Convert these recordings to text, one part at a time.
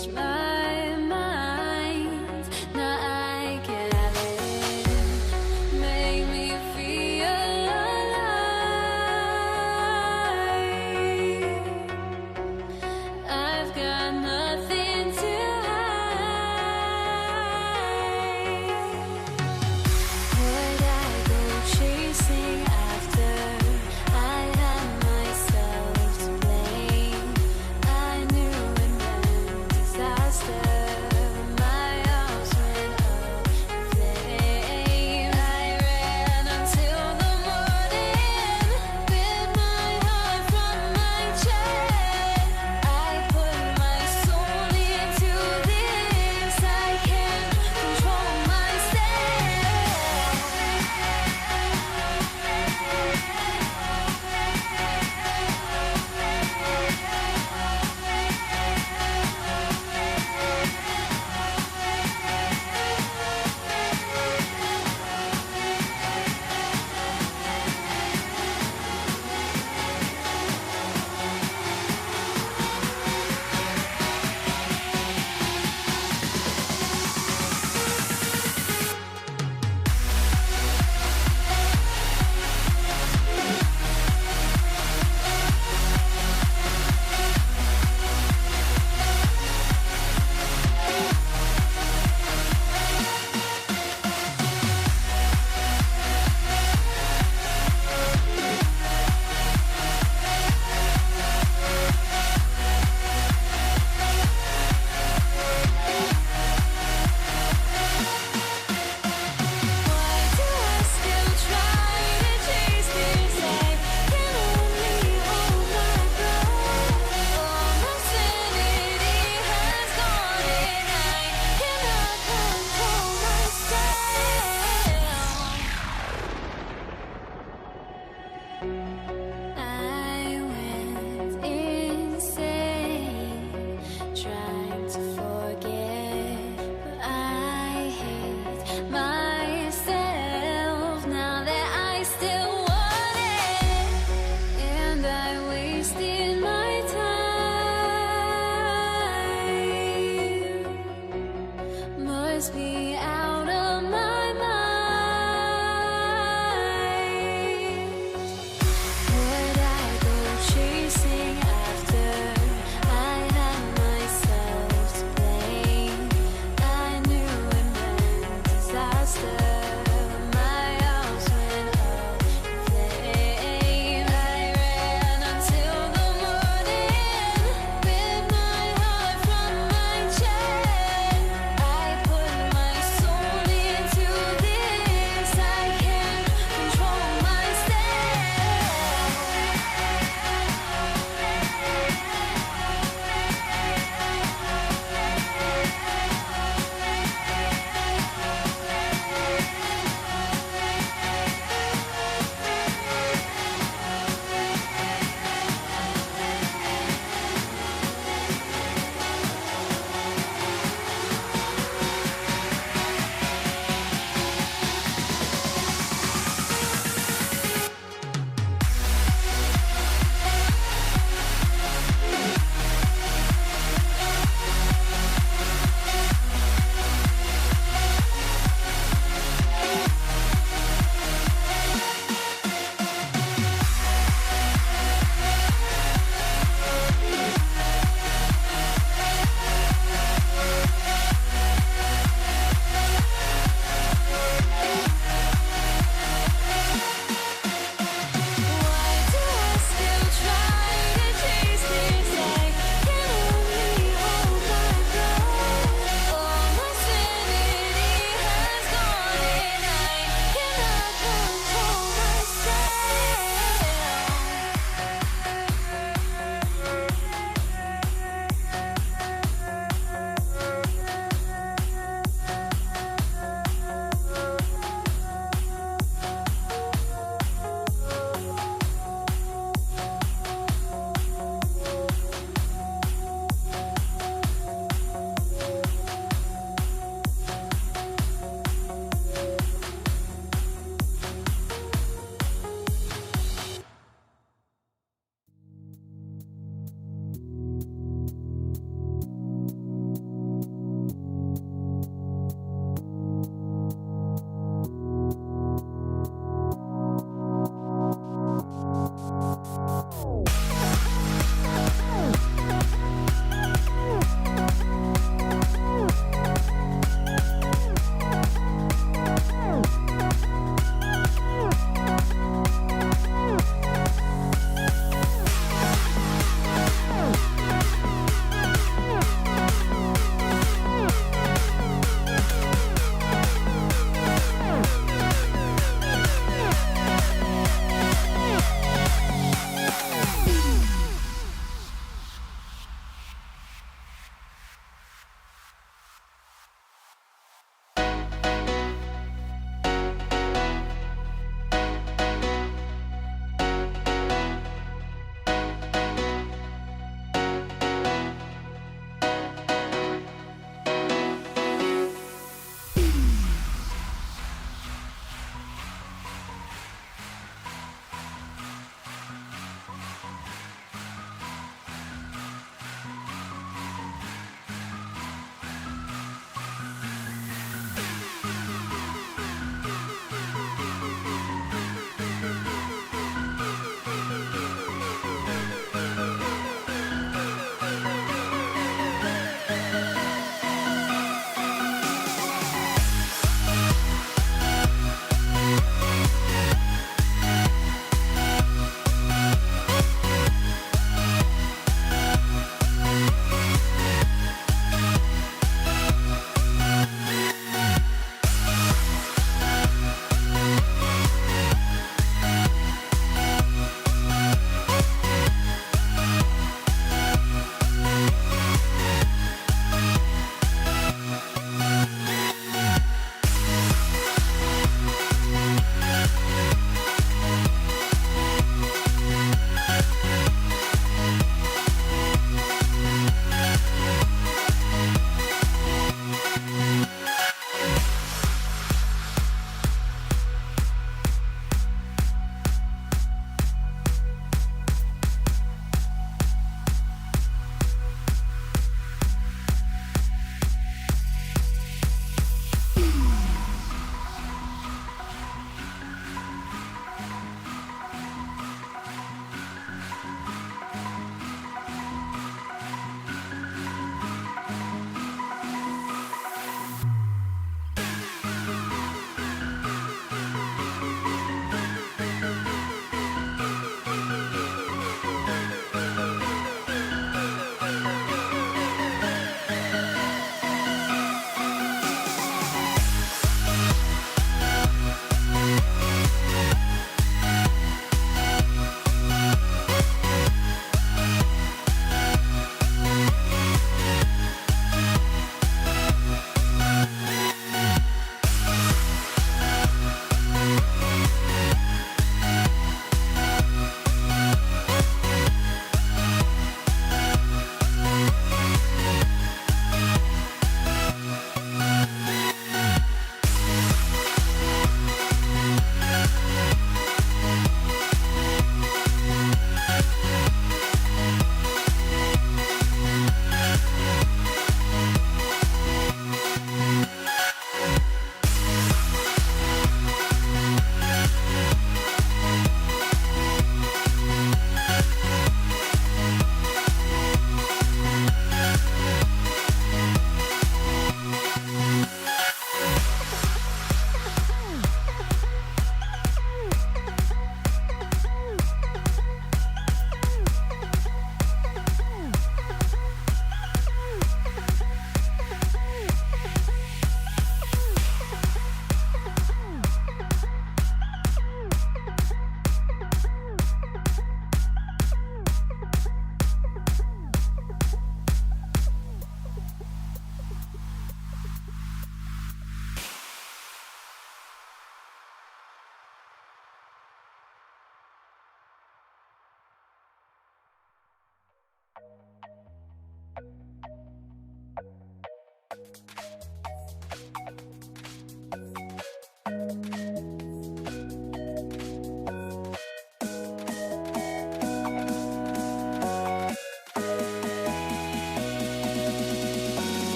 change my mind. Now I can have it. Make me feel alive. I've got nothing to hide. Would I go chasing after? I had myself to blame. I knew it meant disaster.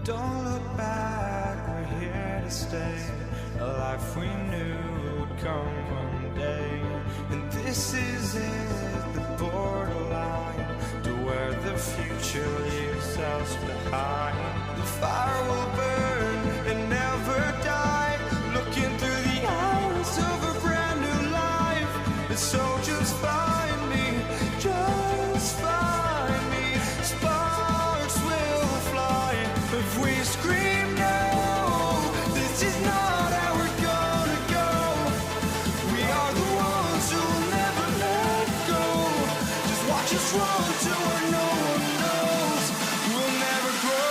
Don't look back, we're here to stay. A life we knew would come one day. And this is it, the borderline to where the future leaves us behind. The fire will burn and never die, looking through the eyes of a brand new life. And so just find me, just find me. Sparks will fly if we scream no. This is not how we're gonna go. We are the ones who will never let go. Just watch us run to where no one knows. We'll never grow.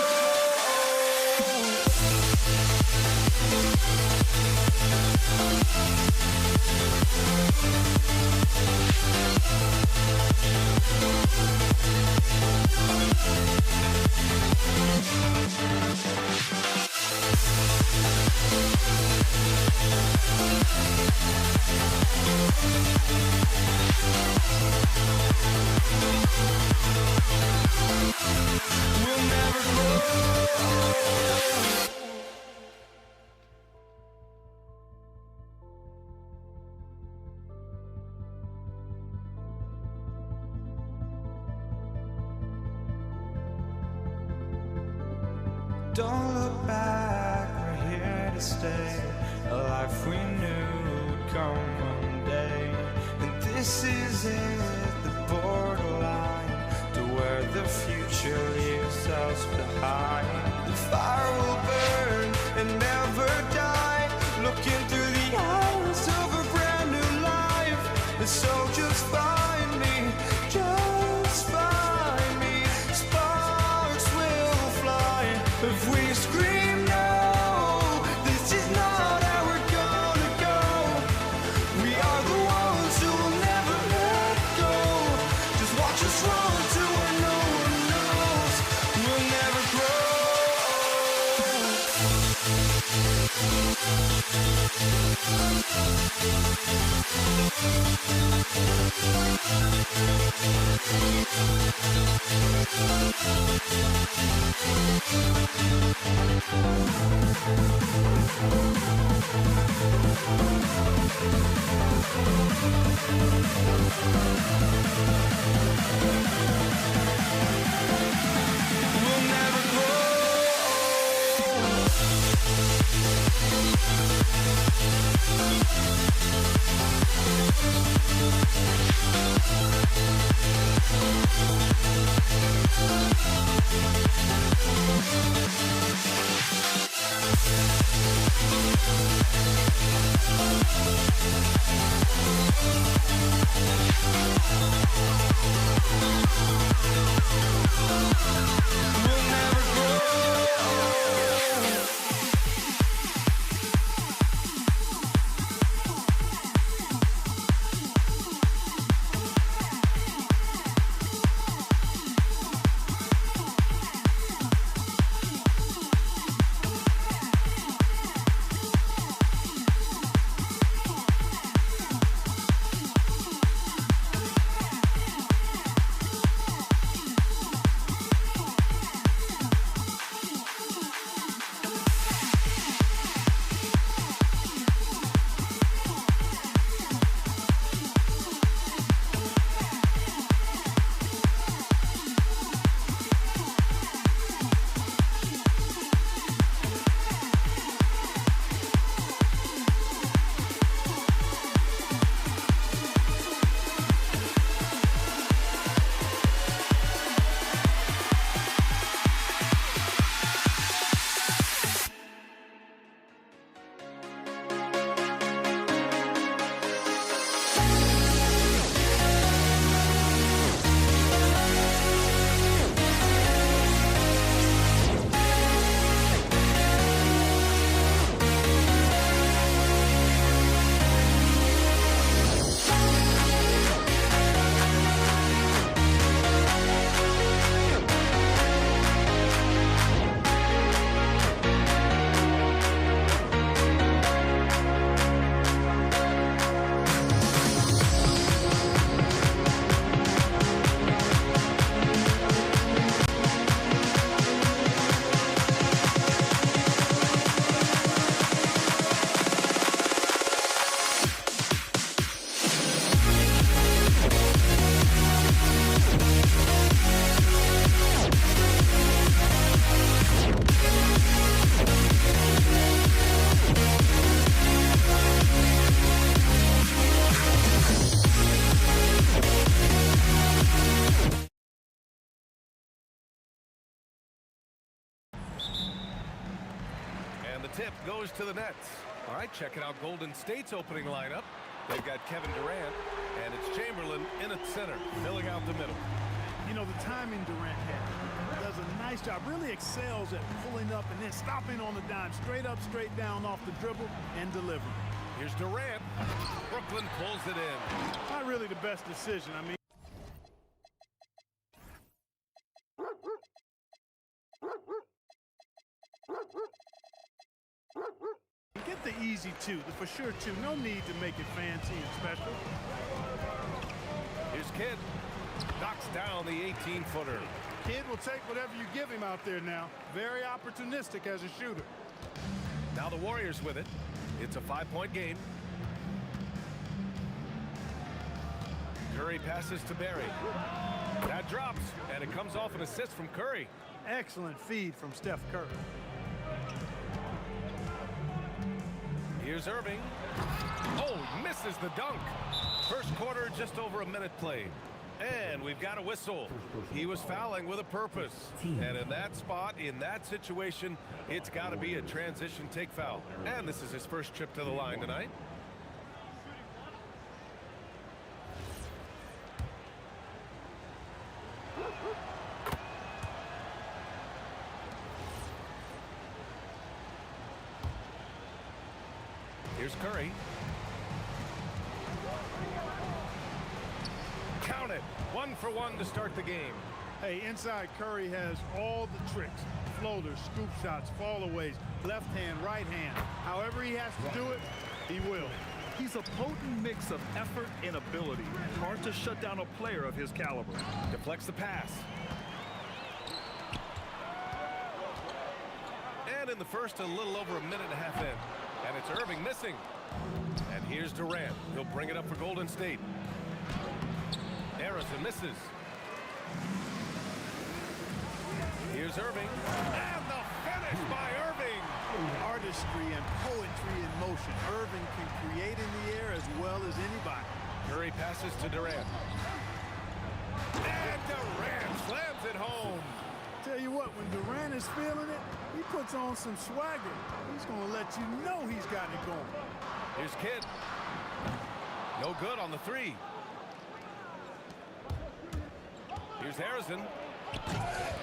We'll never grow. Don't look back, we're here to stay. A life we knew would come one day. And this is it, the borderline to where the future leaves us behind. The fire will burn and never die, looking through the eyes of a brand new life. And so just find me, just find me. Sparks will fly if we scream no. This is not how we're gonna go. We are the ones who will never let go. Just watch us run to where no one knows. We'll never grow. We'll never grow. tip goes to the Nets. All right, checking out Golden State's opening lineup. They've got Kevin Durant, and it's Chamberlain in at center, filling out the middle. You know, the timing Durant has does a nice job, really excels at pulling up and then stopping on the dime, straight up, straight down off the dribble and delivering. Here's Durant. Brooklyn pulls it in. Not really the best decision. I mean, get the easy two, the for sure two. No need to make it fancy and special. Here's Kidd. Knocks down the 18-footer. Kidd will take whatever you give him out there now. Very opportunistic as a shooter. Now the Warriors with it. It's a 5-point game. Curry passes to Barry. That drops, and it comes off an assist from Curry. Excellent feed from Steph Curry. Here's Irving. Oh, misses the dunk. First quarter, just over a minute played. And we've got a whistle. He was fouling with a purpose. And in that spot, in that situation, it's got to be a transition take foul. And this is his first trip to the line tonight. Here's Curry. Count it. 1 for 1 to start the game. Hey, inside Curry has all the tricks. Floaters, scoop shots, fallaways, left hand, right hand. However he has to do it, he will. He's a potent mix of effort and ability. Hard to shut down a player of his caliber. Deflects the pass. And in the first, a little over a minute and a half in. And it's Irving missing. And here's Durant. He'll bring it up for Golden State. Harrison misses. Here's Irving. And the finish by Irving. Artistry and poetry in motion. Irving can create in the air as well as anybody. Curry passes to Durant. And Durant slams it home. Tell you what, when Durant is feeling it, he puts on some swagger. He's going to let you know he's got it going. Here's Kidd. No good on the three. Here's Harrison.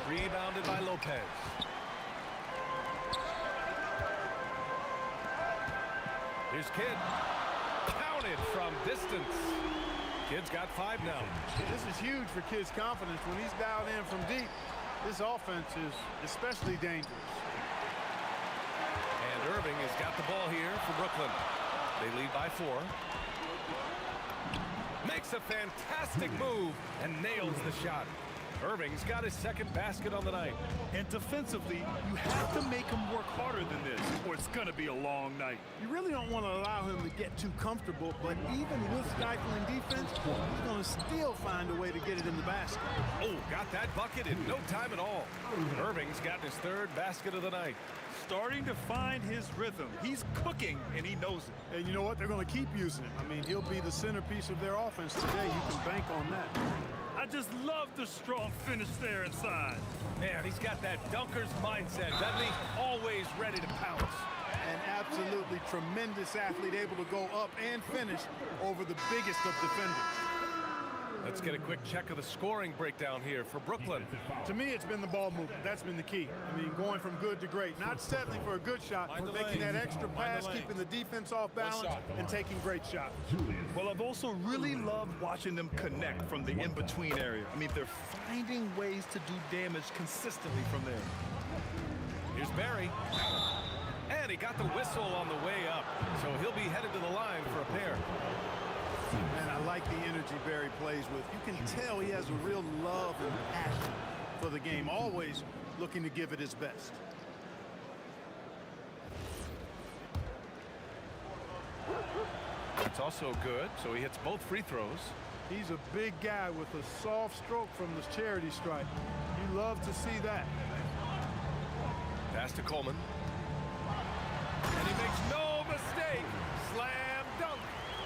Rebounded by Lopez. Here's Kidd. Counted from distance. Kidd's got 5 now. This is huge for Kidd's confidence. When he's dialed in from deep, this offense is especially dangerous. And Irving has got the ball here for Brooklyn. They lead by 4. Makes a fantastic move and nails the shot. Irving's got his second basket on the night. And defensively, you have to make him work harder than this, or it's going to be a long night. You really don't want to allow him to get too comfortable, but even with stifling defense, he's going to still find a way to get it in the basket. Oh, got that bucket in no time at all. Irving's got his 3rd basket of the night. Starting to find his rhythm. He's cooking, and he knows it. And you know what? They're going to keep using it. I mean, he'll be the centerpiece of their offense today. You can bank on that. I just love the strong finish there inside. Man, he's got that dunker's mindset, doesn't he? Always ready to pounce. An absolutely tremendous athlete, able to go up and finish over the biggest of defenders. Let's get a quick check of the scoring breakdown here for Brooklyn. To me, it's been the ball movement. That's been the key. I mean, going from good to great. Not settling for a good shot, but making that extra pass, keeping the defense off balance, and taking great shots. Well, I've also really loved watching them connect from the in-between area. I mean, they're finding ways to do damage consistently from there. Here's Barry. And he got the whistle on the way up, so he'll be headed to the line for a pair. Man, I like the energy Barry plays with. You can tell he has a real love and passion for the game, always looking to give it his best. It's also good, so he hits both free throws. He's a big guy with a soft stroke from the charity stripe. You love to see that. Pass to Coleman. And he makes no mistake. Slam dunk.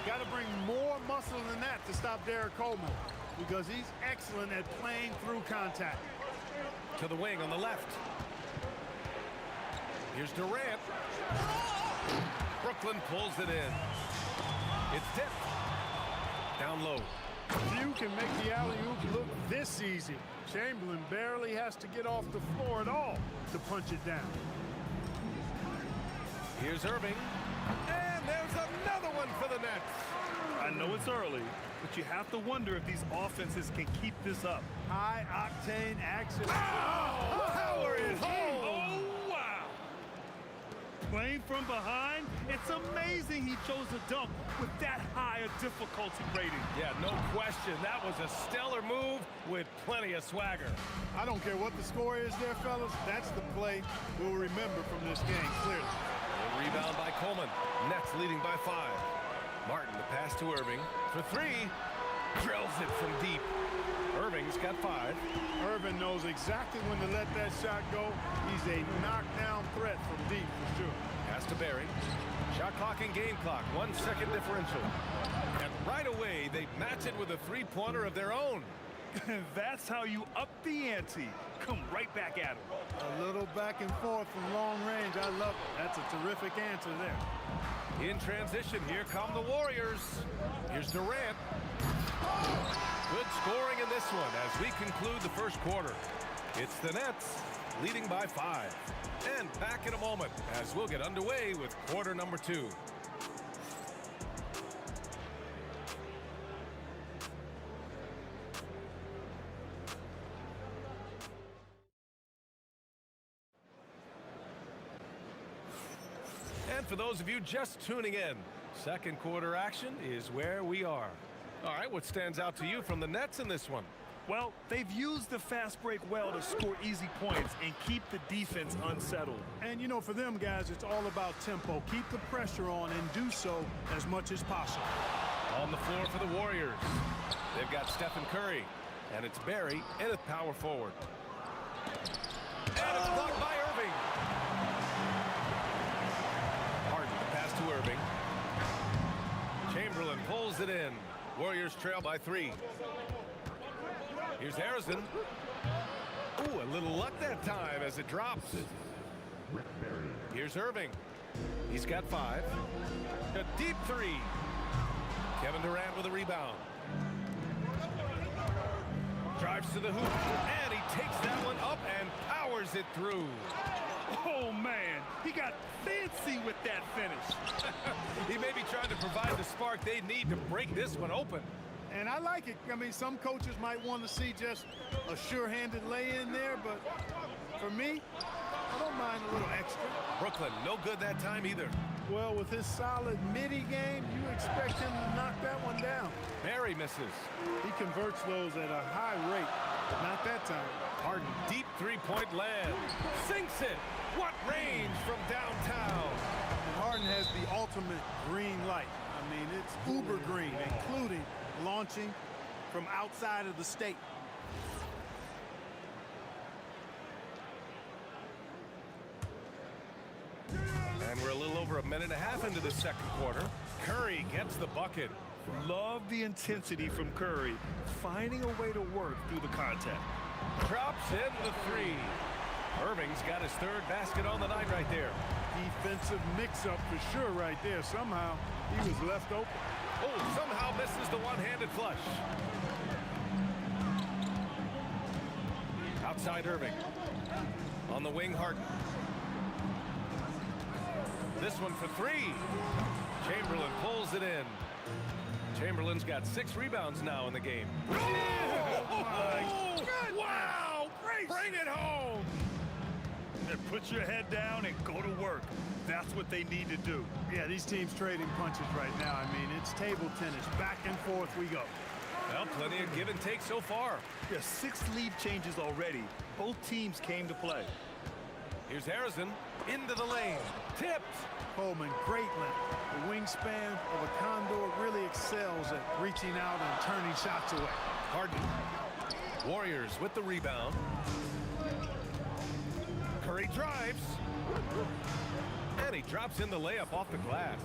Got to bring more muscle than that to stop Derek Coleman, because he's excellent at playing through contact. To the wing on the left. Here's Durant. Brooklyn pulls it in. It's tipped. Down low. Few can make the alley-oop look this easy. Chamberlain barely has to get off the floor at all to punch it down. Here's Irving. And there's another one for the Nets. I know it's early, but you have to wonder if these offenses can keep this up. High-octane action. Power is home. Oh, wow. Playing from behind, it's amazing he chose to dunk with that high a difficulty rating. Yeah, no question. That was a stellar move with plenty of swagger. I don't care what the score is there, fellas. That's the play we'll remember from this game, clearly. A rebound by Coleman. Nets leading by 5. Martin the pass to Irving for 3. Drills it from deep. Irving's got 5. Irving knows exactly when to let that shot go. He's a knockdown threat from deep for sure. Pass to Barry. Shot clock and game clock. 1 second differential. And right away, they match it with a three-pointer of their own. That's how you up the ante. Come right back at him. A little back and forth from long range. I love it. That's a terrific answer there. In transition, here come the Warriors. Here's Durant. Good scoring in this one as we conclude the first quarter. It's the Nets leading by 5. And back in a moment as we'll get underway with quarter number 2. And for those of you just tuning in, second quarter action is where we are. All right, what stands out to you from the Nets in this one? Well, they've used the fast break well to score easy points and keep the defense unsettled. And, you know, for them guys, it's all about tempo. Keep the pressure on and do so as much as possible. On the floor for the Warriors. They've got Stephen Curry, and it's Barry and a power forward. And it's blocked by Irving. Harden, the pass to Irving. Chamberlain pulls it in. Warriors trail by 3. Here's Harrison. Ooh, a little luck that time as it drops. Here's Irving. He's got 5. A deep 3. Kevin Durant with a rebound. Drives to the hoop, and he takes that one up and powers it through. Oh, man, he got fancy with that finish. He may be trying to provide the spark they need to break this one open. And I like it. I mean, some coaches might want to see just a sure-handed lay-in there, but for me, I don't mind a little extra. Brooklyn, no good that time either. Well, with his solid midi game, you expect him to knock that one down. Barry misses. He converts those at a high rate, but not that time. Harden, deep three-point land. Sinks it. What range from downtown. And Harden has the ultimate green light. I mean, it's uber green, including launching from outside of the state. And we're a little over a minute and a half into the second quarter. Curry gets the bucket. Love the intensity from Curry, finding a way to work through the contact. Drops in the 3. Irving's got his 3rd basket on the night right there. Defensive mix-up for sure right there. Somehow, he was left open. Oh, somehow misses the one-handed flush. Outside Irving. On the wing, Harden. This one for 3. Chamberlain pulls it in. Chamberlain's got 6 rebounds now in the game. Oh, my goodness. Wow! Bring it home! And put your head down and go to work. That's what they need to do. Yeah, these teams trading punches right now. I mean, it's table tennis. Back and forth we go. Well, plenty of give and take so far. There's 6 lead changes already. Both teams came to play. Here's Harrison into the lane. Tipped. Coleman, great length. The wingspan of a condor really excels at reaching out and turning shots away. Harden. Warriors with the rebound. Curry drives. And he drops in the layup off the glass.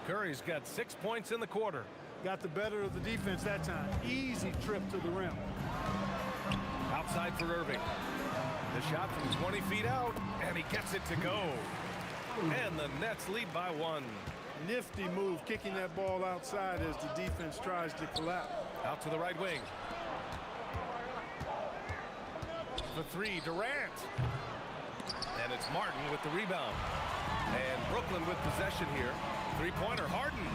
Curry's got 6 points in the quarter. Got the better of the defense that time. Easy trip to the rim. Outside for Irving. The shot from 20 feet out, and he gets it to go. And the Nets lead by 1. Nifty move, kicking that ball outside as the defense tries to collapse. Out to the right wing. The 3, Durant. And it's Martin with the rebound. And Brooklyn with possession here. Three-pointer, Harden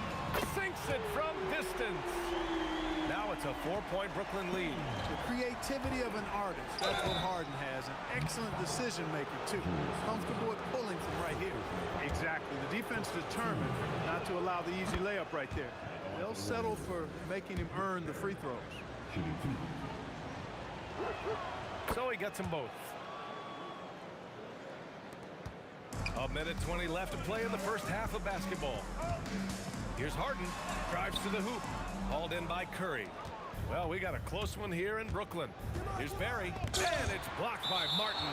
sinks it from distance. Now it's a 4-point Brooklyn lead. The creativity of an artist, that's what Harden has. An excellent decision maker, too. Comfortable at pulling from right here. Exactly. The defense determined not to allow the easy layup right there. They'll settle for making him earn the free throws. So he gets them both. A minute 20 left to play in the first half of basketball. Here's Harden, drives to the hoop, hauled in by Curry. Well, we got a close one here in Brooklyn. Here's Barry, and it's blocked by Martin.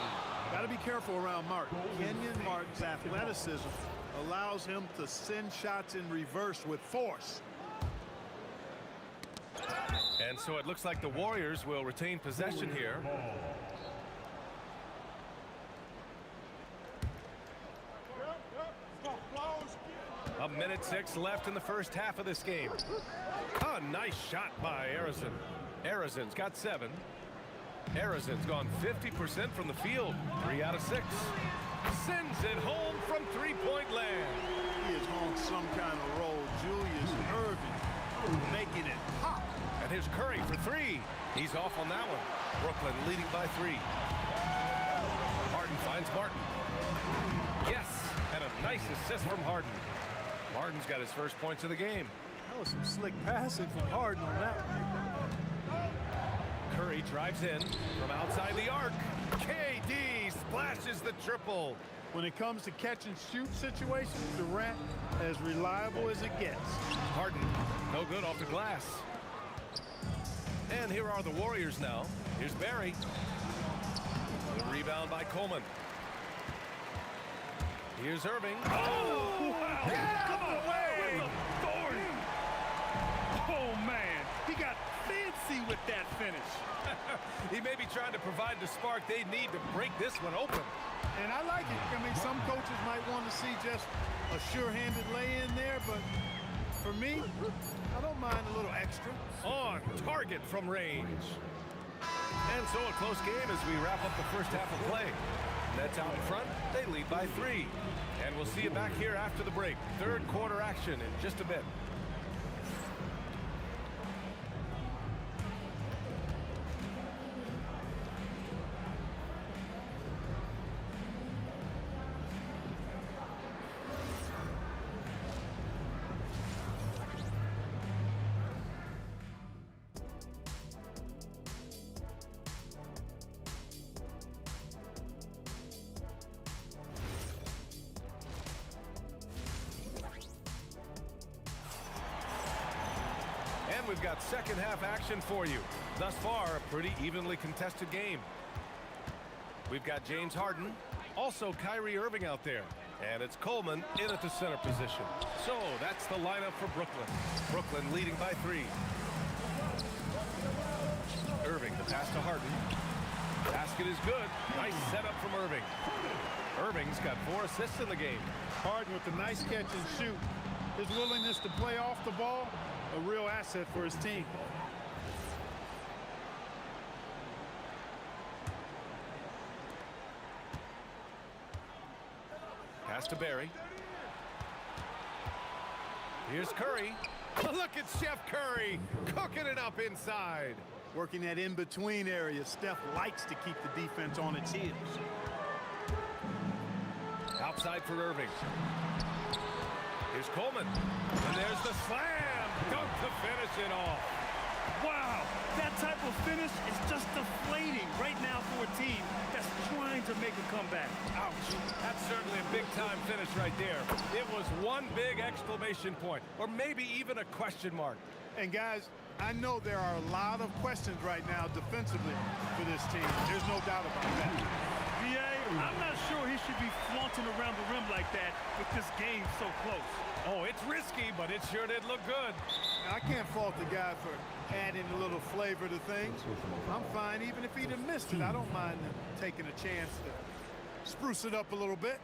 Got to be careful around Martin. Kenyon Martin's athleticism allows him to send shots in reverse with force. And so it looks like the Warriors will retain possession here. A minute 6 left in the first half of this game. A nice shot by Arizon. Arizon's got 7. Arizon's gone 50% from the field. 3 out of 6. Sends it home from three-point land. He is on some kind of roll. Julius Irving making it pop. And here's Curry for 3. He's off on that one. Brooklyn leading by 3. Harden finds Martin. Yes, and a nice assist from Harden. Harden's got his first points of the game. That was some slick passing from Harden on that one. Curry drives in from outside the arc. KD splashes the triple. When it comes to catch and shoot situations, Durant as reliable as it gets. Harden, no good off the glass. And here are the Warriors now. Here's Barry. The rebound by Coleman. Here's Irving. Oh, wow. Get out of the way. Oh, man. He got fancy with that finish. He may be trying to provide the spark they need to break this one open. And I like it. I mean, some coaches might want to see just a sure-handed lay-in there, but for me, I don't mind a little extra. On target from range. And so a close game as we wrap up the first half of play. Nets out in front, they lead by 3. And we'll see you back here after the break. Third quarter action in just a bit. And we've got second half action for you. Thus far, a pretty evenly contested game. We've got James Harden, also Kyrie Irving out there. And it's Coleman in at the center position. So that's the lineup for Brooklyn. Brooklyn leading by 3. Irving, the pass to Harden. Basket is good. Nice setup from Irving. Irving's got 4 assists in the game. Harden with the nice catch and shoot. His willingness to play off the ball, a real asset for his team. Pass to Barry. Here's Curry. Look at Chef Curry cooking it up inside. Working that in-between area, Steph likes to keep the defense on its heels. Outside for Irving. Here's Coleman. And there's the slam. Dunk to finish it off. Wow, that type of finish is just deflating right now for a team that's trying to make a comeback. Ouch. That's certainly a big-time finish right there. It was one big exclamation point, or maybe even a question mark. And guys, I know there are a lot of questions right now defensively for this team. There's no doubt about that. VA, I'm not sure he should be flaunting around the rim like that with this game so close. Oh, it's risky, but it sure did look good. Now, I can't fault the guy for adding a little flavor to things. I'm fine even if he'd have missed it. I don't mind taking a chance to spruce it up a little bit.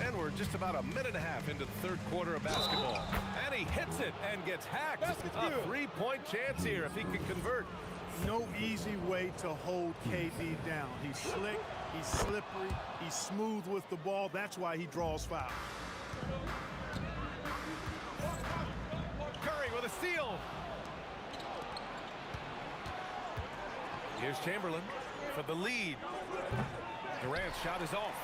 And we're just about a minute and a half into the third quarter of basketball. And he hits it and gets hacked. Basket's A good. three-point chance here if he can convert. No easy way to hold KD down. He's slick, he's slippery, he's smooth with the ball. That's why he draws fouls. Curry with a steal. Here's Chamberlain for the lead. Durant's shot is off.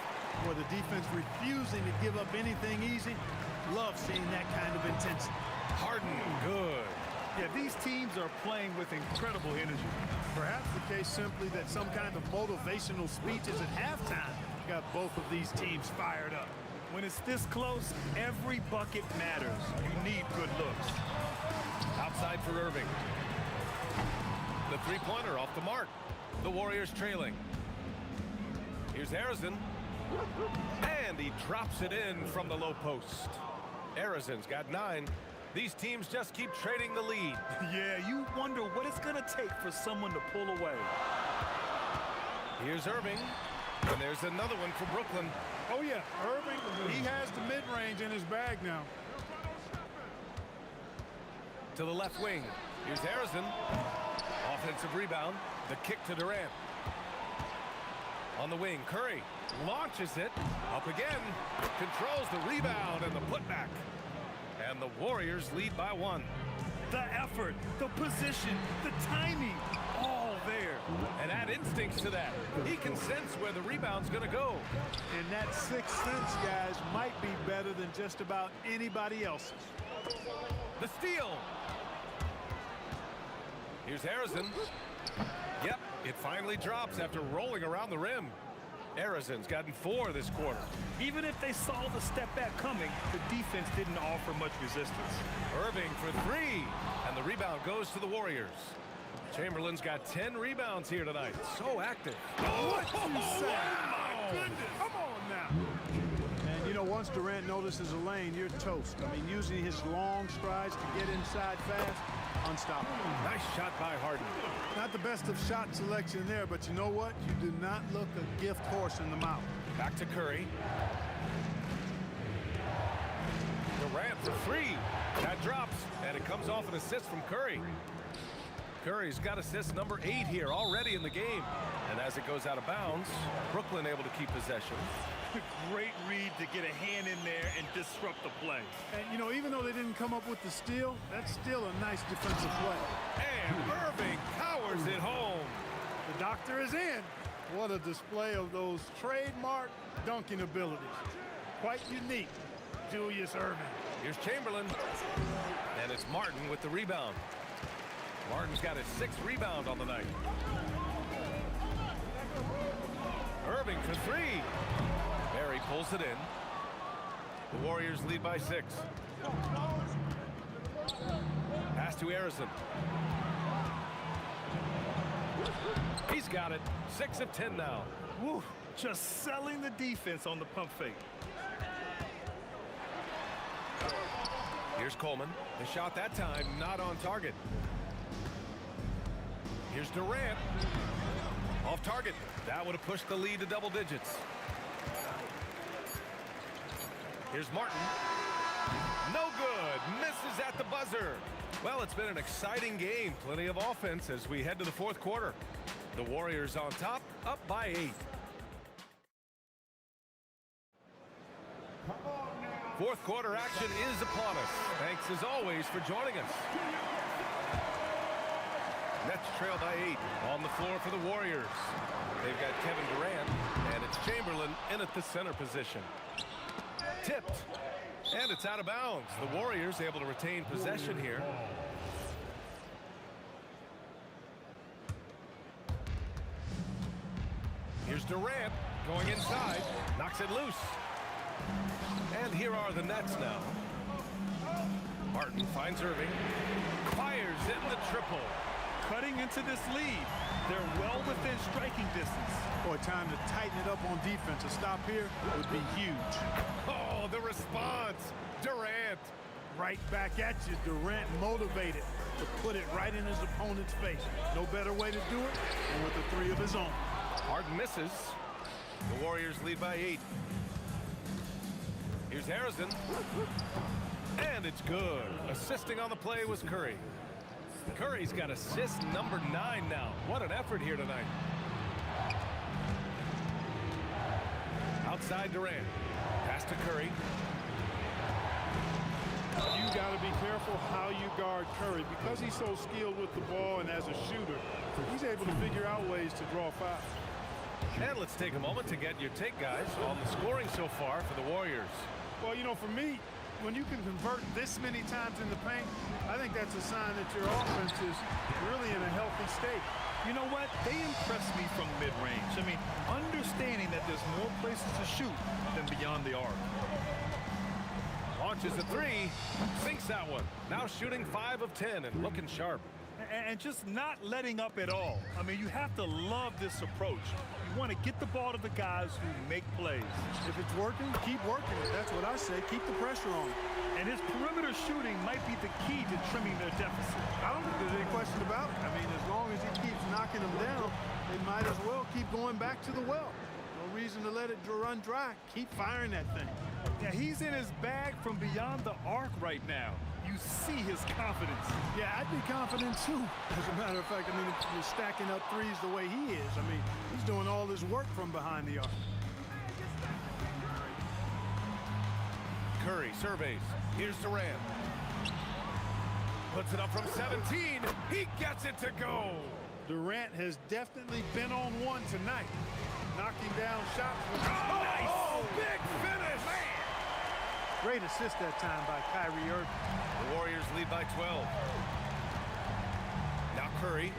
Boy, the defense refusing to give up anything easy. Love seeing that kind of intensity. Harden, good. Yeah, these teams are playing with incredible energy. Perhaps the case simply that some kind of motivational speeches at halftime got both of these teams fired up. When it's this close, every bucket matters. You need good looks. Outside for Irving. The three-pointer off the mark. The Warriors trailing. Here's Harrison. And he drops it in from the low post. Harrison's got 9. These teams just keep trading the lead. Yeah, you wonder what it's going to take for someone to pull away. Here's Irving. And there's another one for Brooklyn. Oh, yeah, Irving, he has the mid-range in his bag now. To the left wing. Here's Harrison. Offensive rebound. The kick to Durant. On the wing, Curry launches it. Up again. Controls the rebound and the putback. And the Warriors lead by 1. The effort, the position, the timing, all there. And add instincts to that. He can sense where the rebound's going to go. And that sixth sense, guys, might be better than just about anybody else's. The steal. Here's Harrison. Yep, it finally drops after rolling around the rim. Harrison's gotten 4 this quarter. Even if they saw the step back coming, the defense didn't offer much resistance. Irving for 3. And the rebound goes to the Warriors. Chamberlain's got 10 rebounds here tonight. So active. What you say? my goodness. Come on now. And, you know, once Durant notices a lane, you're toast. I mean, using his long strides to get inside fast, unstoppable. Nice shot by Harden. Not the best of shot selection there, but you know what? You do not look a gift horse in the mouth. Back to Curry. Durant for 3. That drops, and it comes off an assist from Curry. Curry's got assist number 8 here already in the game. And as it goes out of bounds, Brooklyn able to keep possession. Great read to get a hand in there and disrupt the play. And, you know, even though they didn't come up with the steal, that's still a nice defensive play. And Irving powers it home. The doctor is in. What a display of those trademark dunking abilities. Quite unique, Julius Irving. Here's Chamberlain. And it's Martin with the rebound. Martin's got his 6th rebound on the night. Irving for 3. Barry pulls it in. The Warriors lead by 6. Pass to Harrison. He's got it. 6 of 10 now. Woo, just selling the defense on the pump fake. Here's Coleman. The shot that time not on target. Here's Durant. Off target. That would have pushed the lead to double digits. Here's Martin. No good. Misses at the buzzer. Well, it's been an exciting game. Plenty of offense as we head to the 4th quarter. The Warriors on top, up by 8. 4th quarter action is upon us. Thanks as always for joining us. Nets trail by 8 on the floor for the Warriors. They've got Kevin Durant, and it's Chamberlain in at the center position. Tipped, and it's out of bounds. The Warriors able to retain possession here. Here's Durant going inside, knocks it loose. And here are the Nets now. Martin finds Irving, fires in the triple. cutting into this lead. They're well within striking distance. Boy, time to tighten it up on defense. A stop here would be huge. Oh, the response. Durant. Right back at you, Durant motivated to put it right in his opponent's face. No better way to do it than with the three of his own. Harden misses. The Warriors lead by 8. Here's Harrison. And it's good. Assisting on the play was Curry. Curry's got assist number 9 now. What an effort here tonight. Outside Durant. Pass to Curry. You got to be careful how you guard Curry. Because he's so skilled with the ball and as a shooter, he's able to figure out ways to draw fouls. And let's take a moment to get your take, guys, on the scoring so far for the Warriors. Well, you know, for me, when you can convert this many times in the paint, I think that's a sign that your offense is really in a healthy state. You know what? They impress me from mid-range. I mean, understanding that there's more places to shoot than beyond the arc. Launches a 3, sinks that one. Now shooting 5 of 10 and looking sharp. And just not letting up at all. I mean, you have to love this approach. You want to get the ball to the guys who make plays. If it's working, keep working it. That's what I say. Keep the pressure on. And his perimeter shooting might be the key to trimming their deficit. I don't think there's any question about it. I mean, as long as he keeps knocking them down, they might as well keep going back to the well. No reason to let it run dry. Keep firing that thing. Yeah, he's in his bag from beyond the arc right now. You see his confidence. Yeah, I'd be confident too. As a matter of fact, I mean, if you're stacking up threes the way he is, I mean, he's doing all his work from behind the arc. Curry surveys. Here's Durant. Puts it up from 17. He gets it to go. Durant has definitely been on one tonight. Knocking down shots. Oh, nice. Oh, big finish. Man. Great assist that time by Kyrie Irving. The Warriors lead by 12. Now Curry.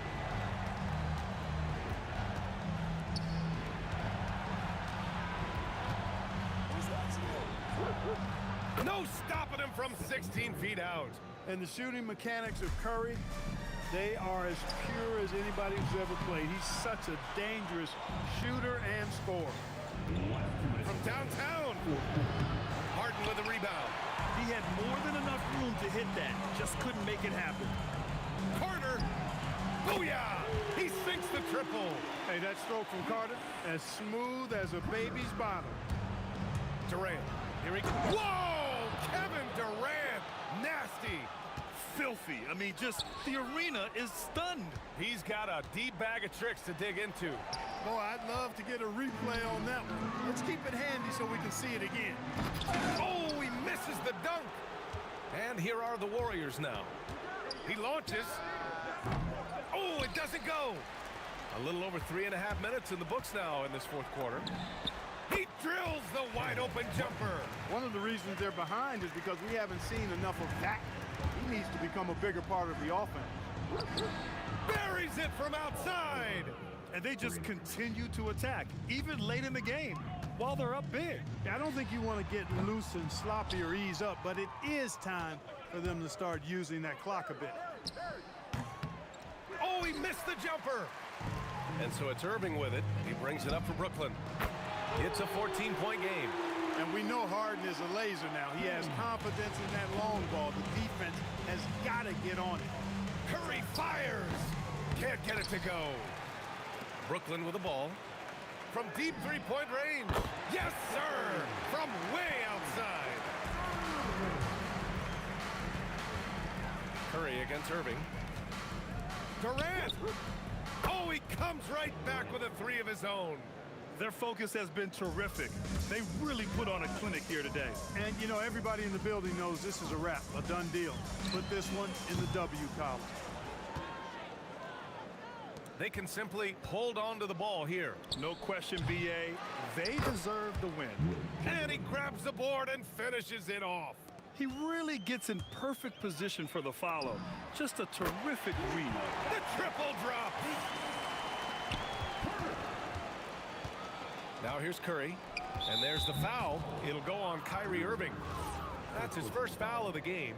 No stopping him from 16 feet out. And the shooting mechanics of Curry, they are as pure as anybody who's ever played. He's such a dangerous shooter and scorer. From downtown. Harden with a rebound. He had more than enough room to hit that. Just couldn't make it happen. Carter. Booyah! He sinks the triple. Hey, that stroke from Carter, as smooth as a baby's bottom. Durant. Here he goes. Whoa! Kevin Durant. Nasty. Filthy. I mean, just the arena is stunned. He's got a deep bag of tricks to dig into. Boy, I'd love to get a replay on that one. Let's keep it handy so we can see it again. Oh, he misses the dunk. And here are the Warriors now. He launches. Oh, it doesn't go. A little over 3.5 minutes in the books now in this fourth quarter. He drills the wide open jumper. One of the reasons they're behind is because we haven't seen enough of that. He needs to become a bigger part of the offense. Buries it from outside. And they just continue to attack, even late in the game, while they're up big. I don't think you want to get loose and sloppy or ease up, but it is time for them to start using that clock a bit. Oh, he missed the jumper. And so it's Irving with it. He brings it up for Brooklyn. It's a 14-point game. And we know Harden is a laser now. He has confidence in that long ball. The defense has got to get on it. Curry fires. Can't get it to go. Brooklyn with the ball. From deep three-point range. Yes, sir. From way outside. Curry against Irving. Durant. Oh, he comes right back with a 3 of his own. Their focus has been terrific. They really put on a clinic here today. And, you know, everybody in the building knows this is a wrap, a done deal. Put this one in the W column. They can simply hold on to the ball here. No question, B.A. They deserve the win. And he grabs the board and finishes it off. He really gets in perfect position for the follow. Just a terrific read. The triple drop. Now here's Curry, and there's the foul. It'll go on Kyrie Irving. That's his first foul of the game.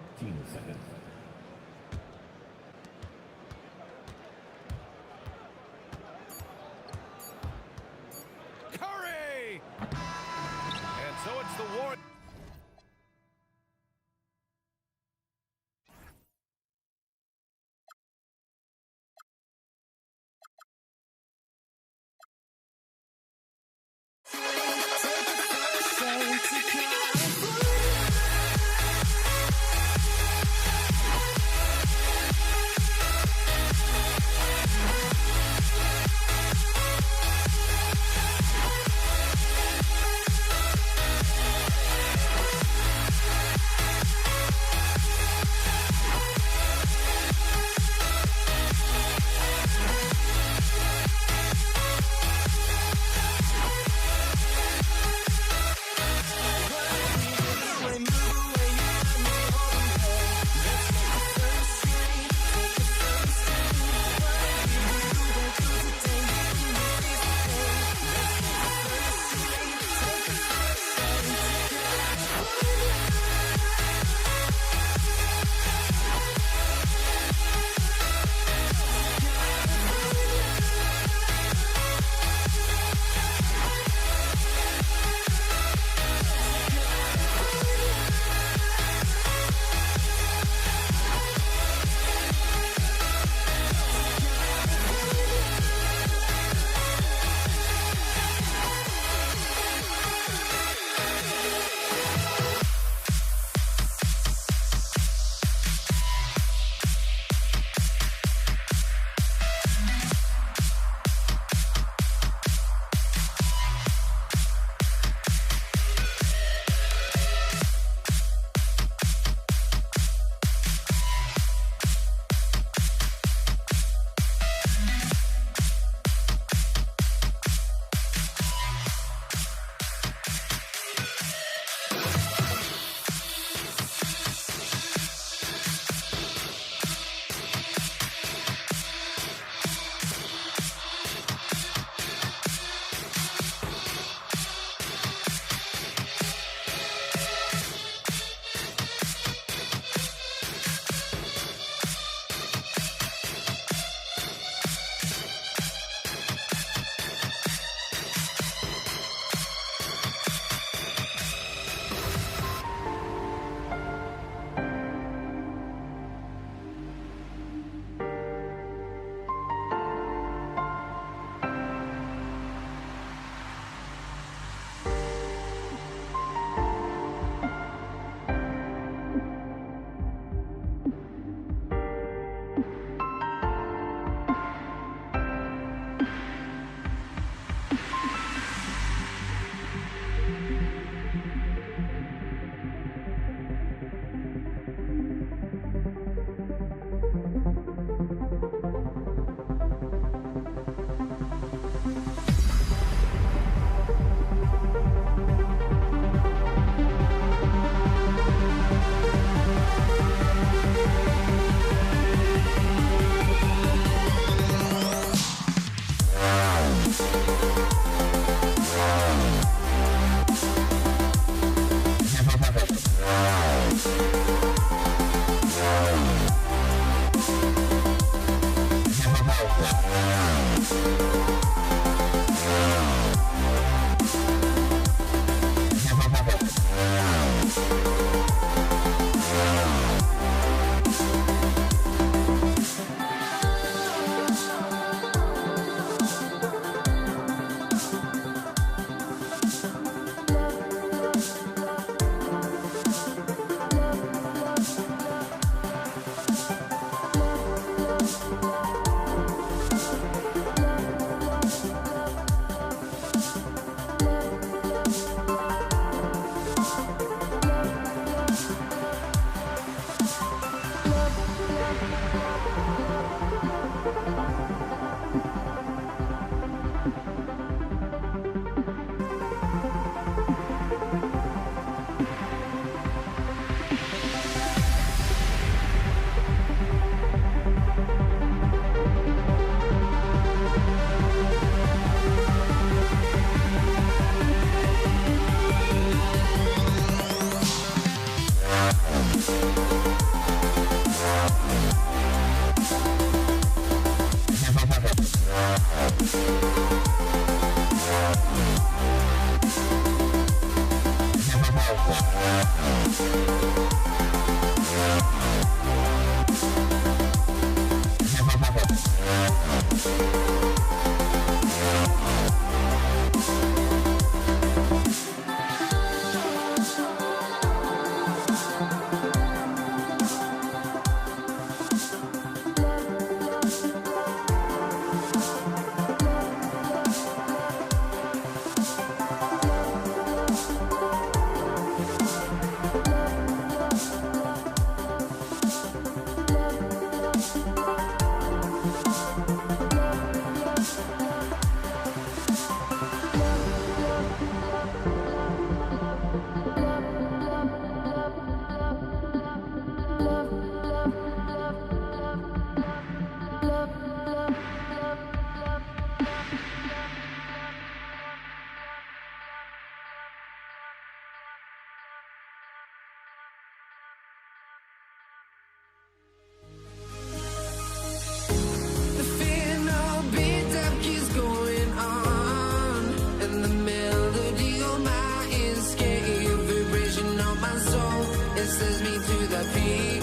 that peak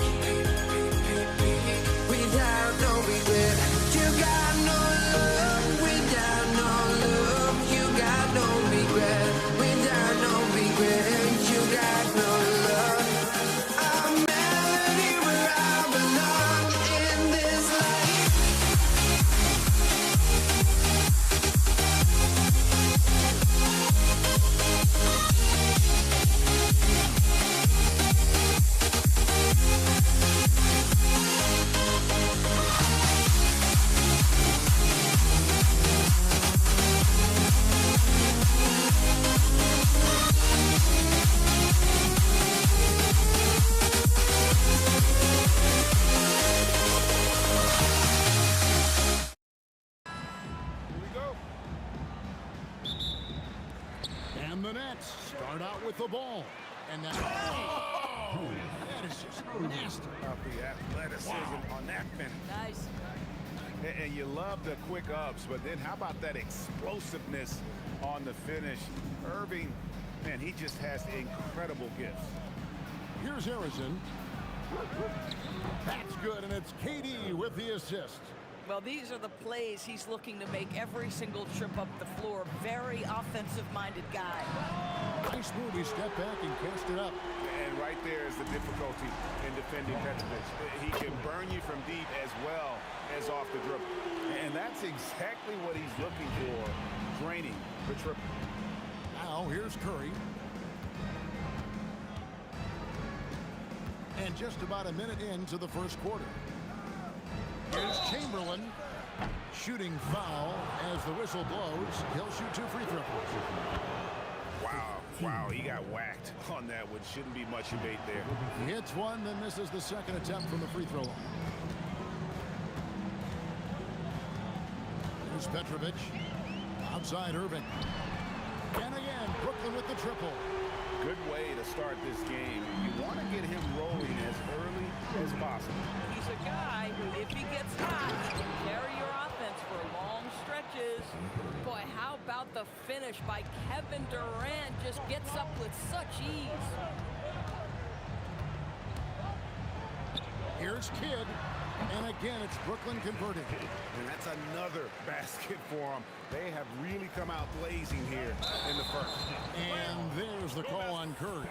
without no regret. You got no love without no love. You got no regret without no regret. You got no love. A melody where I belong in this life. And the Nets start out with the ball. And that, that is just nasty. About the athleticism on that finish. Nice. And you love the quick ups, but then how about that explosiveness on the finish? Irving, man, he just has incredible gifts. Here's Harrison. That's good, and it's KD with the assist. Well, these are the plays he's looking to make every single trip up the floor. Very offensive-minded guy. Nice move. He stepped back and cast it up. And right there is the difficulty in defending Petrovic. He can burn you from deep as well as off the dribble. And that's exactly what he's looking for, draining the triple. Now, here's Curry. And just about a minute into the first quarter. Here's Chamberlain. Shooting foul as the whistle blows. He'll shoot 2 free throws. Wow, he got whacked on that one. Shouldn't be much debate there. He hits one, then misses the second attempt from the free throw line. Here's Petrovic. Outside Irving. And again, Brooklyn with the triple. Good way to start this game. You want to get him rolling as early as possible. He's a guy who, if he gets hot, he can carry your offense for long stretches. Boy, how about the finish by Kevin Durant? Just gets up with such ease. Here's Kidd. And again, it's Brooklyn converted. And that's another basket for them. They have really come out blazing here in the first. And there's the call on Curry.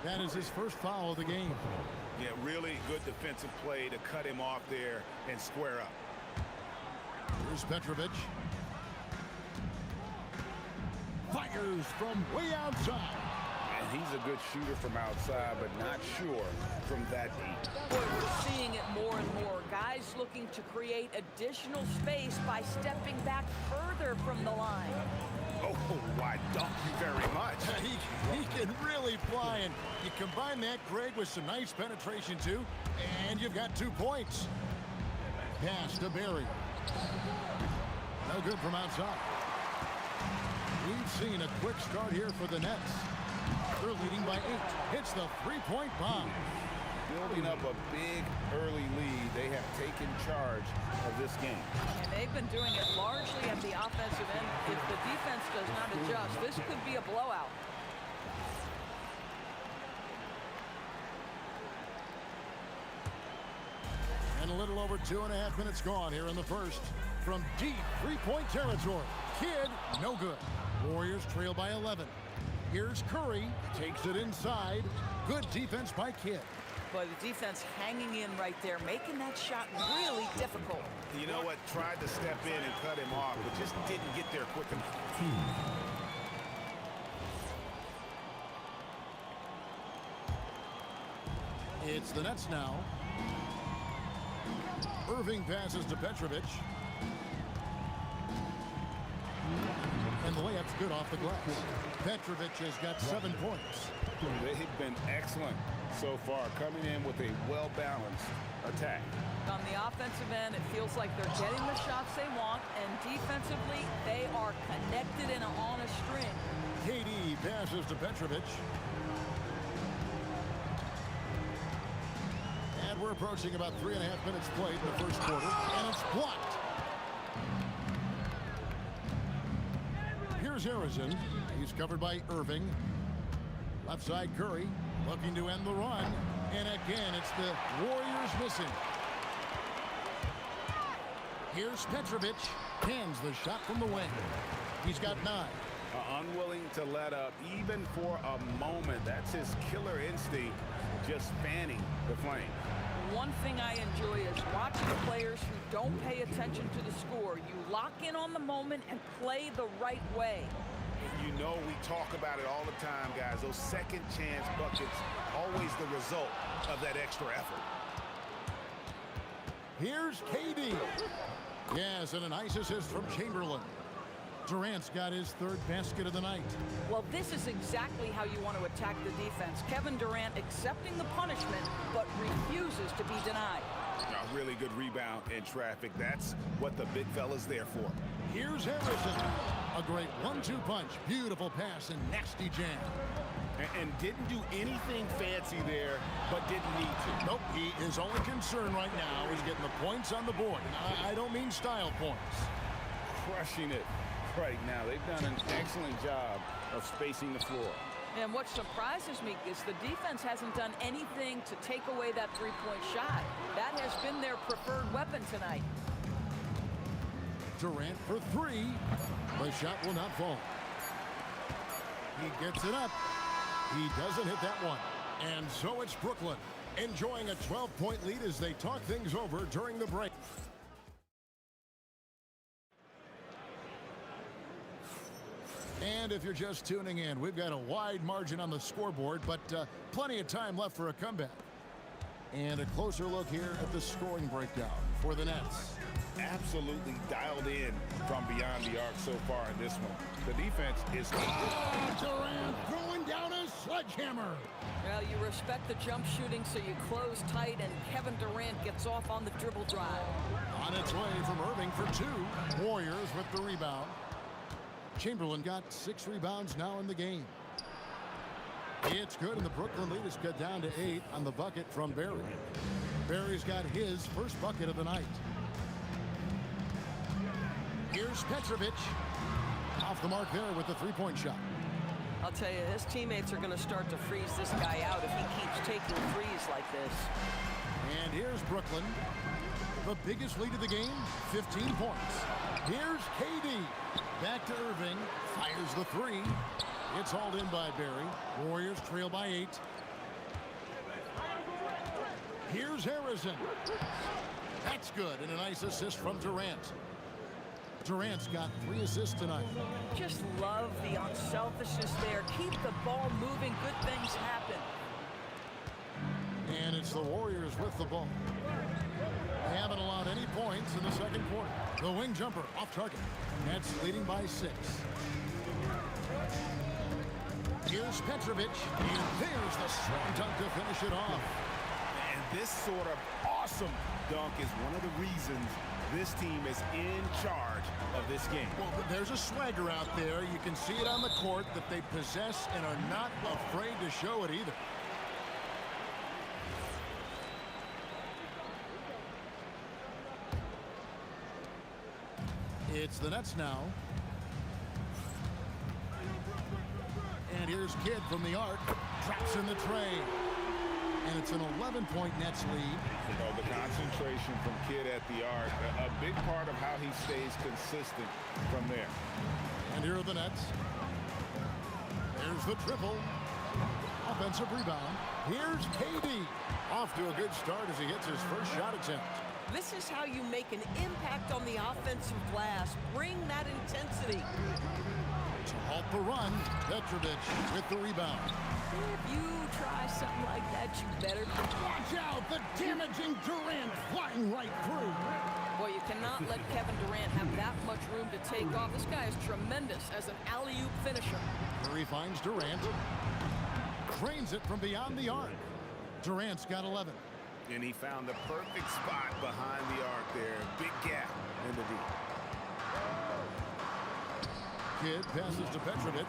That is his first foul of the game. Yeah, really good defensive play to cut him off there and square up. Here's Petrovic. Fires from way outside. And he's a good shooter from outside, but not sure from that deep. Boy, we're seeing it more and more. Guys looking to create additional space by stepping back further from the line. Oh, why, thank you very much. He can really fly, and you combine that, Greg, with some nice penetration, too, and you've got 2 points. Pass to Barry. No good from outside. We've seen a quick start here for the Nets. They're leading by 8. Hits the 3-point bomb. Building up a big early lead. They have taken charge of this game. And they've been doing it largely at the offensive end. If the defense does not adjust, this could be a blowout. And a little over 2.5 minutes gone here in the first. From deep 3-point territory. Kidd, no good. Warriors trail by 11. Here's Curry, takes it inside. Good defense by Kidd. But the defense hanging in right there, making that shot really difficult. You know what? Tried to step in and cut him off, but just didn't get there quick enough. It's the Nets now. Irving passes to Petrovic. And the layup's good off the glass. Petrovic has got 7 points. They've been excellent so far, coming in with a well-balanced attack. On the offensive end, it feels like they're getting the shots they want, and defensively, they are connected and on a string. KD passes to Petrovic. And we're approaching about 3.5 minutes played in the first quarter, and it's blocked. Here's Harrison. He's covered by Irving. Left side Curry looking to end the run. And again, it's the Warriors missing. Here's Petrovic. Cans the shot from the wing. He's got 9. Unwilling to let up even for a moment. That's his killer instinct, just fanning the flame. One thing I enjoy is watching players who don't pay attention to the score. You lock in on the moment and play the right way. You know we talk about it all the time, guys. Those second chance buckets, always the result of that extra effort. Here's KD. Yes, and a nice assist from Chamberlain. Durant's got his 3rd basket of the night. Well, this is exactly how you want to attack the defense. Kevin Durant accepting the punishment, but refuses to be denied. A really good rebound in traffic. That's what the big fella's there for. Here's Harrison. A great 1-2 punch. Beautiful pass and nasty jam. And didn't do anything fancy there, but didn't need to. Nope, he is only concerned right now is getting the points on the board. I don't mean style points. Crushing it right now. They've done an excellent job of spacing the floor. And what surprises me is the defense hasn't done anything to take away that three-point shot. That has been their preferred weapon tonight. Durant for 3. The shot will not fall. He gets it up. He doesn't hit that one. And so it's Brooklyn enjoying a 12-point lead as they talk things over during the break. And if you're just tuning in, we've got a wide margin on the scoreboard, but plenty of time left for a comeback. And a closer look here at the scoring breakdown for the Nets. Absolutely dialed in from beyond the arc so far in this one. The defense is... Durant throwing down a sledgehammer. Well, you respect the jump shooting, so you close tight, and Kevin Durant gets off on the dribble drive. On its way from Irving for 2. Warriors with the rebound. Chamberlain got 6 rebounds now in the game. It's good, and the Brooklyn lead is cut down to 8 on the bucket from Barry. Barry's got his first bucket of the night. Here's Petrovic. Off the mark there with the 3-point shot. I'll tell you, his teammates are going to start to freeze this guy out if he keeps taking threes like this. And here's Brooklyn. The biggest lead of the game, 15 points. Here's KD. Back to Irving. Fires the 3. It's hauled in by Barry. Warriors trail by 8. Here's Harrison. That's good, and a nice assist from Durant. Durant's got 3 assists tonight. Just love the unselfishness there. Keep the ball moving. Good things happen. And it's the Warriors with the ball. They haven't allowed any points in the second quarter. The wing jumper off target. Nets leading by 6. Here's Petrovic. And there's the strong dunk to finish it off. And this sort of awesome dunk is one of the reasons this team is in charge of this game. Well, there's a swagger out there. You can see it on the court that they possess and are not afraid to show it either. It's the Nets now. And here's Kidd from the arc. Traps in the tray. And it's an 11-point Nets lead. You know, the concentration from Kidd at the arc, a big part of how he stays consistent from there. And here are the Nets. There's the triple. Offensive rebound. Here's KD. Off to a good start as he hits his first shot attempt. This is how you make an impact on the offensive glass. Bring that intensity. To halt the run, Petrovic with the rebound. If you try something like that, you better... Watch out, the damaging Durant flying right through. Well, you cannot let Kevin Durant have that much room to take off. This guy is tremendous as an alley-oop finisher. Curry finds Durant. Cranes it from beyond the arc. Durant's got 11. And he found the perfect spot behind the arc there. Big gap in the deep. Kidd passes to Petrovic.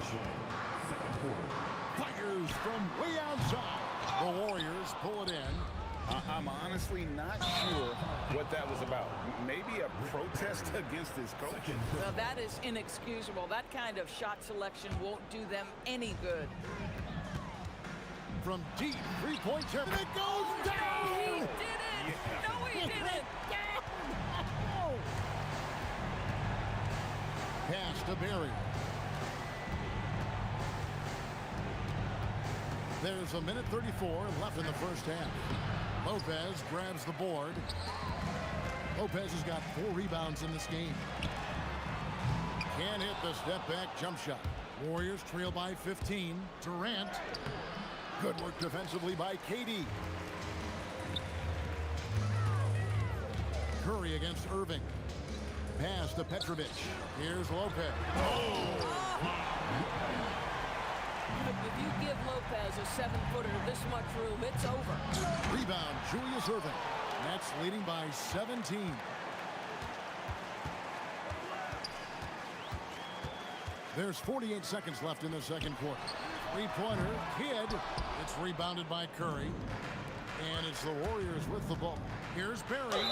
Fires from way outside. The Warriors pull it in. I'm honestly not sure what that was about. Maybe a protest against his coach. Now, that is inexcusable. That kind of shot selection won't do them any good. from deep. 3-point turn. And it goes down! He did it! No, he didn't! Pass to Barry. There's a minute 34 left in the first half. Lopez grabs the board. Lopez has got 4 rebounds in this game. Can't hit the step-back jump shot. Warriors trail by 15. Durant. Good work defensively by KD. Curry against Irving. Pass to Petrovic. Here's Lopez. If you give Lopez a 7-footer this much room, it's over. Rebound, Julius Irving. Nets leading by 17. There's 48 seconds left in the second quarter. Three-pointer, Kidd. It's rebounded by Curry. And it's the Warriors with the ball. Here's Barry.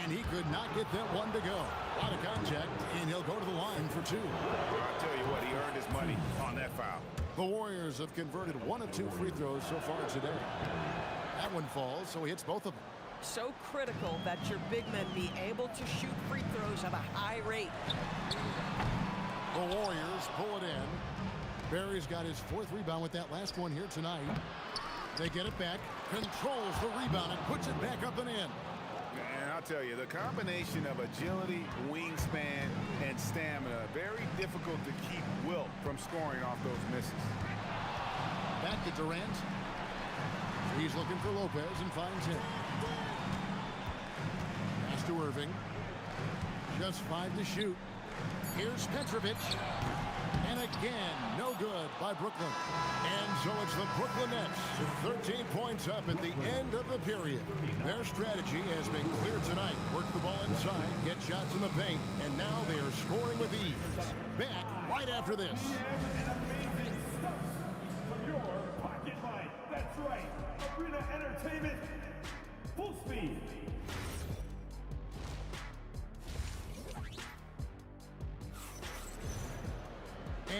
And he could not get that one to go. Out of contact, and he'll go to the line for 2. I'll tell you what, he earned his money on that foul. The Warriors have converted 1 of 2 free throws so far today. That one falls, so he hits both of them. So critical that your big men be able to shoot free throws at a high rate. The Warriors pull it in. Barry's got his 4th rebound with that last one here tonight. They get it back, controls the rebound, and puts it back up and in. And I'll tell you, the combination of agility, wingspan, and stamina, very difficult to keep Wilt from scoring off those misses. Back to Durant. He's looking for Lopez and finds him. Pass to Irving. Just 5 to shoot. Here's Petrovic. And again, no good by Brooklyn. And so it's the Brooklyn Nets, 13 points up at the end of the period. Their strategy has been clear tonight. Work the ball inside, get shots in the paint, and now they are scoring with ease. Back right after this. That's right. Arena Entertainment. Full speed.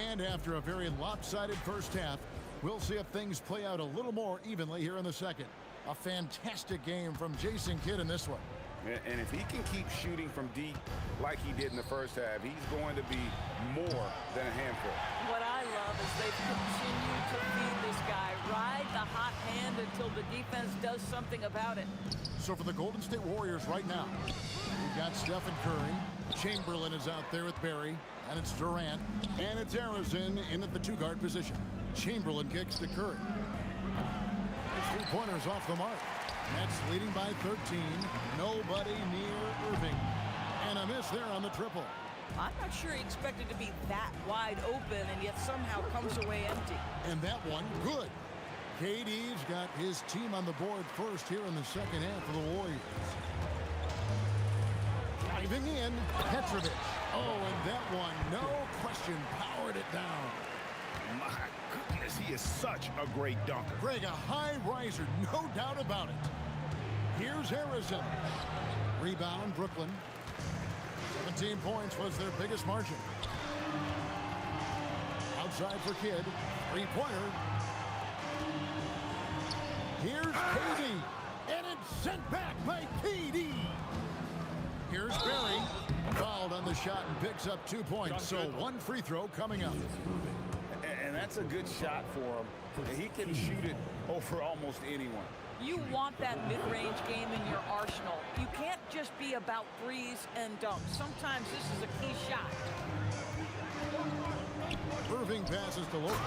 And after a very lopsided first half, we'll see if things play out a little more evenly here in the second. A fantastic game from Jason Kidd in this one. And if he can keep shooting from deep like he did in the first half, he's going to be more than a handful. What I love is they've continued to feed this guy, ride the hot hand until the defense does something about it. So for the Golden State Warriors right now, we've got Stephen Curry. Chamberlain is out there with Barry. And it's Durant. And it's Harrison in at the 2-guard position. Chamberlain kicks to Curry. His 3-pointers off the mark. Nets leading by 13. Nobody near Irving. And a miss there on the triple. I'm not sure he expected to be that wide open and yet somehow comes away empty. And that one, good. KD's got his team on the board first here in the second half of the Warriors. Driving in, Petrovic. Oh, and that one, no question, powered it down. My goodness, he is such a great dunker. Greg, a high riser, no doubt about it. Here's Harrison. Rebound, Brooklyn. 17 points was their biggest margin. Outside for Kidd. 3-pointer. Here's KD. And it's sent back by KD. Here's Barry. Fouled on the shot and picks up 2 points. So 1 free throw coming up. And that's a good shot for him. He can shoot it over almost anyone. You want that mid-range game in your arsenal. You can't just be about threes and dunks. Sometimes this is a key shot. Irving passes to Lopez.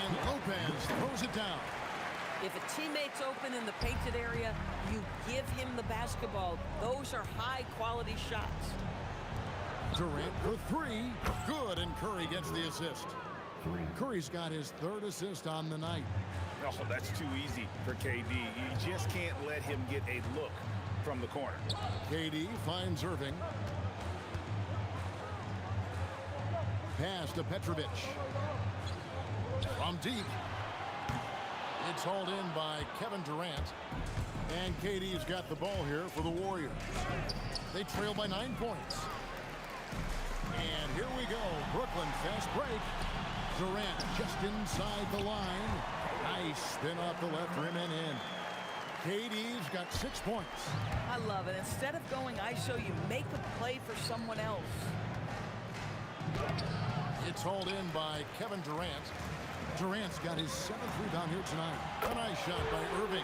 And Lopez throws it down. If a teammate's open in the painted area, you give him the basketball. Those are high-quality shots. Durant for 3. Good, and Curry gets the assist. Curry's got his 3rd assist on the night. Oh, that's too easy for KD. You just can't let him get a look from the corner. KD finds Irving. Pass to Petrovic. From deep. It's hauled in by Kevin Durant. And KD's got the ball here for the Warriors. They trail by 9 points. And here we go. Brooklyn fast break. Durant just inside the line. Nice spin off the left rim and in. KD's got 6 points. I love it. Instead of going ISO, you make a play for someone else. It's hauled in by Kevin Durant. Durant's got his 7th rebound here tonight. A nice shot by Irving.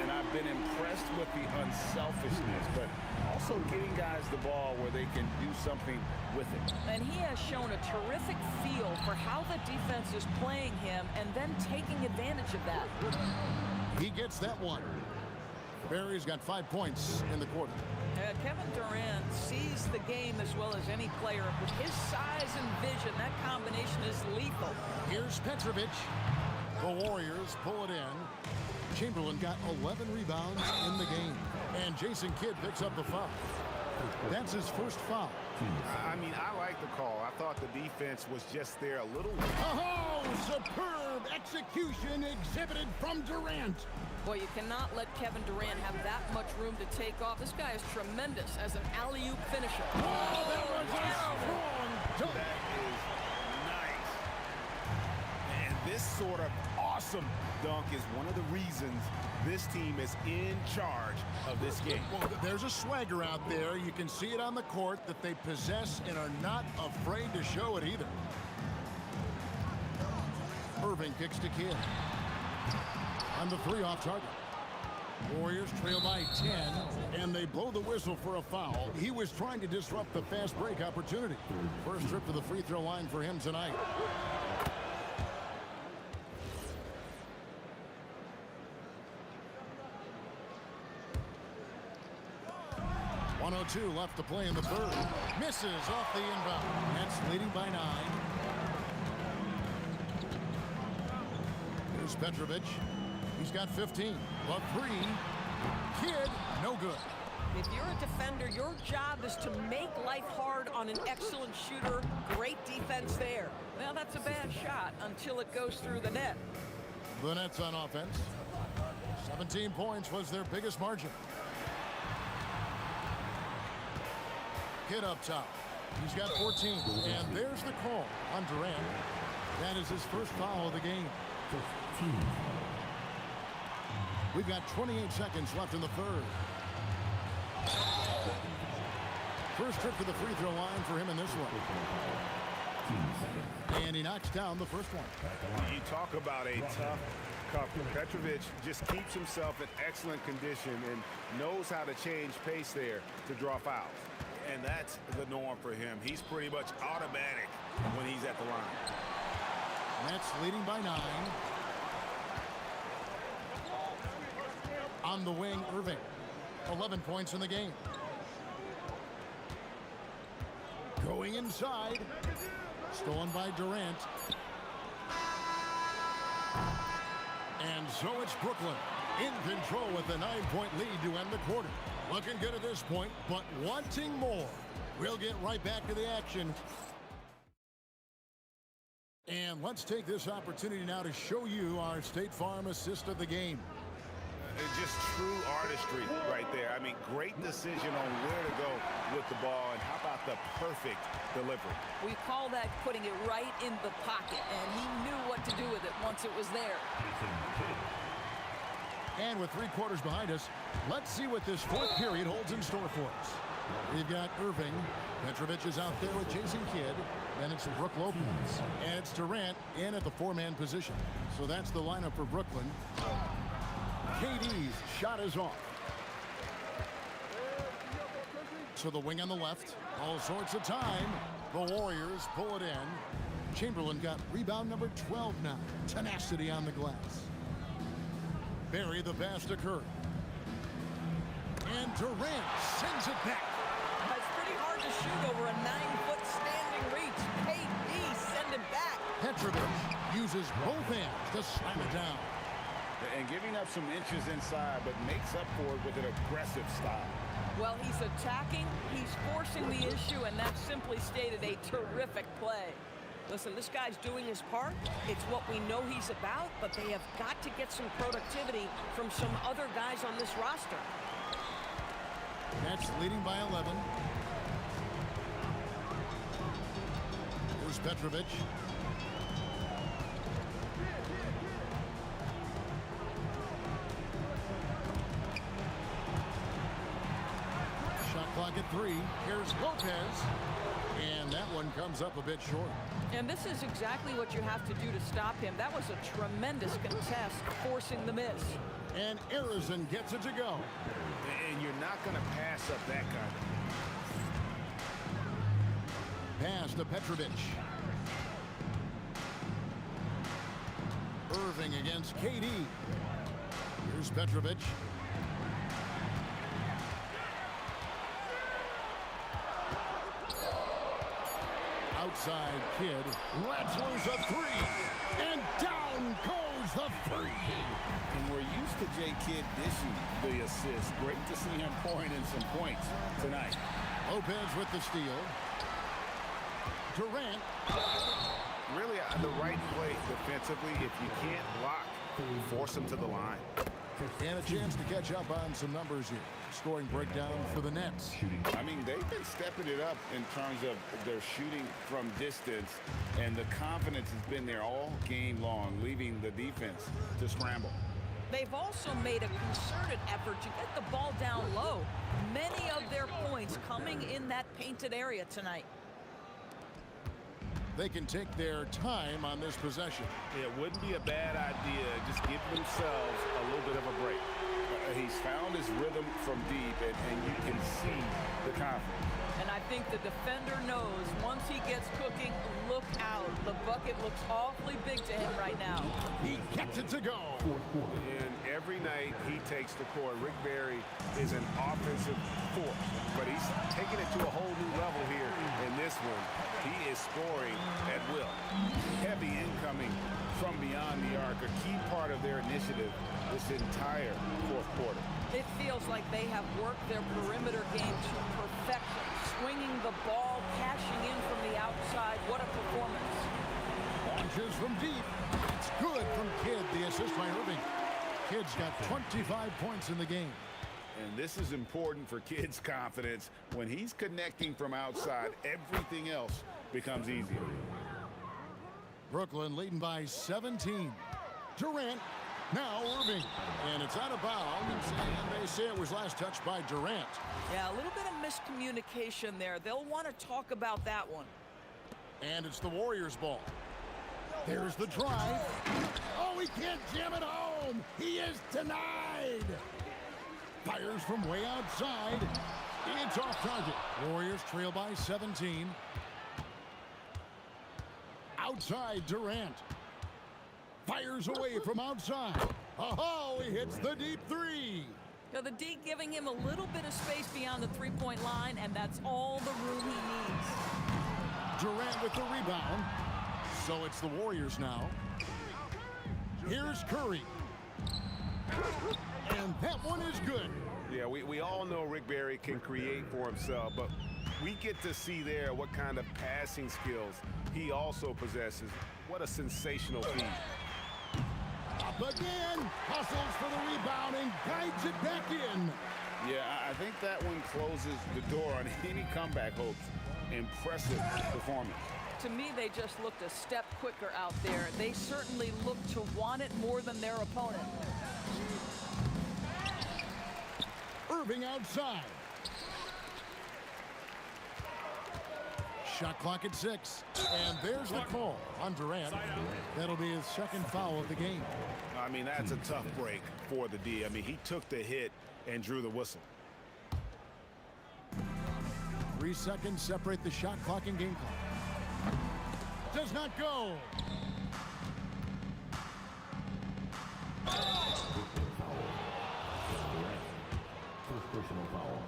And I've been impressed with the unselfishness, but also getting guys the ball where they can do something with it. And he has shown a terrific feel for how the defense is playing him and then taking advantage of that. He gets that one. Barry's got 5 points in the quarter. Kevin Durant sees the game as well as any player. With his size and vision, that combination is lethal. Here's Petrovic. The Warriors pull it in. Chamberlain got 11 rebounds in the game. And Jason Kidd picks up the foul. That's his first foul. I mean, I like the call. I thought the defense was just there a little. Oh, superb execution exhibited from Durant. Boy, you cannot let Kevin Durant have that much room to take off. This guy is tremendous as an alley-oop finisher. Oh, that was a strong dunk. That is nice. And this sort of awesome dunk is one of the reasons this team is in charge of this game. Well, there's a swagger out there. You can see it on the court that they possess and are not afraid to show it either. Irving kicks to Kidd. On the 3 off target. Warriors trail by 10, and they blow the whistle for a foul. He was trying to disrupt the fast break opportunity. First trip to the free throw line for him tonight. .102 left to play in the third. Misses off the inbound. Nets leading by 9. Here's Petrovic. He's got 15. But 3. Kidd, no good. If you're a defender, your job is to make life hard on an excellent shooter. Great defense there. Now that's a bad shot until it goes through the net. The Nets on offense. 17 points was their biggest margin. Kidd up top. He's got 14. And there's the call on Durant. That is his first foul of the game. 15. We've got 28 seconds left in the third. First trip to the free throw line for him in this one. And he knocks down the first one. You talk about a tough cover. Petrovic just keeps himself in excellent condition and knows how to change pace there to draw fouls. And that's the norm for him. He's pretty much automatic when he's at the line. Nets leading by 9. On the wing, Irving. 11 points in the game. Going inside. Stolen by Durant. And so it's Brooklyn in control with a 9-point lead to end the quarter. Looking good at this point, but wanting more. We'll get right back to the action. And let's take this opportunity now to show you our State Farm assist of the game. It's just true artistry right there. I mean, great decision on where to go with the ball, and how about the perfect delivery? We call that putting it right in the pocket, and he knew what to do with it once it was there. And with 3 quarters behind us, let's see what this fourth period holds in store for us. We've got Irving. Petrovic is out there with Jason Kidd. Then it's Brook Lopez. And it's Durant in at the 4-man position. So that's the lineup for Brooklyn. KD's shot is off. To the wing on the left. All sorts of time. The Warriors pull it in. Chamberlain got rebound number 12 now. Tenacity on the glass. Barry, the pass to Curry. And Durant sends it back. It's pretty hard to shoot over a 9-foot standing reach. KD send it back. Petrovic uses both hands to slam it down. And giving up some inches inside, but makes up for it with an aggressive style. Well, he's attacking, he's forcing the issue, and that simply stated a terrific play. Listen, this guy's doing his part. It's what we know he's about, but they have got to get some productivity from some other guys on this roster. Nets leading by 11. Here's Petrovic. make it 3. Here's Lopez. And that one comes up a bit short. And this is exactly what you have to do to stop him. That was a tremendous contest, forcing the miss. And Arizon gets it to go. And you're not going to pass up that kind of. Pass to Petrovic. Irving against KD. Here's Petrovic. Outside kid lets loose a 3. And down goes the 3. And we're used to J. Kidd dishing the assist. Great to see him pouring in some points tonight. Lopez with the steal. Durant. Really the right play defensively. If you can't block, force him to the line. And a chance to catch up on some numbers here. Scoring breakdown for the Nets. I mean, they've been stepping it up in terms of their shooting from distance, and the confidence has been there all game long, leaving the defense to scramble. They've also made a concerted effort to get the ball down low. Many of their points coming in that painted area tonight. They can take their time on this possession. It wouldn't be a bad idea. Just give themselves a little bit of a break. He's found his rhythm from deep, and you can see the confidence. And I think the defender knows once he gets cooking, look out. The bucket looks awfully big to him right now. He gets it to go. And every night he takes the court. Rick Barry is an offensive force, but he's taking it to a whole new level here in this one. He is scoring at will. Heavy incoming from beyond the arc, a key part of their initiative this entire fourth quarter. It feels like they have worked their perimeter game to perfection. Swinging the ball, cashing in from the outside. What a performance. Launches from deep. It's good from Kidd. The assist by Irving. Kidd's got 25 points in the game. And this is important for Kidd's confidence. When he's connecting from outside, everything else becomes easier. Brooklyn leading by 17. Durant. Now Irving. And it's out of bounds. And they say it was last touched by Durant. Yeah, a little bit of miscommunication there. They'll want to talk about that one. And it's the Warriors' ball. There's the drive. Oh, he can't jam it home. He is denied. Fires from way outside. It's off target. Warriors trail by 17. Outside Durant. Fires away from outside. Oh, he hits the deep 3. Now the D giving him a little bit of space beyond the three-point line, and that's all the room he needs. Durant with the rebound. So it's the Warriors now. Here's Curry. And that one is good. Yeah, we all know Rick Barry can create for himself, but we get to see there what kind of passing skills he also possesses. What a sensational feat. Up again. Hustles for the rebound and guides it back in. Yeah, I think that one closes the door on any comeback hopes. Impressive performance. To me, they just looked a step quicker out there. They certainly looked to want it more than their opponent. Irving outside. Shot clock at 6. And there's the call on Durant. That'll be his second foul of the game. I mean, that's a tough break for the D. I mean, he took the hit and drew the whistle. 3 seconds separate the shot clock and game clock. Does not go. First personal foul.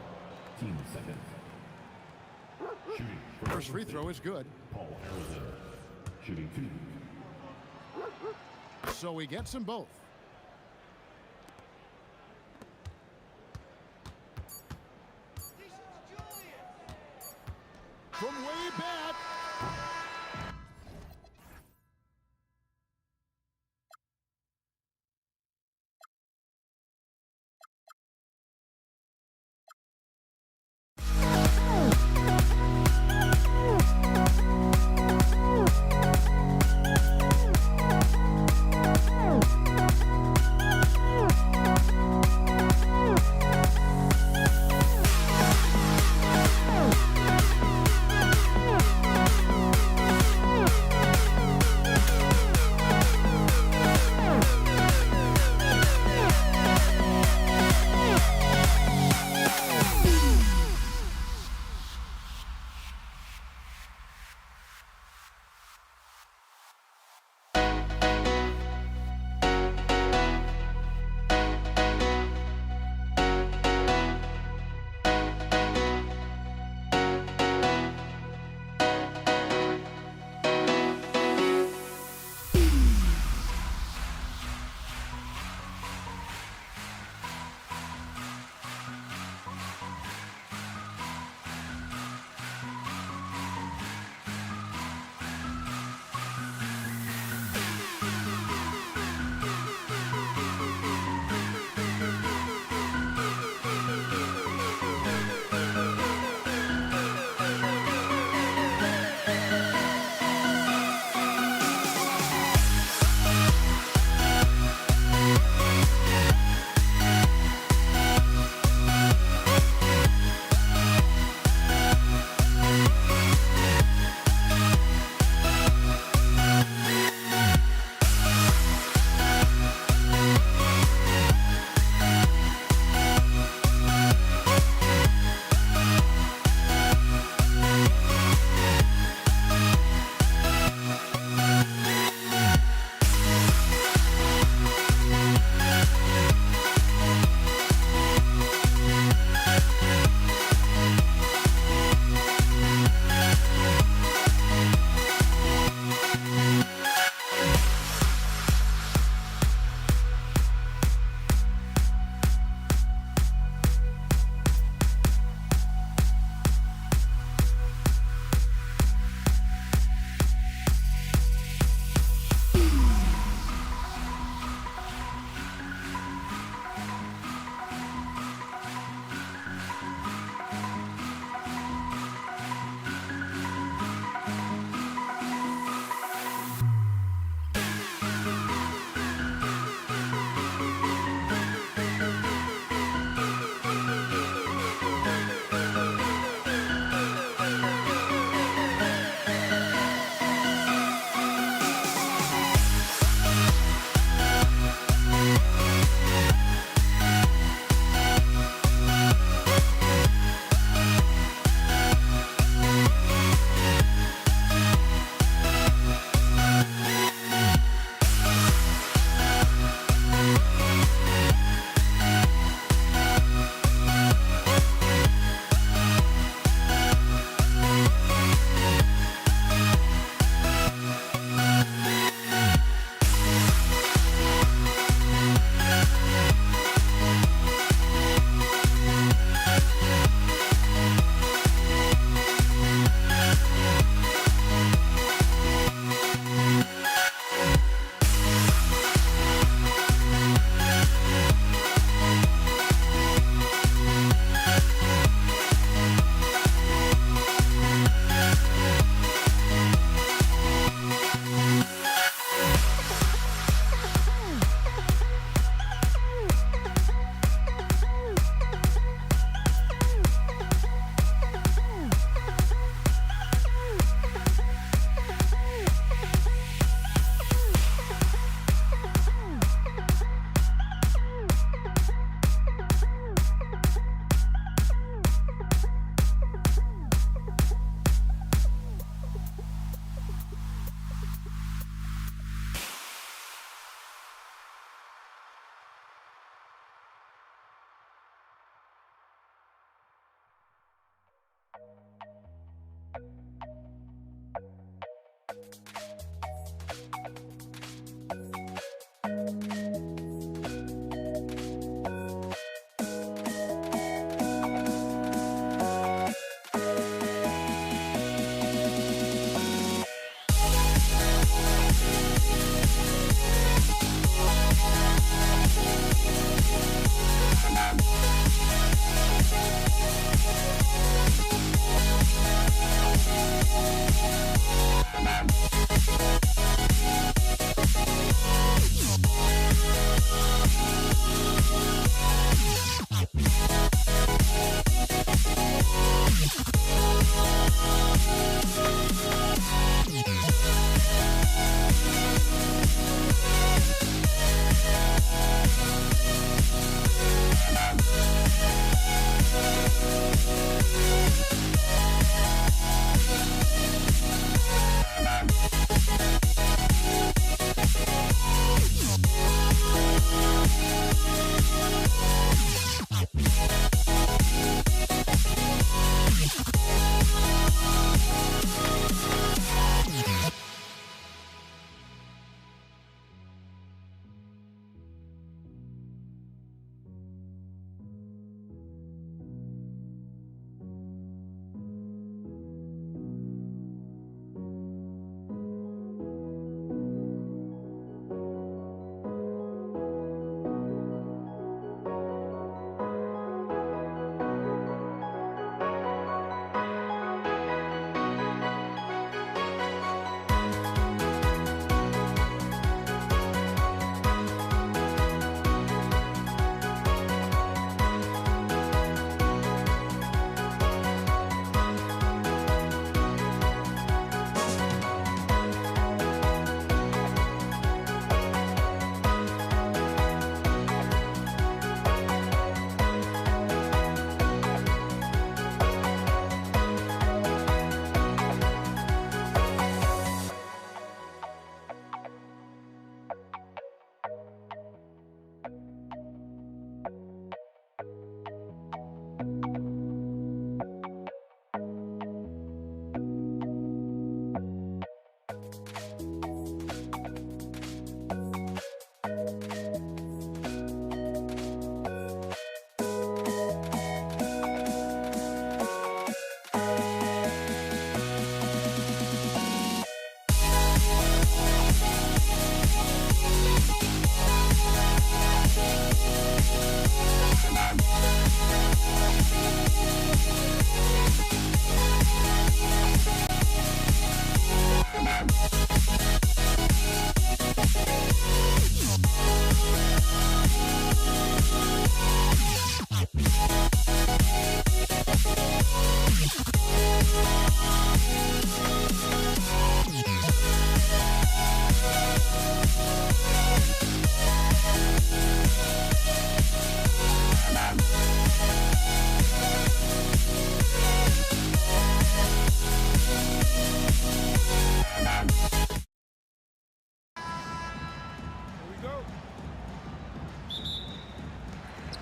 Team second. Shooting. First free throw is good. Paul Arizona. Shooting 2. So he gets them both. From way back.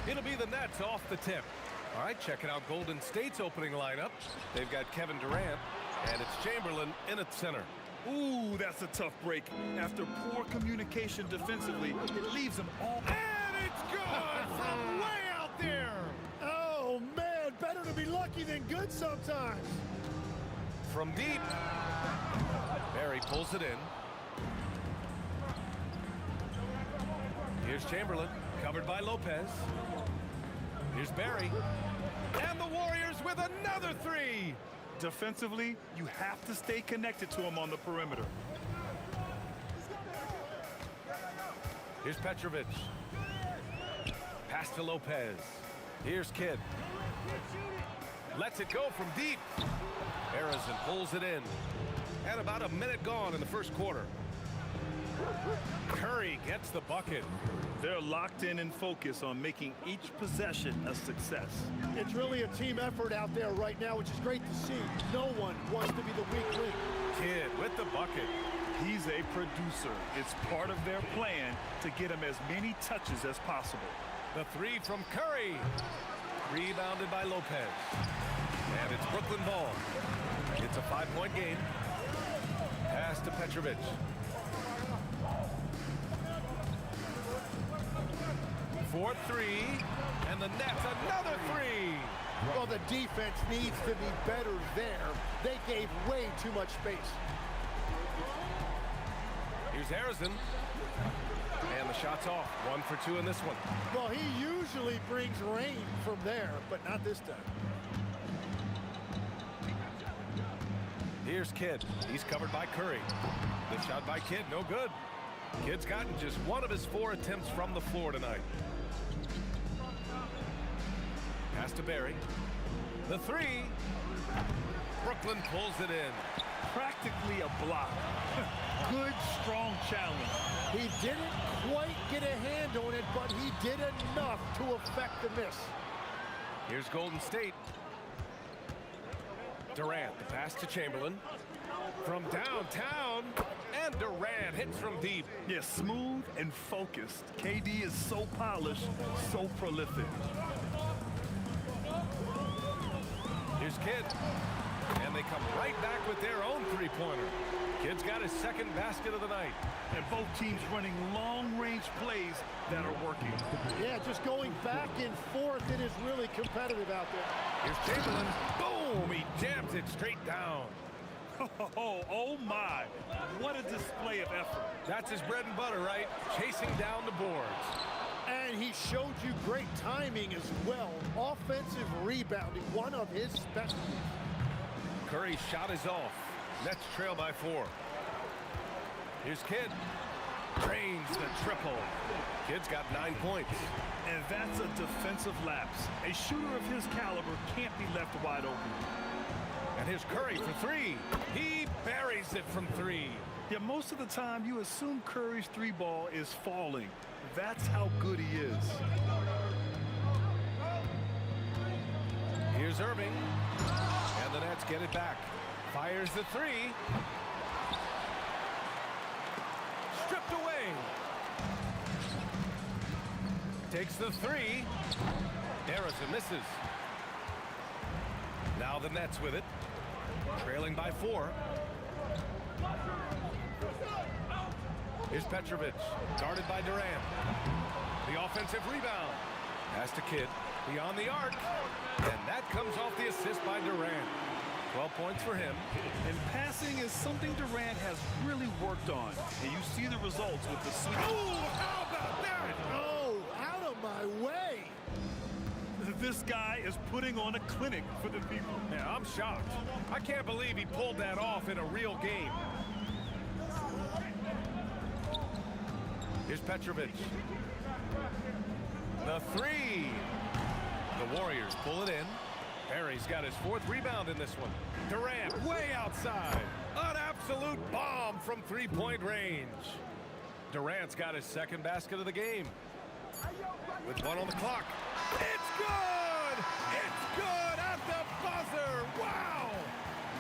It'll be the Nets off the tip. All right, checking out Golden State's opening lineup. They've got Kevin Durant, and it's Chamberlain in at center. Ooh, that's a tough break. After poor communication defensively, it leaves them all... And it's good from way out there. Oh, man, better to be lucky than good sometimes. From deep, Barry pulls it in. Here's Chamberlain, covered by Lopez. Here's Barry. And the Warriors with another three. Defensively, you have to stay connected to him on the perimeter. Here's Petrovic. Pass to Lopez. Here's Kidd. Lets it go from deep. Harrison pulls it in. And about a minute gone in the first quarter. Curry gets the bucket. They're locked in and focused on making each possession a success. It's really a team effort out there right now, which is great to see. No one wants to be the weak link. Kidd with the bucket. He's a producer. It's part of their plan to get him as many touches as possible. The three from Curry. Rebounded by Lopez. And it's Brooklyn ball. It's a 5-point game. Pass to Petrovic. For three, and the Nets another three. Well, the defense needs to be better there. They gave way too much space. Here's Harrison. And the shot's off. 1 for 2 in this one. Well, he usually brings rain from there, but not this time. Here's Kidd. He's covered by Curry. The shot by Kidd, no good. Kidd's gotten just one of his 4 attempts from the floor tonight. Pass to Barry. The three. Brooklyn pulls it in. Practically a block. Good, strong challenge. He didn't quite get a hand on it, but he did enough to affect the miss. Here's Golden State. Durant, the pass to Chamberlain. From downtown, and Durant hits from deep. Yeah, smooth and focused. KD is so polished, so prolific. Here's Kidd. And they come right back with their own three-pointer. Kidd's got his second basket of the night. And both teams running long-range plays that are working. Yeah, just going back and forth, it is really competitive out there. Here's Chamberlain. Boom! He jams it straight down. Oh my. What a display of effort. That's his bread and butter, right? Chasing down the boards. And he showed you great timing as well. Offensive rebounding, one of his specialties. Curry's shot is off. Nets trail by 4. Here's Kidd. Drains the triple. Kidd's got 9 points. And that's a defensive lapse. A shooter of his caliber can't be left wide open. And here's Curry for 3. He buries it from 3. Yeah, most of the time you assume Curry's 3 ball is falling. That's how good he is. Here's Irving. And the Nets get it back. Fires the 3. Stripped away. Takes the 3. Harrison misses. Now the Nets with it. Trailing by 4. Here's Petrovic, guarded by Durant. The offensive rebound. Pass to Kidd, beyond the arc. And that comes off the assist by Durant. 12 points for him. And passing is something Durant has really worked on. And you see the results with the swing. Oh, how about that? Oh, out of my way. This guy is putting on a clinic for the people. Yeah, I'm shocked. I can't believe he pulled that off in a real game. Here's Petrovic. The three. The Warriors pull it in. Barry's got his 4th rebound in this one. Durant way outside. An absolute bomb from three-point range. Durant's got his 2nd basket of the game. With 1 on the clock. It's good! It's good at the buzzer! Wow!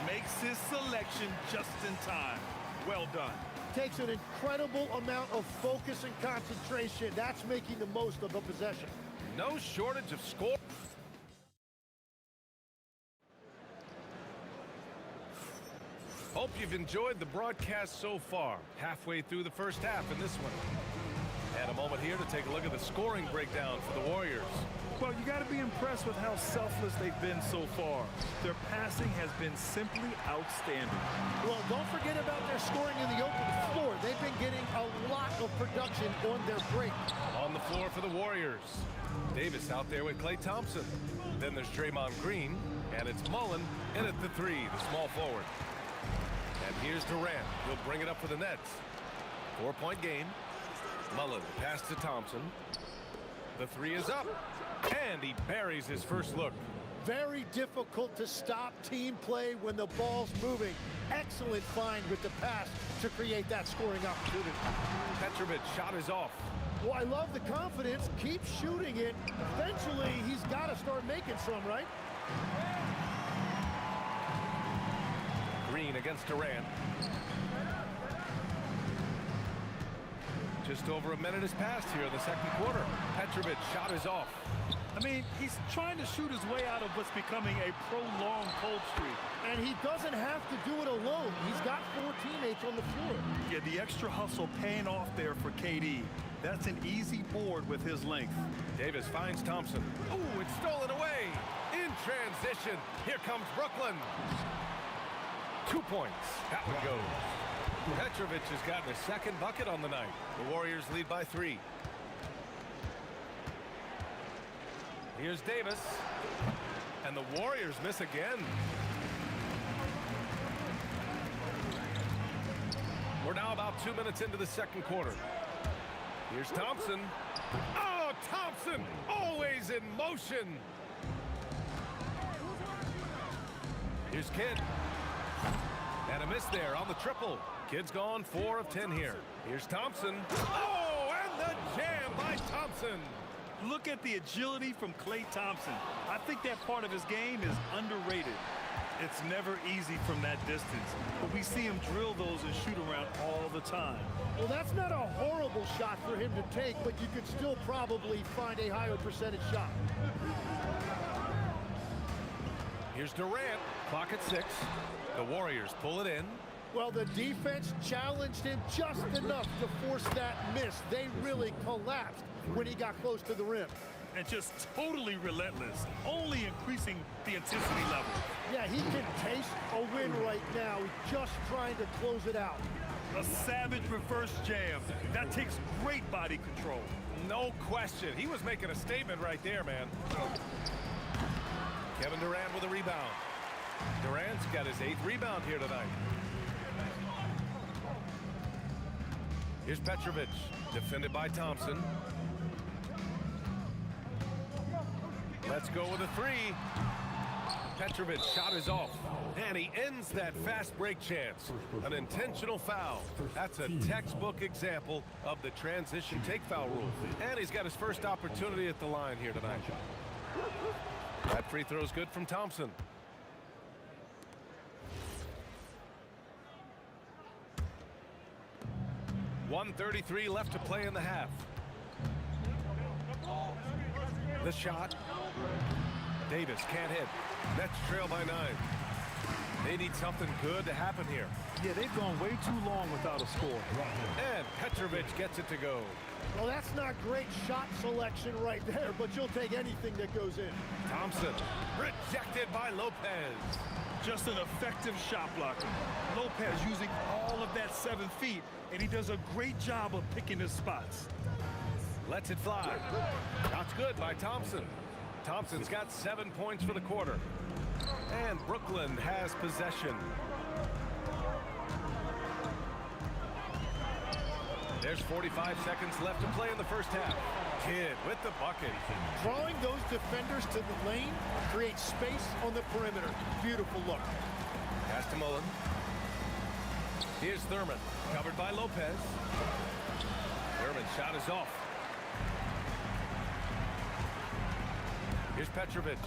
Makes his selection just in time. Well done. Takes an incredible amount of focus and concentration. That's making the most of a possession. No shortage of score. Hope you've enjoyed the broadcast so far. Halfway through the first half in this one. And a moment here to take a look at the scoring breakdown for the Warriors. Well, you got to be impressed with how selfless they've been so far. Their passing has been simply outstanding. Well, don't forget about their scoring in the open floor. They've been getting a lot of production on their break. On the floor for the Warriors. Davis out there with Klay Thompson. Then there's Draymond Green, and it's Mullen in at the 3, the small forward. And here's Durant. He'll bring it up for the Nets. 4-point game. Mullen pass to Thompson. The 3 is up. And he buries his first look. Very difficult to stop team play when the ball's moving. Excellent find with the pass to create that scoring opportunity. Petrovic shot is off. Well, I love the confidence. Keep shooting it. Eventually, he's got to start making some, right? Green against Durant. Just over a minute has passed here in the 2nd quarter. Petrovic shot is off. I mean, he's trying to shoot his way out of what's becoming a prolonged cold streak. And he doesn't have to do it alone. He's got 4 teammates on the floor. Yeah, the extra hustle paying off there for KD. That's an easy board with his length. Davis finds Thompson. Ooh, it's stolen away. In transition, here comes Brooklyn. 2 points. That one goes. Petrovic has gotten his 2nd bucket on the night. The Warriors lead by 3. Here's Davis. And the Warriors miss again. We're now about 2 minutes into the 2nd quarter. Here's Thompson. Oh, Thompson, always in motion. Here's Kidd. And a miss there on the triple. Kidd's gone 4 of 10 here. Here's Thompson. Oh, and the jam by Thompson. Look at the agility from Klay Thompson. I think that part of his game is underrated. It's never easy from that distance, but we see him drill those and shoot around all the time. Well, that's not a horrible shot for him to take, but you could still probably find a higher percentage shot. Here's Durant. Clock at 6. The Warriors pull it in. Well, the defense challenged him just enough to force that miss. They really collapsed when he got close to the rim. And just totally relentless, only increasing the intensity level. Yeah, he can taste a win right now, just trying to close it out. A savage reverse jam. That takes great body control. No question. He was making a statement right there, man. Kevin Durant with a rebound. Durant's got his 8th rebound here tonight. Here's Petrovic, defended by Thompson. Let's go with a 3. Petrovic shot is off. And he ends that fast break chance. An intentional foul. That's a textbook example of the transition take foul rule. And he's got his first opportunity at the line here tonight. That free throw's good from Thompson. .133 left to play in the half. The shot. Davis can't hit. Nets trail by 9. They need something good to happen here. Yeah, they've gone way too long without a score. And Petrovic gets it to go. Well, that's not great shot selection right there, but you'll take anything that goes in. Thompson rejected by Lopez. Just an effective shot blocker. Lopez using all of that 7 feet, and he does a great job of picking his spots. Lets it fly. Shot's good by Thompson. Thompson's got 7 points for the quarter. And Brooklyn has possession. There's 45 seconds left to play in the first half. Kidd with the bucket. Drawing those defenders to the lane creates space on the perimeter. Beautiful look. Pass to Mullen. Here's Thurman, covered by Lopez. Thurman's shot is off. Here's Petrovic.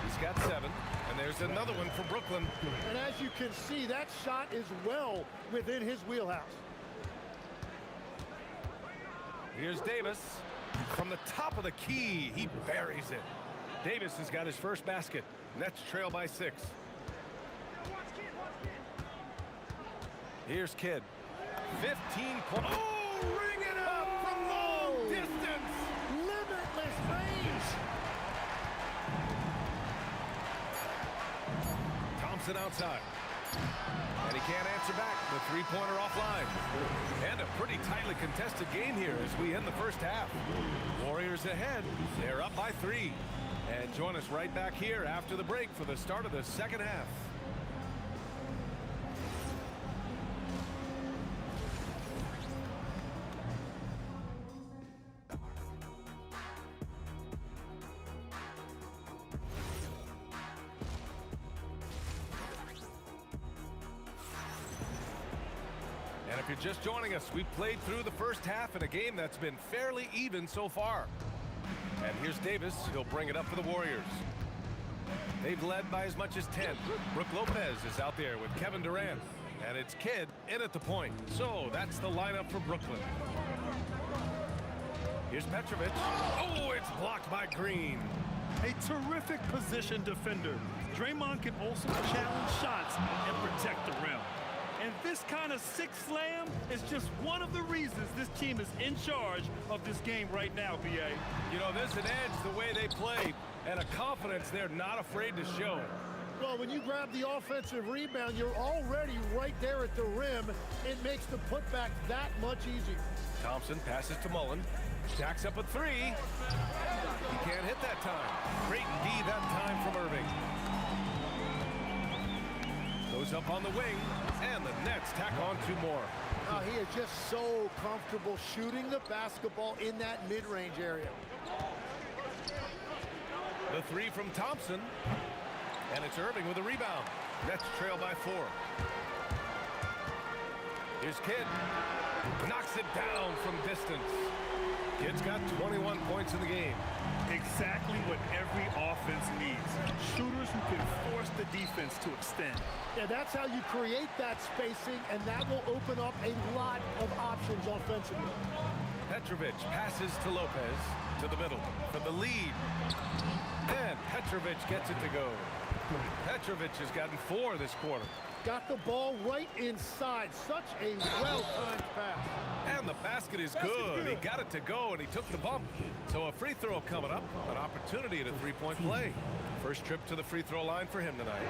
He's got 7, and there's another one for Brooklyn. And as you can see, that shot is well within his wheelhouse. Here's Davis. From the top of the key, he buries it. Davis has got his first basket. Nets trail by 6. Here's Kidd. 15 points. Oh, ring it up from long distance. Limitless range. Thompson outside. And he can't answer back. The three-pointer offline. And a pretty tightly contested game here as we end the first half. Warriors ahead. They're up by 3. And join us right back here after the break for the start of the second half. And if you're just joining us, we've played through the first half in a game that's been fairly even so far. And here's Davis. He'll bring it up for the Warriors. They've led by as much as 10. Brook Lopez is out there with Kevin Durant. And it's Kidd in at the point. So that's the lineup for Brooklyn. Here's Petrovic. Oh, it's blocked by Green. A terrific position defender. Draymond can also challenge shots and protect the rim. And this kind of six slam is just one of the reasons this team is in charge of this game right now, B.A. You know, there's an edge the way they play and a confidence they're not afraid to show. Well, when you grab the offensive rebound, you're already right there at the rim. It makes the putback that much easier. Thompson passes to Mullen. Jacks up a 3. He can't hit that time. Great D that time from Irving. Goes up on the wing, and the Nets tack on 2 more. He is just so comfortable shooting the basketball in that mid-range area. The 3 from Thompson, and it's Irving with a rebound. Nets trail by 4. Here's Kidd. Knocks it down from distance. Kidd's got 21 points in the game. Exactly what every offense needs. Shooters who can force the defense to extend. Yeah, that's how you create that spacing, and that will open up a lot of options offensively. Petrovic passes to Lopez to the middle for the lead. And Petrovic gets it to go. Petrovic has gotten 4 this quarter. Got the ball right inside. Such a well-timed pass. And the basket is good. He got it to go, and he took the bump. So a free throw coming up. An opportunity at a three-point play. First trip to the free throw line for him tonight.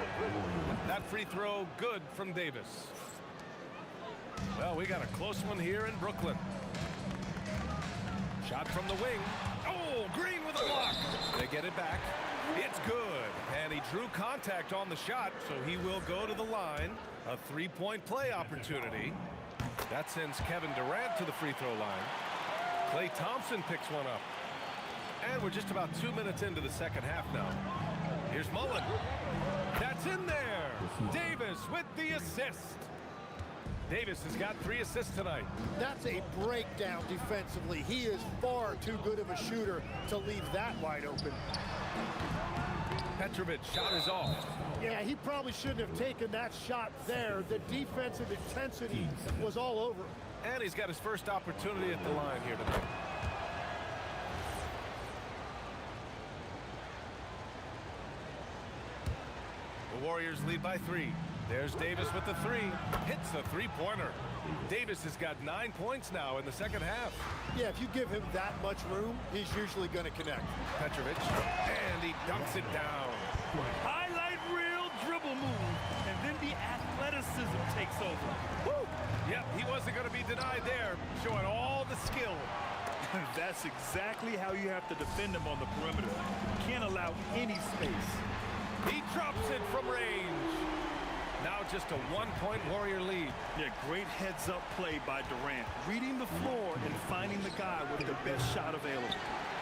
That free throw good from Davis. Well, we got a close one here in Brooklyn. Shot from the wing. Oh, Green with a block. They get it back. It's good. And he drew contact on the shot, so he will go to the line. A three-point play opportunity. That sends Kevin Durant to the free throw line. Klay Thompson picks one up. And we're just about 2 minutes into the second half now. Here's Mullen. That's in there. Davis with the assist. Davis has got 3 assists tonight. That's a breakdown defensively. He is far too good of a shooter to leave that wide open. Petrovic shot is off. Yeah, he probably shouldn't have taken that shot there. The defensive intensity was all over him. And he's got his first opportunity at the line here tonight. The Warriors lead by 3. There's Davis with the three. Hits the three-pointer. Davis has got 9 points now in the second half. Yeah, if you give him that much room, he's usually going to connect. Petrovic, and he dunks it down. Highlight reel dribble move, and then the athleticism takes over. Woo! Yep, he wasn't going to be denied there, showing all the skill. That's exactly how you have to defend him on the perimeter. You can't allow any space. He drops it from range. Now just a one-point Warrior lead. Yeah, great heads-up play by Durant. Reading the floor and finding the guy with the best shot available.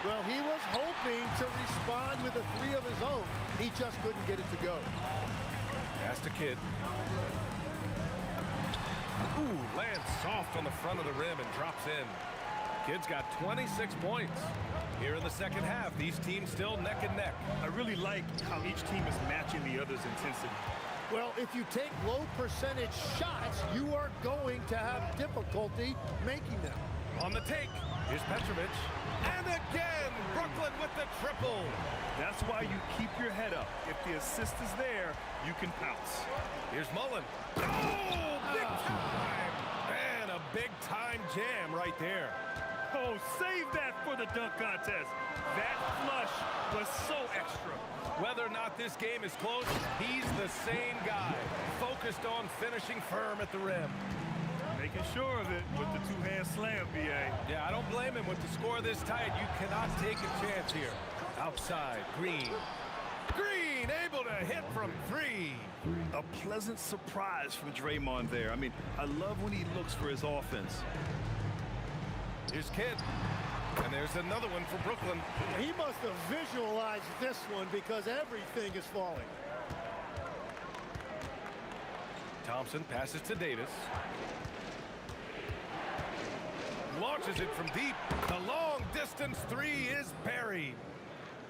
Well, he was hoping to respond with a three of his own. He just couldn't get it to go. Pass to Kidd. Ooh, lands soft on the front of the rim and drops in. Kidd's got 26 points. Here in the second half, these teams still neck and neck. I really like how each team is matching the other's intensity. Well, if you take low percentage shots, you are going to have difficulty making them. On the take, here's Petrovic. And again, Brooklyn with the triple. That's why you keep your head up. If the assist is there, you can pounce. Here's Mullen. Oh, big time! And a big-time jam right there. Oh, save that for the dunk contest. That flush was so extra. Whether or not this game is close, he's the same guy, focused on finishing firm at the rim. Making sure of it with the two-hand slam, B.A. Yeah, I don't blame him. With the score this tight, you cannot take a chance here. Outside, Green. Green able to hit from three. A pleasant surprise from Draymond there. I mean, I love when he looks for his offense. Here's Kidd. And there's another one for Brooklyn. He must have visualized this one because everything is falling. Thompson passes to Davis. Launches it from deep. The long distance three is buried.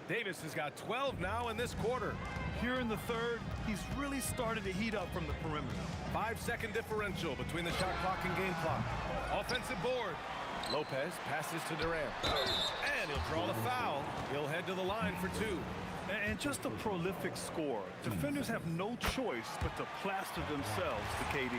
Davis has got 12 now in this quarter. Here in the third, he's really started to heat up from the perimeter. 5-second differential between the shot clock and game clock. Offensive board. Lopez passes to Durant. And he'll draw the foul. He'll head to the line for two. And just a prolific scorer. Defenders have no choice but to plaster themselves to KD.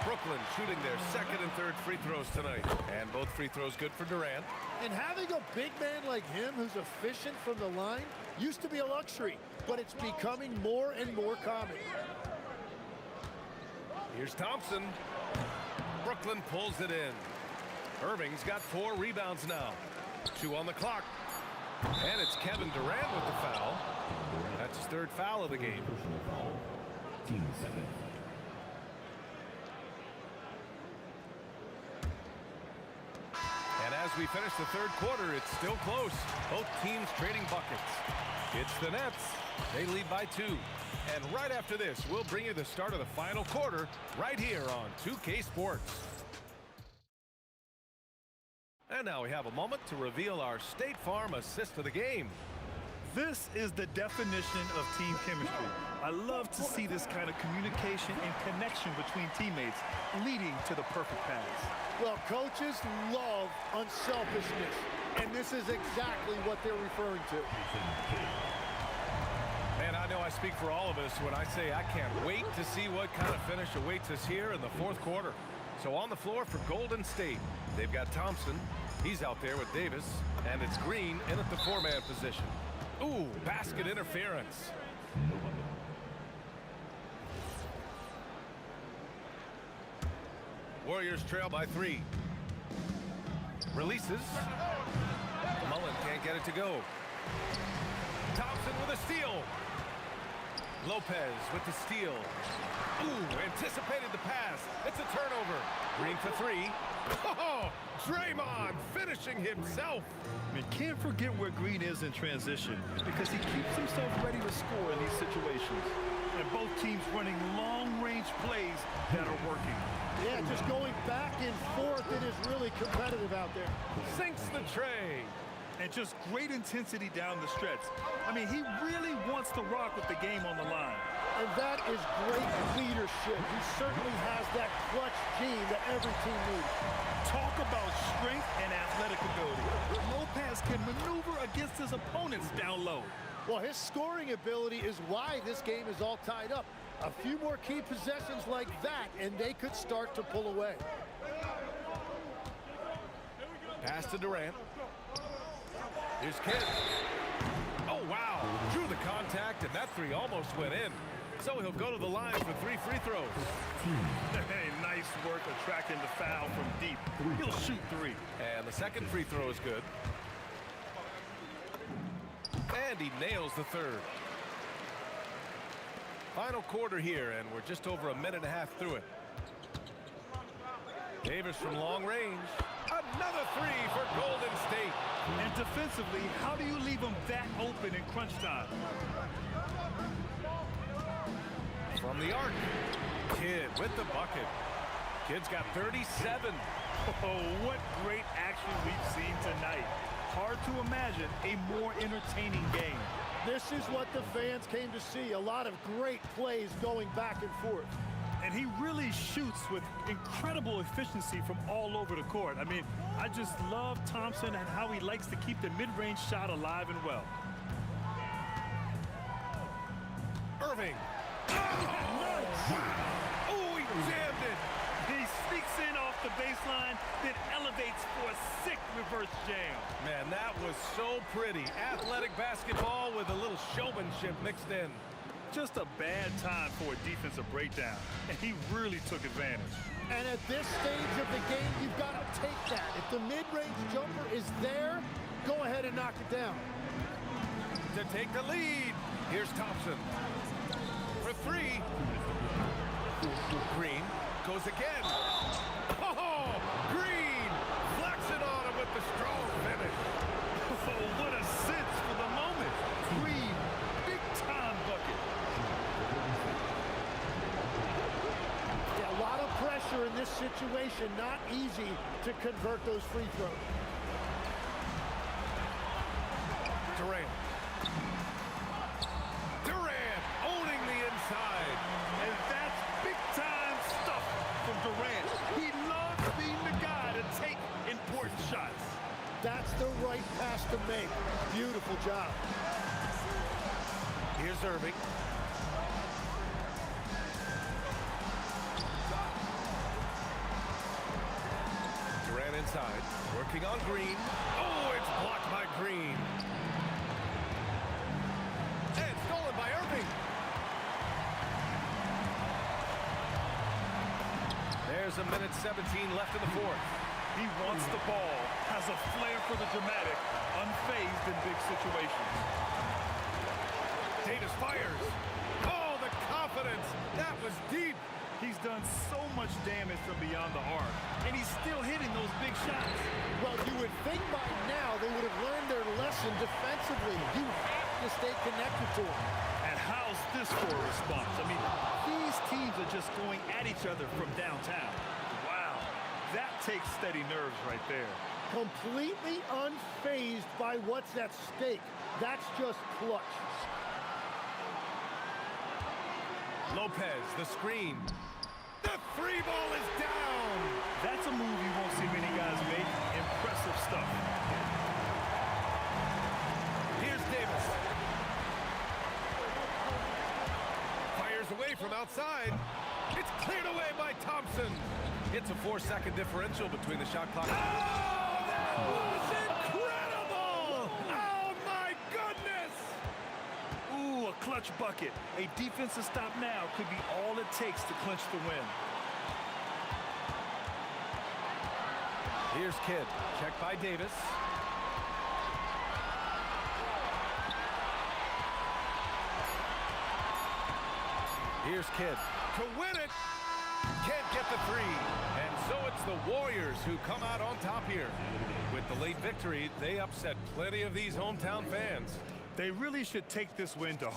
Brooklyn shooting their second and third free throws tonight. And both free throws good for Durant. And having a big man like him who's efficient from the line used to be a luxury, but it's becoming more and more common. Here's Thompson. Brooklyn pulls it in. Irving's got 4 rebounds now. 2 on the clock. And it's Kevin Durant with the foul. That's his third foul of the game. Personal foul. Team second. And as we finish the third quarter, it's still close. Both teams trading buckets. It's the Nets. They lead by 2. And right after this, we'll bring you the start of the final quarter right here on 2K Sports. And now we have a moment to reveal our State Farm assist of the game. This is the definition of team chemistry. I love to see this kind of communication and connection between teammates leading to the perfect pass. Well, coaches love unselfishness, and this is exactly what they're referring to. And I know I speak for all of us when I say I can't wait to see what kind of finish awaits us here in the fourth quarter. So on the floor for Golden State, they've got Thompson. He's out there with Davis. And it's Green in at the 4-man position. Ooh, basket interference. Warriors trail by 3. Releases. Mullen can't get it to go. Thompson with a steal. Lopez with the steal. Ooh, anticipated the pass. It's a turnover. Green for 3. Oh, Draymond finishing himself. I mean, can't forget where Green is in transition because he keeps himself ready to score in these situations. And both teams running long-range plays that are working. Yeah, just going back and forth, it is really competitive out there. Sinks the tray. And just great intensity down the stretch. I mean, he really wants to rock with the game on the line. And that is great leadership. He certainly has that clutch gene that every team needs. Talk about strength and athletic ability. Lopez can maneuver against his opponents down low. Well, his scoring ability is why this game is all tied up. A few more key possessions like that, and they could start to pull away. Pass to Durant. Here's Kidd. Oh, wow. Drew the contact, and that three almost went in. So he'll go to the line for 3 free throws. Hey, nice work attracting the foul from deep. He'll shoot 3. And the second free throw is good. And he nails the third. Final quarter here, and we're just over a minute and a half through it. Davis from long range. Another three for Golden State. And defensively, how do you leave them that open in crunch time? From the arc. Kidd with the bucket. Kidd's got 37. Oh, what great action we've seen tonight. Hard to imagine a more entertaining game. This is what the fans came to see. A lot of great plays going back and forth. And he really shoots with incredible efficiency from all over the court. I mean, I just love Thompson and how he likes to keep the mid-range shot alive and well. Irving. Oh, he jammed it. He sneaks in off the baseline, then elevates for a sick reverse jam. Man, that was so pretty. Athletic basketball with a little showmanship mixed in. Just a bad time for a defensive breakdown, and he really took advantage. And at this stage of the game, you've got to take that. If the mid-range jumper is there, go ahead and knock it down. To take the lead, here's Thompson. For 3. Green goes again. Oh, Green flexing on him with the strong finish. Oh, what a sense for the moment. Green, big-time bucket. Yeah, a lot of pressure in this situation. Not easy to convert those free throws. Durant. Durant owning the inside. And that's big-time stuff from Durant. He loves being the guy to take important shots. That's the right pass to make. Beautiful job. Here's Irving. Durant inside, working on Green. Oh, it's blocked by Green. And stolen by Irving. There's a minute 17 left in the fourth. He wants the ball, has a flair for the dramatic, unfazed in big situations. Davis fires. Oh, the confidence. That was deep. He's done so much damage from beyond the arc, and he's still hitting those big shots. Well, you would think by now they would have learned their lesson defensively. You have to stay connected to him. And how's this for a response? I mean, these teams are just going at each other from downtown. Wow, that takes steady nerves right there. Completely unfazed by what's at stake. That's just clutch. Lopez, the screen. The three ball is down. That's a move you won't see many guys make. Impressive stuff. Here's Davis. Fires away from outside. It's cleared away by Thompson. It's a 4-second differential between the shot clock. Oh, that was incredible! Oh, my goodness! Ooh, a clutch bucket. A defensive stop now could be all it takes to clinch the win. Here's Kidd. Checked by Davis. Here's Kidd. To win it. Can't get the three. And so it's the Warriors who come out on top here. With the late victory, they upset plenty of these hometown fans. They really should take this win to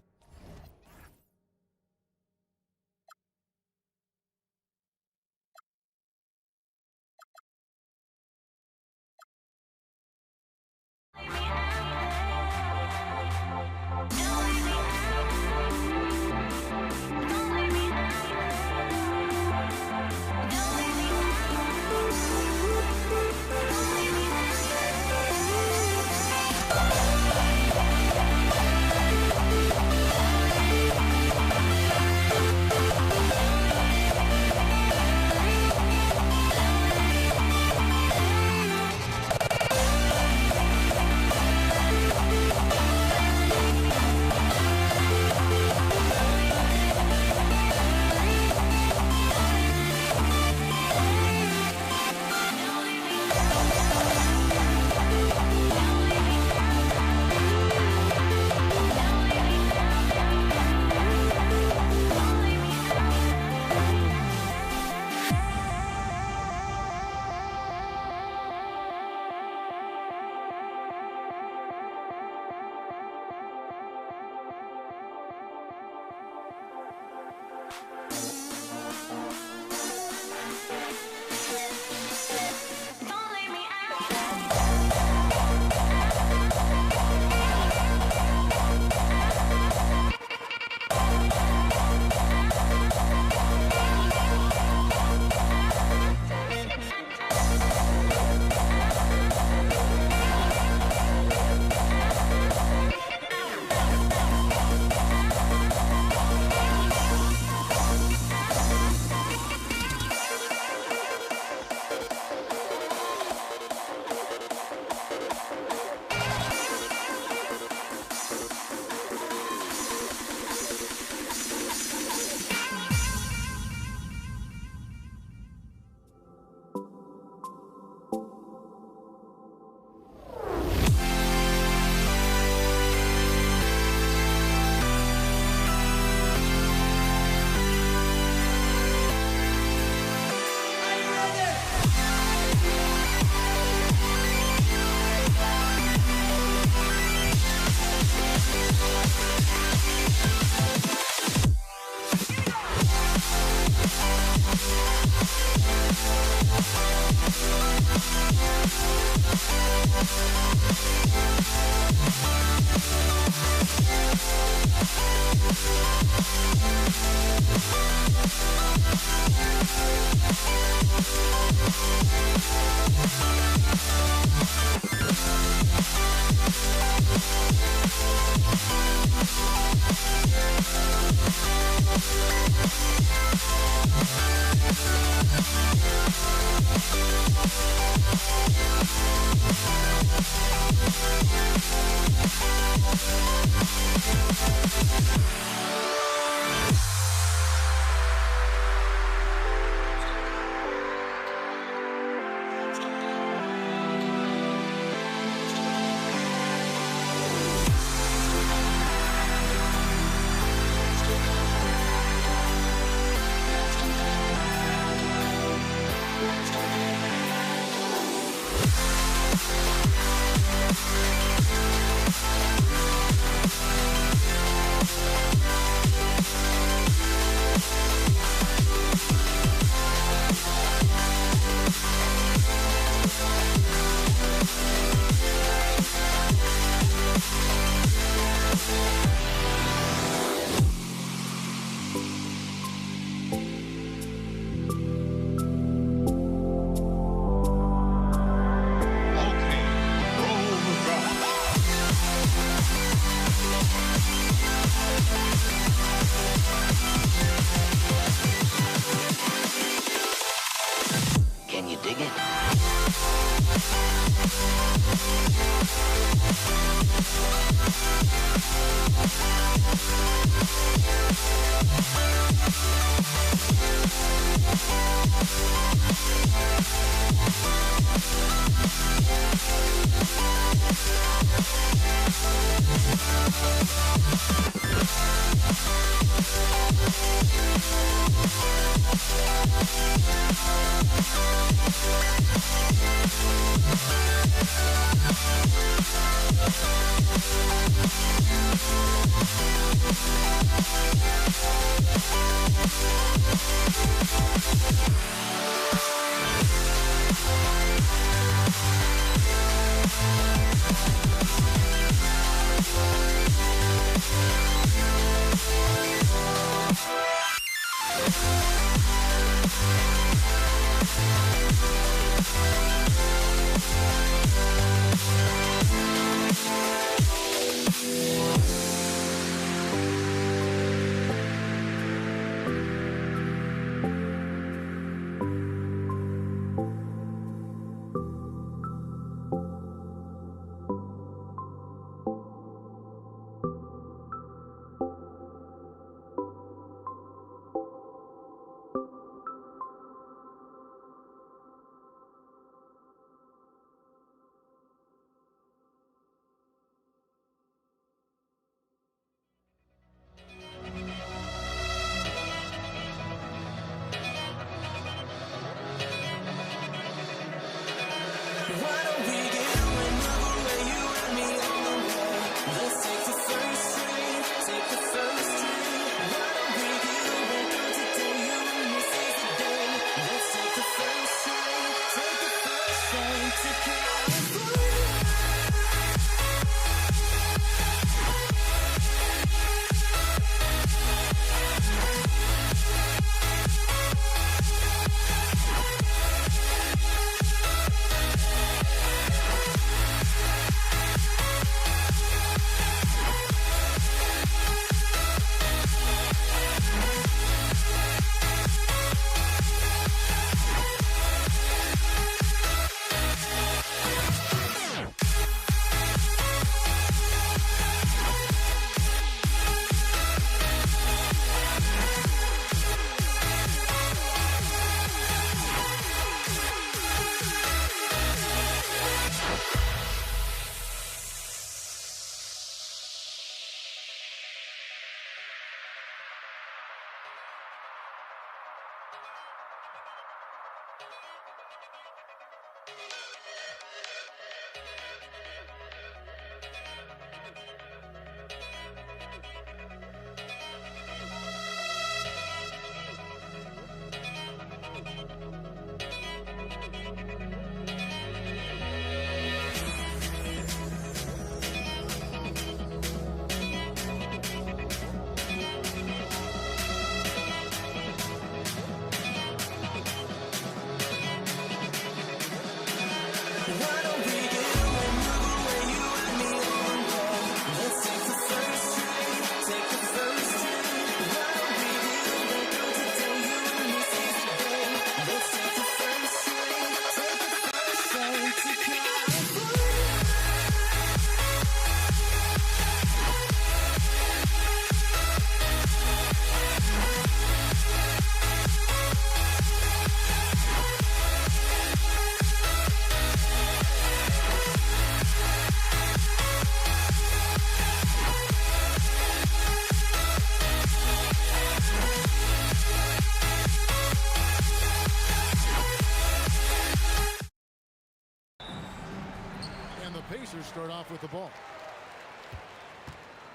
Pacers start off with the ball.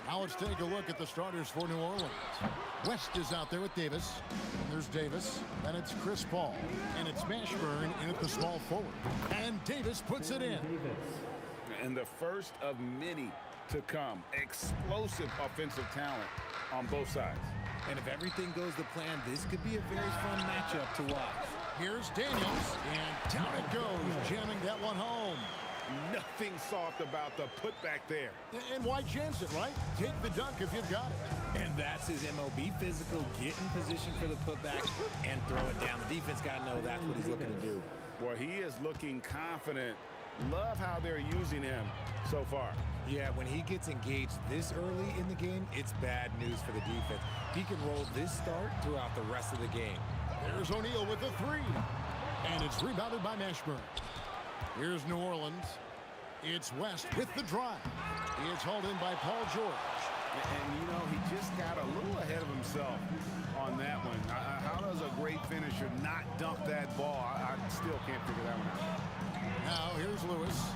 Now let's take a look at the starters for New Orleans. West is out there with Davis. And there's Davis. And it's Chris Paul. And it's Mashburn in at the small forward. And Davis puts it in. And the first of many to come. Explosive offensive talent on both sides. And if everything goes to plan, this could be a very fun matchup to watch. Here's Daniels. And down it goes, jamming that one home. Nothing soft about the putback there. And why chance it, right? Take the dunk if you've got it. And that's his MO. Be physical, get in position for the putback, and throw it down. The defense got to know that's what he's looking to do. Well, he is looking confident. Love how they're using him so far. Yeah, when he gets engaged this early in the game, it's bad news for the defense. He can roll this start throughout the rest of the game. There's O'Neal with the three. And it's rebounded by Mashburn. Here's New Orleans. It's West with the drive. He is hauled in by Paul George. And, you know, he just got a little ahead of himself on that one. How does a great finisher not dump that ball? I still can't figure that one out. Now here's Lewis.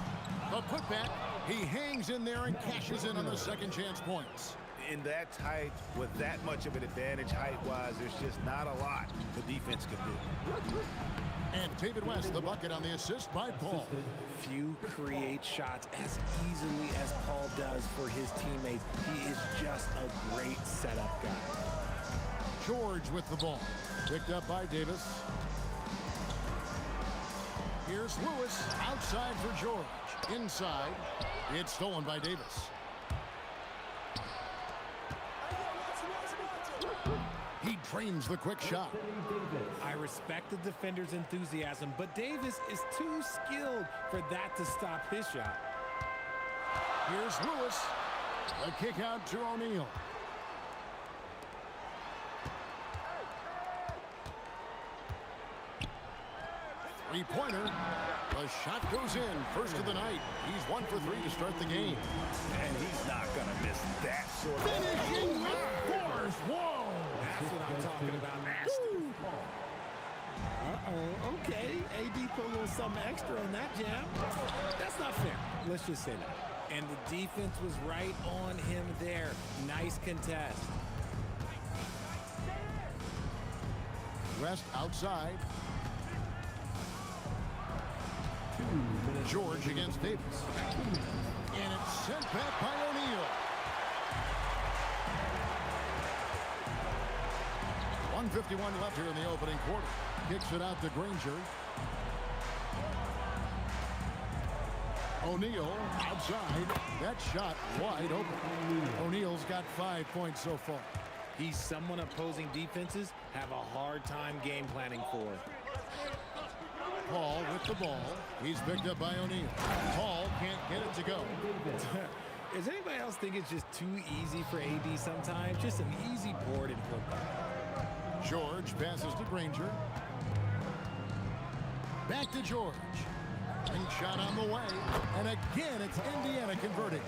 The putback. He hangs in there and cashes in on the second chance points. In that tight, with that much of an advantage height-wise, there's just not a lot the defense can do. And David West, the bucket on the assist by Paul. Few create shots as easily as Paul does for his teammates. He is just a great setup guy. George with the ball. Picked up by Davis. Here's Lewis outside for George. Inside. It's stolen by Davis. He drains the quick shot. I respect the defender's enthusiasm, but Davis is too skilled for that to stop his shot. Here's Lewis. A kick out to O'Neal. Three-pointer. The shot goes in. First of the night. He's 1 for 3 to start the game. And he's not going to miss that sort of... Finishing with force. Whoa! That's what I'm talking about. Nasty. Uh-oh. Okay. AD put a little something extra on that jam. That's not fair. Let's just say that. And the defense was right on him there. Nice contest. West outside. George against Davis. And it's sent back by O'Neal. 1:51 left here in the opening quarter. Kicks it out to Granger. O'Neal outside. That shot wide open. O'Neal's got 5 points so far. He's someone opposing defenses have a hard time game planning for. Paul with the ball. He's picked up by O'Neal. Paul can't get it to go. Does anybody else think it's just too easy for AD sometimes? Just an easy board in football. George passes to Granger. Back to George. And shot on the way. And again, it's Indiana converting.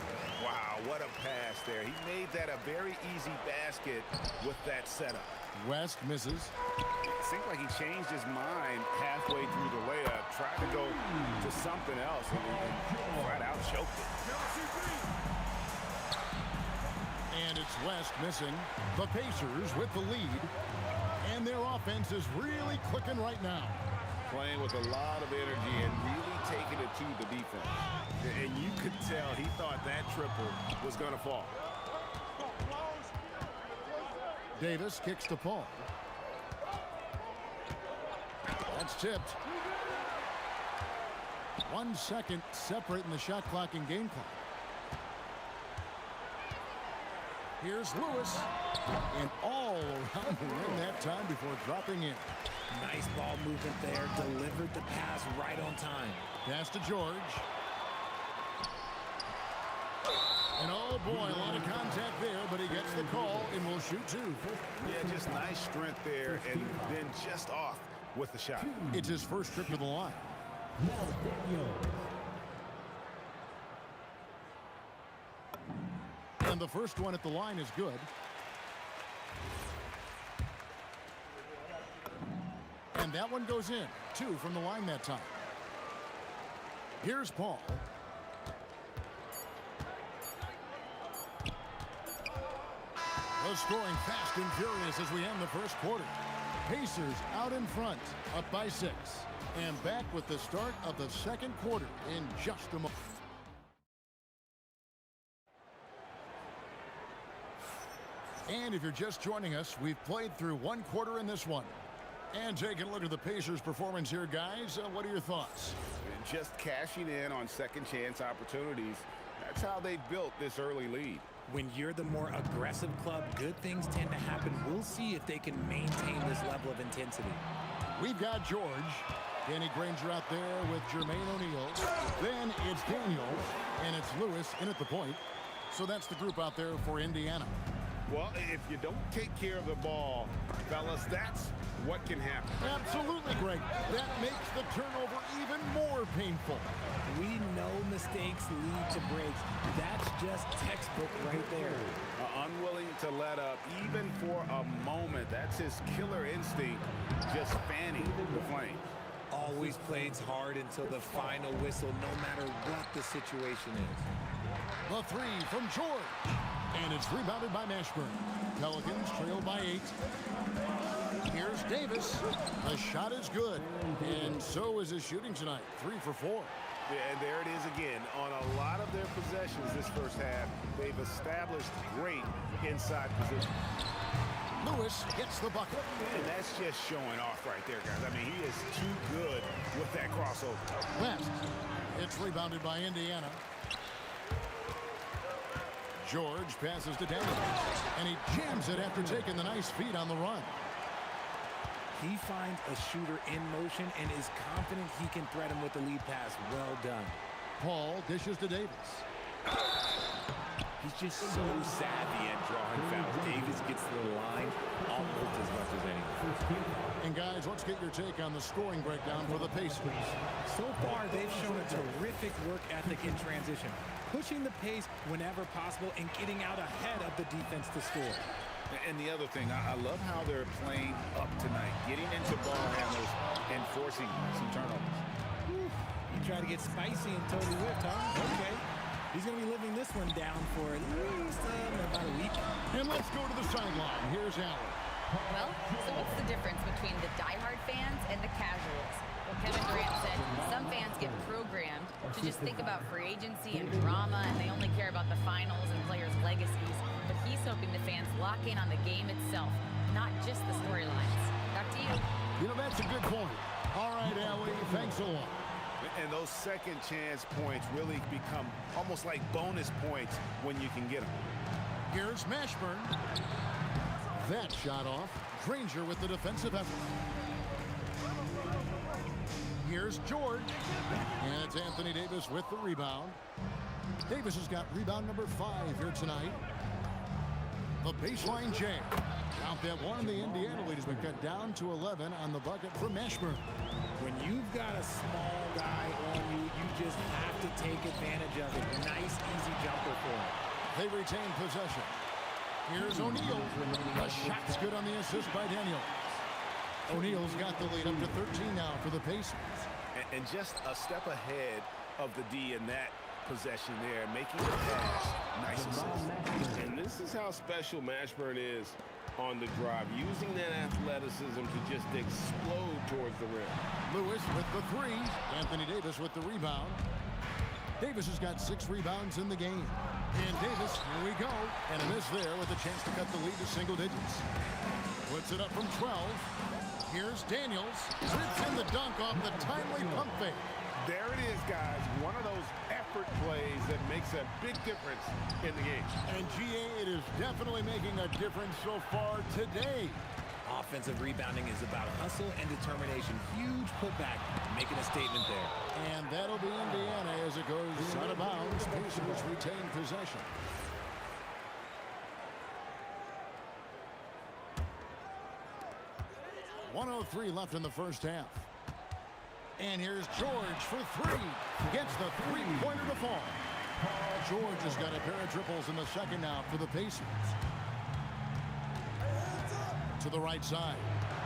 Wow, what a pass there. He made that a very easy basket with that setup. West misses. It seemed like he changed his mind halfway through the layup, tried to go to something else, and flat out choked it. And it's West missing. The Pacers with the lead. And their offense is really clicking right now. Playing with a lot of energy and really taking it to the defense. And you could tell he thought that triple was going to fall. Davis kicks to Paul. That's tipped. 1 second separating the shot clock and game clock. Here's Lewis. And all around the rim that time before dropping in. Nice ball movement there. Delivered the pass right on time. Pass to George. And oh boy, a lot of contact there, but he gets the call and will shoot two. Yeah, just nice strength there and then just off with the shot. It's his first trip to the line. And the first one at the line is good. And that one goes in. 2 from the line that time. Here's Paul. The scoring fast and furious as we end the first quarter. Pacers out in front, up by 6. And back with the start of the second quarter in just a moment. And if you're just joining us, we've played through 1 quarter in this one. And taking a look at the Pacers' performance here, guys. What are your thoughts? Just cashing in on second chance opportunities. That's how they built this early lead. When you're the more aggressive club, good things tend to happen. We'll see if they can maintain this level of intensity. We've got George. Danny Granger out there with Jermaine O'Neal. Then it's Daniels, and it's Lewis in at the point. So that's the group out there for Indiana. Well, if you don't take care of the ball, fellas, that's what can happen. Absolutely, Greg. That makes the turnover even more painful. We know mistakes lead to breaks. That's just textbook right there. Unwilling to let up, even for a moment. That's his killer instinct, just fanning the flame. Always plays hard until the final whistle, no matter what the situation is. The three from George. And it's rebounded by Mashburn. Pelicans trail by 8. Here's Davis. The shot is good. And so is his shooting tonight. 3 for 4. Yeah, and there it is again. On a lot of their possessions this first half, they've established great inside position. Lewis gets the bucket. And that's just showing off right there, guys. I mean, he is too good with that crossover. West. It's rebounded by Indiana. George passes to Daniels. And he jams it after taking the nice feed on the run. He finds a shooter in motion and is confident he can thread him with the lead pass. Well done. Paul dishes to Davis. He's just so savvy at drawing fouls. Davis gets to the line almost as much as anyone. And guys, let's get your take on the scoring breakdown for the Pacers. So far, they've shown a terrific work ethic in transition, pushing the pace whenever possible and getting out ahead of the defense to score. And the other thing, I love how they're playing up tonight, getting into ball handlers and forcing some turnovers. You try to get spicy and totally whipped, huh? Okay. He's going to be living this one down for at least about a week. And let's go to the sideline. Here's Allen. Well, so what's the difference between the diehard fans and the casuals? Well, Kevin Durant said some fans get programmed to just think about free agency and drama, and they only care about the finals and players' legacies. But he's hoping the fans lock in on the game itself, not just the storylines. Back to you. You know, that's a good point. All right, Allie, thanks a lot. And those second chance points really become almost like bonus points when you can get them. Here's Mashburn. That shot off. Granger with the defensive effort. Here's George. And it's Anthony Davis with the rebound. Davis has got rebound number 5 here tonight. The baseline jam. Count that one. The Indiana lead has been cut down to 11 on the bucket for Mashburn. When you've got a small guy on you, you just have to take advantage of it. Nice, easy jumper for him. They retain possession. Here's O'Neal. The shot's good on the assist by Daniels. O'Neal's got the lead up to 13 now for the Pacers. And just a step ahead of the D in that possession there, making the pass. Nice assist. And this is how special Mashburn is on the drive, using that athleticism to just explode towards the rim. Lewis with the 3. Anthony Davis with the rebound. Davis has got 6 rebounds in the game. And Davis, here we go. And a miss there with a chance to cut the lead to single digits. Puts it up from 12. Here's Daniels. Rips in the dunk off the timely pump fake. There it is, guys. One of those effort plays that makes a big difference in the game. And GA, it is definitely making a difference so far today. Offensive rebounding is about hustle and determination. Huge putback, making a statement there. And that'll be Indiana as it goes out of bounds. Pacers retain possession. .103 left in the first half. And here's George for 3. Gets the three-pointer to fall. George has got a pair of triples in the second now for the Pacers. To the right side.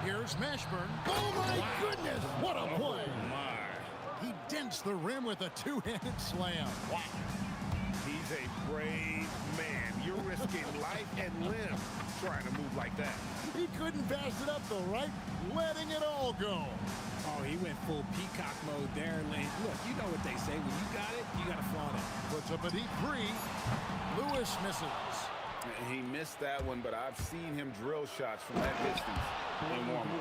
Here's Mashburn. Oh, my goodness. What a play. Oh, my. He dents the rim with a two-handed slam. Wow. He's a brave man. You're risking life and limb trying to move like that. He couldn't pass it up, though, right? Letting it all go. Oh, he went full peacock mode there, Lane. Look, you know what they say. When you got it, you got to flaunt it. Puts up a deep 3. Lewis misses. He missed that one, but I've seen him drill shots from that distance in warm-up.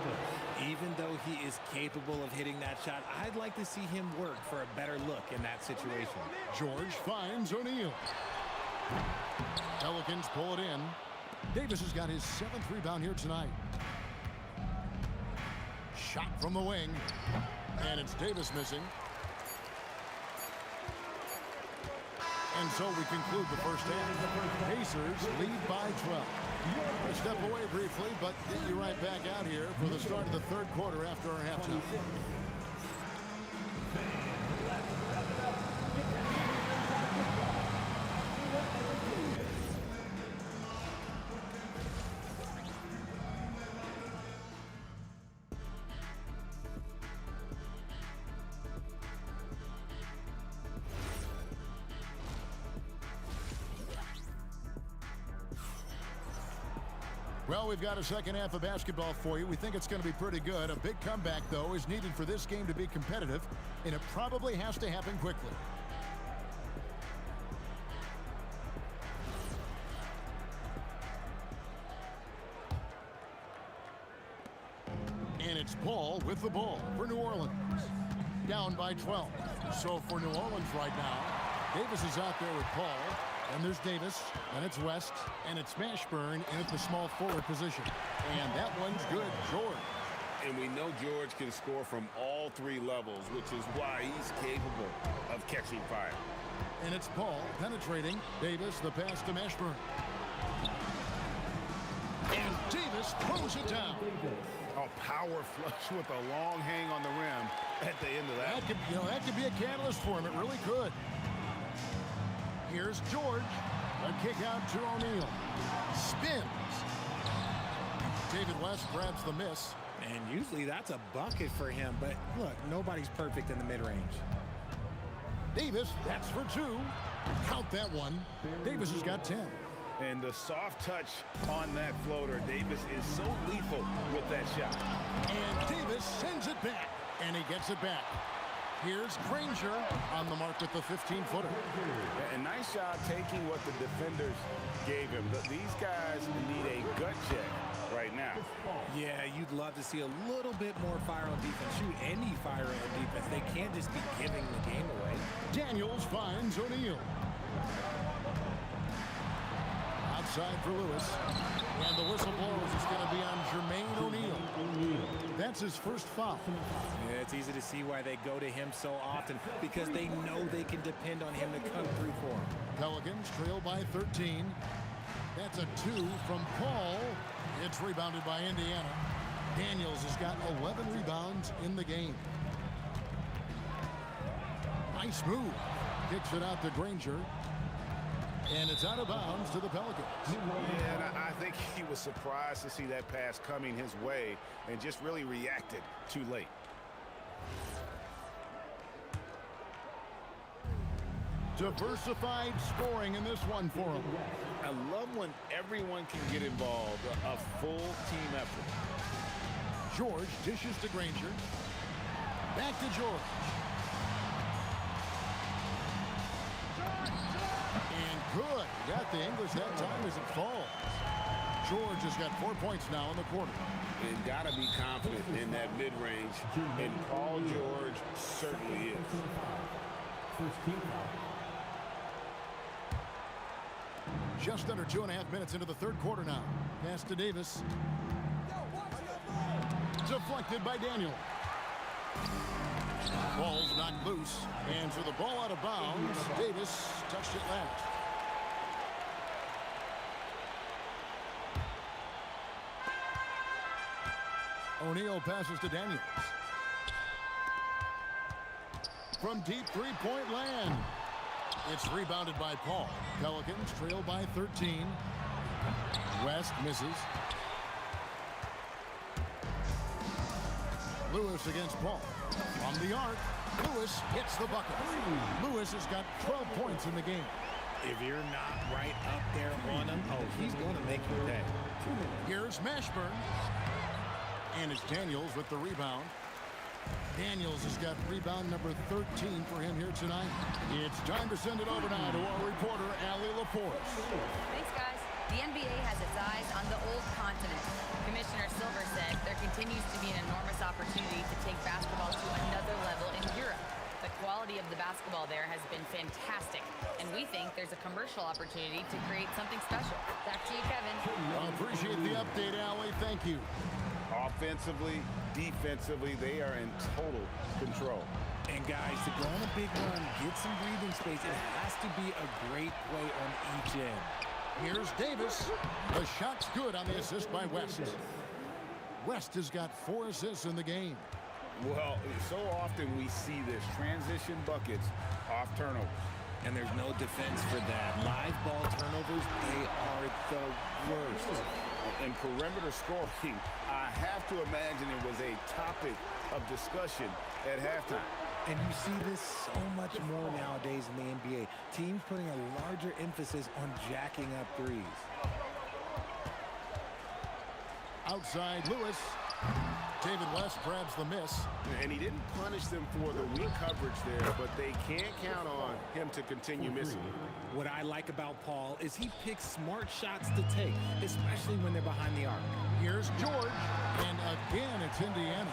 Even though he is capable of hitting that shot, I'd like to see him work for a better look in that situation. George finds O'Neal. Pelicans pull it in. Davis has got his 7th rebound here tonight. Shot from the wing. And it's Davis missing. And so we conclude the first half. Pacers lead by 12. We'll step away briefly, but get you right back out here for the start of the third quarter after our halftime. Well, we've got a second half of basketball for you. We think it's going to be pretty good. A big comeback, though, is needed for this game to be competitive, and it probably has to happen quickly. And it's Paul with the ball for New Orleans. Down by 12. So for New Orleans right now, Davis is out there with Paul. And there's Davis, and it's West, and it's Mashburn in at the small forward position. And that one's good, George. And we know George can score from all three levels, which is why he's capable of catching fire. And it's Paul penetrating. Davis, the pass to Mashburn. And Davis throws it down. A power flush with a long hang on the rim at the end of that. That could be a catalyst for him. It really could. Here's George. A kick out to O'Neal. Spins. David West grabs the miss. And usually that's a bucket for him, but look, nobody's perfect in the mid-range. Davis, that's for two. Count that one. Davis has got 10. And the soft touch on that floater. Davis is so lethal with that shot. And Davis sends it back, and he gets it back. Here's Granger on the mark with the 15-footer. A nice job taking what the defenders gave him. These guys need a gut check right now. Yeah, you'd love to see a little bit more fire on defense. Shoot, any fire on defense. They can't just be giving the game away. Daniels finds O'Neal. Outside for Lewis. And the whistle blows. It's going to be on Jermaine O'Neal. That's his first foul. Yeah, it's easy to see why they go to him so often, because they know they can depend on him to come through for them. Pelicans trail by 13. That's a 2 from Paul. It's rebounded by Indiana. Daniels has got 11 rebounds in the game. Nice move. Kicks it out to Granger. And it's out of bounds to the Pelicans. Yeah, and I think he was surprised to see that pass coming his way and just really reacted too late. Diversified scoring in this one for him. I love when everyone can get involved, a full team effort. George dishes to Granger. Back to George. And good. Got the English that time as it falls. George has got 4 points now in the quarter. And got to be confident in that mid-range. And Paul George certainly is. Just under 2.5 minutes into the third quarter now. Pass to Davis. Deflected by Daniel. Ball's knocked loose. And for the ball out of bounds, Davis touched it last. O'Neal passes to Daniels. From deep three-point land. It's rebounded by Paul. Pelicans trail by 13. West misses. Lewis against Paul. From the arc, Lewis hits the bucket. Lewis has got 12 points in the game. If you're not right up there on him, oh, he's going to make you pay. Here's Mashburn. And it's Daniels with the rebound. Daniels has got rebound number 13 for him here tonight. It's time to send it over now to our reporter, Allie Laporte. Thanks, guys. The NBA has its eyes on the old continent. Commissioner Silver said there continues to be an enormous opportunity to take basketball to another level in Europe. The quality of the basketball there has been fantastic, and we think there's a commercial opportunity to create something special. Back to you, Kevin. I appreciate the update, Allie. Thank you. Offensively, defensively, they are in total control. And guys, to go on a big run, get some breathing space, it has to be a great play on each end. Here's Davis. The shot's good on the assist by West. West has got 4 assists in the game. Well, so often we see this, transition buckets off turnovers. And there's no defense for that. Live ball turnovers, they are the worst. And perimeter scoring, I have to imagine it was a topic of discussion at halftime. And you see this so much more nowadays in the NBA. Teams putting a larger emphasis on jacking up threes. Outside Lewis. David West grabs the miss. And he didn't punish them for the weak coverage there, but they can't count on him to continue missing. What I like about Paul is he picks smart shots to take, especially when they're behind the arc. Here's George, and again it's Indiana.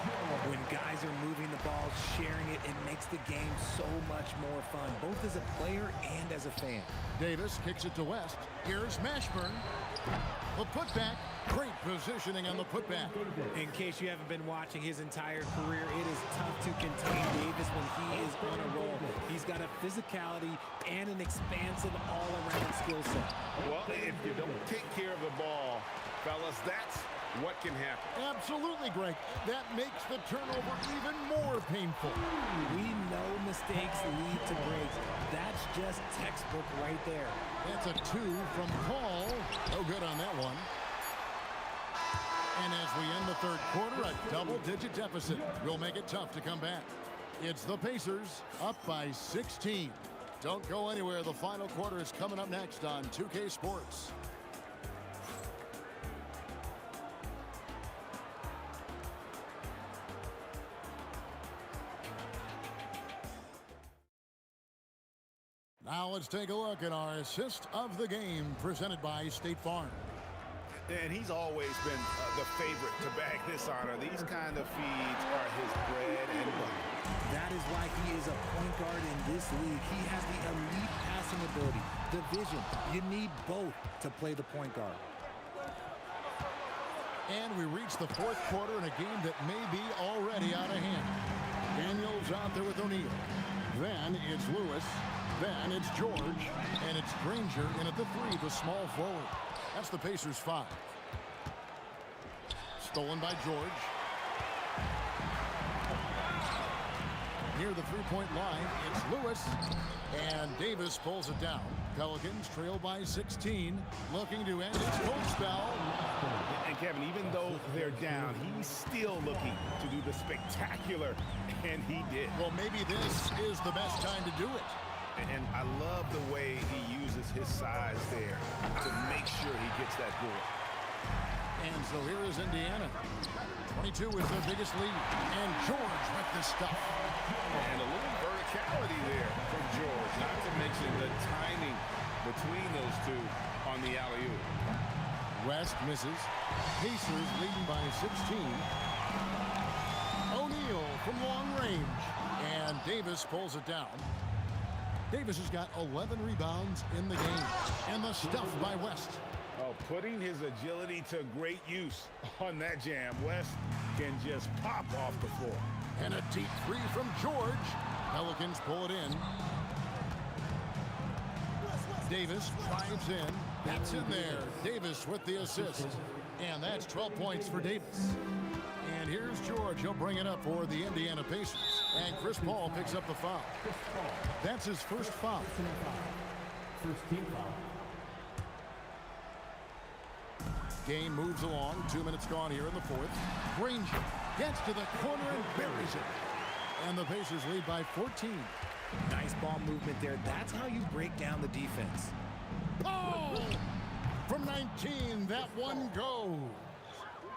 When guys are moving the ball, sharing it, it makes the game so much more fun, both as a player and as a fan. Davis kicks it to West. Here's Mashburn. The putback. Great positioning on the putback. In case you haven't been watching his entire career, it is tough to contain Davis when he is on a roll. He's got a physicality and an expansive all-around skill set. Well, if you don't take care of the ball, fellas, that's what can happen. Absolutely, Greg. That makes the turnover even more painful. We know mistakes lead to breaks. That's just textbook right there. That's a 2 from Paul. No good on that one. And as we end the third quarter, a double-digit deficit will make it tough to come back. It's the Pacers up by 16. Don't go anywhere. The final quarter is coming up next on 2K Sports. Now let's take a look at our assist of the game presented by State Farm. And he's always been the favorite to bag this honor. These kind of feeds are his bread and butter. That is why he is a point guard in this league. He has the elite passing ability, the vision. You need both to play the point guard. And we reach the fourth quarter in a game that may be already out of hand. Daniels out there with O'Neal. Then it's Lewis. Then it's George. And it's Granger in at the 3, the small forward. That's the Pacers' 5. Stolen by George. Near the three-point line, it's Lewis. And Davis pulls it down. Pelicans trail by 16. Looking to end its cold spell. And Kevin, even though they're down, he's still looking to do the spectacular. And he did. Well, maybe this is the best time to do it. And I love the way he uses his size there to make sure he gets that board. And so here is Indiana. 22 is their biggest lead. And George with the stuff. And a little verticality there from George, not to mention the timing between those two on the alley-oop. West misses. Pacers leading by 16. O'Neal from long range. And Davis pulls it down. Davis has got 11 rebounds in the game. And the stuff by West. Oh, putting his agility to great use on that jam. West can just pop off the floor. And a deep 3 from George. Pelicans pull it in. Davis drives in. That's in there. Davis with the assist. And that's 12 points for Davis. And here's George. He'll bring it up for the Indiana Pacers. And Chris Paul picks up the foul. That's his first foul. First team foul. Game moves along. 2 minutes gone here in the fourth. Granger gets to the corner and buries it. And the Pacers lead by 14. Nice ball movement there. That's how you break down the defense. Paul! From 19, that one goes.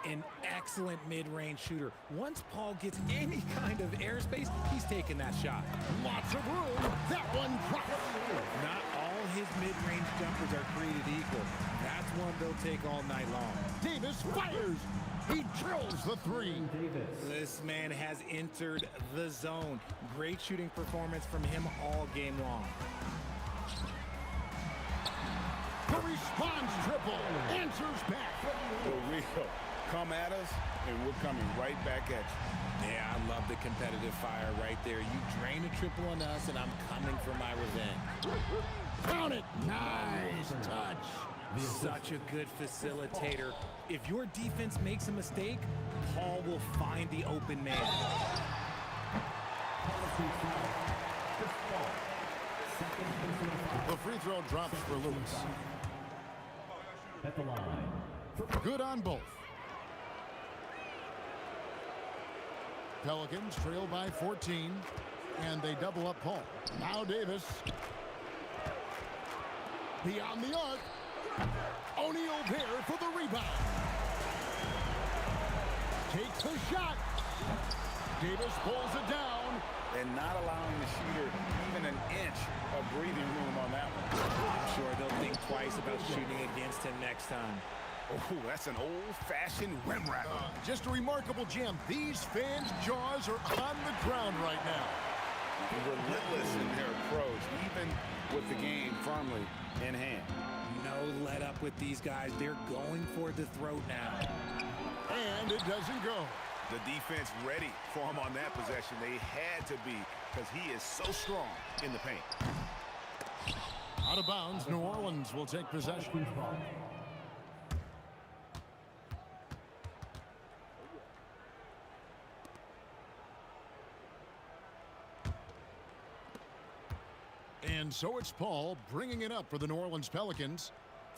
An excellent mid-range shooter. Once Paul gets any kind of airspace, he's taking that shot. Lots of room. That one drops. Not all his mid-range jumpers are created equal. That's one they'll take all night long. Davis fires. He drills the 3. This man has entered the zone. Great shooting performance from him all game long. The response triple. Answers back. The real Come at us, and we're coming right back at you. Yeah, I love the competitive fire right there. You drain a triple on us, and I'm coming for my revenge. Count it. Nice touch. Such a good facilitator. If your defense makes a mistake, Paul will find the open man. The free throw drops for Lewis. At the line. Good on both. Pelicans trail by 14, and they double up Paul. Now Davis. Beyond the arc. O'Neal there for the rebound. Takes the shot. Davis pulls it down. And not allowing the shooter even an inch of breathing room on that one. I'm sure they'll think twice about shooting against him next time. Oh, that's an old-fashioned rim rattler. Just a remarkable jam. These fans' jaws are on the ground right now. Relentless in their approach, even with the game firmly in hand. No let up with these guys. They're going for the throat now. And it doesn't go. The defense ready for him on that possession. They had to be, because he is so strong in the paint. Out of bounds, New Orleans will take possession. And so it's Paul bringing it up for the New Orleans Pelicans.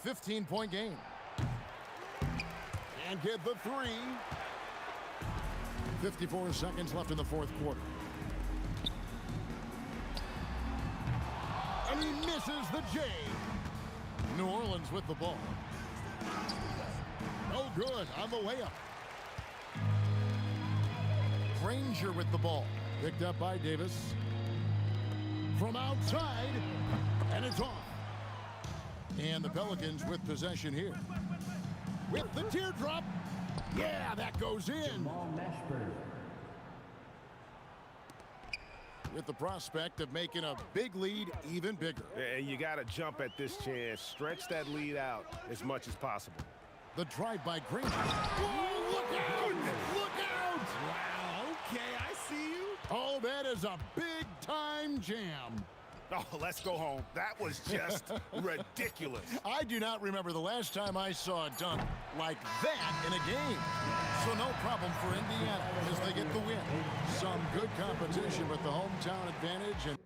15-point game. And get the three. 54 seconds left in the fourth quarter. And he misses the J. New Orleans with the ball. No good on the layup. Granger with the ball. Picked up by Davis. From outside. And it's off. And the Pelicans with possession here. With the teardrop. Yeah, that goes in. With the prospect of making a big lead even bigger. And you got to jump at this chance. Stretch that lead out as much as possible. The drive by Granger. Whoa, look out! Look out! Wow, okay, I see you. Oh, that is a big-time jam. Oh, let's go home. That was just ridiculous. I do not remember the last time I saw a dunk like that in a game. So no problem for Indiana as they get the win. Some good competition with the hometown advantage. And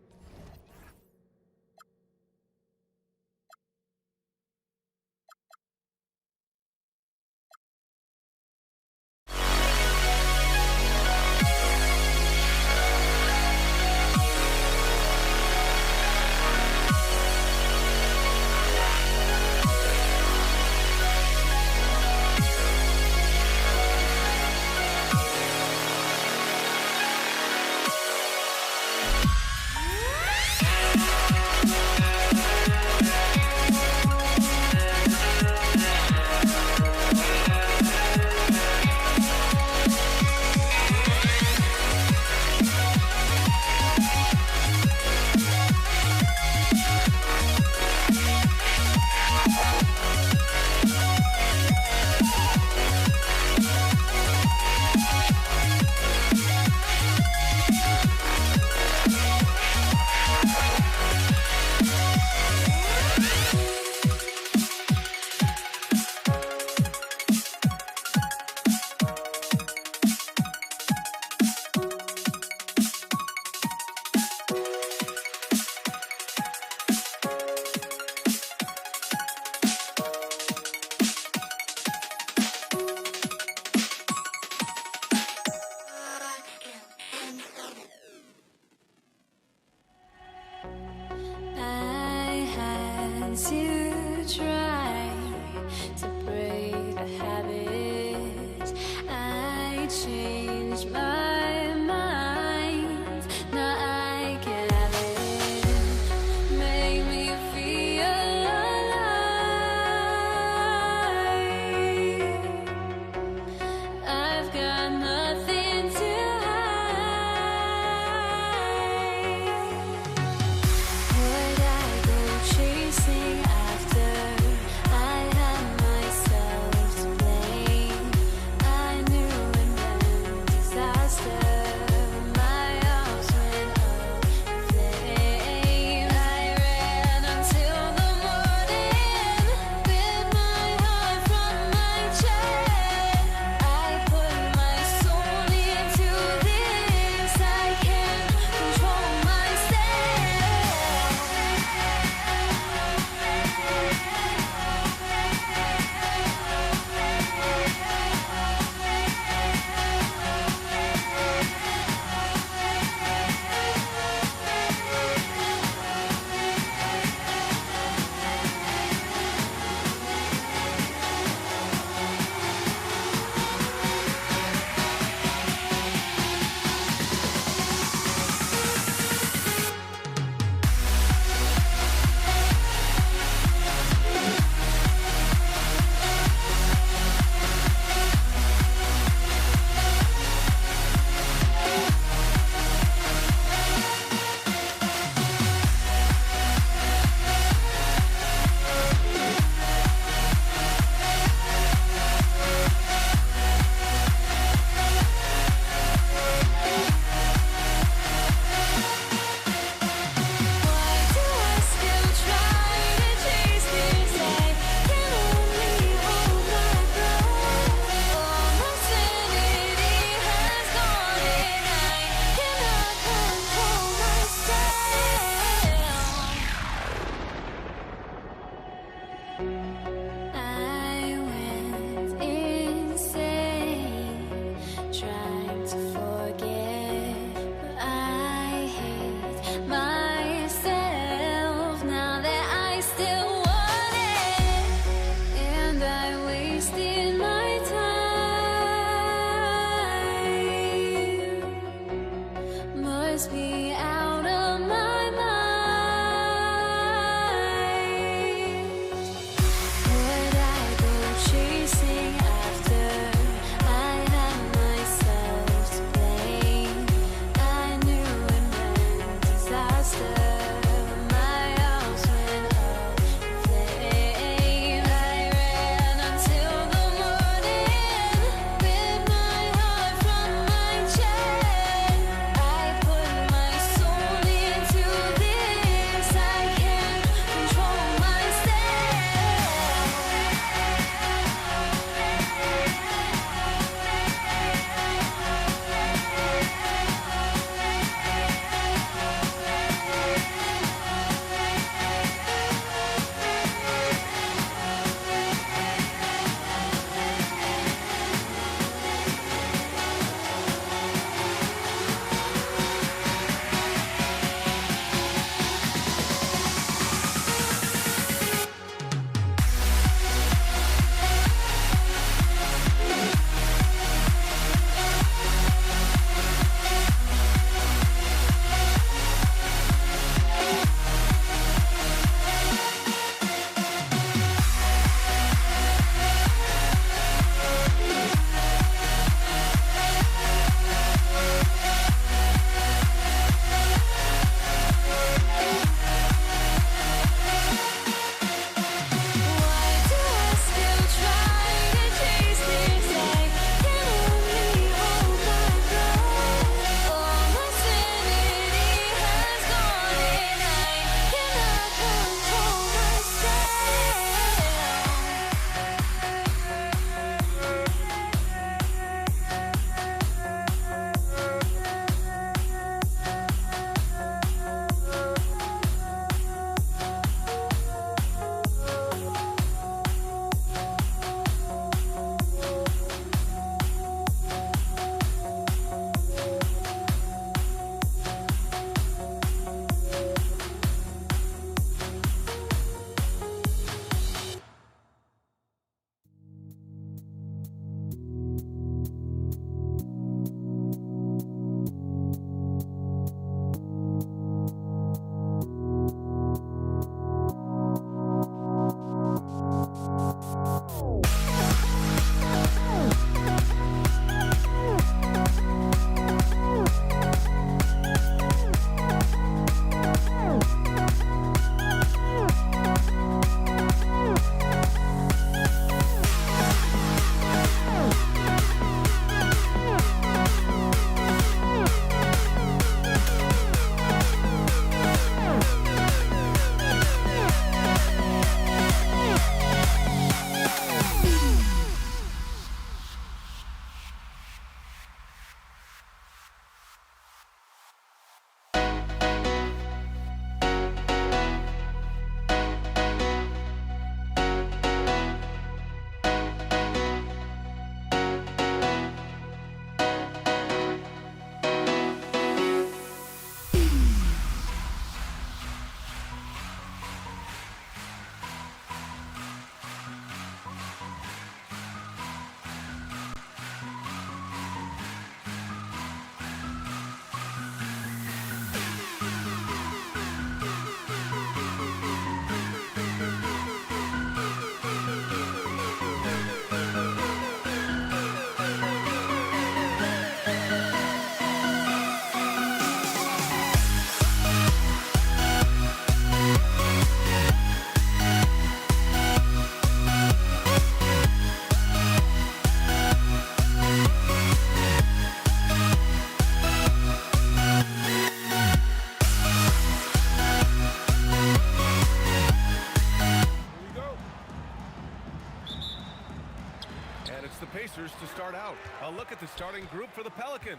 It's the Pacers to start out. A look at the starting group for the Pelicans.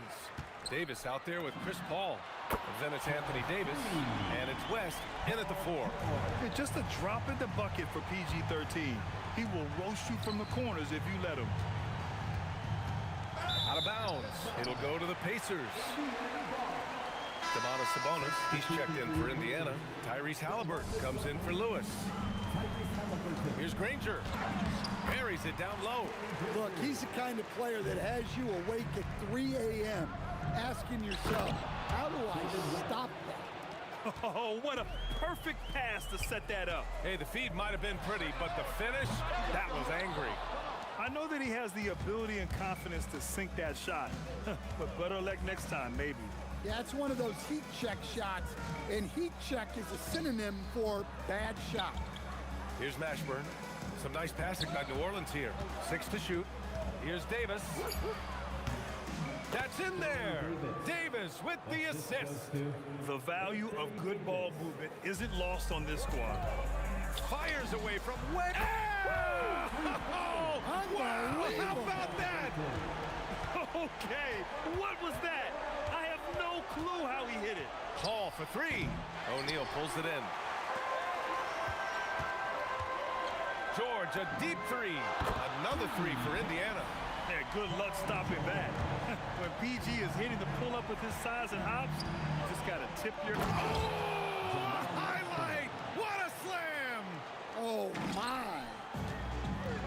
Davis out there with Chris Paul. Then it's Anthony Davis, and it's West in at the 4. Yeah, just a drop in the bucket for PG-13. He will roast you from the corners if you let him. Out of bounds. It'll go to the Pacers. Sabonis, he's checked in for Indiana. Tyrese Halliburton comes in for Lewis. Here's Granger. Buries it down low. Look, he's the kind of player that has you awake at 3 a.m. asking yourself, how do I stop that? Oh, what a perfect pass to set that up. Hey, the feed might have been pretty, but the finish, that was angry. I know that he has the ability and confidence to sink that shot, but better luck next time, maybe. Yeah, it's one of those heat check shots, and heat check is a synonym for bad shot. Here's Mashburn. Some nice passing by New Orleans here. 6 to shoot. Here's Davis. That's in there. Davis with the assist. The value of good ball movement isn't lost on this squad. Fires away from way. Oh, wow, how about that? Okay, what was that? I have no clue how he hit it. Hall for 3. O'Neal pulls it in. George, a deep 3. Another 3 for Indiana. Yeah, good luck stopping that. When PG is hitting the pull-up with his size and hops, you just got to tip your... Oh, highlight! What a slam! Oh, my.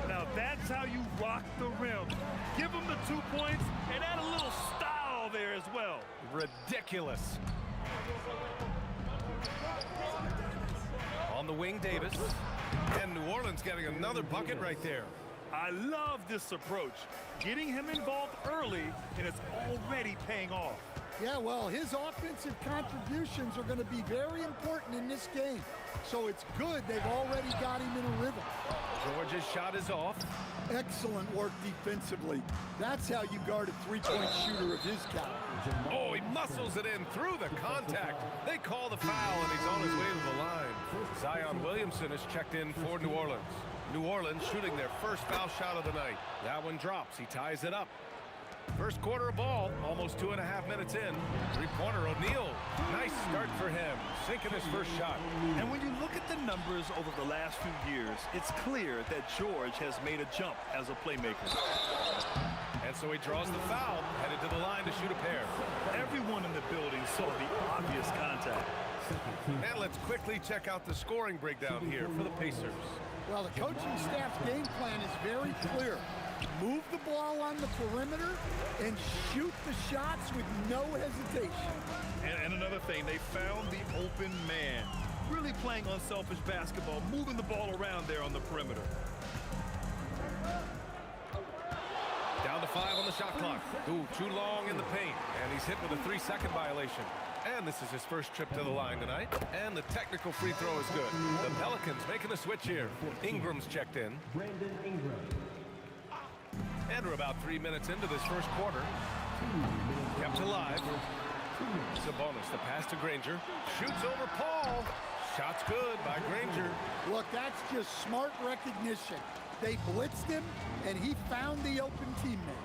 Now, that's how you rock the rim. Give him the 2 points and add a little style there as well. Ridiculous. On the wing, Davis. And New Orleans getting another bucket right there. I love this approach. Getting him involved early, and it's already paying off. Yeah, well, his offensive contributions are going to be very important in this game. So it's good they've already got him in a rhythm. George's shot is off. Excellent work defensively. That's how you guard a three-point shooter of his caliber. Oh, he muscles it in through the contact. They call the foul, and he's on his way to the line. Zion Williamson is checked in for New Orleans. New Orleans shooting their first foul shot of the night. That one drops. He ties it up. First quarter of ball, almost 2.5 minutes in. Three-pointer O'Neal. Nice start for him, sinking his first shot. And when you look at the numbers over the last few years, it's clear that George has made a jump as a playmaker. And so he draws the foul, headed to the line to shoot a pair. Everyone in the building saw the obvious contact. And let's quickly check out the scoring breakdown here for the Pacers. Well, the coaching staff's game plan is very clear. Move the ball on the perimeter and shoot the shots with no hesitation. And another thing, they found the open man. Really playing unselfish basketball, moving the ball around there on the perimeter. Down to 5 on the shot clock. Ooh, too long in the paint. And he's hit with a 3-second violation. And this is his first trip to the line tonight. And the technical free throw is good. The Pelicans making a switch here. Ingram's checked in. Brandon Ingram. And we're about 3 minutes into this first quarter. Kept alive. Sabonis, the pass to Granger. Shoots over Paul. Shot's good by Granger. Look, that's just smart recognition. They blitzed him, and he found the open teammate.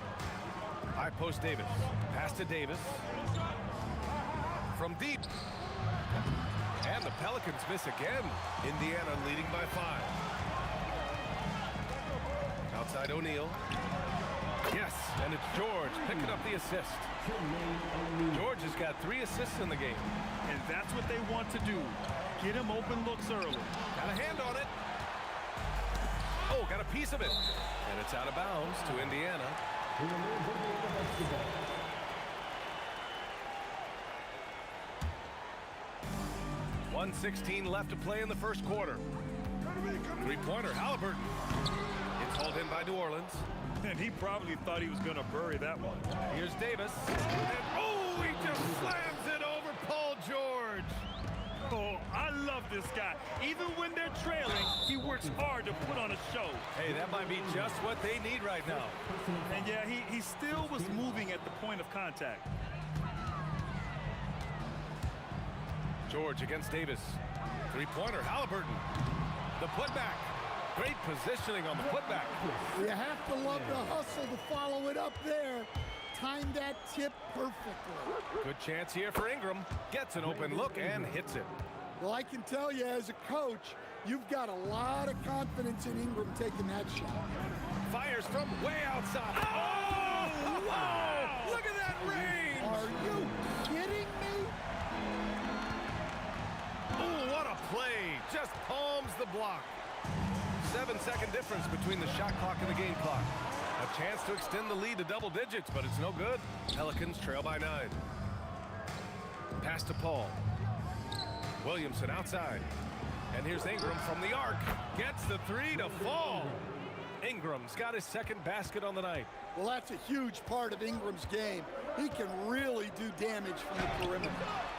High post Davis. Pass to Davis. From deep. And the Pelicans miss again. Indiana leading by 5. Outside O'Neal. Yes, and it's George picking up the assist. George has got 3 assists in the game. And that's what they want to do. Get him open looks early. Got a hand on it. Oh, got a piece of it. And it's out of bounds to Indiana. 1:16 left to play in the first quarter. Three-pointer, Halliburton. It's hauled in by New Orleans. And he probably thought he was going to bury that one. Here's Davis. And, oh, he just slams it over Paul George. Oh, I love this guy. Even when they're trailing, he works hard to put on a show. Hey, that might be just what they need right now. And yeah, he still was moving at the point of contact. George against Davis. Three-pointer, Halliburton. The putback. Great positioning on the putback. You have to love the hustle to follow it up there. Timed that tip perfectly. Good chance here for Ingram. Gets an open look and hits it. Well, I can tell you as a coach, you've got a lot of confidence in Ingram taking that shot. Fires from way outside. Oh, wow! Look at that range! Are you kidding me? Oh, what a play! Just palms the block. 7-second difference between the shot clock and the game clock. A chance to extend the lead to double digits, but it's no good. Pelicans trail by 9. Pass to Paul. Williamson outside. And here's Ingram from the arc. Gets the three to fall. Ingram's got his second basket on the night. Well, that's a huge part of Ingram's game. He can really do damage from the perimeter.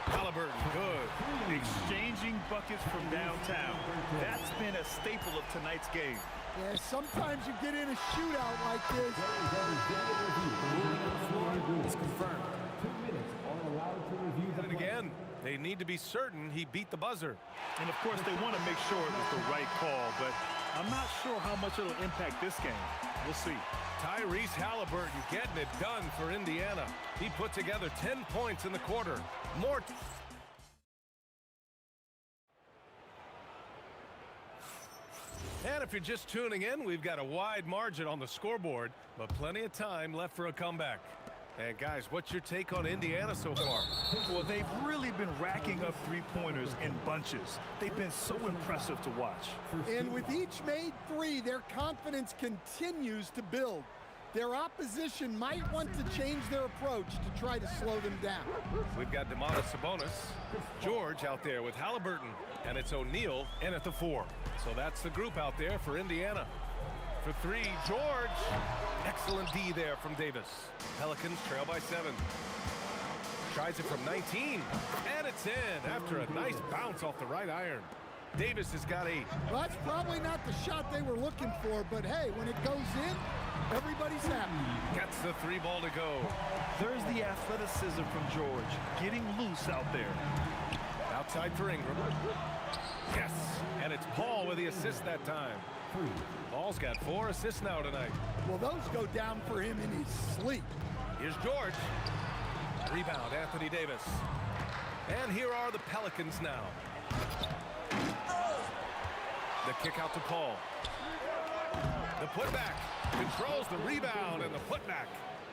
Halliburton, good. Exchanging buckets from downtown. That's been a staple of tonight's game. Yeah, sometimes you get in a shootout like this. It's confirmed. 2 minutes are allowed to review the And again, they need to be certain he beat the buzzer. And of course, they want to make sure it was the right call, but I'm not sure how much it'll impact this game. We'll see. Tyrese Halliburton getting it done for Indiana. He put together 10 points in the quarter. More. And if you're just tuning in, we've got a wide margin on the scoreboard, but plenty of time left for a comeback. And guys, what's your take on Indiana so far? Well, they've really been racking up three-pointers in bunches. They've been so impressive to watch. And with each made three, their confidence continues to build. Their opposition might want to change their approach to try to slow them down. We've got Domantas Sabonis, George out there with Halliburton, and it's O'Neal in at the 4. So that's the group out there for Indiana. For 3, George. Excellent D there from Davis. Pelicans trail by 7. Tries it from 19, and it's in after a nice bounce off the right iron. Davis has got 8. Well, that's probably not the shot they were looking for, but hey, when it goes in, everybody's happy. Gets the 3 ball to go. There's the athleticism from George, getting loose out there. Outside for Ingram. Yes, and it's Paul with the assist that time. Paul's got 4 assists now tonight. Well, those go down for him in his sleep. Here's George. Rebound, Anthony Davis. And here are the Pelicans now. The kick out to Paul. The putback controls the rebound and the putback.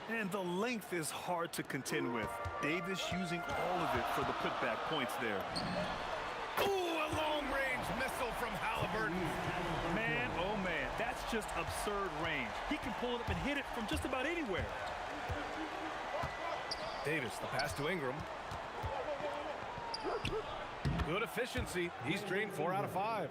And the length is hard to contend with. Davis using all of it for the putback points there. Ooh, a long-range missile from Halliburton. Man, oh man, that's just absurd range. He can pull it up and hit it from just about anywhere. Davis, the pass to Ingram. Good efficiency. He's drained 4 out of 5.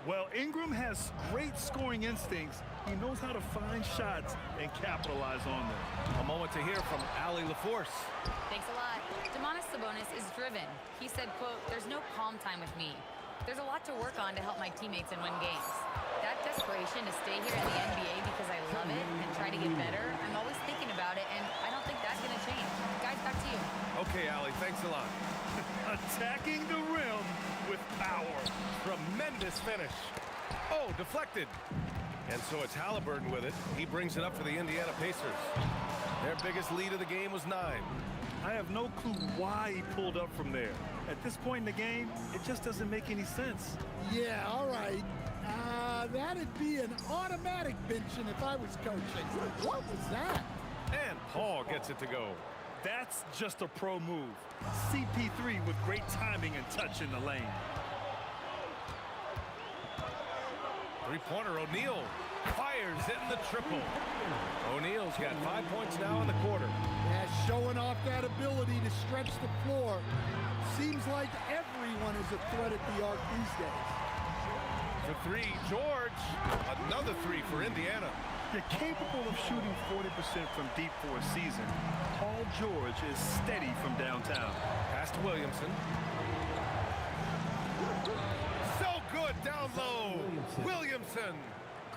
Well, Ingram has great scoring instincts. He knows how to find shots and capitalize on them. A moment to hear from Allie LaForce. Thanks a lot. Domantas Sabonis is driven. He said, quote, "There's no calm time with me. There's a lot to work on to help my teammates and win games. That desperation to stay here in the NBA because I love it and try to get better, I'm always thinking about it, and I don't think that's going to change." Guys, back to you. Okay, Allie, thanks a lot. Attacking the rim with power. Tremendous finish. Oh, deflected. And so it's Halliburton with it. He brings it up for the Indiana Pacers. Their biggest lead of the game was 9. I have no clue why he pulled up from there. At this point in the game, it just doesn't make any sense. Yeah, all right. That'd be an automatic benching if I was coaching. What was that? And Paul gets it to go. That's just a pro move. CP3 with great timing and touch in the lane. Three-pointer, O'Neal fires in the triple. O'Neal's got 5 points now in the quarter. Yeah, showing off that ability to stretch the floor. Seems like everyone is a threat at the arc these days. For 3, George. Another 3 for Indiana. You're capable of shooting 40% from deep for a season. Paul George is steady from downtown. Pass to Williamson. So good down low. Williamson.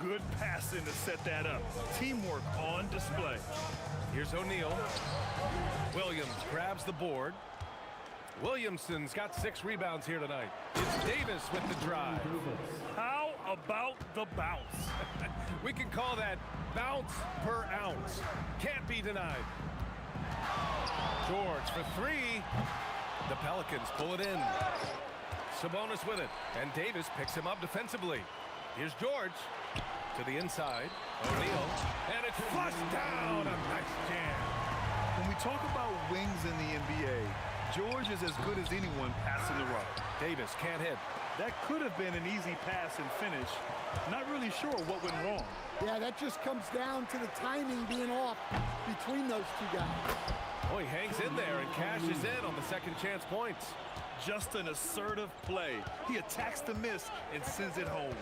Good passing to set that up. Teamwork on display. Here's O'Neal. Williams grabs the board. Williamson's got 6 rebounds here tonight. It's Davis with the drive. How about the bounce. We can call that bounce per ounce. Can't be denied. George for three. The Pelicans pull it in. Sabonis with it, and Davis picks him up defensively. Here's George to the inside. O'Neal, and it's flushed down. A nice jam. When we talk about wings in the NBA, George is as good as anyone passing the rock. Davis can't hit. That could have been an easy pass and finish. Not really sure what went wrong. Yeah, that just comes down to the timing being off between those two guys. Oh, he hangs in there and cashes in on the second chance points. Just an assertive play. He attacks the miss and sends it home.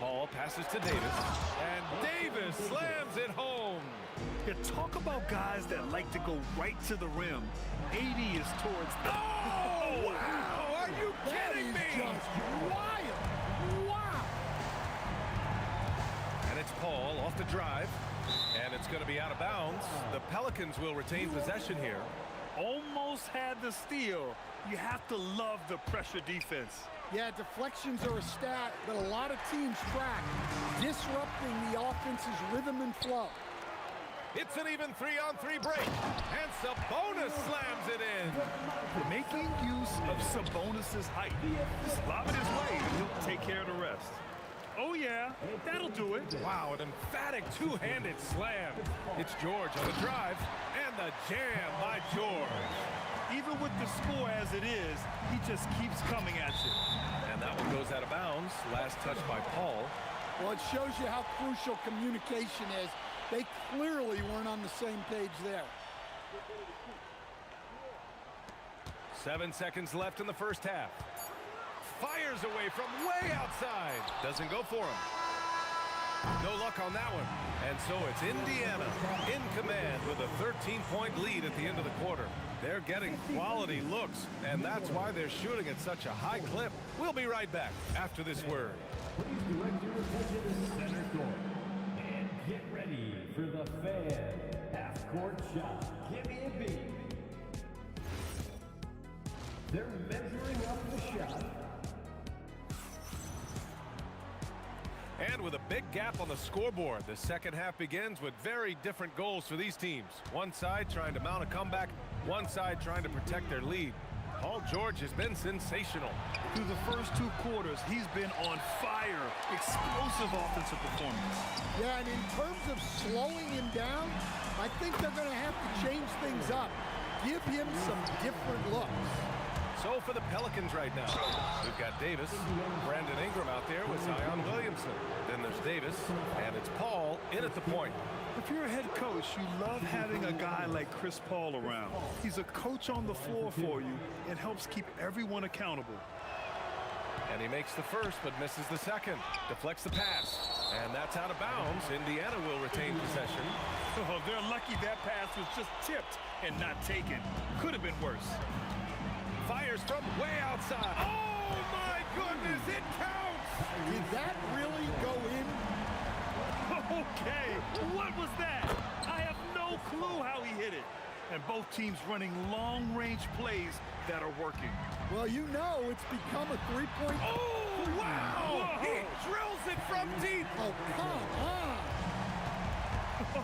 Paul passes to Davis, and Davis slams it home. Yeah, talk about guys that like to go right to the rim. 80 is towards the... Oh, wow! Are you kidding me? Just wild! Wow! And it's Paul off the drive, and it's going to be out of bounds. The Pelicans will retain possession here. Almost had the steal. You have to love the pressure defense. Yeah, deflections are a stat that a lot of teams track, disrupting the offense's rhythm and flow. It's an even 3-on-3 break, and Sabonis slams it in. Making use of Sabonis' height. Just lob it his way, and he'll take care of the rest. Oh, yeah, that'll do it. Wow, an emphatic two-handed slam. It's George on the drive, and the jam by George. Even with the score as it is, he just keeps coming at you. And that one goes out of bounds. Last touch by Paul. Well, it shows you how crucial communication is. They clearly weren't on the same page there. 7 seconds left in the first half. Fires away from way outside. Doesn't go for him. No luck on that one. And so it's Indiana in command with a 13-point lead at the end of the quarter. They're getting quality looks, and that's why they're shooting at such a high clip. We'll be right back after this word. Please direct your attention to center court. And get ready for the fan half-court shot. Give me a beat. They're measuring up the shot. And with a big gap on the scoreboard, the second half begins with very different goals for these teams. One side trying to mount a comeback, one side trying to protect their lead. Paul George has been sensational. Through the first two quarters, he's been on fire. Explosive offensive performance. Yeah, and in terms of slowing him down, I think they're going to have to change things up. Give him some different looks. So for the Pelicans right now, we've got Davis, Brandon Ingram out there with Zion Williamson. Then there's Davis, and it's Paul in at the point. If you're a head coach, you love having a guy like Chris Paul around. He's a coach on the floor for you and helps keep everyone accountable. And he makes the first but misses the second. Deflects the pass. And that's out of bounds. Indiana will retain possession. Oh, they're lucky that pass was just tipped and not taken. Could have been worse. Fires from way outside. Oh, my goodness, it counts! Did that really go in? Okay, what was that? I have no clue how he hit it. And both teams running long-range plays that are working. Well, you know it's become a three-point... Oh, wow! Whoa. He drills it from deep! Oh, come on!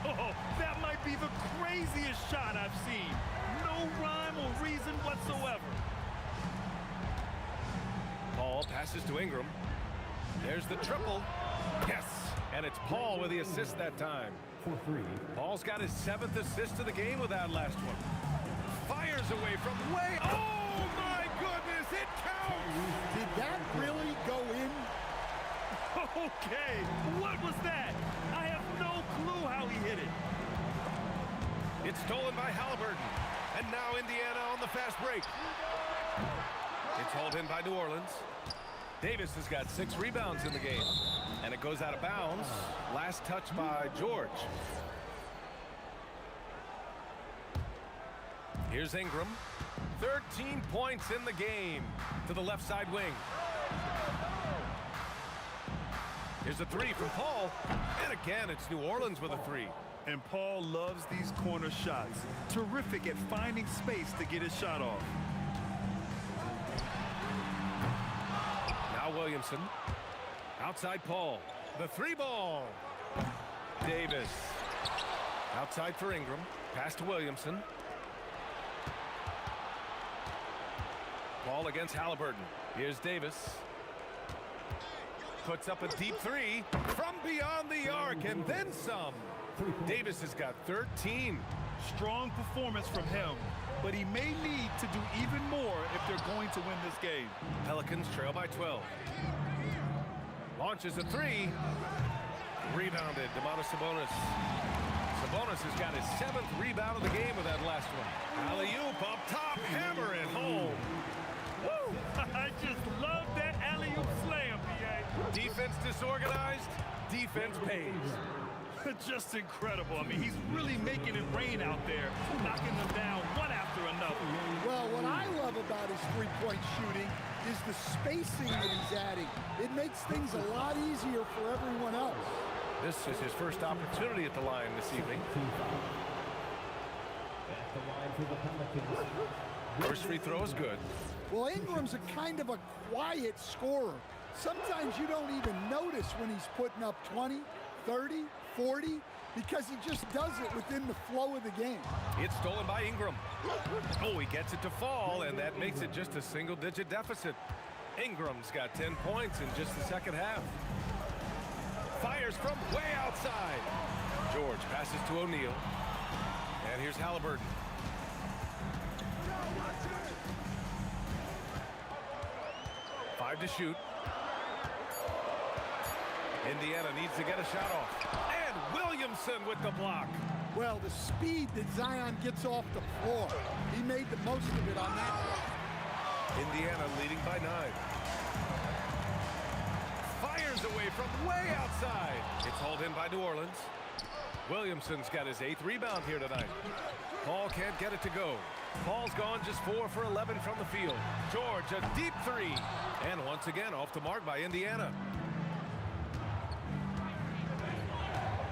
Oh, that might be the craziest shot I've seen. No rhyme or reason whatsoever. Paul passes to Ingram. There's the triple. Yes! And it's Paul with the assist that time. For three. Paul's got his 7th assist of the game with that last one. Fires away from way... Oh, my goodness, it counts! Did that really go in? Okay, what was that? I have no clue how he hit it. It's stolen by Halliburton. And now Indiana on the fast break. It's hauled in by New Orleans. Davis has got 6 rebounds in the game. And it goes out of bounds. Last touch by George. Here's Ingram. 13 points in the game to the left side wing. Here's a 3 from Paul. And again, it's New Orleans with a 3. And Paul loves these corner shots. Terrific at finding space to get his shot off. Now Williamson. Outside Paul. The three ball. Davis. Outside for Ingram. Pass to Williamson. Paul against Halliburton. Here's Davis. Puts up a deep three from beyond the arc and then some. Davis has got 13. Strong performance from him, but he may need to do even more if they're going to win this game. Pelicans trail by 12. Launches a three. Rebounded. Domantas Sabonis. Sabonis has got his 7th rebound of the game with that last one. Alley-oop up top. Hammer it home. Woo! I just love that alley-oop slam, B.A. Defense disorganized. Defense pays. Just incredible. I mean, he's really making it rain out there, knocking them down one after another. Well, what I love about his three-point shooting is the spacing that he's adding. It makes things a lot easier for everyone else. This is his first opportunity at the line this evening. At the line for the Pelicans. First free throw is good. Well, Ingram's a kind of a quiet scorer. Sometimes you don't even notice when he's putting up 20, 30, 40, because he just does it within the flow of the game. It's stolen by Ingram. Oh, he gets it to fall, and that makes it just a single-digit deficit. Ingram's got 10 points in just the second half. Fires from way outside. George passes to O'Neal. And here's Halliburton. Five to shoot. Indiana needs to get a shot off. And Williamson with the block. Well, the speed that Zion gets off the floor, he made the most of it on that one. Indiana leading by 9. Fires away from way outside. It's hauled in by New Orleans. Williamson's got his 8th rebound here tonight. Paul can't get it to go. Paul's gone just 4 for 11 from the field. George, a deep three. And once again, off the mark by Indiana.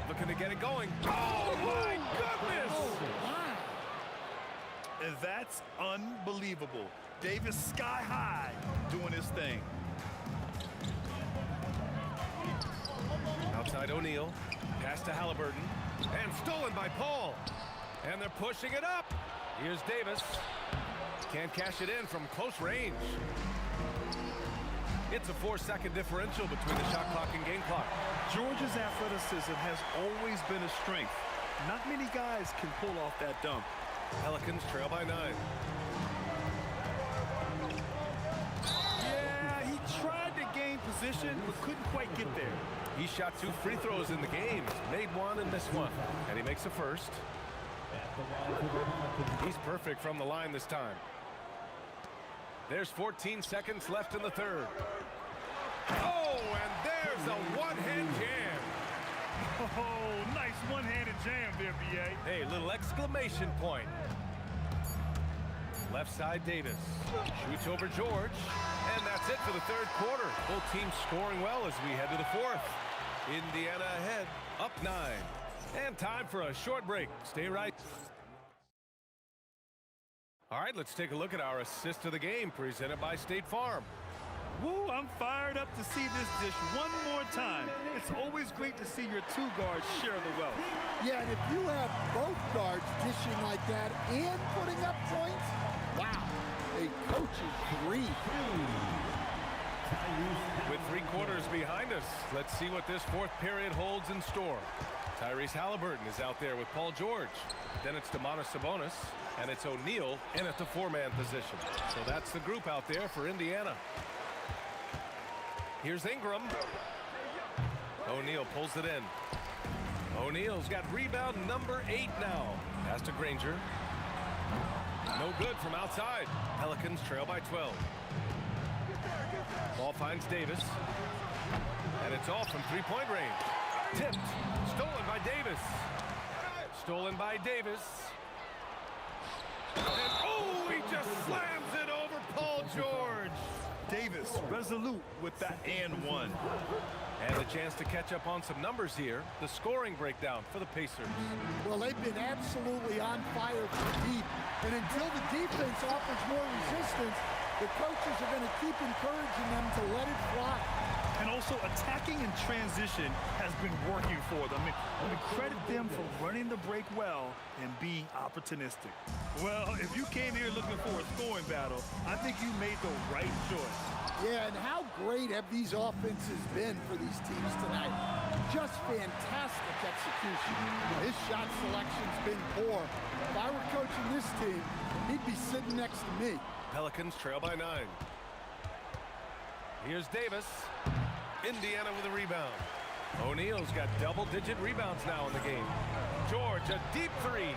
Looking to get it going. Oh, my goodness! And that's unbelievable. Davis sky high doing his thing. Outside O'Neal. Pass to Halliburton. And stolen by Paul. And they're pushing it up. Here's Davis. Can't cash it in from close range. It's a 4-second differential between the shot clock and game clock. Georgia's athleticism has always been a strength. Not many guys can pull off that dunk. Pelicans trail by 9. Yeah, he tried to gain position, but couldn't quite get there. He shot 2 free throws in the game. Made one and missed one. And he makes a first. He's perfect from the line this time. There's 14 seconds left in the third. Oh, and there's a one-hand jam. Oh, nice one-handed jam there, B.A. Hey, little exclamation point. Left side Davis. Shoots over George. And that's it for the third quarter. Both teams scoring well as we head to the fourth. Indiana ahead, up 9. And time for a short break. Stay right. All right, let's take a look at our assist of the game presented by State Farm. Woo, I'm fired up to see this dish one more time. It's always great to see your 2 guards share the wealth. Yeah, and if you have both guards dishing like that and putting up points, wow, a coach's dream. With 3 quarters behind us, let's see what this fourth period holds in store. Tyrese Halliburton is out there with Paul George. Then it's Domantas Sabonis, and it's O'Neal in at the 4-man position. So that's the group out there for Indiana. Here's Ingram. O'Neal pulls it in. O'Neal's got rebound number 8 now. Pass to Granger. No good from outside. Pelicans trail by 12. Ball finds Davis. And it's off from 3-point range. Tipped. Stolen by Davis. Stolen by Davis. And oh, he just slams it over Paul George. Davis resolute with that and one. And a chance to catch up on some numbers here. The scoring breakdown for the Pacers. Well, they've been absolutely on fire from deep. And until the defense offers more resistance, the coaches are going to keep encouraging them to let it fly. And also attacking in transition has been working for them. I mean, credit them for running the break well and being opportunistic. Well, if you came here looking for a scoring battle, I think you made the right choice. Yeah, and how great have these offenses been for these teams tonight? Just fantastic execution. His shot selection's been poor. If I were coaching this team, he'd be sitting next to me. Pelicans trail by 9. Here's Davis. Indiana with a rebound. O'Neal's got double-digit rebounds now in the game. George, a deep three.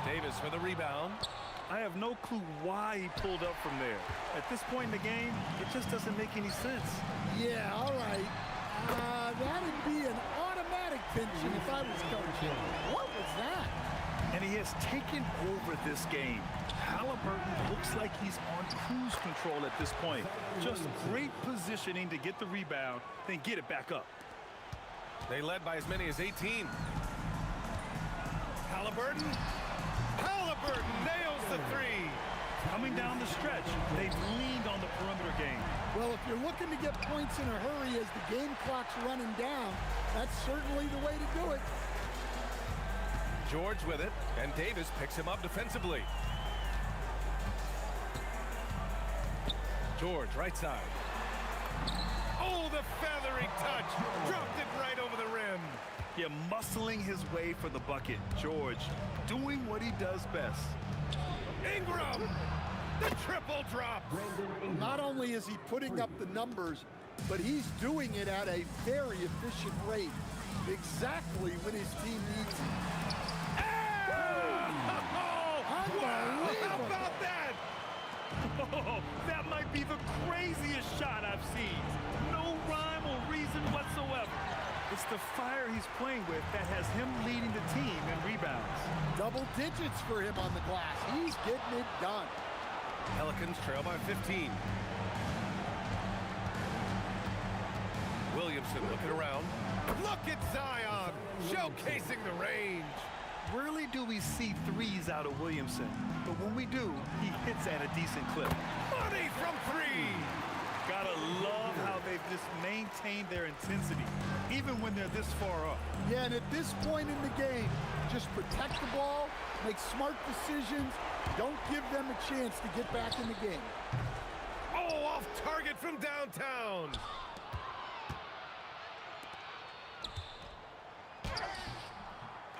Davis for the rebound. I have no clue why he pulled up from there. At this point in the game, it just doesn't make any sense. Yeah, all right. That'd be an automatic tension if I was coaching. What was that? And he has taken over this game. Halliburton looks like he's on cruise control at this point. Just great positioning to get the rebound, then get it back up. They led by as many as 18. Halliburton. Halliburton nails the three. Coming down the stretch, they've leaned on the perimeter game. Well, if you're looking to get points in a hurry as the game clock's running down, that's certainly the way to do it. George with it, and Davis picks him up defensively. George, right side. Oh, the feathering touch. Dropped it right over the rim. Yeah, muscling his way for the bucket. George doing what he does best. Ingram, the triple drop. Not only is he putting up the numbers, but he's doing it at a very efficient rate. Exactly when his team needs him. How about that? Oh, that might be the craziest shot I've seen. No rhyme or reason whatsoever. It's the fire he's playing with that has him leading the team in rebounds. Double digits for him on the glass. He's getting it done. Pelicans trail by 15. Williamson looking around. Look at Zion, showcasing the range. Rarely do we see threes out of Williamson, but when we do, he hits at a decent clip. Money from three. Gotta love how they've just maintained their intensity, even when they're this far up. Yeah, and at this point in the game, just protect the ball, make smart decisions, don't give them a chance to get back in the game. Oh, off target from downtown.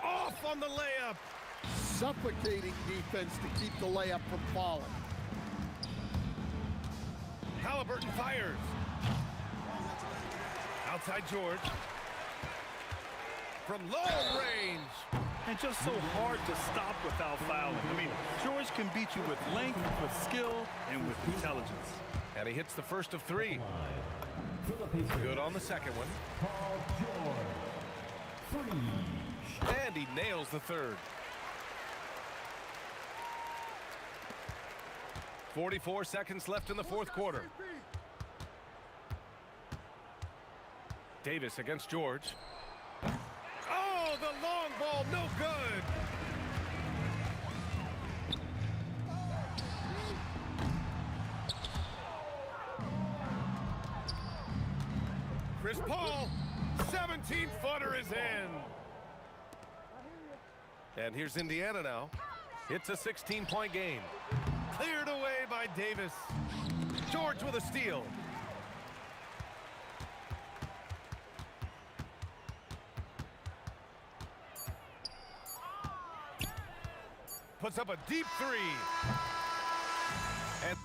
Off on the layup. Suffocating defense to keep the layup from falling. Halliburton fires. Outside George. From long range. And just so hard to stop without fouling. I mean, George can beat you with length, with skill, and with intelligence. And he hits the first of three. Good on the second one. And he nails the third. 44 seconds left in the fourth quarter. Davis against George. Oh, the long ball, no good. Chris Paul, 17-footer is in. And here's Indiana now. It's a 16-point game. Cleared away by Davis. George with a steal. Puts up a deep three. And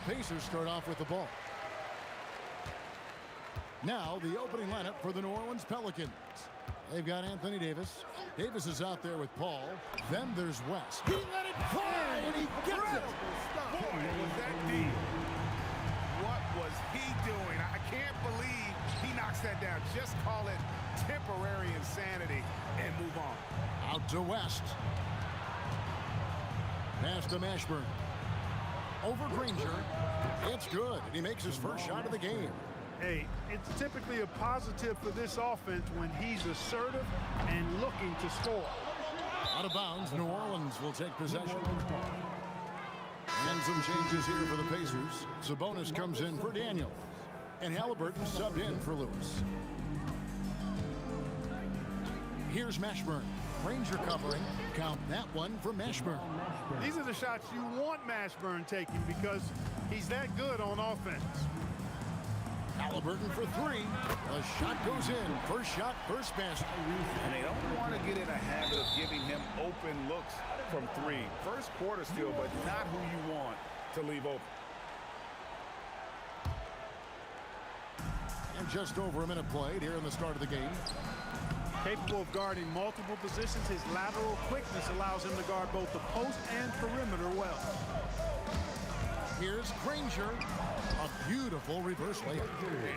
Pacers start off with the ball. Now the opening lineup for the New Orleans Pelicans. They've got Anthony Davis. Davis is out there with Paul. Then there's West. He let it fly and he gets it. Boy, was that deep. What was he doing? I can't believe he knocks that down. Just call it temporary insanity and move on. Out to West. Pass to Mashburn. Over Granger. It's good. And he makes his first shot of the game. Hey, it's typically a positive for this offense when he's assertive and looking to score. Out of bounds, New Orleans will take possession. And some changes here for the Pacers. Sabonis comes in for Daniel. And Halliburton subbed in for Lewis. Here's Mashburn. Ranger covering. Count that one for Mashburn. These are the shots you want Mashburn taking because he's that good on offense. Halliburton for three. The shot goes in. First shot, first basket. And they don't want to get in a habit of giving him open looks from three. First quarter still, but not who you want to leave open. And just over a minute played here in the start of the game. Capable of guarding multiple positions, his lateral quickness allows him to guard both the post and perimeter well. Here's Granger. A beautiful reverse layup.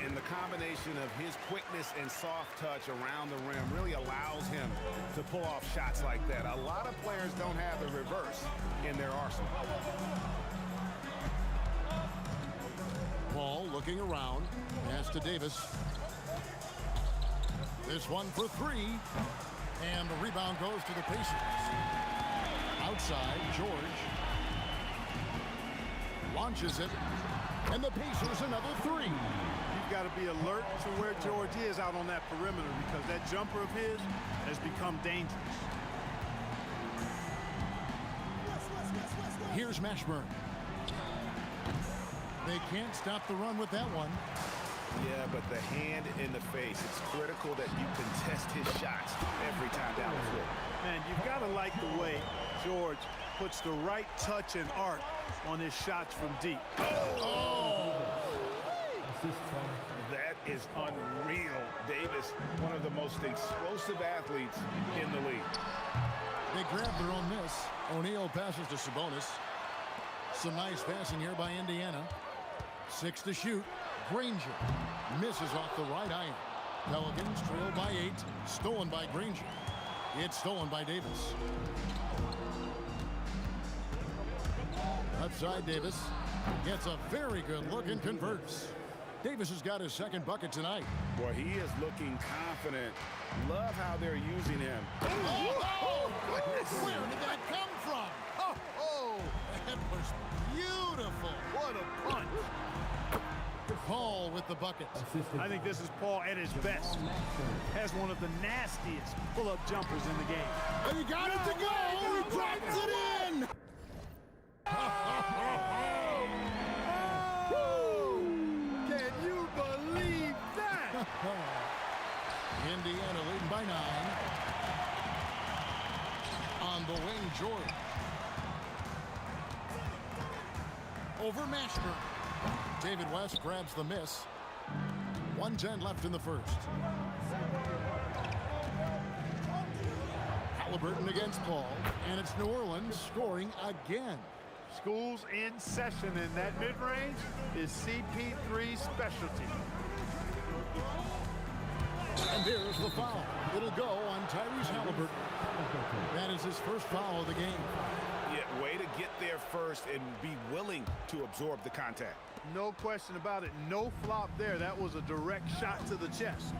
And the combination of his quickness and soft touch around the rim really allows him to pull off shots like that. A lot of players don't have the reverse in their arsenal. Paul looking around. Pass to Davis. This one for three. And the rebound goes to the Pacers. Outside, George. Launches it. And the Pacers another three. You've got to be alert to where George is out on that perimeter because that jumper of his has become dangerous. Here's Mashburn. They can't stop the run with that one. Yeah, but the hand in the face, it's critical that you contest his shots every time down the floor. Man, you've got to like the way George puts the right touch and arc on his shots from deep. Oh! That is unreal. Davis, one of the most explosive athletes in the league. They grab their own miss. O'Neal passes to Sabonis. Some nice passing here by Indiana. 6 to shoot. Granger misses off the right iron. Pelicans trail by 8. Stolen by Granger. It's stolen by Davis. Outside Davis gets a very good look and converts. Davis has got his second bucket tonight. Boy, he is looking confident. Love how they're using him. Oh, where did that come from? Oh, that was beautiful. What a punch. Paul with the bucket. I think this is Paul at his best. Has one of the nastiest pull-up jumpers in the game. And he got it to go. He drops it in. Can you believe that? Indiana leading by 9. On the wing, George. Over Mashburn. David West grabs the miss. 1:10 left in the first. Halliburton against Paul, and it's New Orleans scoring again. School's in session, and that mid-range is CP3's specialty. And there's the foul. It'll go on Tyrese Halliburton. That is his first foul of the game. Yeah, way to get there first and be willing to absorb the contact. No question about it. No flop there. That was a direct shot to the chest.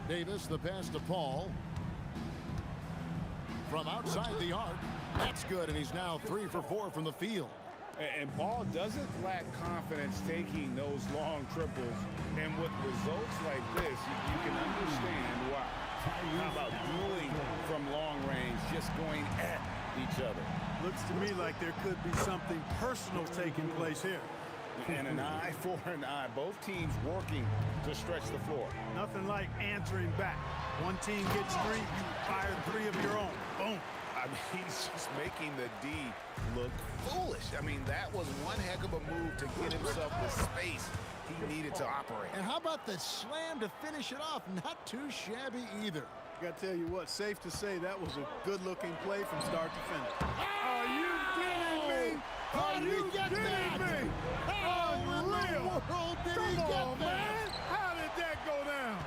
Davis, the pass to Paul. From outside the arc. That's good, and he's now 3 for 4 from the field. And Paul doesn't lack confidence taking those long triples. And with results like this, you can understand why. How about dueling from long range, just going at each other? Looks to me like there could be something personal taking place here. And an eye for an eye. Both teams working to stretch the floor. Nothing like answering back. One team gets 3, you fire 3 of your own. Boom. I mean, he's just making the D look foolish. I mean, that was one heck of a move to get himself the space he needed to operate. And how about the slam to finish it off? Not too shabby either. I got to tell you what, safe to say that was a good-looking play from start to finish. Are you kidding me? How did he get that? How in the world did he get that? Man. How did that go down?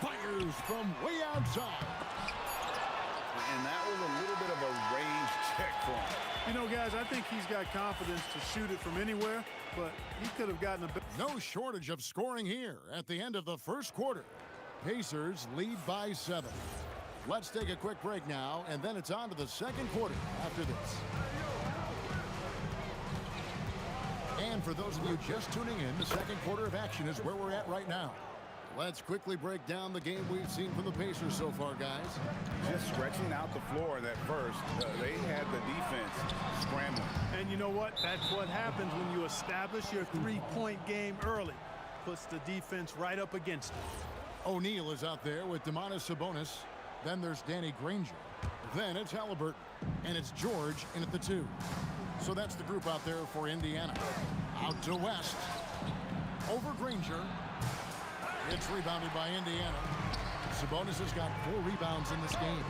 Fires from way outside. And that was a little bit of a range check for him. You know, guys, I think he's got confidence to shoot it from anywhere, but he could have gotten a bit. No shortage of scoring here at the end of the first quarter. Pacers lead by 7. Let's take a quick break now, and then it's on to the second quarter after this. And for those of you just tuning in, the second quarter of action is where we're at right now. Let's quickly break down the game we've seen from the Pacers so far, guys. Just stretching out the floor in that first. They had the defense scrambling. And you know what? That's what happens when you establish your three-point game early. Puts the defense right up against it. O'Neal is out there with Domantas Sabonis. Then there's Danny Granger. Then it's Halliburton. And it's George in at the 2. So that's the group out there for Indiana. Out to West. Over Granger. It's rebounded by Indiana. Sabonis has got 4 rebounds in this game.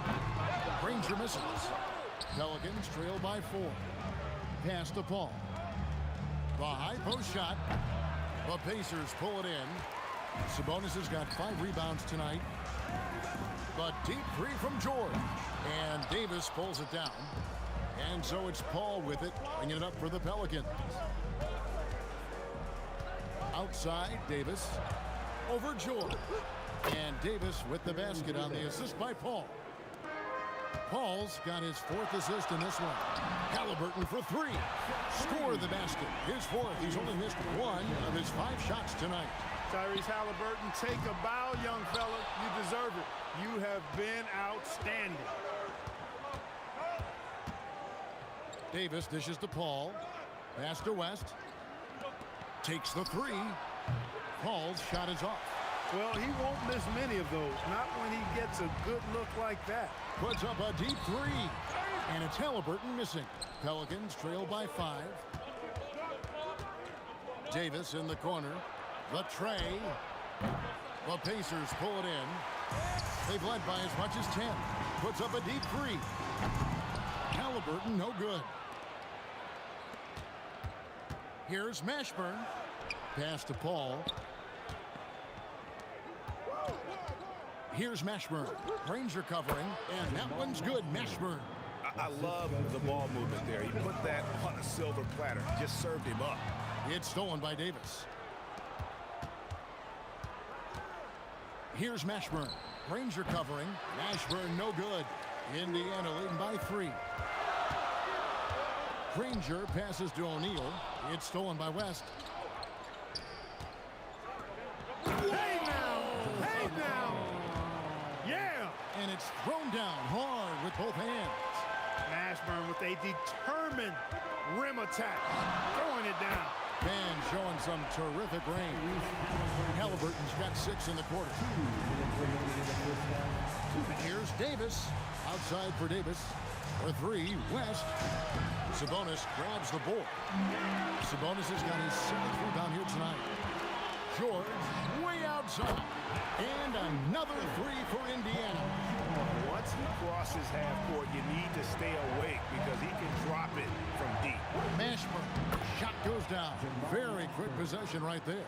Granger misses. Pelicans trail by 4. Pass to Paul. The high post shot. The Pacers pull it in. Sabonis has got 5 rebounds tonight. The deep 3 from George. And Davis pulls it down. And so it's Paul with it, bringing it up for the Pelicans. Outside, Davis. Over George. And Davis with the basket on the assist by Paul. Paul's got his 4th assist in this one. Halliburton for 3. Score the basket. His 4th. He's only missed 1 of his 5 shots tonight. Tyrese Halliburton, take a bow, young fella. You deserve it. You have been outstanding. Davis dishes to Paul. Pass to West. Takes the 3. Paul's shot is off. Well, he won't miss many of those. Not when he gets a good look like that. Puts up a deep 3. And it's Halliburton missing. Pelicans trail by 5. Davis in the corner. The tray. The Pacers pull it in. They've led by as much as 10. Puts up a deep 3. Halliburton no good. Here's Mashburn. Pass to Paul. Here's Mashburn. Granger covering, and that one's good. Mashburn. I love the ball movement there. He put that on a silver platter. Just served him up. It's stolen by Davis. Here's Mashburn. Granger covering. Mashburn no good. Indiana leading by 3. Granger passes to O'Neal. It's stolen by West. Hey now! Hey now! Yeah! And it's thrown down hard with both hands. Mashburn with a determined rim attack. Throwing it down. Man showing some terrific range. Halliburton's got 6 in the quarter. And here's Davis. Outside for Davis. For 3, West. Sabonis grabs the board. Sabonis has got his 7th rebound here tonight. George way outside. And another 3 for Indiana. Once he crosses half court, you need to stay awake because he can drop it from deep. Mashburn. Shot goes down. Very quick possession right there.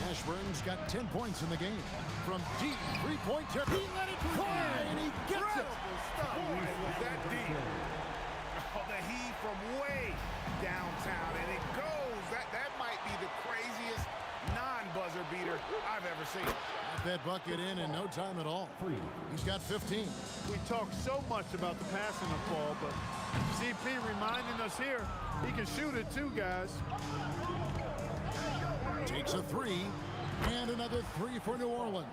Mashburn's got 10 points in the game. From deep 3-point territory. He let it fly and he gets it. Was that deep? Oh, the heat from way downtown, and it goes. That might be the craziest non-buzzer beater I've ever seen. Got that bucket in no time at all. He's got 15. We talk so much about the passing of Paul, but CP reminding us here, he can shoot it too, guys. Takes a 3, and another 3 for New Orleans.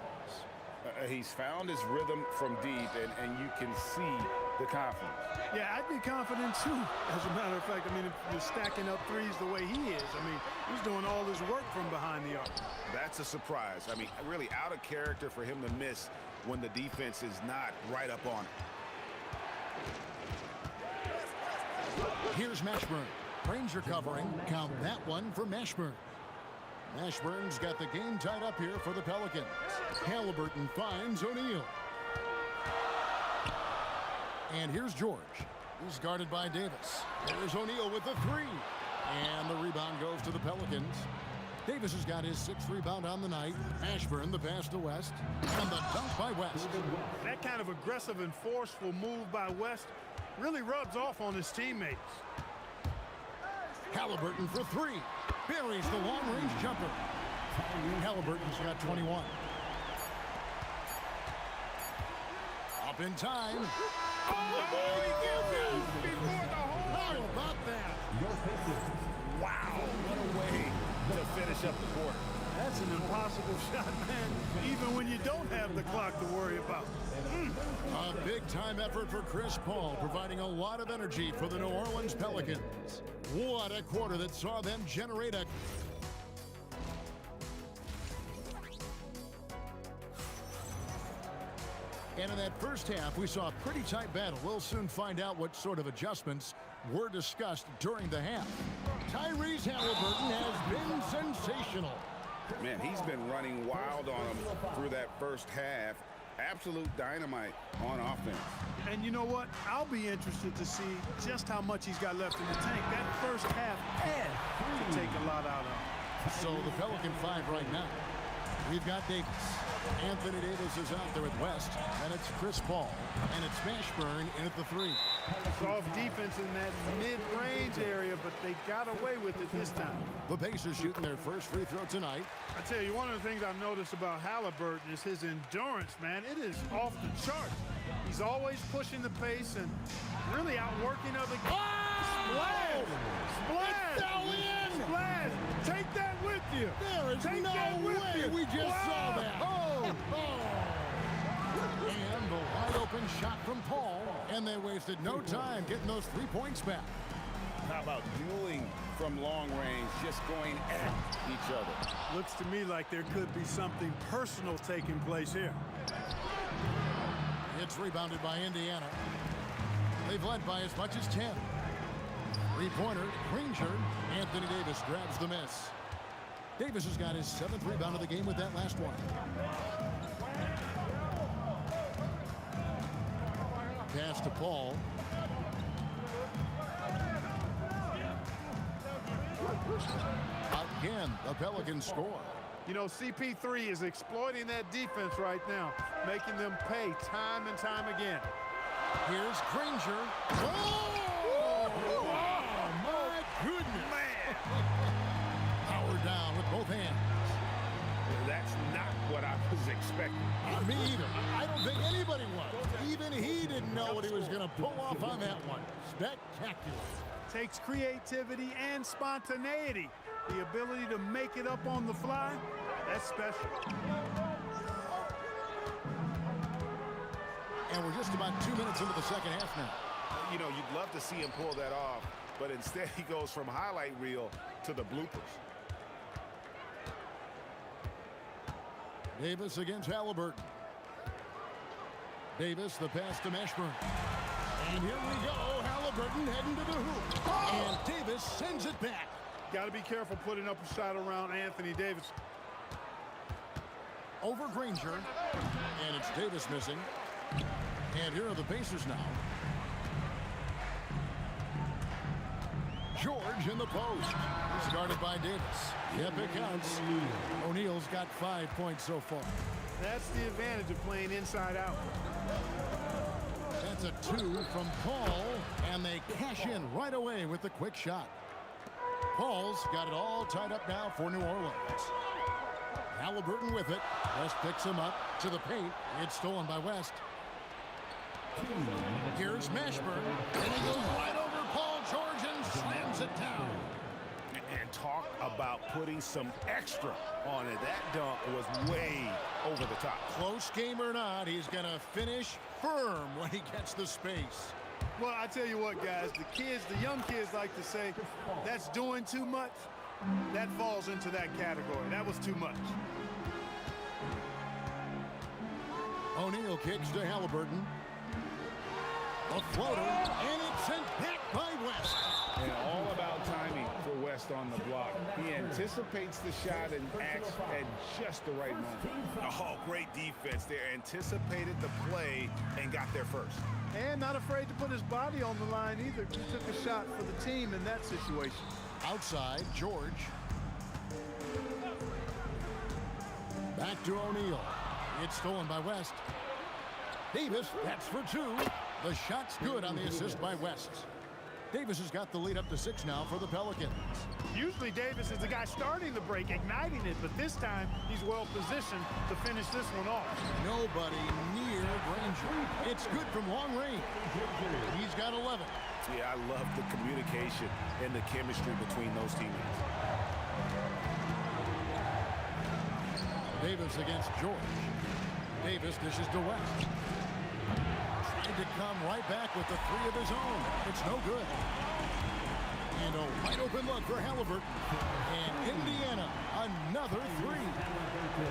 He's found his rhythm from deep, and you can see the confidence. Yeah, I'd be confident too. As a matter of fact, I mean, if you're stacking up threes the way he is, I mean, he's doing all his work from behind the arc. That's a surprise. I mean, really out of character for him to miss when the defense is not right up on it. Here's Mashburn. Granger covering. Count that one for Mashburn. Mashburn's got the game tied up here for the Pelicans. Halliburton finds O'Neal. And here's George. He's guarded by Davis. There's O'Neal with the 3. And the rebound goes to the Pelicans. Davis has got his 6th rebound on the night. Mashburn the pass to West. And the dunk by West. That kind of aggressive and forceful move by West really rubs off on his teammates. Halliburton for 3. Buries the long-range jumper. Halliburton's got 21. Up in time. Oh, he gets it before the whole. How about that? Wow, what a way to finish up the quarter. That's an impossible shot, man, even when you don't have the clock to worry about. A big-time effort for Chris Paul, providing a lot of energy for the New Orleans Pelicans. What a quarter that saw them generate a... And in that first half, we saw a pretty tight battle. We'll soon find out what sort of adjustments were discussed during the half. Tyrese Halliburton has been sensational. And he's been running wild on him through that first half. Absolute dynamite on offense. And you know what? I'll be interested to see just how much he's got left in the tank. That first half had to take a lot out of him. So the Pelican 5 right now. We've got Davis. Anthony Davis is out there at West, and it's Chris Paul, and it's Mashburn in at the 3. Soft defense in that mid-range area, but they got away with it this time. The Pacers shooting their first free throw tonight. I tell you, one of the things I've noticed about Halliburton is his endurance, man. It is off the charts. He's always pushing the pace and really outworking other guys. Splash! Splash! It fell in! Splash! Take that with you! There is Take no that with way you. we just saw that. Oh! And the wide open shot from Paul, and they wasted no time getting those 3 points back. How about dueling from long range, just going at each other? Looks to me like there could be something personal taking place here. It's rebounded by Indiana. They've led by as much as 10. Three-pointer, Granger. Anthony Davis grabs the miss. Davis has got his 7th rebound of the game with that last one. Pass to Paul. Again, the Pelicans score. You know, CP3 is exploiting that defense right now, making them pay time and time again. Here's Granger. Oh! Oh, my goodness. Man! Power down with both hands. That's not what I was expecting. Me either. I don't think anybody was. Even he didn't know what he was going to pull off on that one. Spectacular. Takes creativity and spontaneity. The ability to make it up on the fly, that's special. And we're just about 2 minutes into the second half now. You know, you'd love to see him pull that off, but instead he goes from highlight reel to the bloopers. Davis against Halliburton. Davis, the pass to Mashburn. And here we go. Halliburton heading to the hoop. Oh! And Davis sends it back. Got to be careful putting up a shot around Anthony Davis. Over Granger. And it's Davis missing. And here are the Pacers now. George in the post. He's guarded by Davis. Yep, it counts. O'Neal's got 5 points so far. That's the advantage of playing inside out. That's a 2 from Paul, and they cash in right away with the quick shot. Paul's got it all tied up now for New Orleans. Halliburton with it. West picks him up to the paint. It's stolen by West. Here's Mashburn, and he goes right over Paul George and slams it down. And talk about putting some extra on it. That dunk was way over the top. Close game or not, he's going to finish firm when he gets the space. Well, I tell you what, guys, the young kids like to say, that's doing too much. That falls into that category. That was too much. O'Neal kicks to Halliburton. A floater, and it's sent back by West. And all about timing for West on the block. He anticipates the shot and acts at just the right moment. Oh, great defense there. Anticipated the play and got there first. And not afraid to put his body on the line either. He took a shot for the team in that situation. Outside, George. Back to O'Neal. It's stolen by West. Davis, that's for 2. The shot's good on the assist by West. Davis has got the lead up to 6 now for the Pelicans. Usually Davis is the guy starting the break, igniting it, but this time he's well positioned to finish this one off. Nobody near Granger. It's good from long range. He's got 11. Yeah, I love the communication and the chemistry between those teammates. Davis against George. Davis dishes to West. Trying to come right back with the 3 of his own. It's no good. And a wide open look for Halliburton. And Indiana, another 3.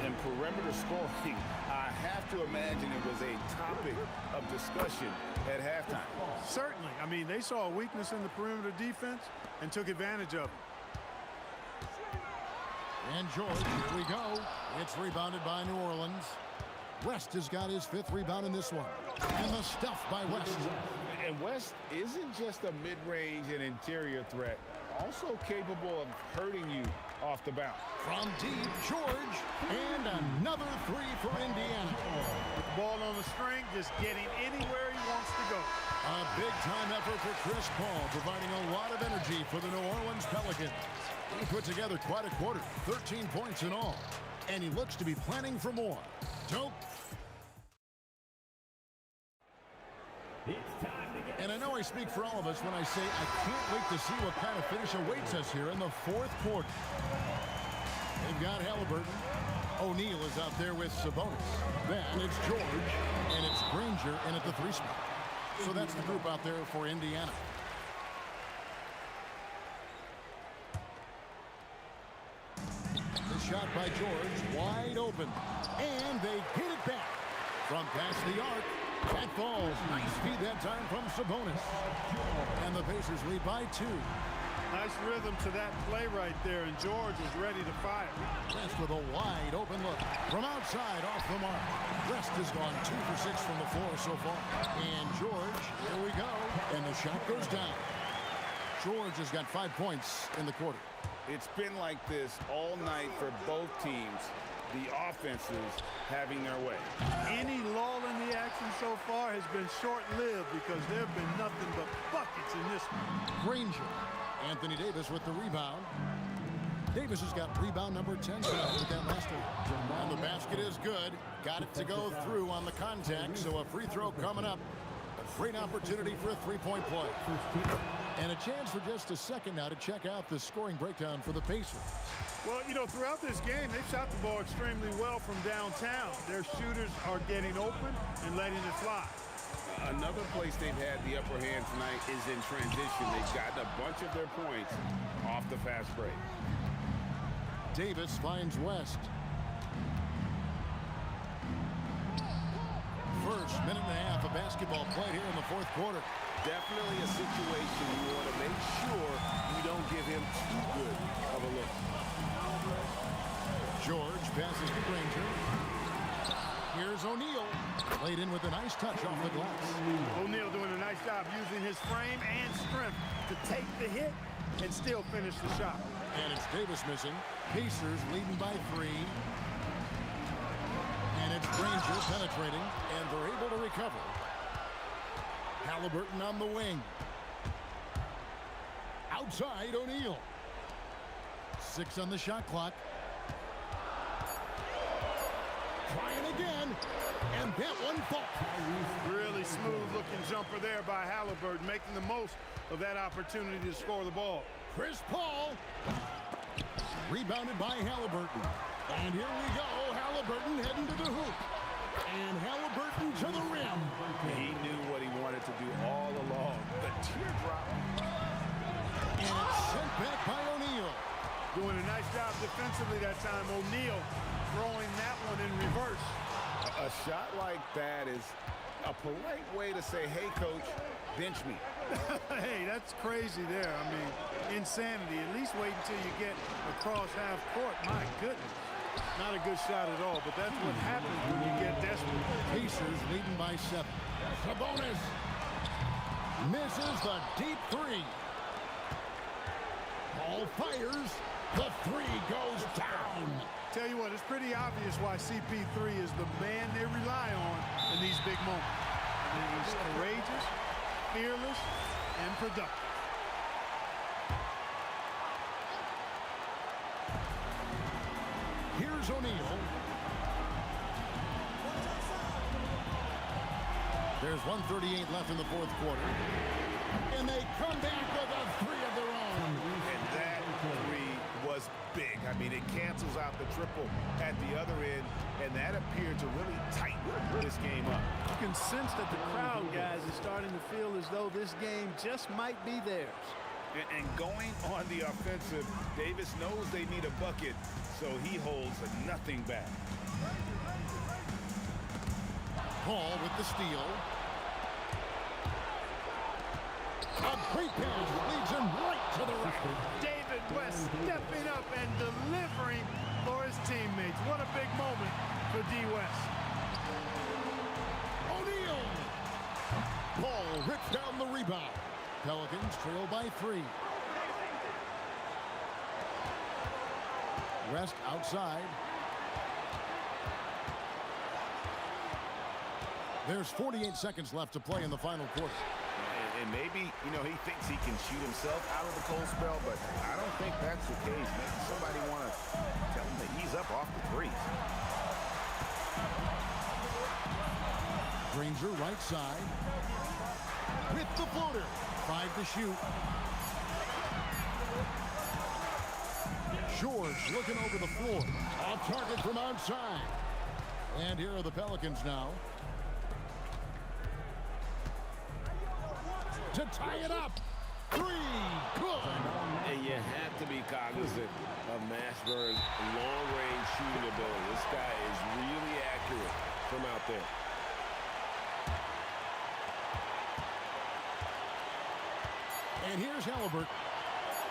And perimeter scoring, I have to imagine it was a topic of discussion at halftime. Certainly. I mean, they saw a weakness in the perimeter defense and took advantage of it. And George, here we go. It's rebounded by New Orleans. West has got his 5th rebound in this one. And the stuff by West. And West isn't just a mid-range and interior threat, also capable of hurting you off the bounce. From deep, George, and another 3 for Indiana. Ball on the string, just getting anywhere he wants to go. A big-time effort for Chris Paul, providing a lot of energy for the New Orleans Pelicans. He put together quite a quarter, 13 points in all, and he looks to be planning for more. Dope. And I know I speak for all of us when I say I can't wait to see what kind of finish awaits us here in the 4th quarter. They've got Halliburton. O'Neal is out there with Sabonis. Then it's George, and it's Granger in at the 3 spot. So that's the group out there for Indiana. The shot by George, wide open. And they hit it back. From past the arc, that falls. Nice feed that time from Sabonis. And the Pacers lead by 2. Nice rhythm to that play right there, and George is ready to fire. West with a wide open look. From outside, off the mark. West has gone 2 for 6 from the floor so far. And George, here we go. And the shot goes down. George has got 5 points in the quarter. It's been like this all night for both teams. The offenses having their way. Any lull in the action so far has been short-lived because there have been nothing but buckets in this one. Granger. Anthony Davis with the rebound. Davis has got rebound number 10 tonight with that last one. And the basket is good. Got it to go through on the contact, so a free throw coming up. A great opportunity for a 3-point play. And a chance for just a second now to check out the scoring breakdown for the Pacers. Well, you know, throughout this game, they've shot the ball extremely well from downtown. Their shooters are getting open and letting it fly. Another place they've had the upper hand tonight is in transition. They've gotten a bunch of their points off the fast break. Davis finds West. First minute and a half of basketball played here in the 4th quarter. Definitely a situation you want to make sure you don't give him too good of a look. George passes to Granger. Here's O'Neal. Laid in with a nice touch off the glass. O'Neal doing a nice job using his frame and strength to take the hit and still finish the shot. And it's Davis missing. Pacers leading by 3. And it's Granger penetrating, and they're able to recover. Halliburton on the wing. Outside, O'Neal. 6 on the shot clock. Trying again, and that one falls. Really smooth-looking jumper there by Halliburton, making the most of that opportunity to score the ball. Chris Paul. Rebounded by Halliburton. And here we go, Halliburton heading to the hoop. And Halliburton to the rim. He knew what he wanted to do all along. The teardrop. And it's sent back by O'Neal. Doing a nice job defensively that time. O'Neal throwing that one in reverse. A shot like that is a polite way to say, hey, coach, bench me. Hey, that's crazy there. I mean, insanity. At least wait until you get across half court. My goodness. Not a good shot at all, but that's what happens when you get desperate. Pacers leading by 7. Sabonis misses the deep 3. Paul fires. The 3 goes down. Tell you what, it's pretty obvious why CP3 is the man they rely on in these big moments. I mean, he's courageous, fearless, and productive. Here's O'Neal. There's 1:38 left in the 4th quarter. And they come back with a 3 of their own. And that 3 was big. I mean, it cancels out the triple at the other end, and that appeared to really tighten this game up. You can sense that the crowd, guys, is starting to feel as though this game just might be theirs. And going on the offensive, Davis knows they need a bucket, so he holds nothing back. Paul with the steal. A great pass leads him right to the rack. David West stepping up and delivering for D West. O'Neal. Ball ripped down the rebound. Pelicans trail by 3. West outside. There's 48 seconds left to play in the final quarter. And maybe, you know, he thinks he can shoot himself out of the cold spell, but I don't think that's the case. Maybe somebody want to tell him to ease up off the breeze. Granger right side. With the floater. 5 to shoot. George looking over the floor. Off target from outside. And here are the Pelicans now. To tie it up. 3. Good. And you have to be cognizant of Mashburn's long-range shooting ability. This guy is really accurate from out there. And here's Halliburton.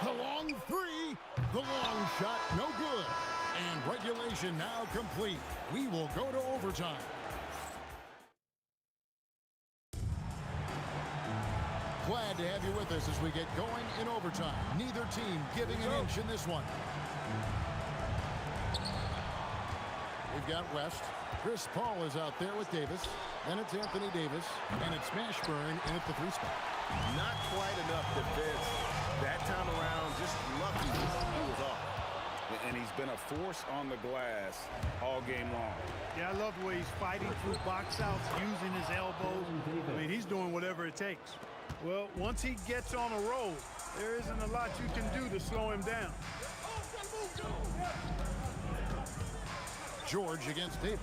The long 3. The long shot, no good. And regulation now complete. We will go to overtime. Glad to have you with us as we get going in overtime. Neither team giving an inch in this one. We've got West. Chris Paul is out there with Davis. Then it's Anthony Davis. And it's Mashburn in at the 3 spot. Not quite enough defense that time around. Just lucky he was off. And he's been a force on the glass all game long. Yeah, I love the way he's fighting through box outs, using his elbows. I mean, he's doing whatever it takes. Well, once he gets on a roll, there isn't a lot you can do to slow him down. George against Davis.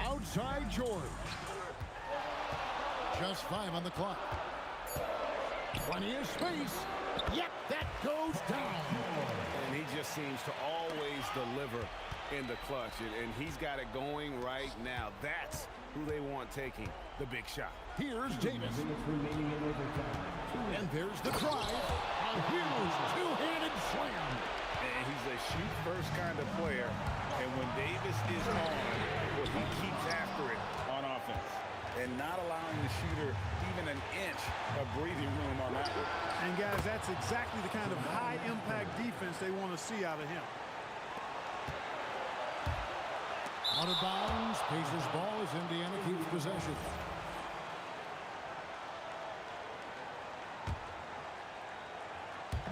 Outside George. Just 5 on the clock. Plenty of space. Yep, that goes down. And he just seems to always deliver in the clutch. And he's got it going right now. That's who they want taking the big shot. Here's Davis. And there's the drive. A huge two-handed slam. And he's a shoot-first kind of player. And when Davis is on, well, he keeps after it on offense. And not allowing the shooter even an inch of breathing room on that one. And, guys, that's exactly the kind of high-impact defense they want to see out of him. Out of bounds. Pacers ball as Indiana keeps possession.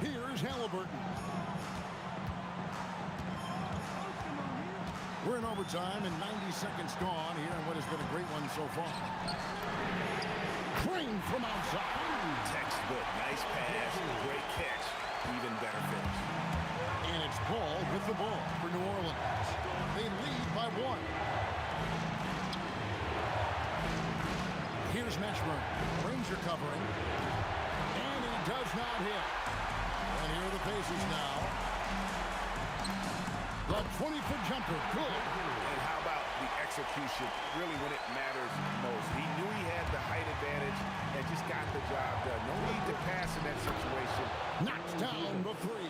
Here's Halliburton. We're in overtime and 90 seconds gone here in what has been a great one so far. Crane from outside. Textbook. Nice pass. Great catch. Even better finish. And it's Ball with the ball for New Orleans. They lead by 1. Here's Mashburn. Ranger covering. And he does not hit. And here are the Pacers now. The 20-foot jumper, good. And how about the execution, really when it matters most? He knew he had the height advantage and just got the job done. No need to pass in that situation. Knocked down the 3.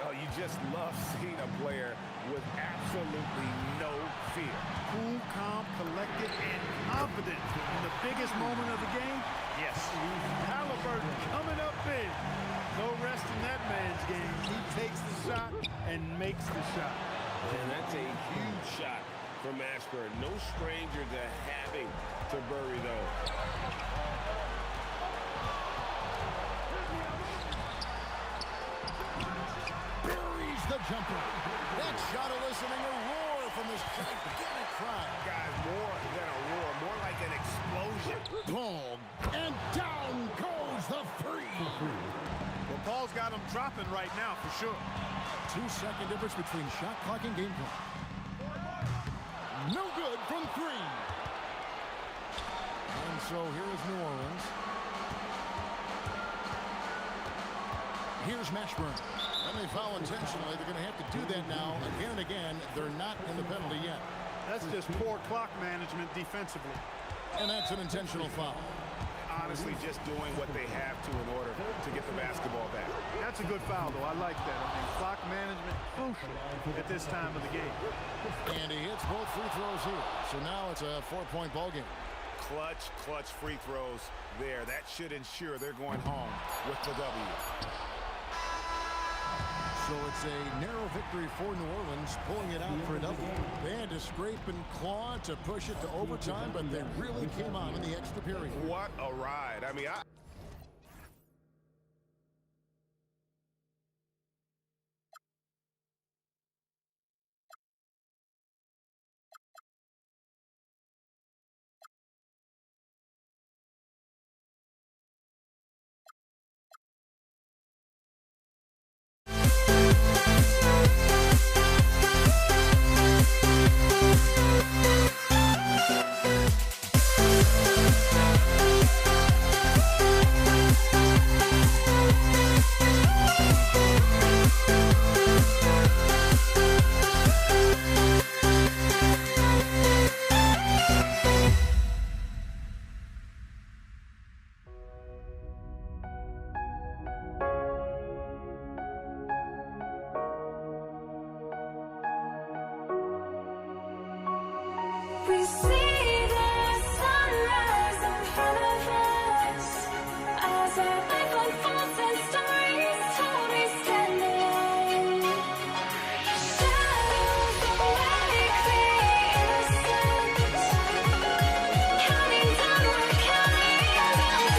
Oh, you just love seeing a player with absolutely no fear. Cool, calm, collected, and confident in the biggest moment of the game. Yes. Halliburton coming up big. No rest in that man's game. He takes the shot and makes the shot. And that's a huge shot from Mashburn. No stranger to having to bury those. Buries the jumper. That shot eliciting a roar from this gigantic crowd. Guys, more than a roar, more like an explosion. Ball, and down goes the 3. Well, Paul's got him dropping right now for sure. 2-second difference between shot clock and game clock. No good from 3. And so here is New Orleans. Here's Mashburn. And they foul intentionally. They're going to have to do that now again and again. They're not in the penalty yet. That's just poor clock management defensively. And that's an intentional foul. I honestly just doing what they have to in order to get the basketball back. That's a good foul, though. I like that. I mean, clock management crucial at this time of the game. And he hits both free throws here. So now it's a 4-point ball game. Clutch free throws there. That should ensure they're going home with the W. So it's a narrow victory for New Orleans, pulling it out for a double. They had to scrape and claw to push it to overtime, but they really came on in the extra period. What a ride. I mean, We see the sunrise in front of us as our life unfolds and stories told. We stand alone. Shadows awake the innocent, counting down, we're counting down to the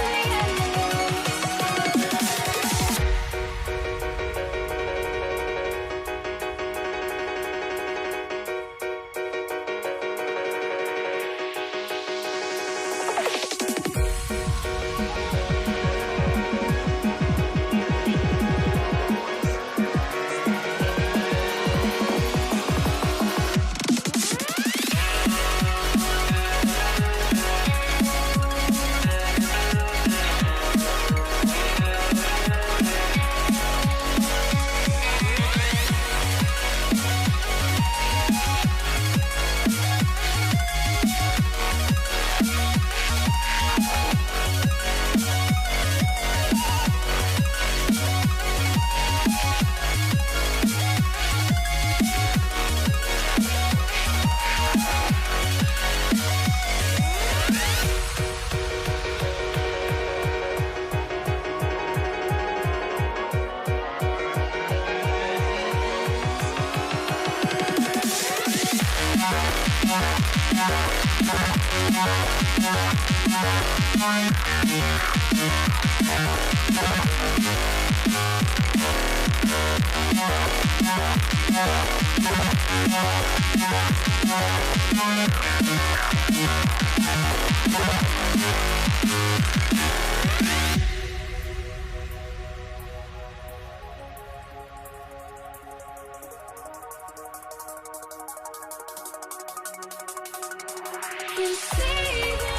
We see the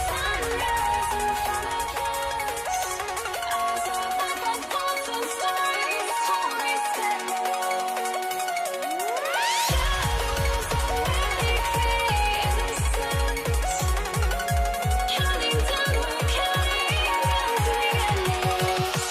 sunrise in front of us as our life unfolds and stories told. We stand alone. Shadows awake the innocent, counting down, we're counting down to the endless.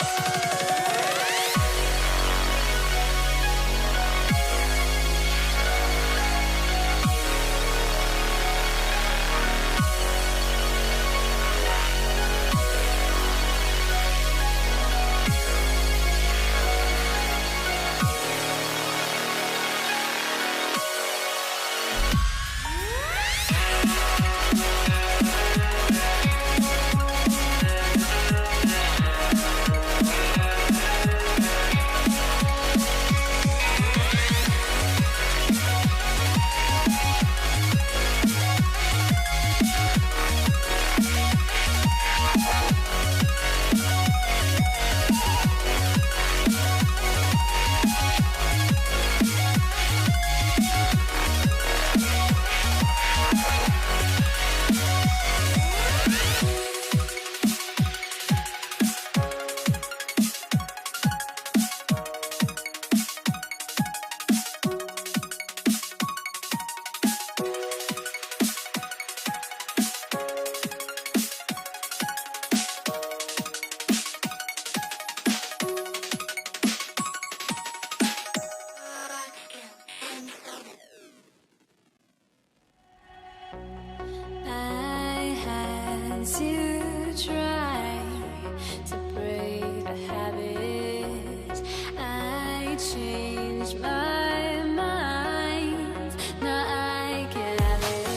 change my mind. Now I can have it.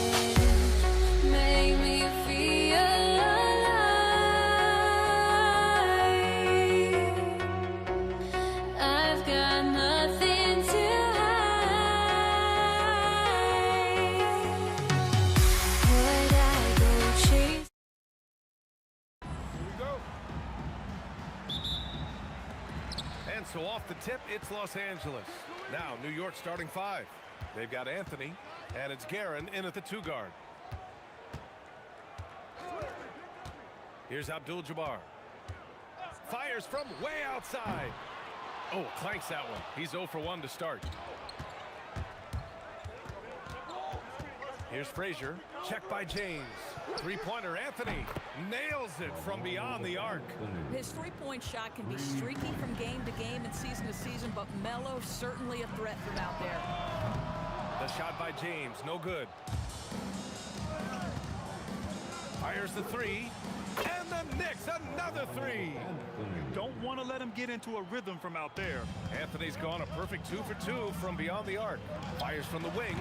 Make me feel alive. I've got nothing to hide. Would I go chase? And so off the tip, it's Los Angeles. Now, New York starting 5. They've got Anthony, and it's Guerin in at the 2 guard. Here's Abdul-Jabbar. Fires from way outside. Oh, clanks that one. He's 0 for 1 to start. Here's Frazier. Check by James. Three-pointer, Anthony nails it from beyond the arc. His three-point shot can be streaky from game to game and season to season, but Melo certainly a threat from out there. The shot by James, no good. Fires the 3, and the Knicks another 3. You don't want to let him get into a rhythm from out there. Anthony's gone a perfect 2 for 2 from beyond the arc. Fires from the wing.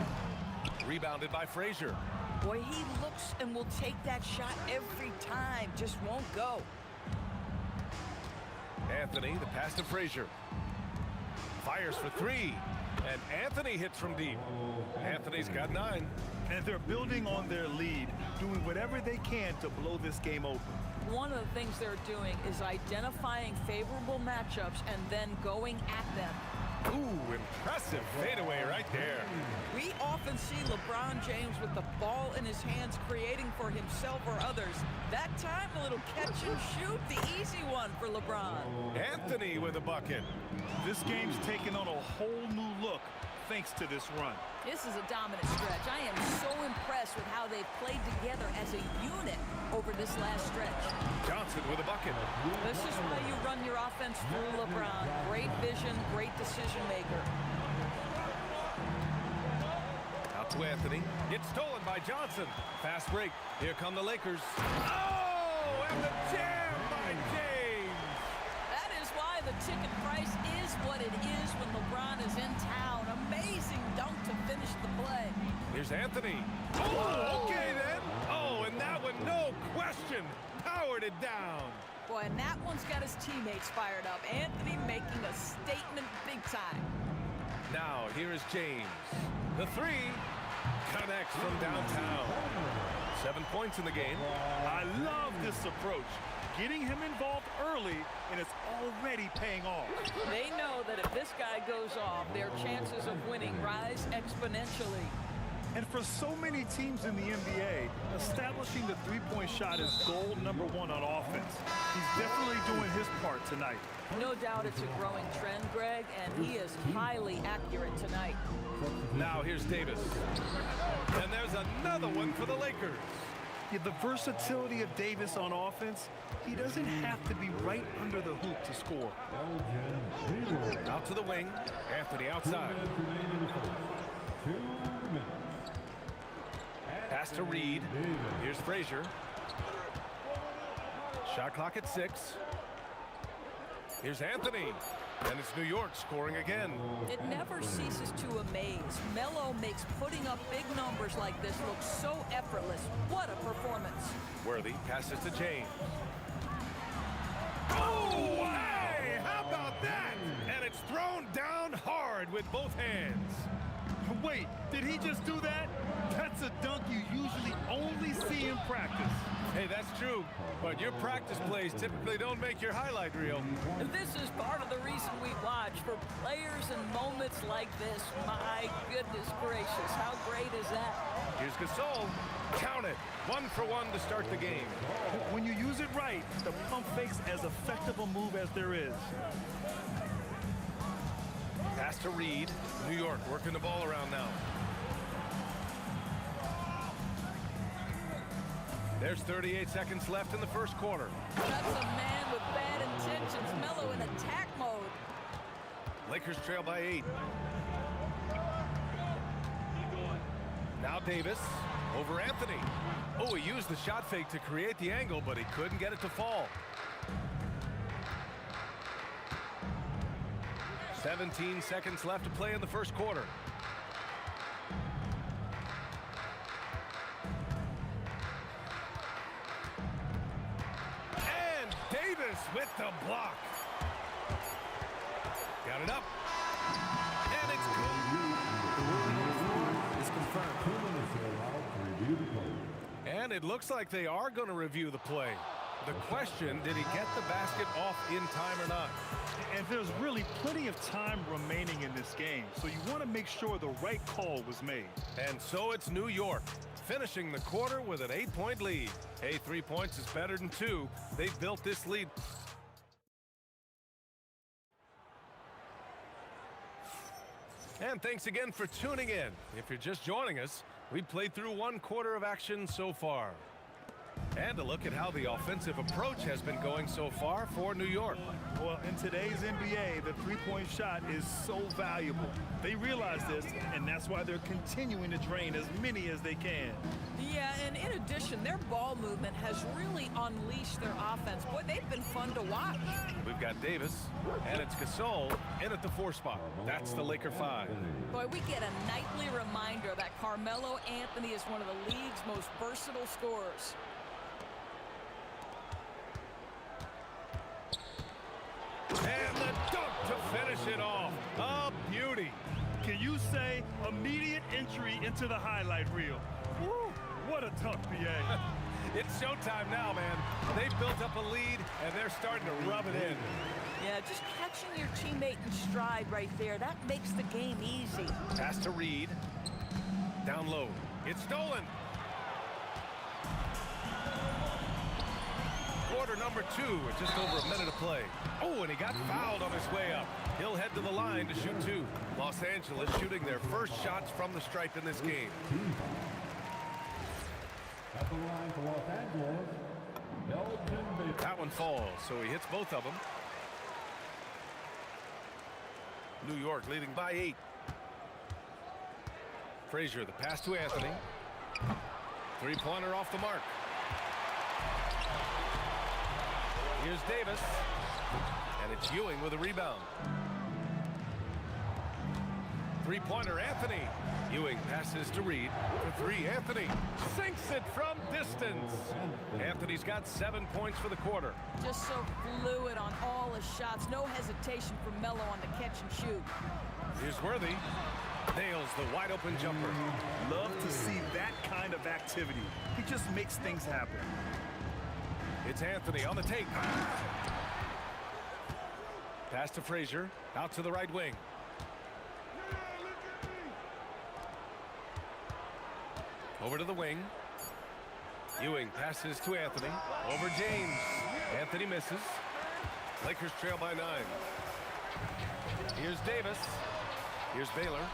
Rebounded by Frazier. Boy, he looks and will take that shot every time. Just won't go. Anthony, the pass to Frazier. Fires for 3. And Anthony hits from deep. Anthony's got 9. And they're building on their lead, doing whatever they can to blow this game open. One of the things they're doing is identifying favorable matchups and then going at them. Ooh, impressive fadeaway right there. We often see LeBron James with the ball in his hands creating for himself or others. That time, a little catch and shoot, the easy one for LeBron. Anthony with a bucket. This game's taken on a whole new look thanks to this run. This is a dominant stretch. I am so impressed with how they've played together as a unit over this last stretch. Johnson with a bucket. This is why you run your offense through LeBron. Great vision, great decision maker. Out to Anthony. It's stolen by Johnson. Fast break. Here come the Lakers. Oh, and the jam by James. That is why the ticket price is what it is when LeBron is in town. Amazing dunk to finish the play. Here's Anthony. Oh, okay then. Oh, and that one, no question, powered it down. Boy, and that one's got his teammates fired up. Anthony making a statement big time. Now, here is James. The 3 connects from downtown. 7 points in the game. I love this approach. Getting him involved early, and it's already paying off. They know that if this guy goes off, their chances of winning rise exponentially. And for so many teams in the NBA, establishing the three-point shot is goal number 1 on offense. He's definitely doing his part tonight. No doubt it's a growing trend, Greg, and he is highly accurate tonight. Now here's Davis. And there's another one for the Lakers. Yeah, the versatility of Davis on offense, he doesn't have to be right under the hoop to score. Out to the wing. Anthony outside. Pass to Reed. Here's Frazier. Shot clock at 6. Here's Anthony. And it's New York scoring again. It never ceases to amaze. Melo makes putting up big numbers like this look so effortless. What a performance. Worthy passes to James. Oh, hey, how about that? And it's thrown down hard with both hands. Wait, did he just do that? That's a dunk you usually only see in practice. Hey, that's true, but your practice plays typically don't make your highlight reel. This is part of the reason we watch. For players and moments like this, my goodness gracious, how great is that? Here's Gasol. Count it. 1 for 1 to start the game. When you use it right, the pump fake's as effective a move as there is. Pass to Reed. New York working the ball around now. There's 38 seconds left in the first quarter. That's a man with bad intentions. Melo in attack mode. Lakers trail by 8. Now Davis over Anthony. Oh, he used the shot fake to create the angle, but he couldn't get it to fall. 17 seconds left to play in the first quarter. And Davis with the block. Got it up. And it's good. The ruling on the floor is confirmed. 2 minutes allowed to review the play. And it looks like they are going to review the play. The question, did he get the basket off in time or not? And there's really plenty of time remaining in this game, so you want to make sure the right call was made. And so it's New York, finishing the quarter with an 8-point lead. Hey, 3 points is better than 2. They've built this lead. And thanks again for tuning in. If you're just joining us, we've played through 1 quarter of action so far. And a look at how the offensive approach has been going so far for New York. Well, in today's NBA, the three-point shot is so valuable. They realize this, and that's why they're continuing to drain as many as they can. Yeah, and in addition, their ball movement has really unleashed their offense. Boy, they've been fun to watch. We've got Davis, and it's Gasol in at the 4 spot. That's the Laker 5. Boy, we get a nightly reminder that Carmelo Anthony is one of the league's most versatile scorers. And the dunk to finish it off. A beauty. Can you say immediate entry into the highlight reel? Woo, what a dunk, PA. It's showtime now, man. They've built up a lead, and they're starting to rub it in. Yeah, just catching your teammate in stride right there, that makes the game easy. Pass to Reed. Down low. It's stolen. Quarter number 2 with just over a minute to play. Oh, and he got fouled on his way up. He'll head to the line to shoot 2. Los Angeles shooting their first shots from the stripe in this game. At the line for Los Angeles, Elgin Baylor. That one falls, so he hits both of them. New York leading by 8. Frazier, the pass to Anthony. 3-pointer off the mark. Here's Davis, and it's Ewing with a rebound. 3-pointer, Anthony. Ewing passes to Reed for 3. Anthony sinks it from distance. Anthony's got 7 points for the quarter. Just so fluid on all his shots. No hesitation for Melo on the catch and shoot. Here's Worthy. Nails the wide open jumper. Love to see that kind of activity. He just makes things happen. It's Anthony on the take. Pass to Frazier. Out to the right wing. Over to the wing. Ewing passes to Anthony. Over James. Anthony misses. Lakers trail by 9. Here's Davis. Here's Baylor.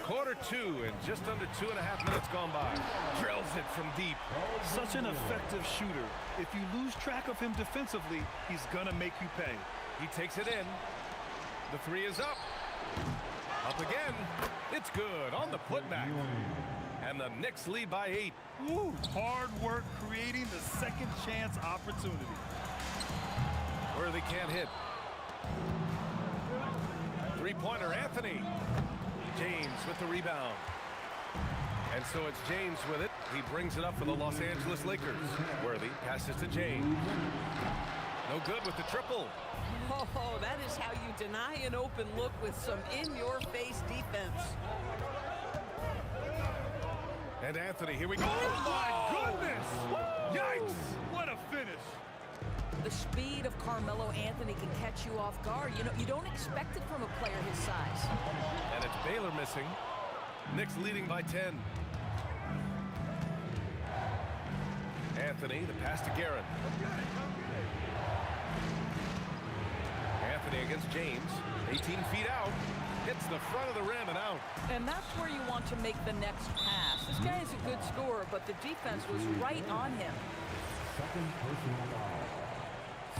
Quarter 2 and just under 2.5 minutes gone by. Drills it from deep. Such an effective shooter. If you lose track of him defensively, he's gonna make you pay. He takes it in. The 3 is up. Up again. It's good on the putback. And the Knicks lead by 8. Woo, hard work creating the second chance opportunity. Worthy can't hit. 3-pointer, Anthony. James with the rebound. And so it's James with it. He brings it up for the Los Angeles Lakers. Worthy passes to James. No good with the triple. Oh, that is how you deny an open look with some in-your-face defense. And Anthony, here we go. Oh, my goodness! Yikes! What a finish! The speed of Carmelo Anthony can catch you off guard. You know, you don't expect it from a player his size. And it's Baylor missing. Knicks leading by 10. Anthony, the pass to Guerin. Anthony against James. 18 feet out. Hits the front of the rim and out. And that's where you want to make the next pass. This guy is a good scorer, but the defense was right on him. Second personal foul.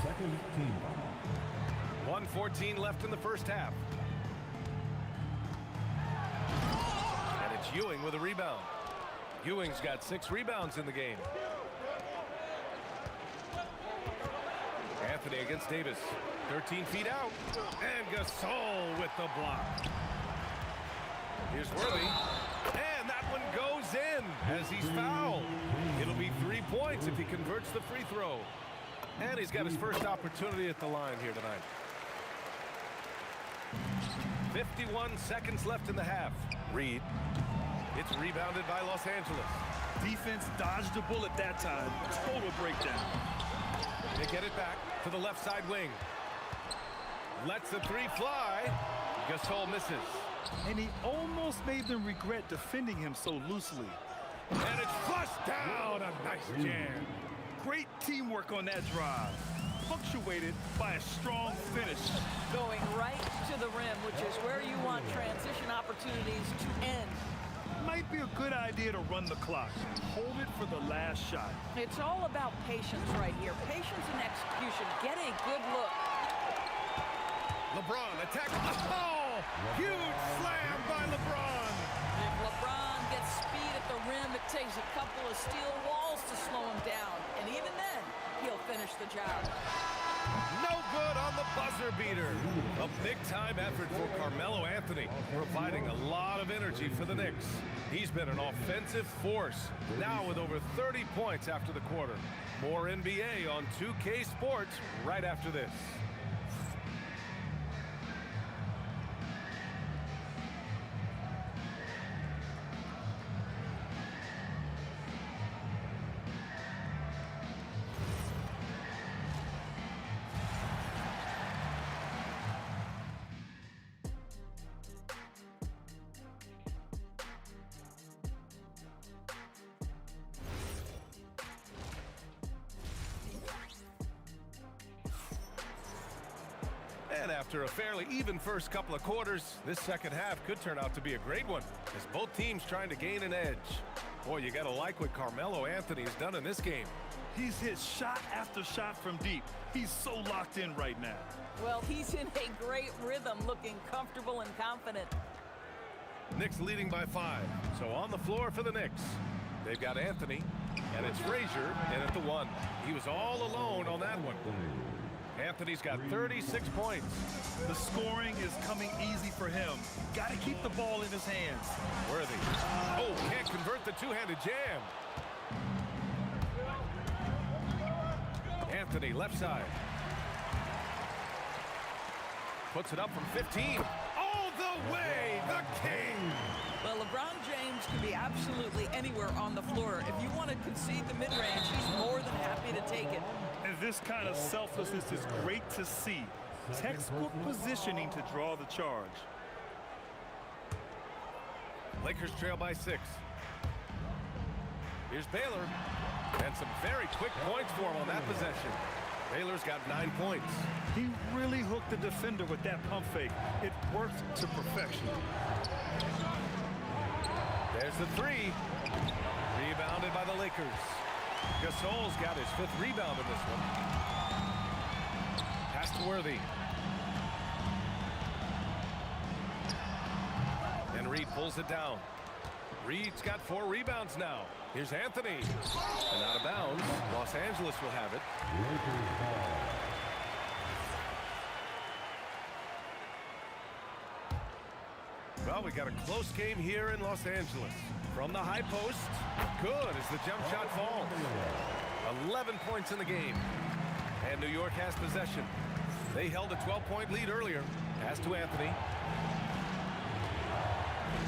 Second team foul. 1:14 left in the first half. And it's Ewing with a rebound. Ewing's got 6 rebounds in the game. Anthony against Davis. 13 feet out. And Gasol with the block. Here's Worthy. And that one goes in as he's fouled. It'll be 3 points if he converts the free throw. And he's got his first opportunity at the line here tonight. 51 seconds left in the half. Reed. It's rebounded by Los Angeles. Defense dodged a bullet that time. Total breakdown. They get it back to the left side wing. Lets the three fly. Gasol misses. And he almost made them regret defending him so loosely. And it's flushed down. A nice jam. Great teamwork on that drive. Punctuated by a strong finish. Going right to the rim, which is where you want transition opportunities to end. Might be a good idea to run the clock. Hold it for the last shot. It's all about patience right here. Patience and execution. Get a good look. LeBron attack. Oh! Huge slam by LeBron. If LeBron gets speed at the rim, it takes a couple of steel walls to slow him down. And even then, he'll finish the job. No good on the buzzer beater. A big-time effort for Carmelo Anthony, providing a lot of energy for the Knicks. He's been an offensive force, now with over 30 points after the quarter. More NBA on 2K Sports right after this. And after a fairly even first couple of quarters, this second half could turn out to be a great one, as both teams trying to gain an edge. Boy, you gotta like what Carmelo Anthony has done in this game. He's hit shot after shot from deep. He's so locked in right now. Well, he's in a great rhythm, looking comfortable and confident. Knicks leading by 5. So on the floor for the Knicks, they've got Anthony, and it's Frazier in at the 1. He was all alone on that one. Anthony's got 36 points. The scoring is coming easy for him. Got to keep the ball in his hands. Worthy. Oh, can't convert the two-handed jam. Anthony, left side. Puts it up from 15. All the way, the king. Well, LeBron James can be absolutely anywhere on the floor. If you want to concede the mid-range, he's more than happy to take it. And this kind of selflessness is great to see. Textbook positioning to draw the charge. Lakers trail by 6. Here's Baylor. And some very quick points for him on that possession. Baylor's got 9 points. He really hooked the defender with that pump fake. It worked to perfection. There's the 3. Rebounded by the Lakers. Gasol's got his 5th rebound in this one. Pass to Worthy. And Reed pulls it down. Reed's got 4 rebounds now. Here's Anthony. And out of bounds. Los Angeles will have it. Well, we got a close game here in Los Angeles. From the high post, good as the jump shot falls. 11 points in the game. And New York has possession. They held a 12-point lead earlier. Pass to Anthony.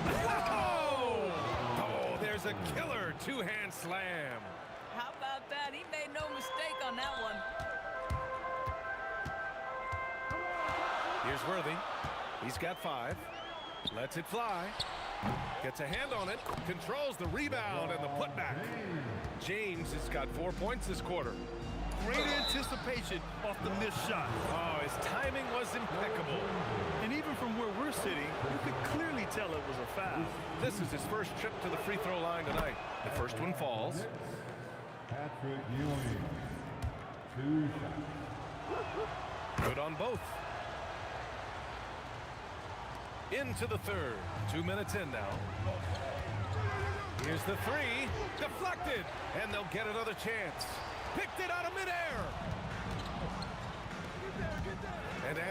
Whoa! Oh, there's a killer two-hand slam. How about that? He made no mistake on that one. Here's Worthy. He's got 5. Lets it fly. Gets a hand on it. Controls the rebound and the putback. James has got 4 points this quarter. Great anticipation off the missed shot. Oh, his timing was impeccable. And even from where we're sitting, you could clearly tell it was a foul. This is his first trip to the free throw line tonight. The first one falls. Patrick Ewing, 2 shots. Good on both. Into the third. 2 minutes in now. Here's the 3. Deflected. And they'll get another chance. Picked it out of midair.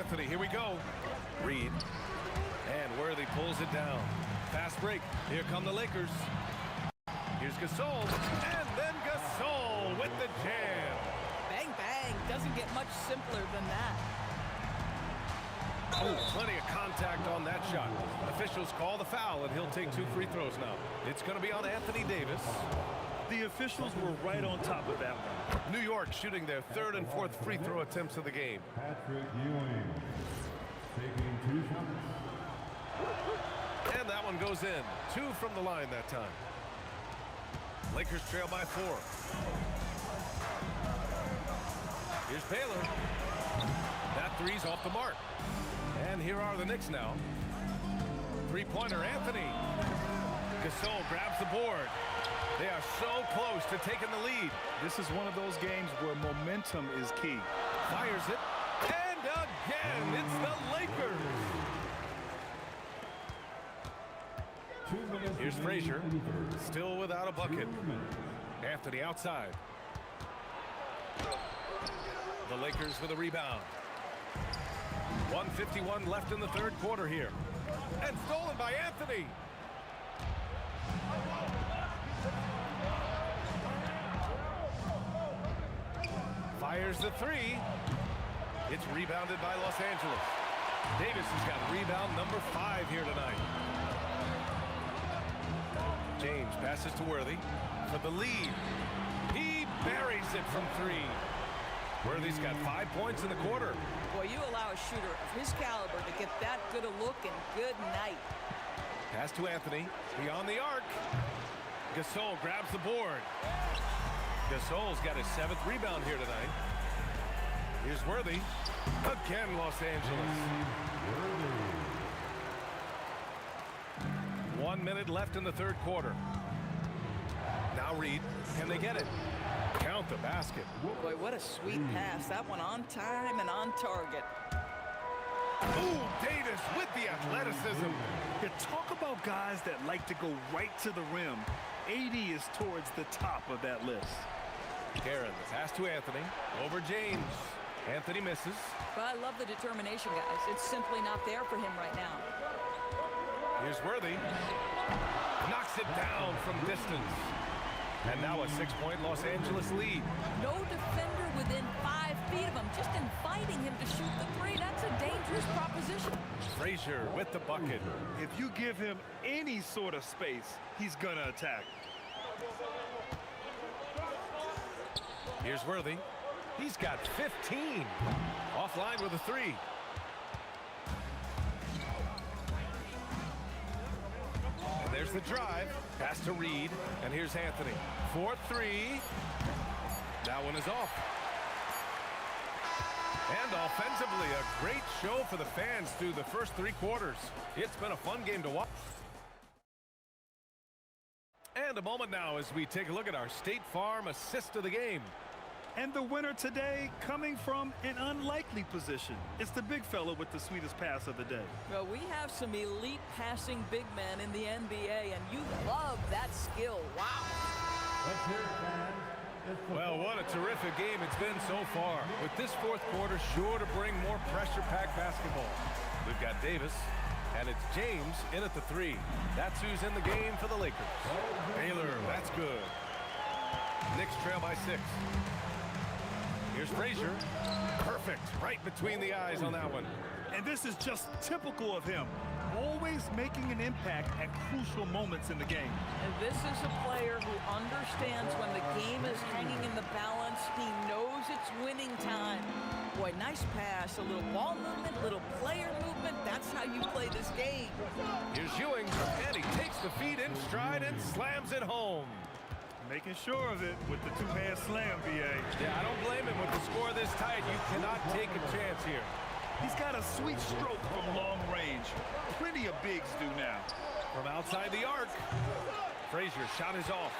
Anthony, here we go. Reed. And Worthy pulls it down. Fast break. Here come the Lakers. Here's Gasol. And then Gasol with the jam. Bang, bang. Doesn't get much simpler than that. Oh, plenty of contact on that shot. Officials call the foul, and he'll take 2 free throws now. It's going to be on Anthony Davis. The officials were right on top of that one. New York shooting their 3rd and 4th free throw attempts of the game. Patrick Ewing taking 2 shots. And that one goes in. 2 from the line that time. Lakers trail by 4. Here's Baylor. That 3's off the mark. And here are the Knicks now. 3-pointer Anthony. Gasol grabs the board. They are so close to taking the lead. This is one of those games where momentum is key. Fires it. And again, it's the Lakers. Here's Frazier. Still without a bucket. Anthony outside. The Lakers for the rebound. 1:51 left in the 3rd quarter here. And stolen by Anthony. Fires the 3. It's rebounded by Los Angeles. Davis has got rebound number 5 here tonight. James passes to Worthy for the lead. He buries it from 3. Worthy's got 5 points in the quarter. Boy, you allow a shooter of his caliber to get that good a look, and good night. Pass to Anthony. Beyond the arc. Gasol grabs the board. Gasol's got his 7th rebound here tonight. Here's Worthy. Again, Los Angeles. 1 minute left in the 3rd quarter. Now Reed. Can they get it? Count the basket. Boy, what a sweet pass. That one on time and on target. Ooh, Davis with the athleticism. You talk about guys that like to go right to the rim. AD is towards the top of that list. Karen, the pass to Anthony. Over James. Anthony misses. But I love the determination, guys. It's simply not there for him right now. Here's Worthy. Knocks it down from distance. And now a 6-point Los Angeles lead. No defender within 5 feet of him, just inviting him to shoot the 3. That's a dangerous proposition. Frazier with the bucket. If you give him any sort of space, he's gonna attack. Here's Worthy. He's got 15. Offline with a 3. And there's the drive. Pass to Reed. And here's Anthony. 4-3. That one is off. And offensively, a great show for the fans through the first 3 quarters. It's been a fun game to watch. And a moment now as we take a look at our State Farm assist of the game. And the winner today coming from an unlikely position. It's the big fella with the sweetest pass of the day. Well, we have some elite passing big men in the NBA, and you love that skill. Wow. Well, what a terrific game it's been so far. With this 4th quarter sure to bring more pressure-packed basketball. We've got Davis, and it's James in at the 3. That's who's in the game for the Lakers. Baylor, that's good. Knicks trail by 6. Here's Frazier. Perfect. Right between the eyes on that one. And this is just typical of him. Always making an impact at crucial moments in the game. And this is a player who understands when the game is hanging in the balance. He knows it's winning time. Boy, nice pass. A little ball movement, little player movement. That's how you play this game. Here's Ewing, and he takes the feet in stride and slams it home. Making sure of it with the 2-hand slam, B.A. Yeah, I don't blame him with the score this tight. You cannot take a chance here. He's got a sweet stroke from long range. Plenty of bigs do now. From outside the arc, Frazier shot is off.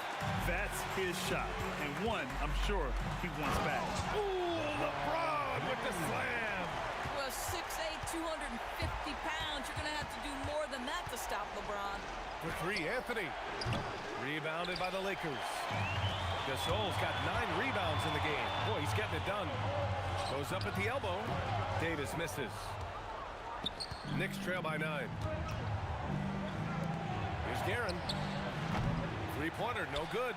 That's his shot, and one I'm sure he wants back. Ooh, LeBron with the slam. Well, 6'8", 250 pounds. You're going to have to do more than that to stop LeBron. For 3, Anthony. Rebounded by the Lakers. Gasol's got 9 rebounds in the game. Boy, he's getting it done. Goes up at the elbow. Davis misses. Knicks trail by 9. Here's Guerin. Three-pointer, no good.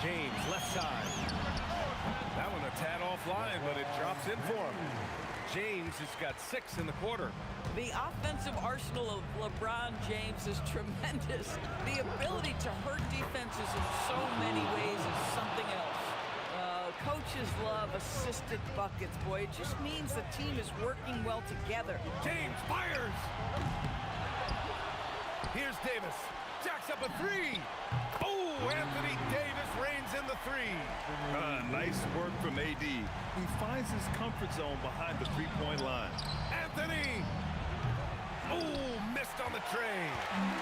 James, left side. That one a tad offline, but it drops in for him. James has got 6 in the quarter. The offensive arsenal of LeBron James is tremendous. The ability to hurt defenses in so many ways is something else. Coaches love assisted buckets, boy. It just means the team is working well together. James fires. Here's Davis. Jacks up a 3. Oh, Anthony Davis reigns in the 3. Nice work from AD. He finds his comfort zone behind the three-point line. Anthony. Oh, missed on the tray.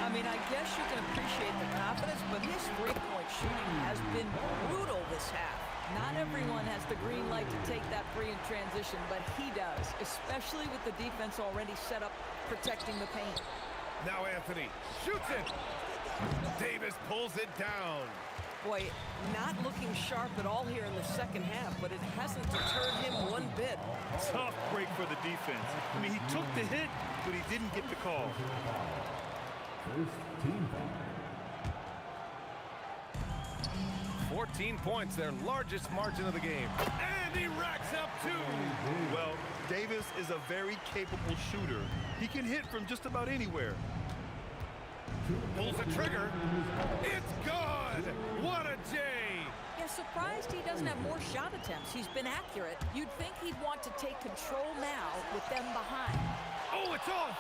I mean, I guess you can appreciate the confidence, but his three-point shooting has been brutal this half. Not everyone has the green light to take that free in transition, but he does, especially with the defense already set up protecting the paint. Now Anthony shoots it. Davis pulls it down. Boy, not looking sharp at all here in the second half, but it hasn't deterred him one bit. Tough break for the defense. I mean, he took the hit, but he didn't get the call. First team foul. 14 points, their largest margin of the game. And he racks up 2. Well, Davis is a very capable shooter. He can hit from just about anywhere. Pulls the trigger. It's good. What a J. Yeah, surprised he doesn't have more shot attempts. He's been accurate. You'd think he'd want to take control now with them behind. Oh, it's off.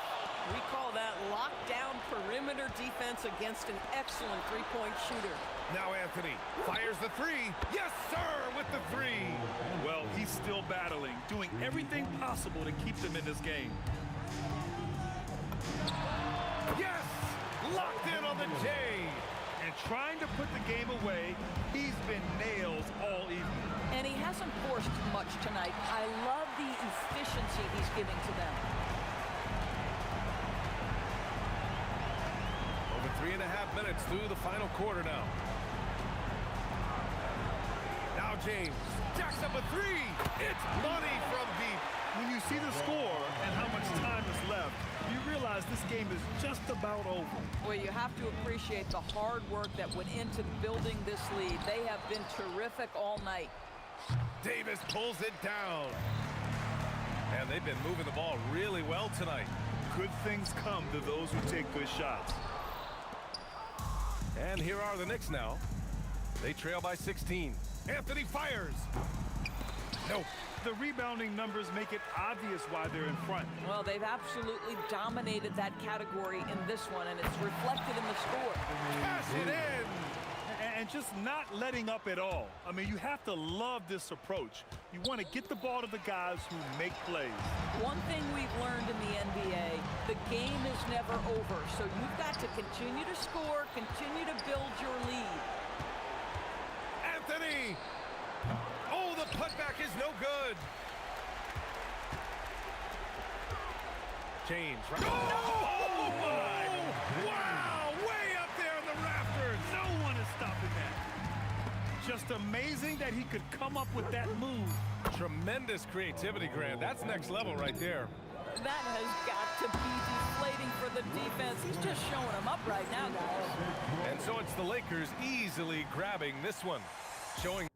We call that lockdown perimeter defense against an excellent three-point shooter. Now Anthony fires the 3. Yes, sir, with the 3. Well, he's still battling, doing everything possible to keep them in this game. Yes, locked in on the J. And trying to put the game away, he's been nails all evening. And he hasn't forced much tonight. I love the efficiency he's giving to them. Over 3.5 minutes through the final quarter now. Now James jacks up a 3. It's money from deep. When you see the score and how much time is left, you realize this game is just about over. Well, you have to appreciate the hard work that went into building this lead. They have been terrific all night. Davis pulls it down. And they've been moving the ball really well tonight. Good things come to those who take good shots. And here are the Knicks now. They trail by 16. Anthony fires. Nope. The rebounding numbers make it obvious why they're in front. Well, they've absolutely dominated that category in this one, and it's reflected in the score. Cash it in. And just not letting up at all. I mean, you have to love this approach. You want to get the ball to the guys who make plays. One thing we've learned in the NBA, the game is never over. So you've got to continue to score, continue to build your lead. Anthony! Oh, the putback is no good. James, right? Oh, my! Wow! Way up there in the rafters! No one is stopping that. Just amazing that he could come up with that move. Tremendous creativity, Grant. That's next level right there. That has got to be deflating for the defense. He's just showing them up right now, guys. And so it's the Lakers easily grabbing this one, showing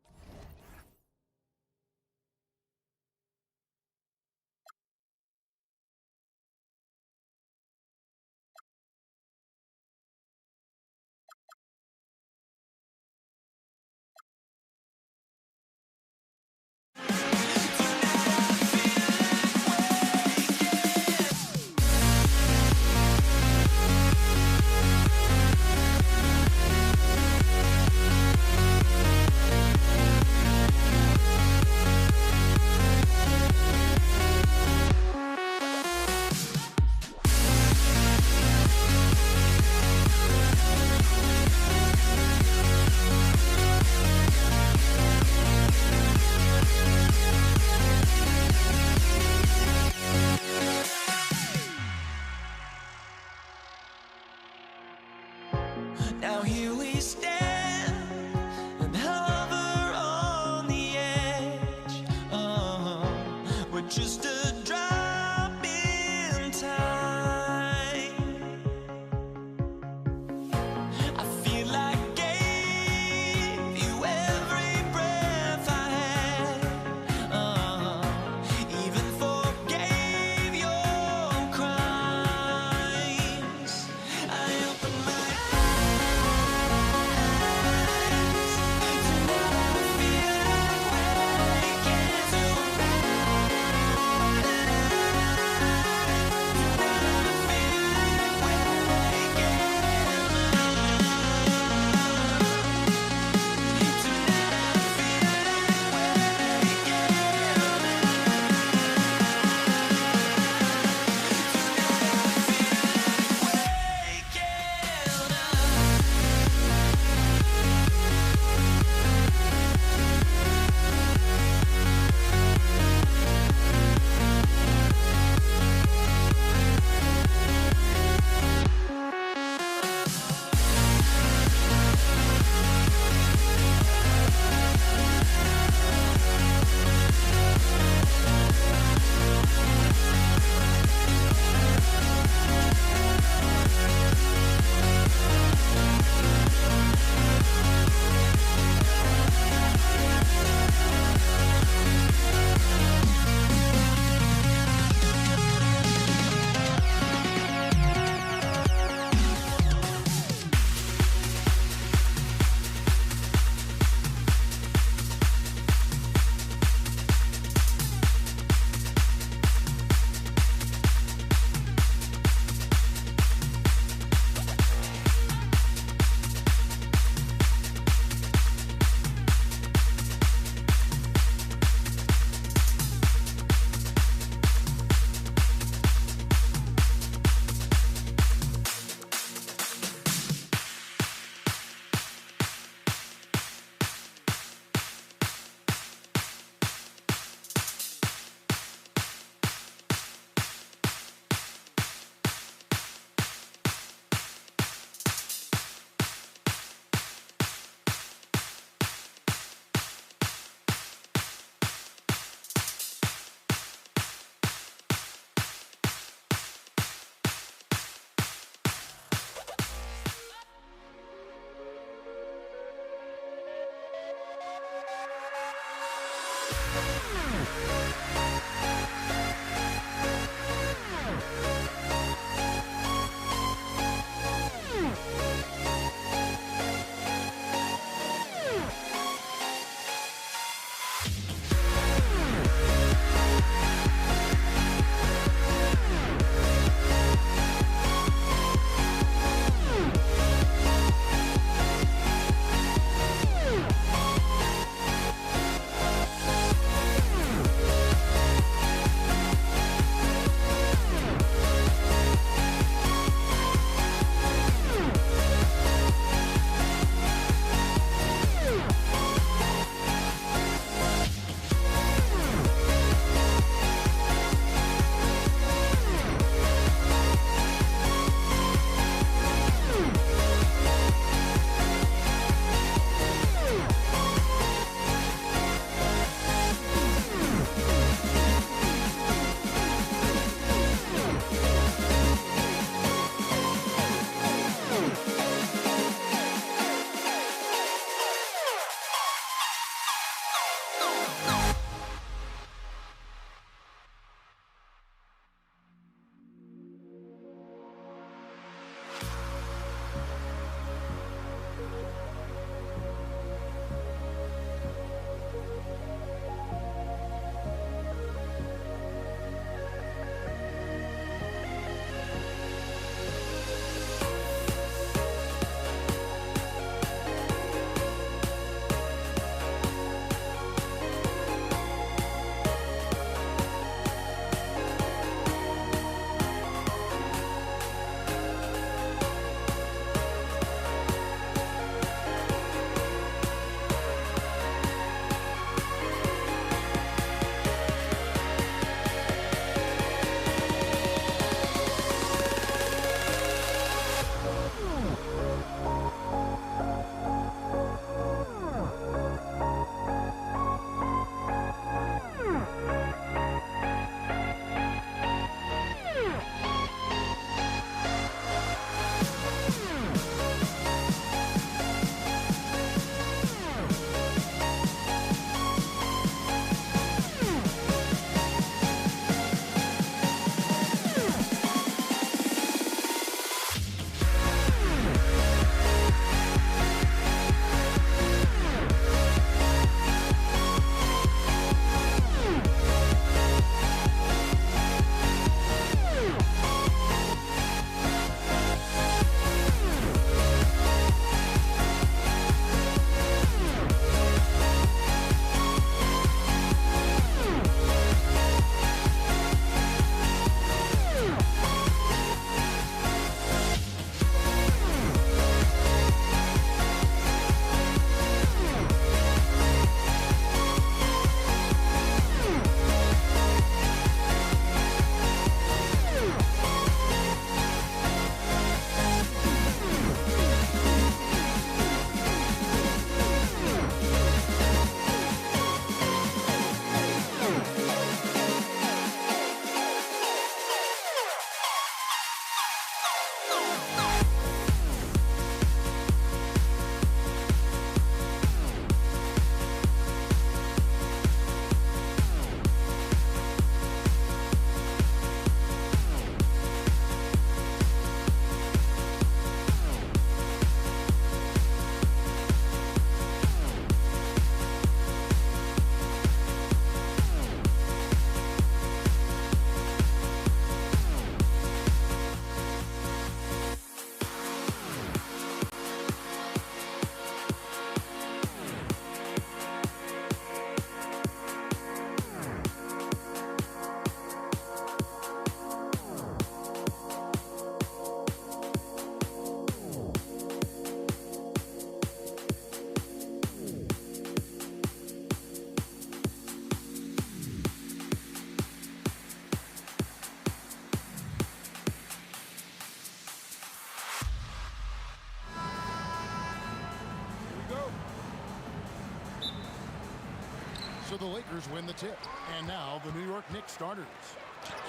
So the Lakers win the tip. And now the New York Knicks starters.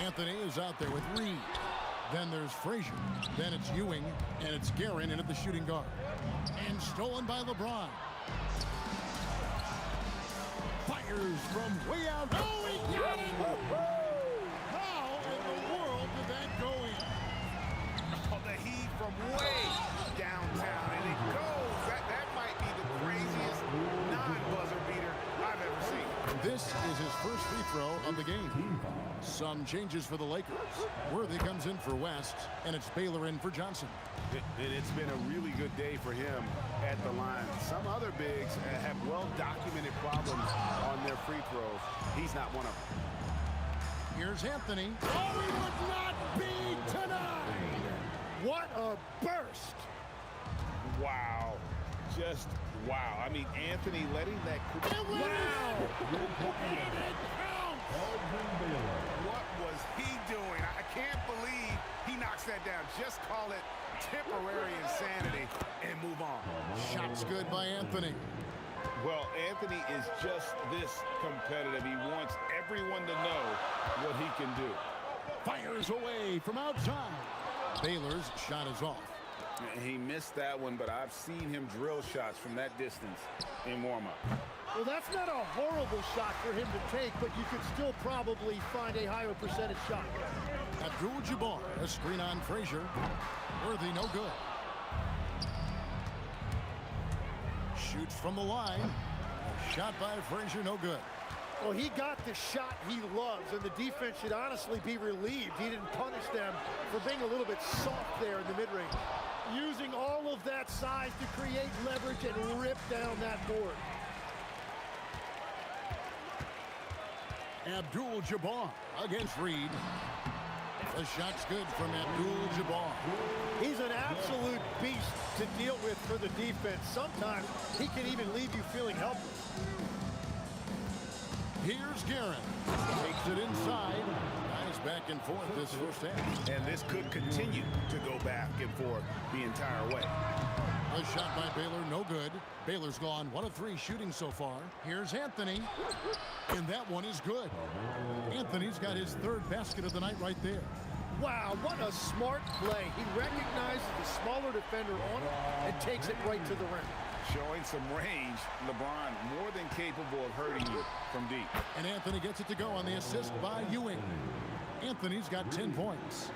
Anthony is out there with Reed. Then there's Frazier. Then it's Ewing. And it's Guerin in at the shooting guard. And stolen by LeBron. Fires from way out. first free throw of the game. Some changes for the Lakers. Worthy comes in for West, and it's Baylor in for Johnson. It's been a really good day for him at the line. Some other bigs have well-documented problems on their free throws. He's not one of them. Here's Anthony. Oh, he would not be tonight! What a burst! Wow. Just wow. I mean, Anthony letting that... Wow! What was he doing? I can't believe he knocks that down. Just call it temporary insanity and move on. Shots good by Anthony. Well, Anthony is just this competitive. He wants everyone to know what he can do. Fires away from outside. Baylor's shot is off. He missed that one, but I've seen him drill shots from that distance in warm-up. Well, that's not a horrible shot for him to take, but you could still probably find a higher percentage shot. Abdul-Jabbar, a screen on Frazier. Worthy, no good. Shoots from the line. A shot by Frazier, no good. Well, he got the shot he loves, and the defense should honestly be relieved. He didn't punish them for being a little bit soft there in the mid-range. Using all of that size to create leverage and rip down that board. Abdul-Jabbar against Reed. The shot's good from Abdul-Jabbar. He's an absolute beast to deal with for the defense. Sometimes he can even leave you feeling helpless. Here's Guerin. Takes it inside. Guys back and forth this first half. And this could continue to go back and forth the entire way. A shot by Baylor, no good. Baylor's gone 1 of 3 shooting so far. Here's Anthony. And that one is good. Anthony's got his 3rd basket of the night right there. Wow, what a smart play. He recognizes the smaller defender on it and takes it right to the rim. Showing some range, LeBron more than capable of hurting you from deep. And Anthony gets it to go on the assist by Ewing. Anthony's got 10 points.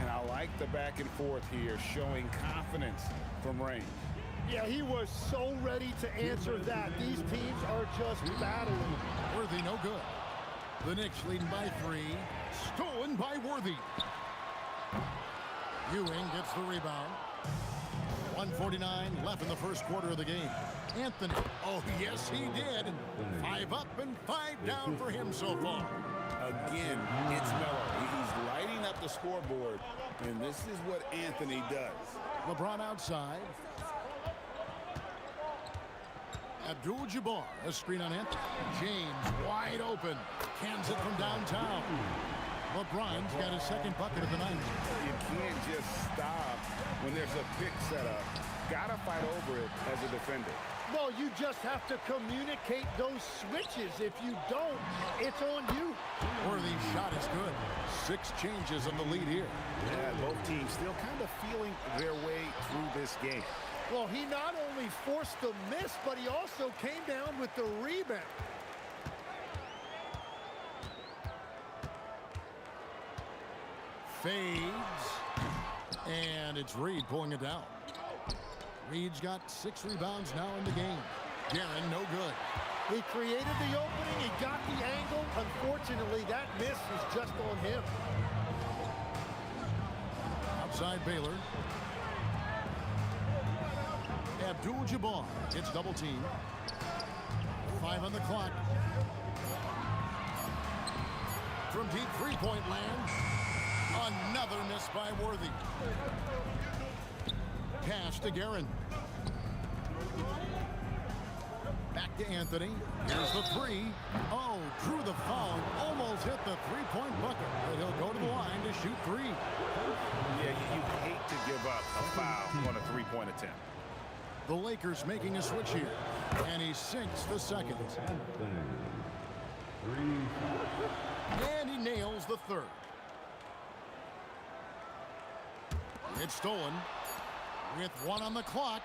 And I like the back and forth here, showing confidence from range. Yeah, he was so ready to answer that. These teams are just battling. Worthy, no good. The Knicks leading by 3. Stolen by Worthy. Ewing gets the rebound. 1:49 left in the first quarter of the game. Anthony, oh yes he did. 5 up and 5 down for him so far. Again, it's Melo. He's lighting up the scoreboard, and this is what Anthony does. LeBron outside. Abdul-Jabbar, a screen on Anthony. James wide open. Cans it from downtown. LeBron's got his 2nd bucket of the night. You can't just stop when there's a pick set up. Gotta fight over it as a defender. Well, you just have to communicate those switches. If you don't, it's on you. Worthy's shot is good. 6 changes of the lead here. Yeah, both teams still kind of feeling their way through this game. Well, he not only forced the miss, but he also came down with the rebound. Fades. And it's Reed pulling it down. Reed's got 6 rebounds now in the game. Guerin, no good. He created the opening. He got the angle. Unfortunately, that miss is just on him. Outside Baylor. Abdul-Jabbar gets double team. 5 on the clock. From deep 3-point land. Another miss by Worthy. Pass to Guerin. Back to Anthony. Here's the 3. Oh, drew the foul. Almost hit the 3-point bucket. But he'll go to the line to shoot 3. Yeah, you hate to give up a foul on a 3-point attempt. The Lakers making a switch here. And he sinks the 2nd. And he nails the 3rd. It's stolen. With 1 on the clock.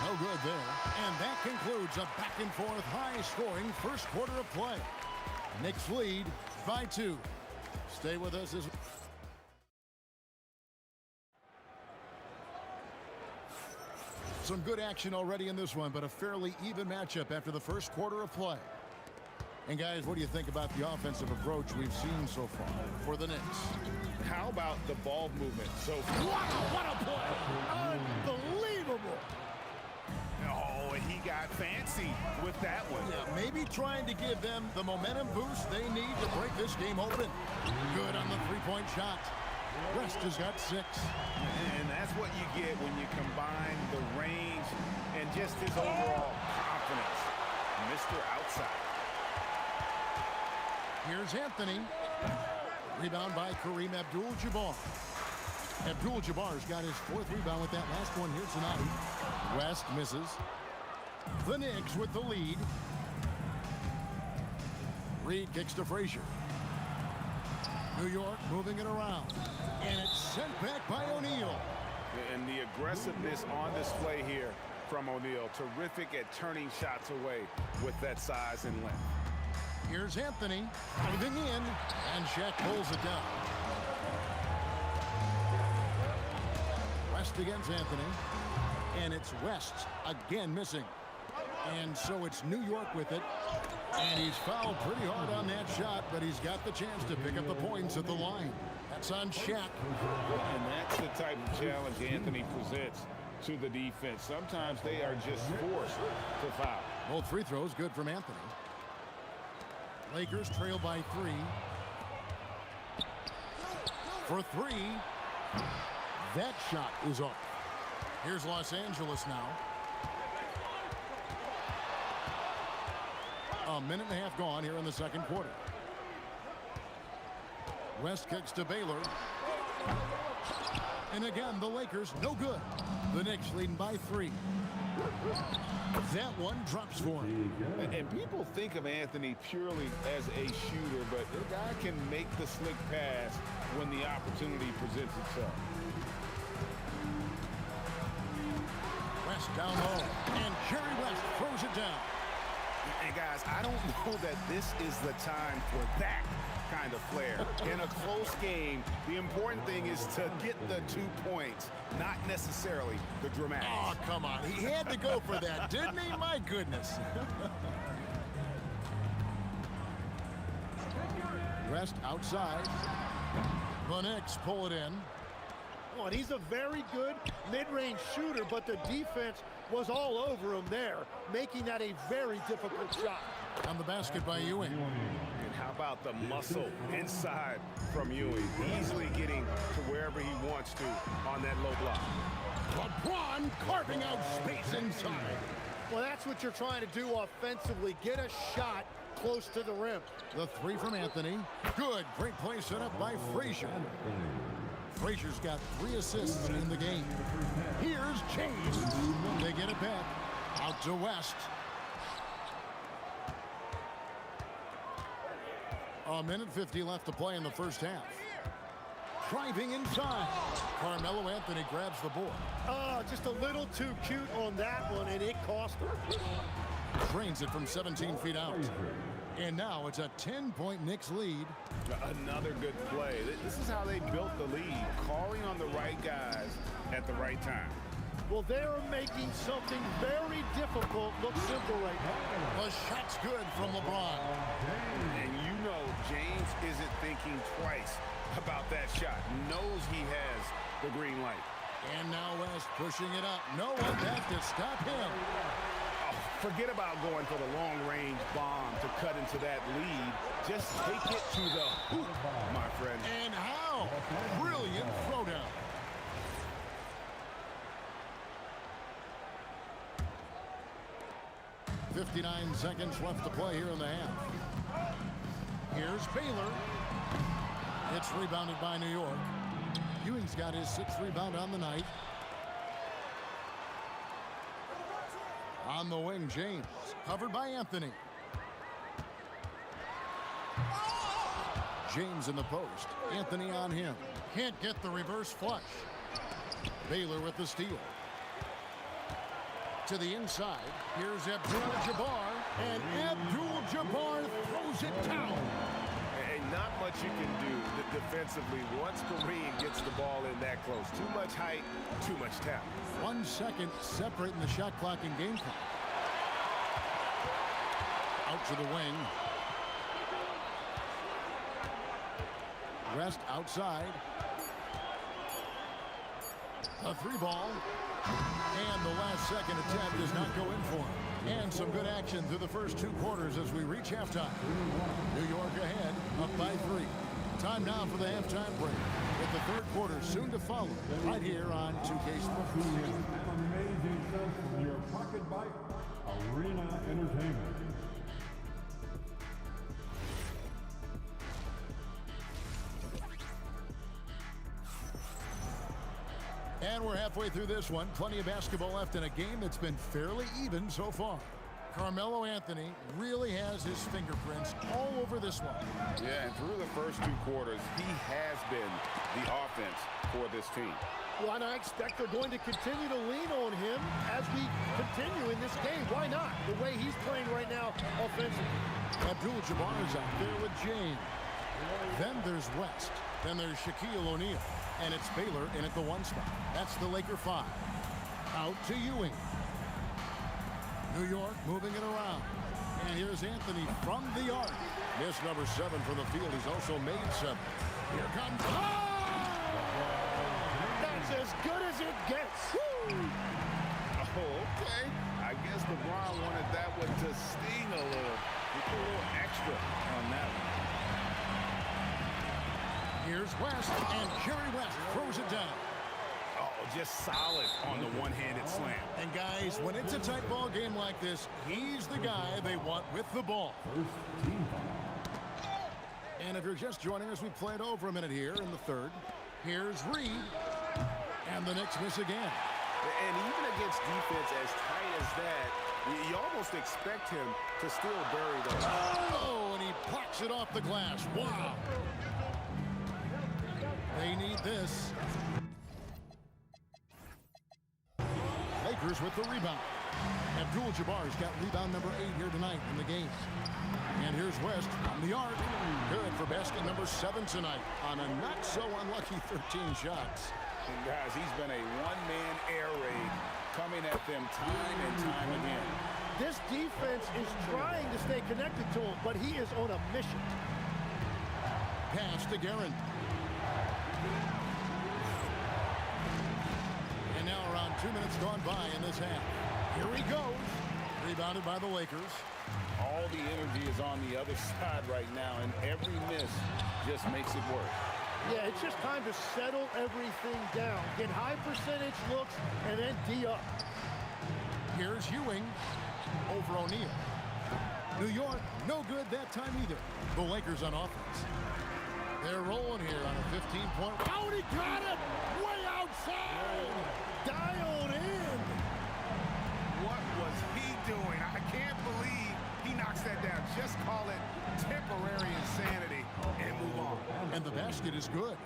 No good there. And that concludes a back-and-forth, high-scoring first quarter of play. Knicks lead by 2. Stay with us as... Some good action already in this one, but a fairly even matchup after the first quarter of play. And guys, what do you think about the offensive approach we've seen so far for the Knicks? How about the ball movement so far? Wow, what a play! Unbelievable! Oh, and he got fancy with that one. Yeah, maybe trying to give them the momentum boost they need to break this game open. Good on the three-point shot. West has got 6. And that's what you get when you combine the range and just his overall confidence. Mr. Outside. Here's Anthony. Rebound by Kareem Abdul-Jabbar. Abdul-Jabbar's got his 4th rebound with that last one here tonight. West misses. The Knicks with the lead. Reed kicks to Frazier. New York moving it around. And it's sent back by O'Neal. And the aggressiveness on display here from O'Neal. Terrific at turning shots away with that size and length. Here's Anthony diving in, and Shaq pulls it down. West against Anthony, and it's West again missing. And so it's New York with it, and he's fouled pretty hard on that shot, but he's got the chance to pick up the points at the line. That's on Shaq. And that's the type of challenge Anthony presents to the defense. Sometimes they are just forced to foul. Both free throws good from Anthony. Lakers trail by 3. For 3. That shot is off. Here's Los Angeles now. A minute and a half gone here in the second quarter. West kicks to Baylor. And again, the Lakers no good. The Knicks leading by 3. That one drops for him. And people think of Anthony purely as a shooter, but the guy can make the slick pass when the opportunity presents itself. West down low, and Jerry West throws it down. And guys, I don't know that this is the time for that kind of flair. In a close game, the important thing is to get the 2 points, not necessarily the dramatics. Oh, come on. He had to go for that, didn't he? My goodness. West outside. The Knicks pull it in. Oh, and he's a very good mid-range shooter, but the defense was all over him there, making that a very difficult shot. On the basket by Ewing. And how about the muscle inside from Ewing? Easily getting to wherever he wants to on that low block. LeBron carving out space inside. Well, that's what you're trying to do offensively. Get a shot close to the rim. The 3 from Anthony. Good. Great play set up by Frazier. Frazier's got 3 assists in the game. Here's James. They get it back. Out to West. A minute 50 left to play in the first half. Driving inside. Carmelo Anthony grabs the board. Just a little too cute on that one, and it cost him. Drains it from 17 feet out. And now it's a 10-point Knicks lead. Another good play. This is how they built the lead, calling on the right guys at the right time. Well, they're making something very difficult look simple right now. The shot's good from LeBron. And you know James isn't thinking twice about that shot. Knows he has the green light. And now West pushing it up. No one has to stop him. Forget about going for the long-range bomb to cut into that lead. Just take it to the hoop, my friend. And how? Brilliant throwdown. .59 seconds left to play here in the half. Here's Baylor. It's rebounded by New York. Ewing's got his 6th rebound on the night. On the wing, James. Covered by Anthony. James in the post. Anthony on him. Can't get the reverse flush. Baylor with the steal. To the inside. Here's Abdul-Jabbar. And Abdul-Jabbar throws it down. And not much you can do defensively once Kareem gets the ball in that close. Too much height, too much talent. 1 second separating the shot clock and game clock. Out to the wing. West outside. A 3-ball. And the last second attempt does not go in for him. And some good action through the first 2 quarters as we reach halftime. New York ahead, up by 3. Time now for the halftime break, with the third quarter soon to follow, right here on 2K Sports. Amazing stuff from your pocket bike, Arena Entertainment. And we're halfway through this one. Plenty of basketball left in a game that's been fairly even so far. Carmelo Anthony really has his fingerprints all over this one. Yeah, and through the first 2 quarters, he has been the offense for this team. Well, and I expect they're going to continue to lean on him as we continue in this game. Why not? The way he's playing right now offensively. Abdul-Jabbar is out there with James. Then there's West. Then there's Shaquille O'Neal. And it's Baylor in at the 1 spot. That's the Laker 5. Out to Ewing. New York moving it around. And here's Anthony from the arc. Missed number 7 from the field. He's also made 7. Here comes... Oh! That's as good as it gets. Woo! Oh, okay. I guess LeBron wanted that one to sting a little. He put a little extra on that one. Here's West, and Jerry West throws it down. Oh, just solid on the one-handed slam. And guys, when it's a tight ball game like this, he's the guy they want with the ball. And if you're just joining us, we played over a minute here in the third. Here's Reed, and the Knicks miss again. And even against defense as tight as that, you almost expect him to still bury those. Oh, and he plucks it off the glass. Wow. They need this. Lakers with the rebound. Abdul-Jabbar's got rebound number 8 here tonight in the game. And here's West on the arc. Good for basket number 7 tonight on a not-so-unlucky 13 shots. And guys, he's been a one-man air raid coming at them time and time again. This defense is trying to stay connected to him, but he is on a mission. Pass to Guerin. And now around 2 minutes gone by in this half. Here he goes. Rebounded by the Lakers. All the energy is on the other side right now, and every miss just makes it work. Yeah, it's just time to settle everything down. Get high percentage looks and then D up. Here's Ewing over O'Neal. New York, no good that time either. The Lakers on offense. They're rolling here on a 15-point. Oh, he got it! Way outside! Dialed in! What was he doing? I can't believe he knocks that down. Just call it temporary insanity and move on. And the basket is good.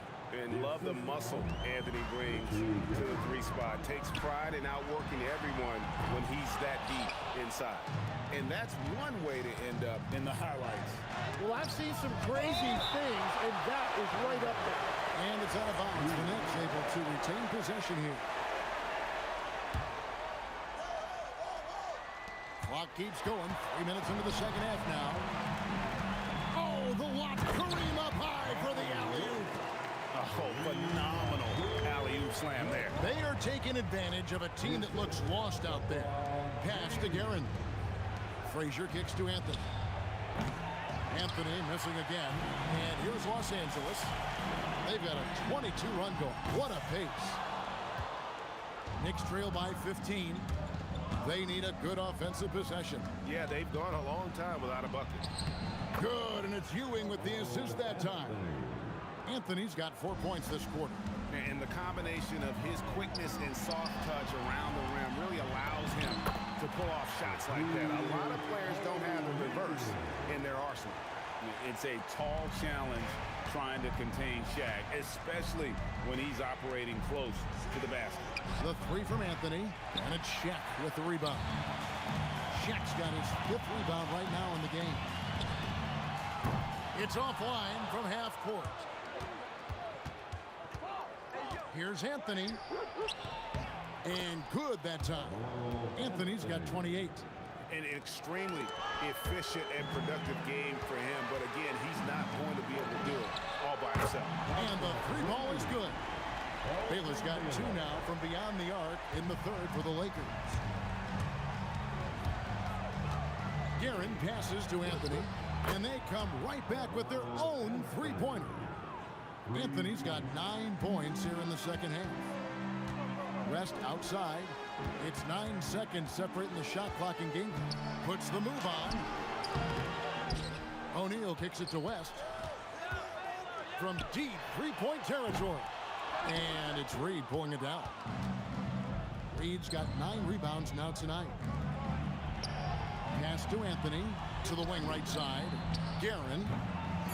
And love the muscle Anthony brings to the 3 spot. Takes pride in outworking everyone when he's that deep inside. And that's one way to end up in the highlights. Well, I've seen some crazy things, and that is right up there. And it's out of bounds. The Knicks able to retain possession here. Clock keeps going. 3 minutes into the second half now. Oh, the lock. Kareem up high for the alley-oop. Oh, phenomenal alley-oop slam there. They are taking advantage of a team that looks lost out there. Pass to Guerin. Frazier kicks to Anthony. Anthony missing again. And here's Los Angeles. They've got a 22-run goal. What a pace. Knicks trail by 15. They need a good offensive possession. Yeah, they've gone a long time without a bucket. Good, and it's Ewing with the assist that time. Anthony's got 4 points this quarter. And the combination of his quickness and soft touch around the rim really allows him to pull off shots like that. A lot of players don't have the reverse in their arsenal. It's a tall challenge trying to contain Shaq, especially when he's operating close to the basket. The 3 from Anthony, and it's Shaq with the rebound. Shaq's got his 5th rebound right now in the game. It's offline from half court. Here's Anthony. And good that time. Anthony's got 28. An extremely efficient and productive game for him, but again, he's not going to be able to do it all by himself. himself. And the three ball is good. Baylor's got two now from beyond the arc in the third for the Lakers. Guerin passes to Anthony, and they come right back with their own three-pointer. Anthony's got 9 points here in the second half. Rest outside. It's 9 seconds separating the shot clock and game. Puts the move on. O'Neal kicks it to West. From deep three-point territory. And it's Reed pulling it down. Reed's got 9 rebounds now tonight. Pass to Anthony. To the wing right side. Guerin.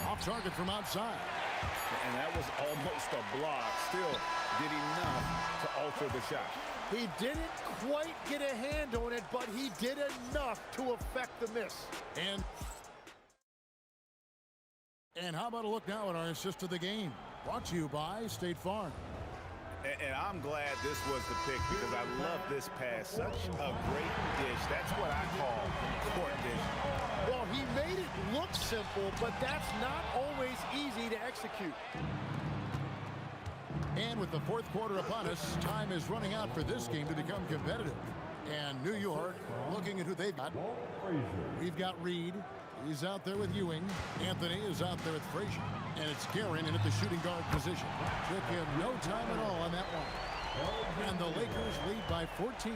Off target from outside. And that was almost a block. Still did enough to alter the shot. He didn't quite get a hand on it, but he did enough to affect the miss. And how about a look now at our assist of the game? Brought to you by State Farm. And I'm glad this was the pick because I love this pass. Such a great dish. That's what I call court dish. Well, he made it look simple, but that's not always easy to execute. And with the fourth quarter upon us, time is running out for this game to become competitive. And New York looking at who they've got. We've got Reed. He's out there with Ewing. Anthony is out there with Frazier. And it's Guerin in at the shooting guard position. Took him no time at all on that one. And the Lakers lead by 14.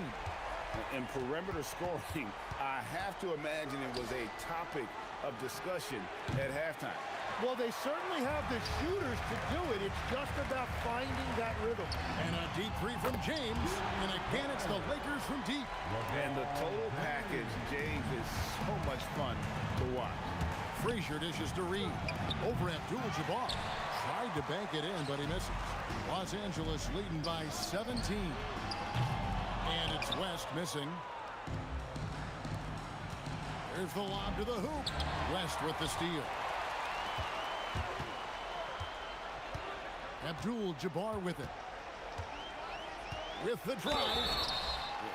In perimeter scoring, I have to imagine it was a topic of discussion at halftime. Well, they certainly have the shooters to do it. It's just about finding that rhythm. And a deep three from James. And again, it's the Lakers from deep. And the total package, James, is so much fun to watch. Frazier dishes to Reed. Over Abdul-Jabbar. Tried to bank it in, but he misses. Los Angeles leading by 17. And it's West missing. There's the lob to the hoop. West with the steal. Abdul-Jabbar with it. With the drive.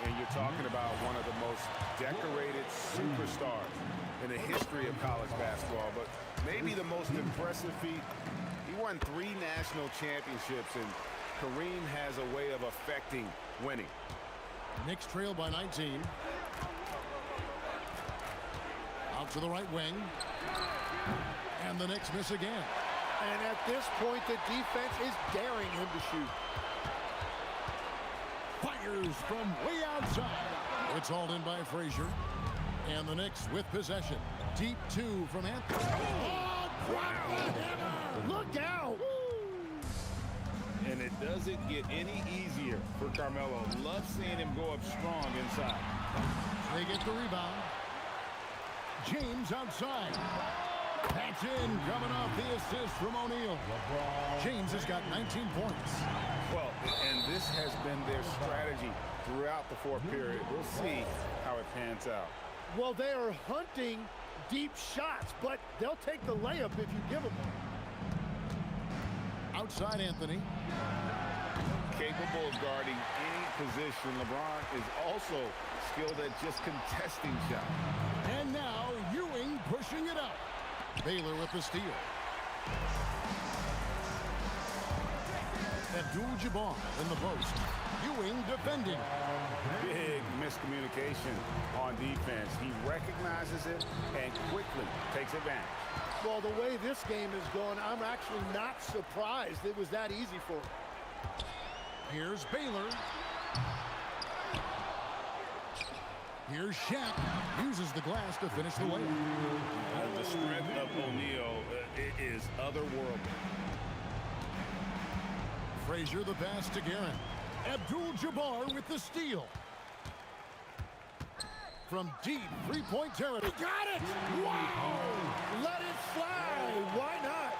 And you're talking about one of the most decorated superstars in the history of college basketball, but maybe the most impressive feat. He won 3 national championships, and Kareem has a way of affecting winning. Knicks trail by 19. Out to the right wing. And the Knicks miss again. And at this point, the defense is daring him to shoot. Fires from way outside. It's hauled in by Frazier. And the Knicks with possession. Deep 2 from Anthony. Oh, drop the hammer! Look out! And it doesn't get any easier for Carmelo. Love seeing him go up strong inside. They get the rebound. James outside. That's in, coming off the assist from O'Neal. James has got 19 points. Well, and this has been their strategy throughout the fourth period. We'll see how it pans out. Well, they are hunting deep shots, but they'll take the layup if you give them one. Outside Anthony. Capable of guarding any position. LeBron is also skilled at just contesting shots. And now Ewing pushing it up. Baylor with the steal. Abdul-Jabbar in the post. Ewing defending. Big miscommunication on defense. He recognizes it and quickly takes advantage. Well, the way this game is going, I'm actually not surprised it was that easy for him. Here's Baylor. Here's Shaq. Uses the glass to finish the layup. The strength of O'Neal is otherworldly. Frazier the pass to Guerin. Abdul-Jabbar with the steal. From deep three-point territory. He got it! Wow! Let it fly! Why not?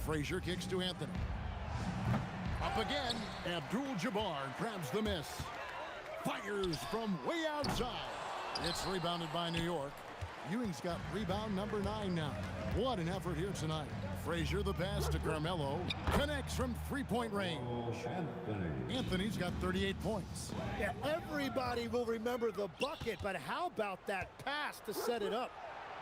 Frazier kicks to Anthony. Up again. Abdul-Jabbar grabs the miss. Fires from way outside. It's rebounded by New York. Ewing's got rebound number 9 now. What an effort here tonight. Frazier the pass to Carmelo. Connects from three-point range. Anthony's got 38 points. Yeah, everybody will remember the bucket, but how about that pass to set it up?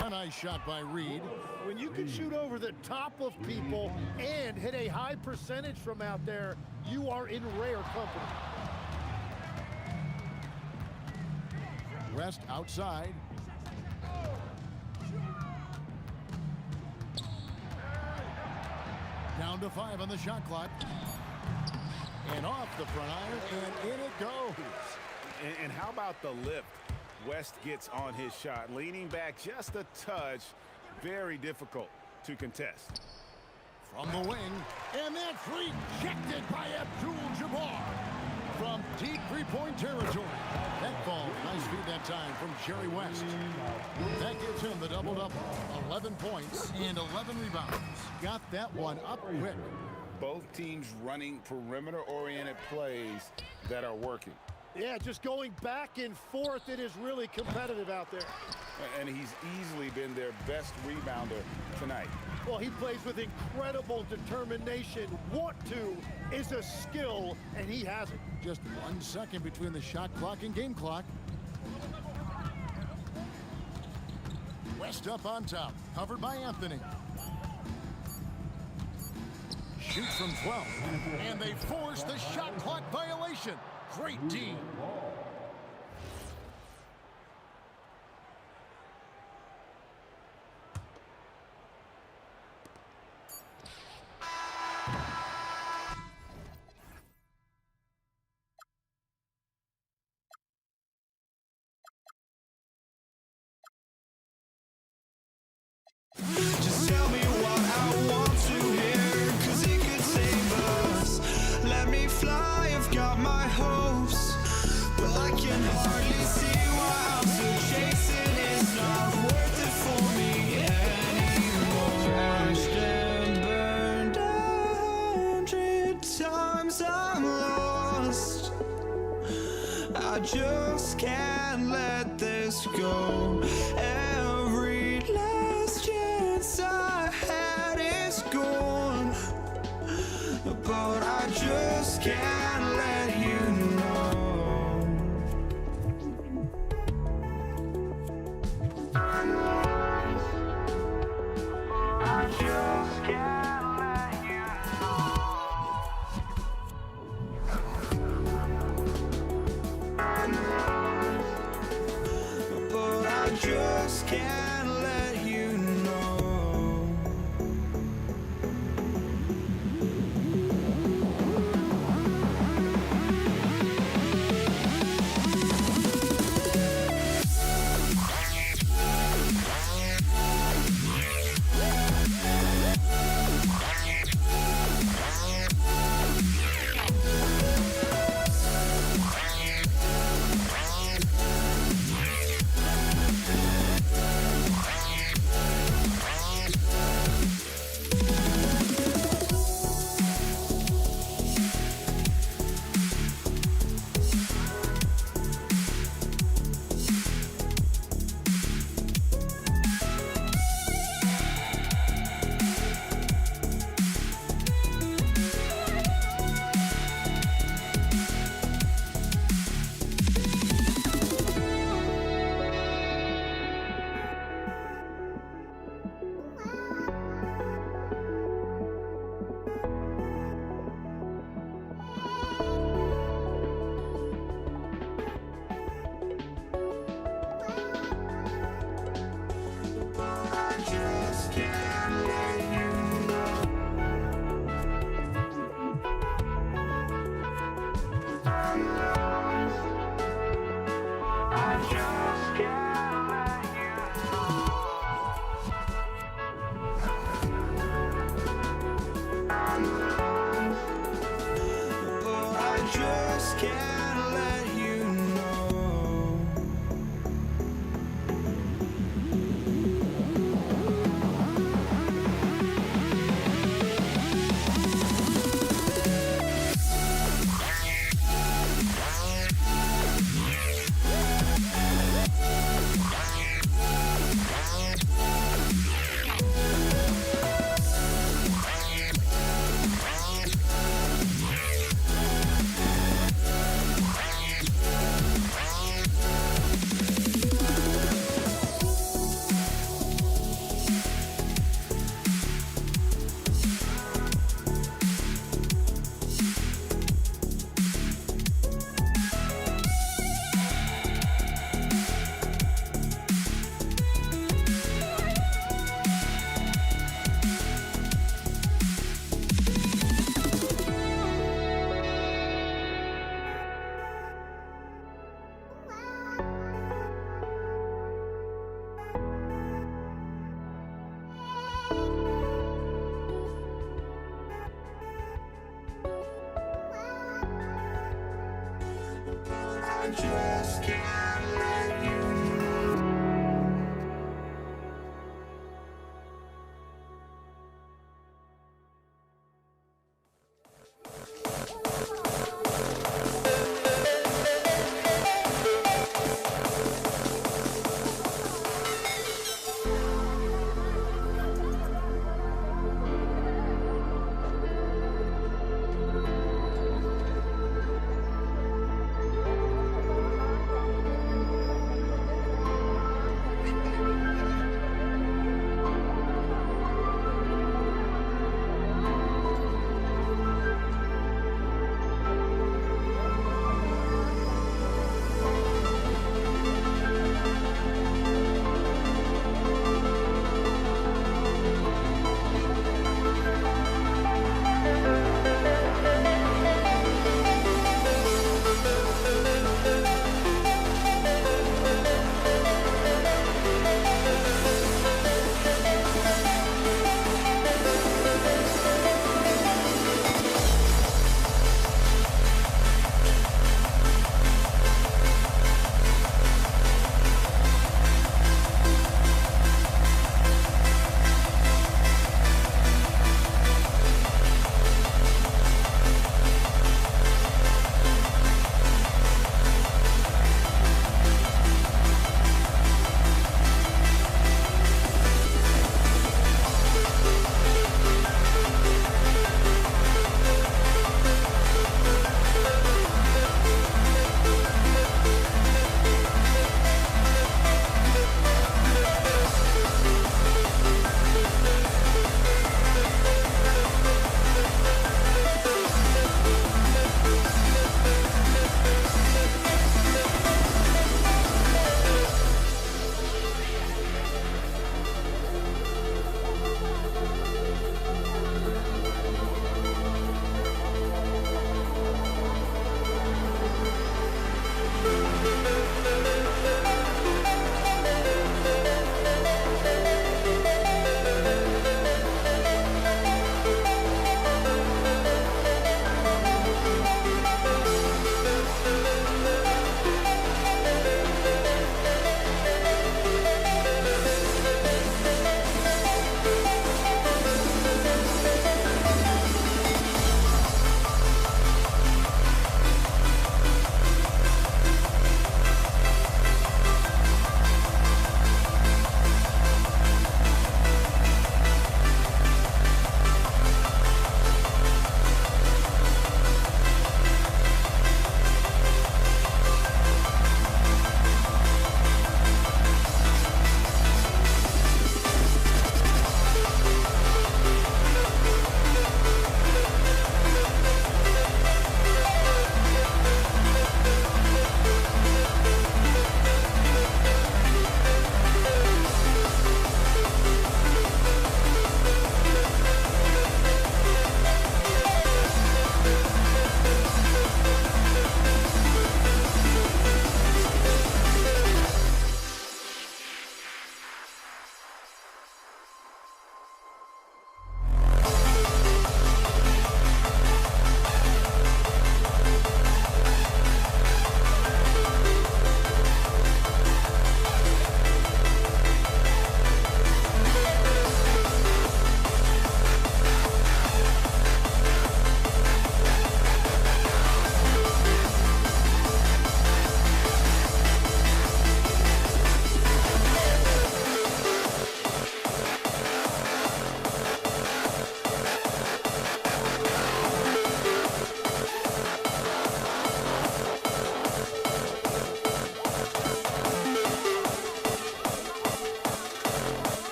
A nice shot by Reed. When you can shoot over the top of people and hit a high percentage from out there, you are in rare company. West outside. Down to 5 on the shot clock. And off the front iron, and in it goes. And how about the lift West gets on his shot? Leaning back just a touch, very difficult to contest. From the wing, and that's rejected by Abdul-Jabbar. From deep three-point territory. That ball, nice feed that time from Jerry West. That gives him the double-double. 11 points and 11 rebounds. Got that one up quick. Both teams running perimeter-oriented plays that are working. Yeah, just going back and forth, it is really competitive out there. And he's easily been their best rebounder tonight. Well, he plays with incredible determination. Want to is a skill, and he has it. Just 1 second between the shot clock and game clock. West up on top, covered by Anthony. Shoots from 12, and they force the shot clock violation. Great D. Just tell me what I want to hear, 'cause it could save us. Let me fly, I've got my hopes, but I can hardly see why I'm still chasing. It's not worth it for me anymore. Crashed and burned 100 times, I'm lost. I just can't let this go. Every last chance I had is gone, but I just can't let you know. I just can't let you know. But I just can't let you know. I just can't let you know.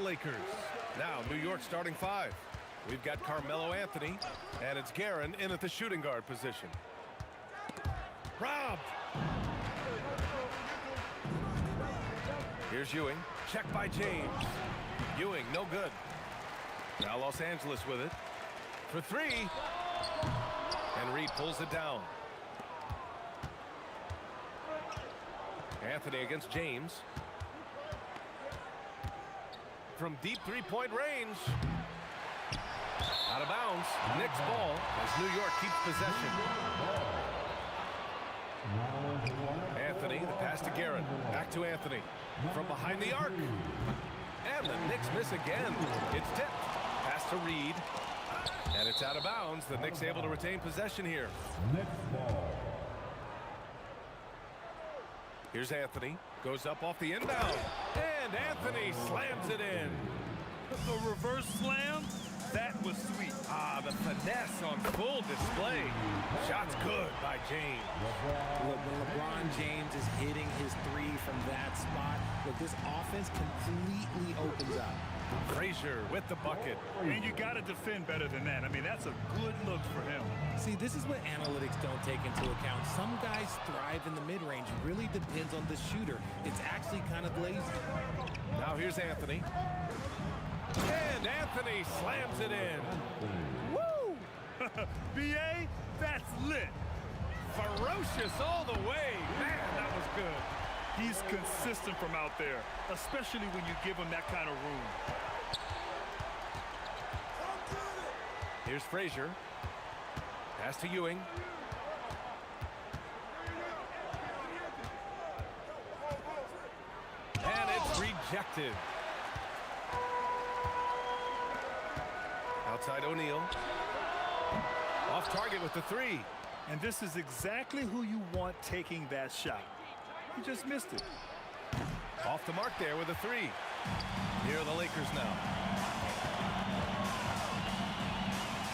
Lakers. Now, New York starting 5. We've got Carmelo Anthony, and it's Guerin in at the shooting guard position. Robbed. Here's Ewing. Check by James. Ewing, no good. Now Los Angeles with it. For 3. And Reed pulls it down. Anthony against James. From deep three-point range. Out of bounds. Knicks ball as New York keeps possession. Anthony, the pass to Guerin. Back to Anthony. From behind the arc. And the Knicks miss again. It's tipped. Pass to Reed. And it's out of bounds. The Knicks able to retain possession here. Here's Anthony. Goes up off the inbound. And Anthony slams it in. The reverse slam? That was sweet. Ah, the finesse on full display. Shot's good by James. Look, when LeBron James is hitting his 3 from that spot, look, this offense completely opens up. Frazier with the bucket. And you got to defend better than that. I mean, that's a good look for him. See, this is what analytics don't take into account. Some guys thrive in the mid-range. Really depends on the shooter. It's actually kind of lazy. Now here's Anthony. And Anthony slams it in. Woo! B.A., that's lit. Ferocious all the way. Man, that was good. He's consistent from out there, especially when you give him that kind of room. Here's Frazier. Pass to Ewing. And it's rejected. Outside O'Neal. Off target with the 3. And this is exactly who you want taking that shot. He just missed it. Off the mark there with a 3. Here are the Lakers now.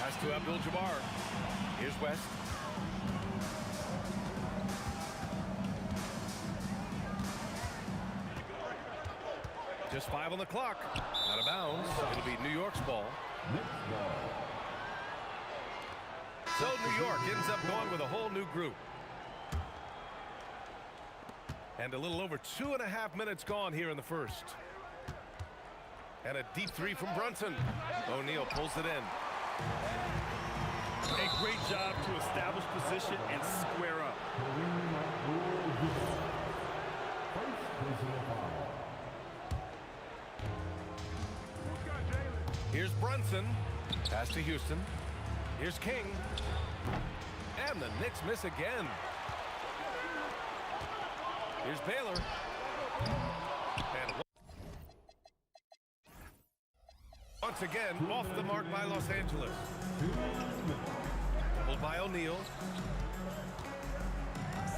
Pass to Abdul-Jabbar. Here's West. Just 5 on the clock. Out of bounds. It'll be New York's ball. So New York ends up going with a whole new group. And a little over 2.5 minutes gone here in the first. And a deep 3 from Brunson. O'Neal pulls it in. A great job to establish position and square up. Here's Brunson. Pass to Houston. Here's King. And the Knicks miss again. Here's Baylor. And once again, off the mark by Los Angeles. Pulled by O'Neal.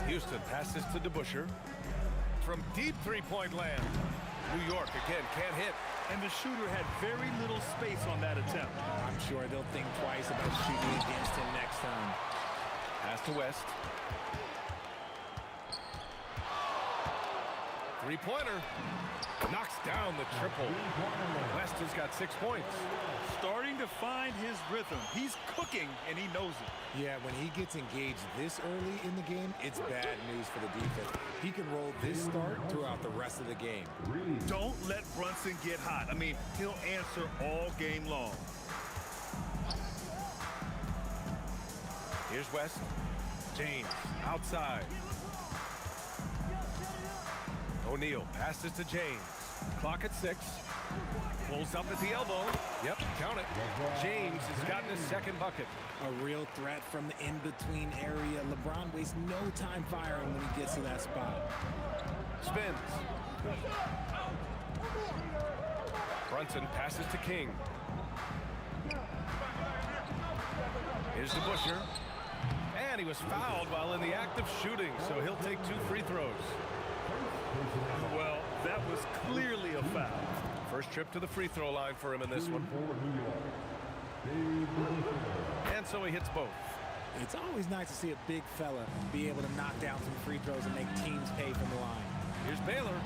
Houston passes to DeBusschere. From deep three-point land. New York again can't hit. And the shooter had very little space on that attempt. I'm sure they'll think twice about shooting against him next time. Pass to West. Three-pointer. Knocks down the triple. West has got 6 points. Starting to find his rhythm. He's cooking, and he knows it. Yeah, when he gets engaged this early in the game, it's bad news for the defense. He can roll this start throughout the rest of the game. Don't let Brunson get hot. I mean, he'll answer all game long. Here's West. James outside. O'Neal passes to James. Clock at 6. Pulls up at the elbow. Yep, count it. James has gotten his second bucket. A real threat from the in-between area. LeBron wastes no time firing when he gets to that spot. Spins. Brunson passes to King. Here's DeBusschere. And he was fouled while in the act of shooting, so he'll take 2 free throws. Well, that was clearly a foul. First trip to the free throw line for him in this one. And so he hits both. It's always nice to see a big fella be able to knock down some free throws and make teams pay from the line. Here's Baylor.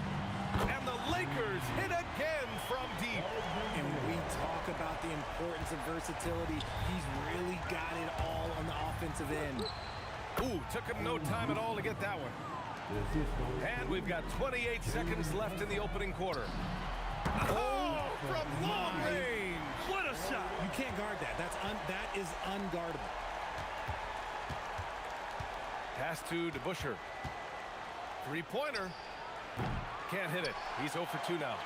And the Lakers hit again from deep. And when we talk about the importance of versatility, he's really got it all on the offensive end. Ooh, took him no time at all to get that one. And we've got 28 seconds left in the opening quarter. Oh, from long range. What a shot. You can't guard that. That is unguardable. Pass to DeBusschere. Three-pointer. Can't hit it. He's 0 for 2 now.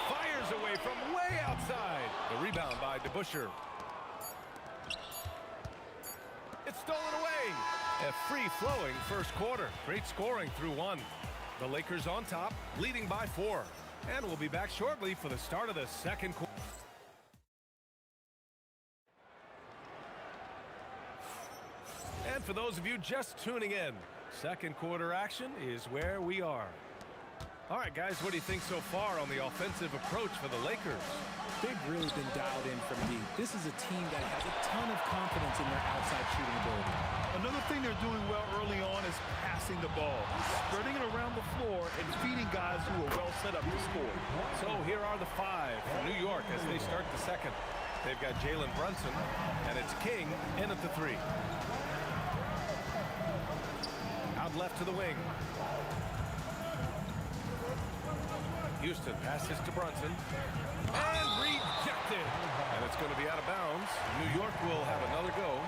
Fires away from way outside. The rebound by DeBusschere. It's stolen away. A free-flowing first quarter. Great scoring through 1. The Lakers on top, leading by 4. And we'll be back shortly for the start of the second quarter. And for those of you just tuning in, second quarter action is where we are. All right, guys, what do you think so far on the offensive approach for the Lakers? They've really been dialed in from deep. This is a team that has a ton of confidence in their outside shooting ability. Another thing they're doing well early on is passing the ball, spreading it around the floor and feeding guys who are well set up to score. So here are the 5 for New York as they start the second. They've got Jalen Brunson, and it's King in at the 3. Out left to the wing. Houston passes to Brunson. And rejected. And it's going to be out of bounds. New York will have another go.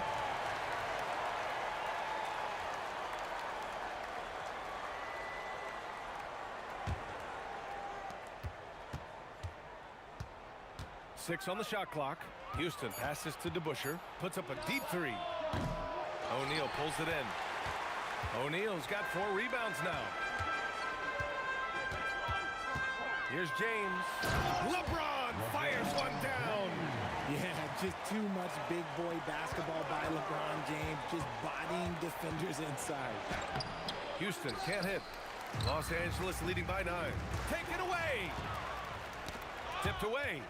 Six on the shot clock. Houston passes to DeBusschere. Puts up a deep 3. O'Neal pulls it in. O'Neal's got 4 rebounds now. Here's James. LeBron fires one down. Yeah, just too much big boy basketball by LeBron James, just bodying defenders inside. Houston can't hit. Los Angeles leading by 9. Taken away. Tipped away.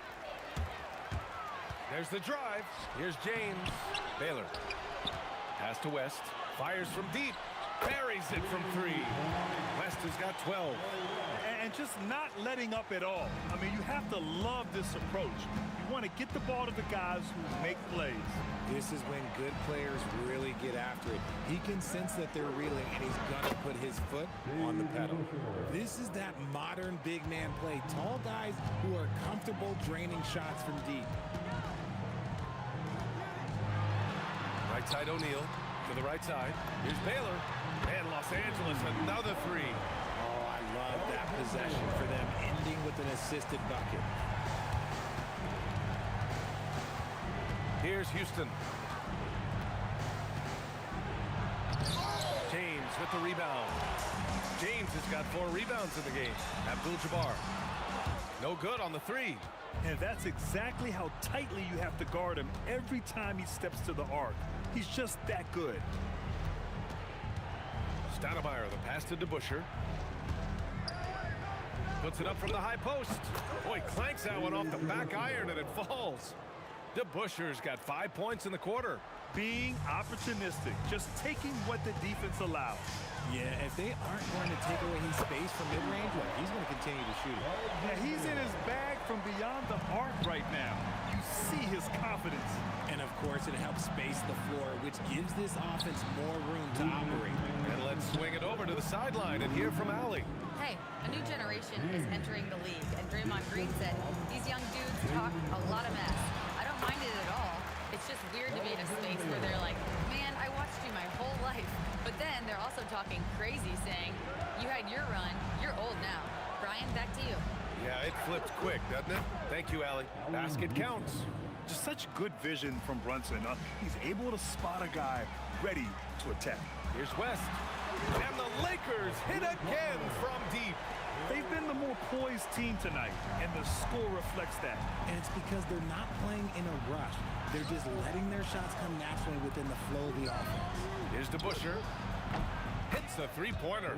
There's the drive. Here's James. Baylor. Pass to West. Fires from deep. Buries it from 3. West has got 12. And just not letting up at all. I mean, you have to love this approach. You want to get the ball to the guys who make plays. This is when good players really get after it. He can sense that they're reeling, and he's going to put his foot on the pedal. This is that modern big man play. Tall guys who are comfortable draining shots from deep. Right side O'Neal to the right side. Here's Baylor. And Los Angeles another 3. Oh, I love that possession for them, ending with an assisted bucket. Here's Houston. James with the rebound. James has got 4 rebounds in the game. Abdul-Jabbar. No good on the 3. And that's exactly how tightly you have to guard him every time he steps to the arc. He's just that good. Stoudemire, the pass to DeBusschere. Puts it up from the high post. Boy, clanks that one off the back iron and it falls. DeBusschere's got 5 points in the quarter. Being opportunistic, just taking what the defense allows. Yeah, if they aren't going to take away his space from mid-range, well, he's going to continue to shoot it. Yeah, he's in his bag from beyond the arc right now. You see his confidence. And, of course, it helps space the floor, which gives this offense more room to operate. And let's swing it over to the sideline and hear from Allie. Hey, a new generation is entering the league, and Draymond Green said these young dudes talk a lot of mess. I don't mind it at all. It's just weird to be in a space where they're like, man, I watched you my whole life. But then they're also talking crazy, saying, you had your run, you're old now. Brian, back to you. Yeah, it flipped quick, doesn't it? Thank you, Allie. Basket counts. Just such good vision from Brunson. He's able to spot a guy ready to attack. Here's West. And the Lakers hit again from deep. They've been the more poised team tonight, and the score reflects that. And it's because they're not playing in a rush. They're just letting their shots come naturally within the flow of the offense. Here's DeBusschere. Hits the 3-pointer.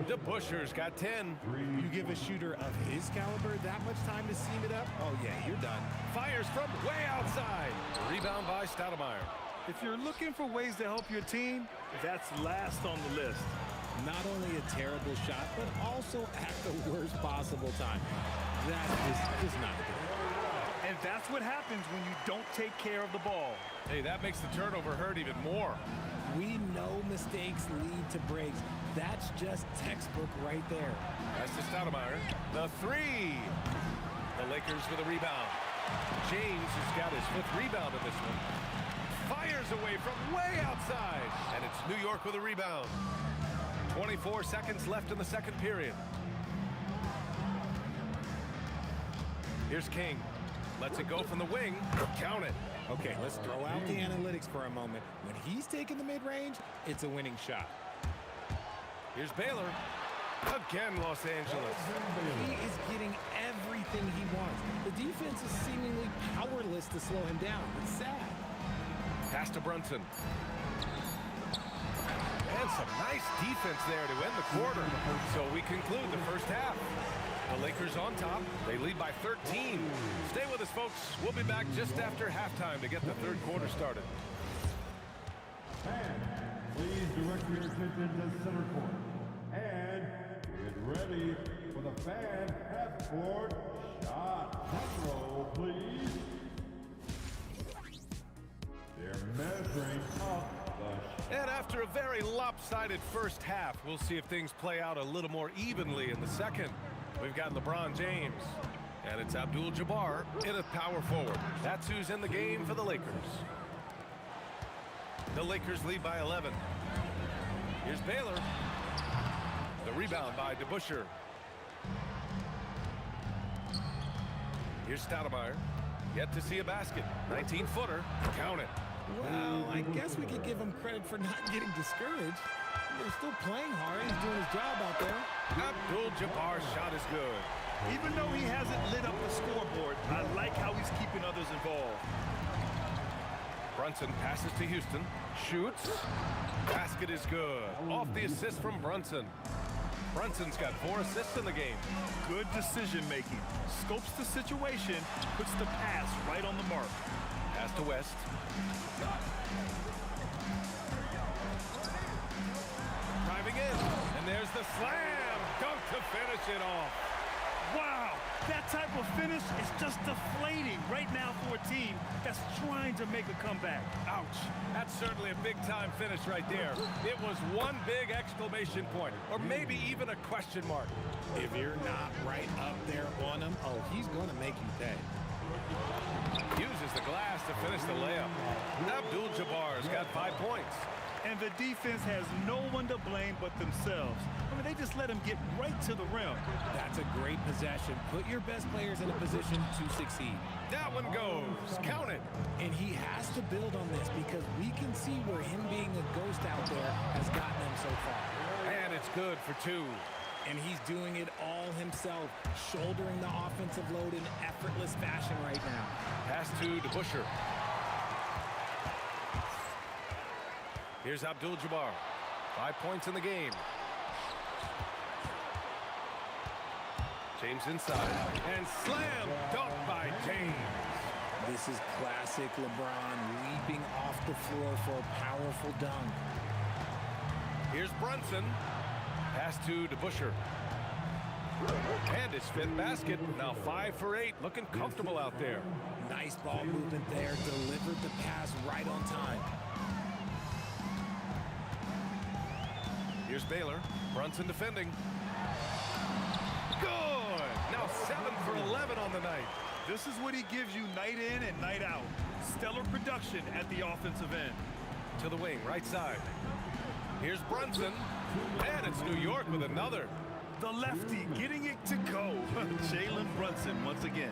DeBusschere's got 10. You give a shooter of his caliber that much time to seam it up? Oh, yeah, you're done. Fires from way outside. Rebound by Stoudemire. If you're looking for ways to help your team, that's last on the list. Not only a terrible shot, but also at the worst possible time. That is just not good. And that's what happens when you don't take care of the ball. Hey, that makes the turnover hurt even more. We know mistakes lead to breaks. That's just textbook right there. That's to Stoudemire. The three. The Lakers with a rebound. James has got his 5th rebound in this one. Fires away from way outside. And it's New York with a rebound. 24 seconds left in the second period. Here's King. Lets it go from the wing. Count it. Okay, let's throw out the analytics for a moment. When he's taking the mid-range, it's a winning shot. Here's Baylor. Again, Los Angeles. He is getting everything he wants. The defense is seemingly powerless to slow him down. It's sad. Pass to Brunson. And some nice defense there to end the quarter. So we conclude the first half. The Lakers on top. They lead by 13. Stay with us, folks. We'll be back just after halftime to get the third quarter started. And please direct your attention to center court. And get ready for the fan half-court shot. Front row, please. They're measuring up the And after a very lopsided first half, we'll see if things play out a little more evenly in the second. We've got LeBron James, and it's Abdul-Jabbar in a power forward. That's who's in the game for the Lakers. The Lakers lead by 11. Here's Baylor. The rebound by DeBusschere. Here's Stoudemire. Yet to see a basket. 19-footer. Count it. Well, I guess we could give him credit for not getting discouraged. He's still playing hard. He's doing his job out there. Abdul-Jabbar's shot is good. Even though he hasn't lit up the scoreboard, I like how he's keeping others involved. Brunson passes to Houston. Shoots. Basket is good. Off the assist from Brunson. Brunson's got 4 assists in the game. Good decision-making. Scopes the situation, puts the pass right on the mark. Pass to West. Driving in, and there's the slam dunk to finish it off. Wow, that type of finish is just deflating right now for a team that's trying to make a comeback. Ouch, that's certainly a big-time finish right there. It was one big exclamation point, or maybe even a question mark. If you're not right up there on him, oh, he's going to make you pay. Uses the glass to finish the layup. Abdul-Jabbar's got 5 points. And the defense has no one to blame but themselves. I mean, they just let him get right to the rim. That's a great possession. Put your best players in a position to succeed. That one goes. Count it. And he has to build on this because we can see where him being a ghost out there has gotten him so far. And it's good for 2. And he's doing it all himself, shouldering the offensive load in effortless fashion right now. Pass to DeBusschere. Here's Abdul-Jabbar. 5 points in the game. James inside. And slam dunk by James. This is classic LeBron leaping off the floor for a powerful dunk. Here's Brunson. Pass to DeBusschere. And his 5th basket. Now 5 for 8. Looking comfortable out there. Nice ball movement there. Delivered the pass right on time. Here's Baylor. Brunson defending. Good! Now 7 for 11 on the night. This is what he gives you night in and night out. Stellar production at the offensive end. To the wing, right side. Here's Brunson. And it's New York with another. The lefty getting it to go. Jalen Brunson once again.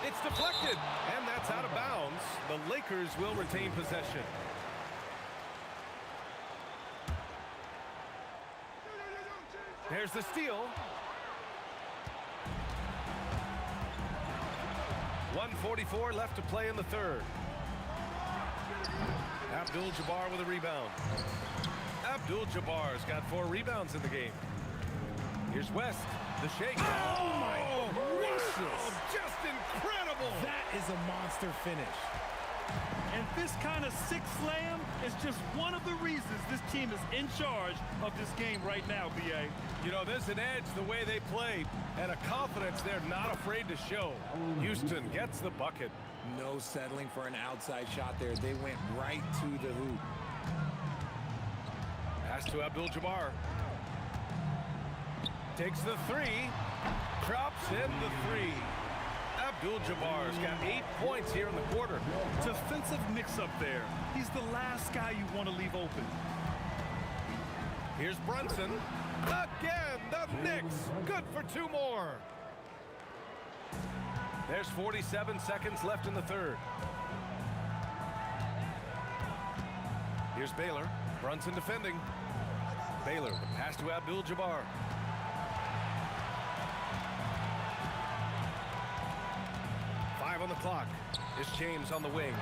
It's deflected. And that's out of bounds. The Lakers will retain possession. There's the steal. 1:44 left to play in the third. Abdul-Jabbar with a rebound. Abdul-Jabbar's got 4 rebounds in the game. Here's West. The shake. Oh, my gracious. Wow, just incredible. That is a monster finish. And this kind of sick slam is just one of the reasons this team is in charge of this game right now, B.A. You know, there's an edge the way they play and a confidence they're not afraid to show. Houston gets the bucket. No settling for an outside shot there. They went right to the hoop. Pass to Abdul-Jabbar. Takes the three. Drops in the three. Abdul-Jabbar's got 8 points here in the quarter. Defensive mix-up there. He's the last guy you want to leave open. Here's Brunson. Again, the Knicks. Good for 2 more. There's 47 seconds left in the third. Here's Baylor. Brunson defending. Baylor, the pass to Abdul-Jabbar. On the clock. Here's James on the wing.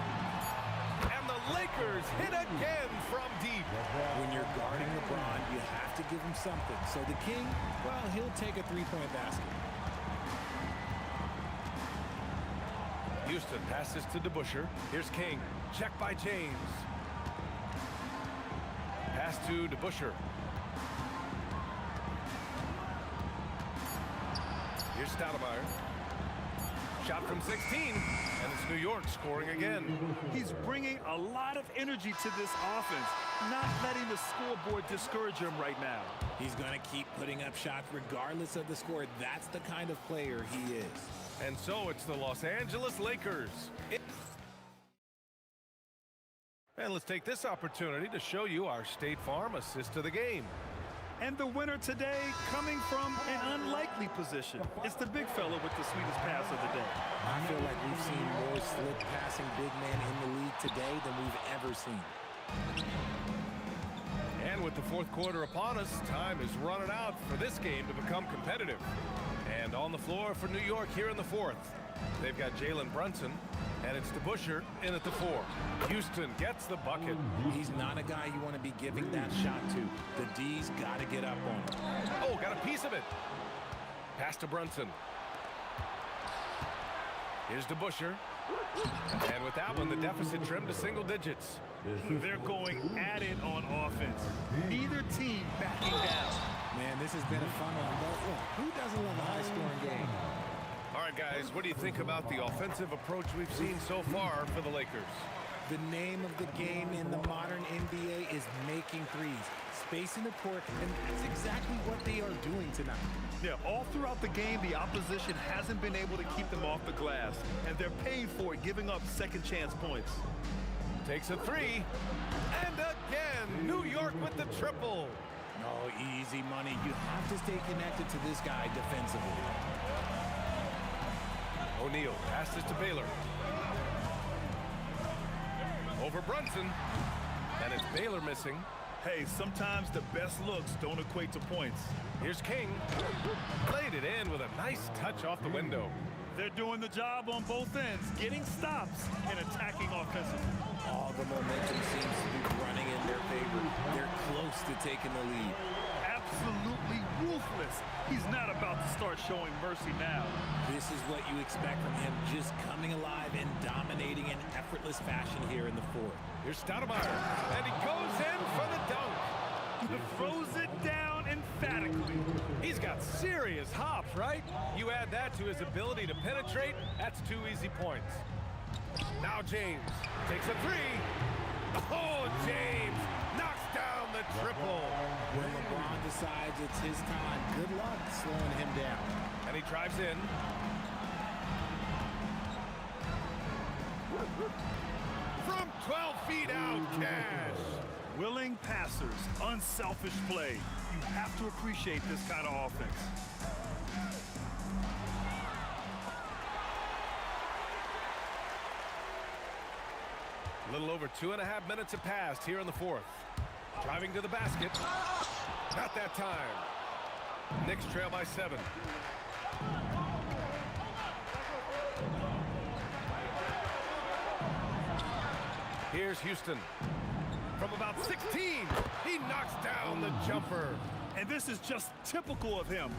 And the Lakers hit again from deep. When you're guarding LeBron, you have to give him something. So the King, well, he'll take a three-point basket. Houston passes to DeBusschere. Here's King. Check by James. Pass to DeBusschere. Here's Stoudemire. Shot from 16, and it's New York scoring again. He's bringing a lot of energy to this offense, not letting the scoreboard discourage him right now. He's going to keep putting up shots regardless of the score. That's the kind of player he is. And so it's the Los Angeles Lakers. And let's take this opportunity to show you our State Farm assist to the game. And the winner today coming from an unlikely position. It's the big fella with the sweetest pass of the day. I feel like we've seen more slick passing big men in the league today than we've ever seen. And with the fourth quarter upon us, time is running out for this game to become competitive. And on the floor for New York here in the fourth, they've got Jalen Brunson, and it's DeBusschere in at the 4. Houston gets the bucket. He's not a guy you want to be giving that shot to. The D's got to get up on him. Oh, got a piece of it. Pass to Brunson. Here's DeBusschere. And with that one, the deficit trimmed to single digits. They're going at it on offense. Neither team backing down. Man, this has been a fun one. But who doesn't love a high-scoring game? All right, guys, what do you think about the offensive approach we've seen so far for the Lakers? The name of the game in the modern NBA is making threes, spacing the court, and that's exactly what they are doing tonight. Yeah, all throughout the game, the opposition hasn't been able to keep them off the glass, and they're paying for it, giving up second chance points. Takes a 3, and again, New York with the triple. No, easy money. You have to stay connected to this guy defensively. O'Neal passes to Baylor. Over Brunson. And it's Baylor missing. Hey, sometimes the best looks don't equate to points. Here's King. Played it in with a nice touch off the window. They're doing the job on both ends, getting stops and attacking offensively. All the momentum seems to be running in their favor. They're close to taking the lead. Absolutely ruthless. He's not about to start showing mercy now. This is what you expect from him, just coming alive and dominating in effortless fashion here in the fourth. Here's Stoudemire, and he goes in for the dunk. Throws it down emphatically. He's got serious hops, right? You add that to his ability to penetrate, that's 2 easy points. Now James takes a 3. Oh, James knocks down the triple. When LeBron decides it's his time, good luck slowing him down. And he drives in. From 12 feet out, Cash. Willing passers, unselfish play. You have to appreciate this kind of offense. A little over 2.5 minutes have passed here in the fourth. Driving to the basket. Not that time. Knicks trail by 7. Here's Houston. From about 16, he knocks down the jumper. And this is just typical of him,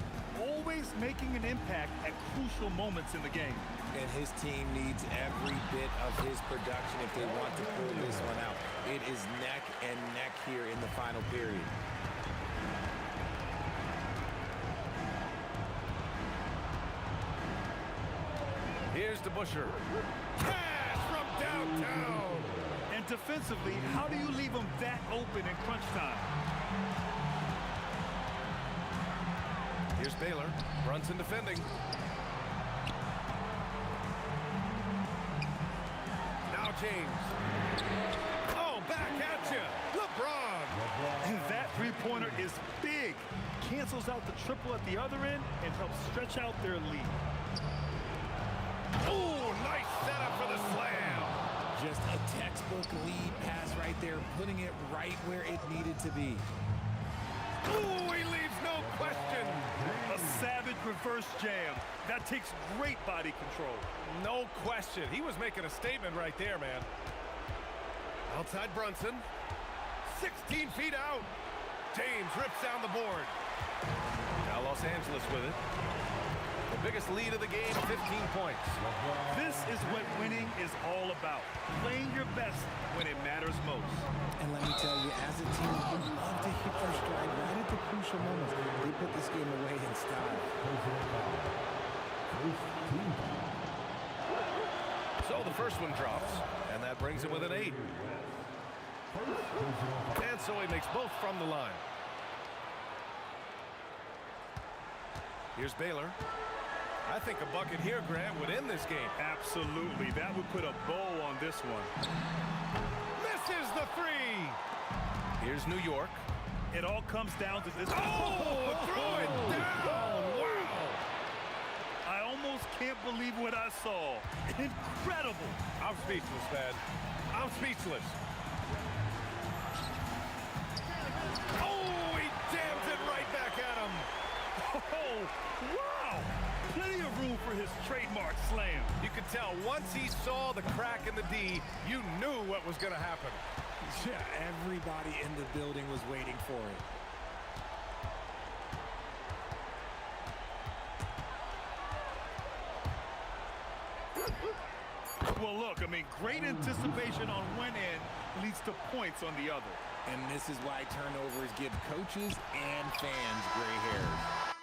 always making an impact at crucial moments in the game. And his team needs every bit of his production if they want to pull this one out. It is neck and neck here in the final period. Here's the Busher. Cash from downtown. And defensively, how do you leave him that open in crunch time? Here's Baylor. Brunson defending. Now James. Oh, back at you. LeBron. And that three-pointer is big. Cancels out the triple at the other end and helps stretch out their lead. Oh, nice setup for the slam. Just a textbook lead pass right there, putting it right where it needed to be. Oh, he leaves no question. A savage reverse jam. That takes great body control. No question. He was making a statement right there, man. Outside Brunson. 16 feet out. James rips down the board. Now Los Angeles with it. The biggest lead of the game, 15 points. This is what winning is all about. Playing your best when it matters most. And let me tell you, as a team, you love to hit their stride right at the crucial moments. They put this game away in style. So the first one drops, and that brings him with an 8. And so he makes both from the line. Here's Baylor. I think a bucket here, Grant, would end this game. Absolutely. That would put a bow on this one. Misses the 3. Here's New York. It all comes down to this. Oh, throw it down. Wow. I almost can't believe what I saw. Incredible. I'm speechless, man. I'm speechless. Oh, he jams it right back at him. Oh, wow. Plenty of room for his trademark slam. You could tell once he saw the crack in the D, you knew what was going to happen. Yeah, everybody in the building was waiting for it. Well, look, I mean, great anticipation on one end leads to points on the other. And this is why turnovers give coaches and fans gray hairs.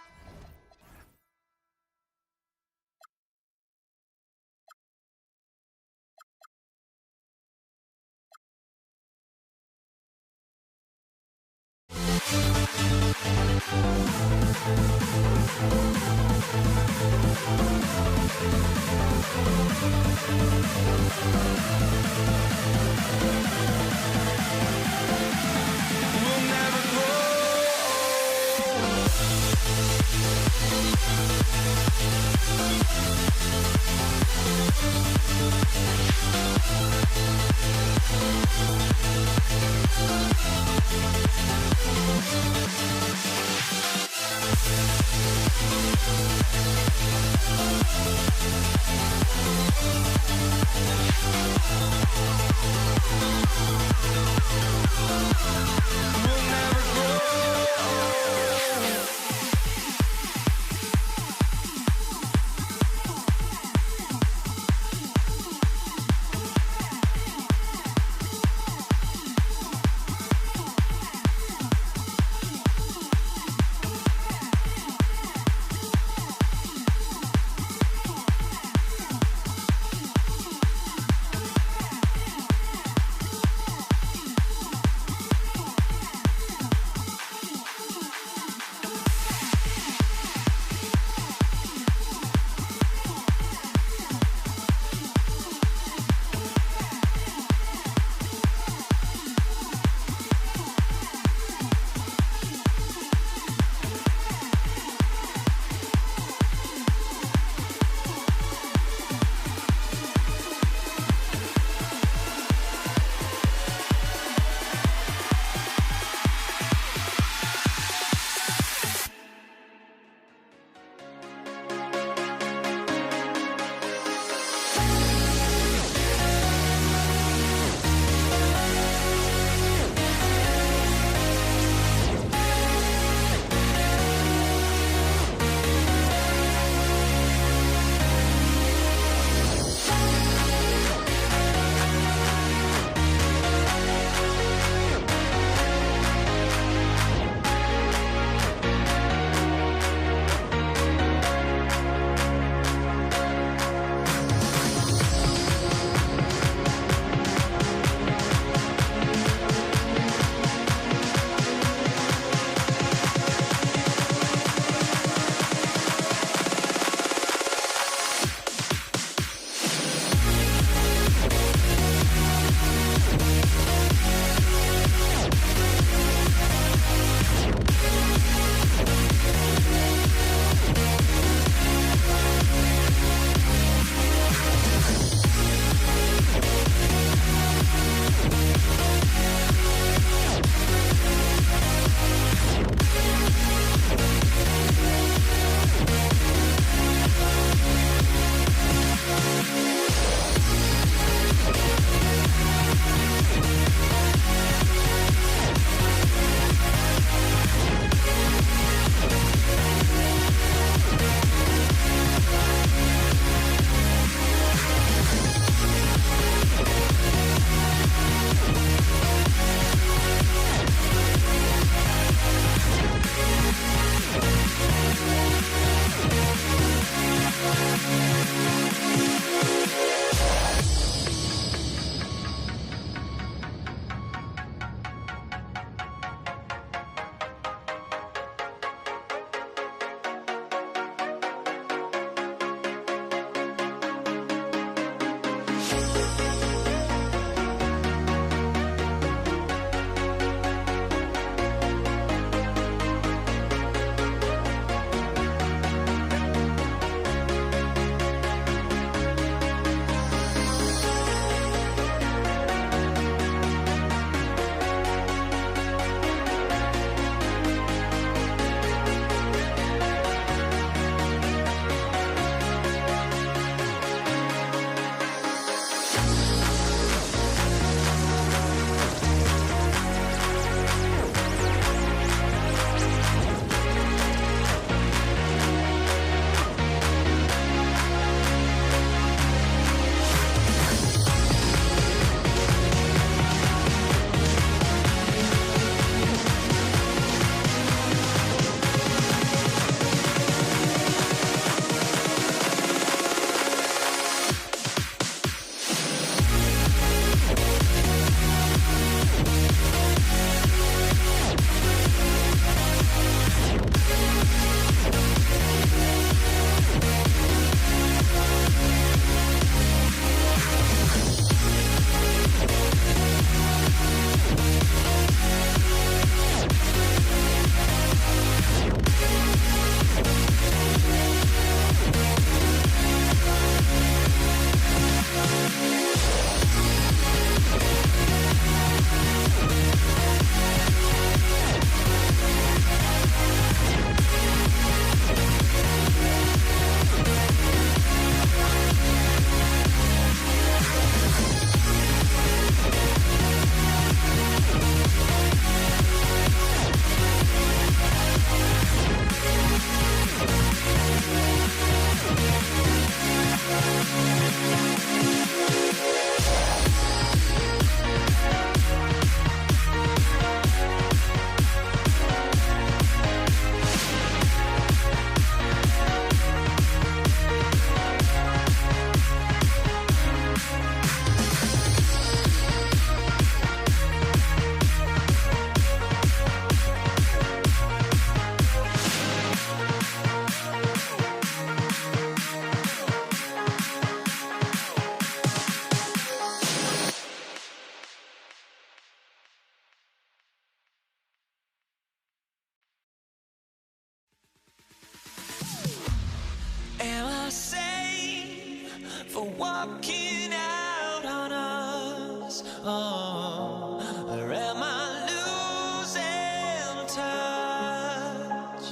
Am I safe for walking out on us? Oh, or am I losing touch?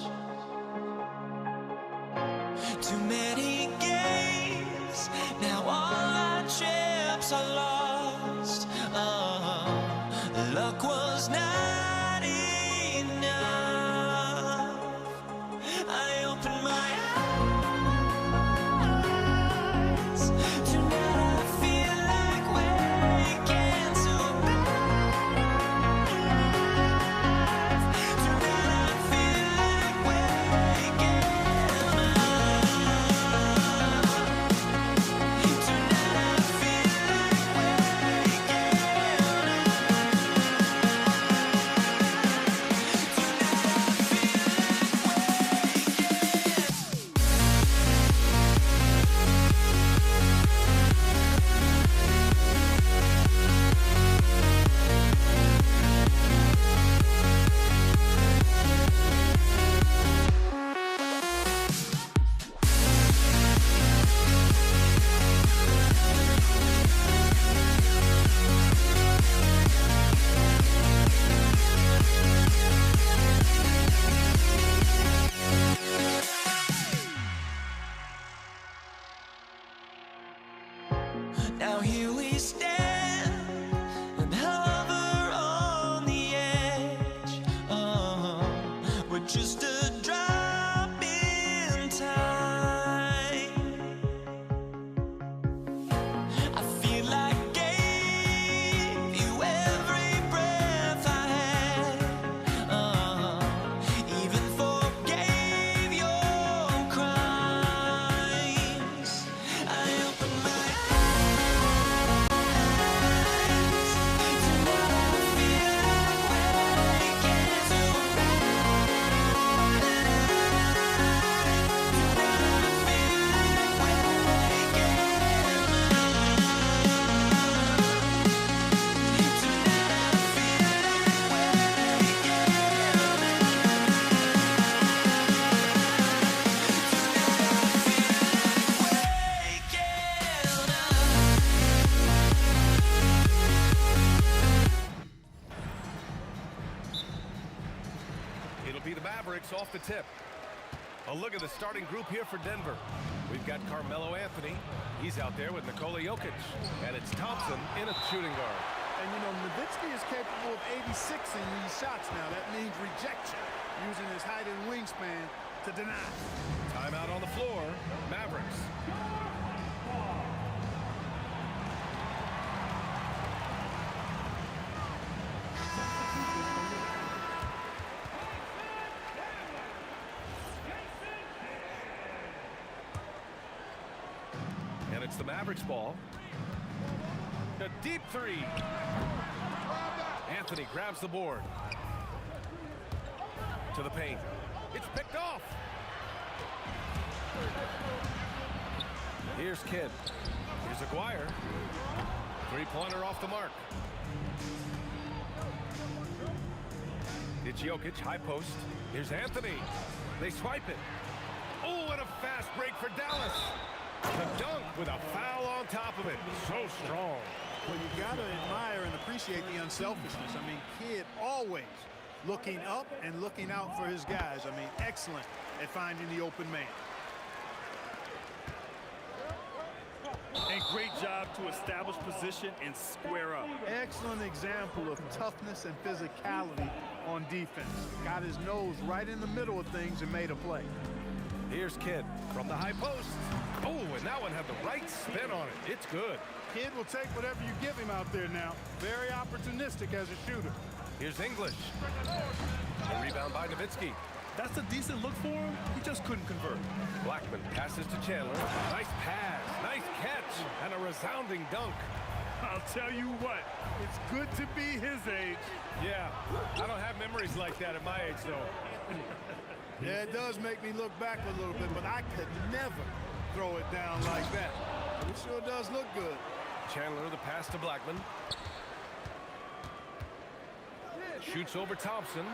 Too many games, now all our chips are lost. Oh, luck was not enough. I opened my eyes. Tonight I feel like waking to a better life. Tonight I feel like waking up. Tonight I feel like waking up. tip. A look at the starting group here for Denver. We've got Carmelo Anthony. He's out there with Nikola Jokic. And it's Thompson in a shooting guard. And, you know, Nowitzki is capable of 86ing these shots now. That means rejection, using his height and wingspan to deny. Timeout on the floor. Mavericks. And it's the Mavericks ball. A deep three. Anthony grabs the board. To the paint. It's picked off. Here's Kidd. Here's Aguirre. Three-pointer off the mark. It's Jokic, high post. Here's Anthony. They swipe it. Oh, and a fast break for Dallas. The dunk with a foul on top of it. So strong. Well, you got to admire and appreciate the unselfishness. I mean, Kidd always looking up and looking out for his guys. I mean, excellent at finding the open man. And great job to establish position and square up. Excellent example of toughness and physicality on defense. Got his nose right in the middle of things and made a play. Here's Kidd from the high post. Oh, and that one had the right spin on it. It's good. Kidd will take whatever you give him out there now. Very opportunistic as a shooter. Here's English. A rebound by Nowitzki. That's a decent look for him. He just couldn't convert. Blackman passes to Chandler. Nice pass, nice catch, and a resounding dunk. I'll tell you what, it's good to be his age. Yeah, I don't have memories like that at my age, though. Yeah, it does make me look back a little bit, but I could never throw it down like that. But it sure does look good. Chandler, the pass to Blackman. Shoots over Thompson.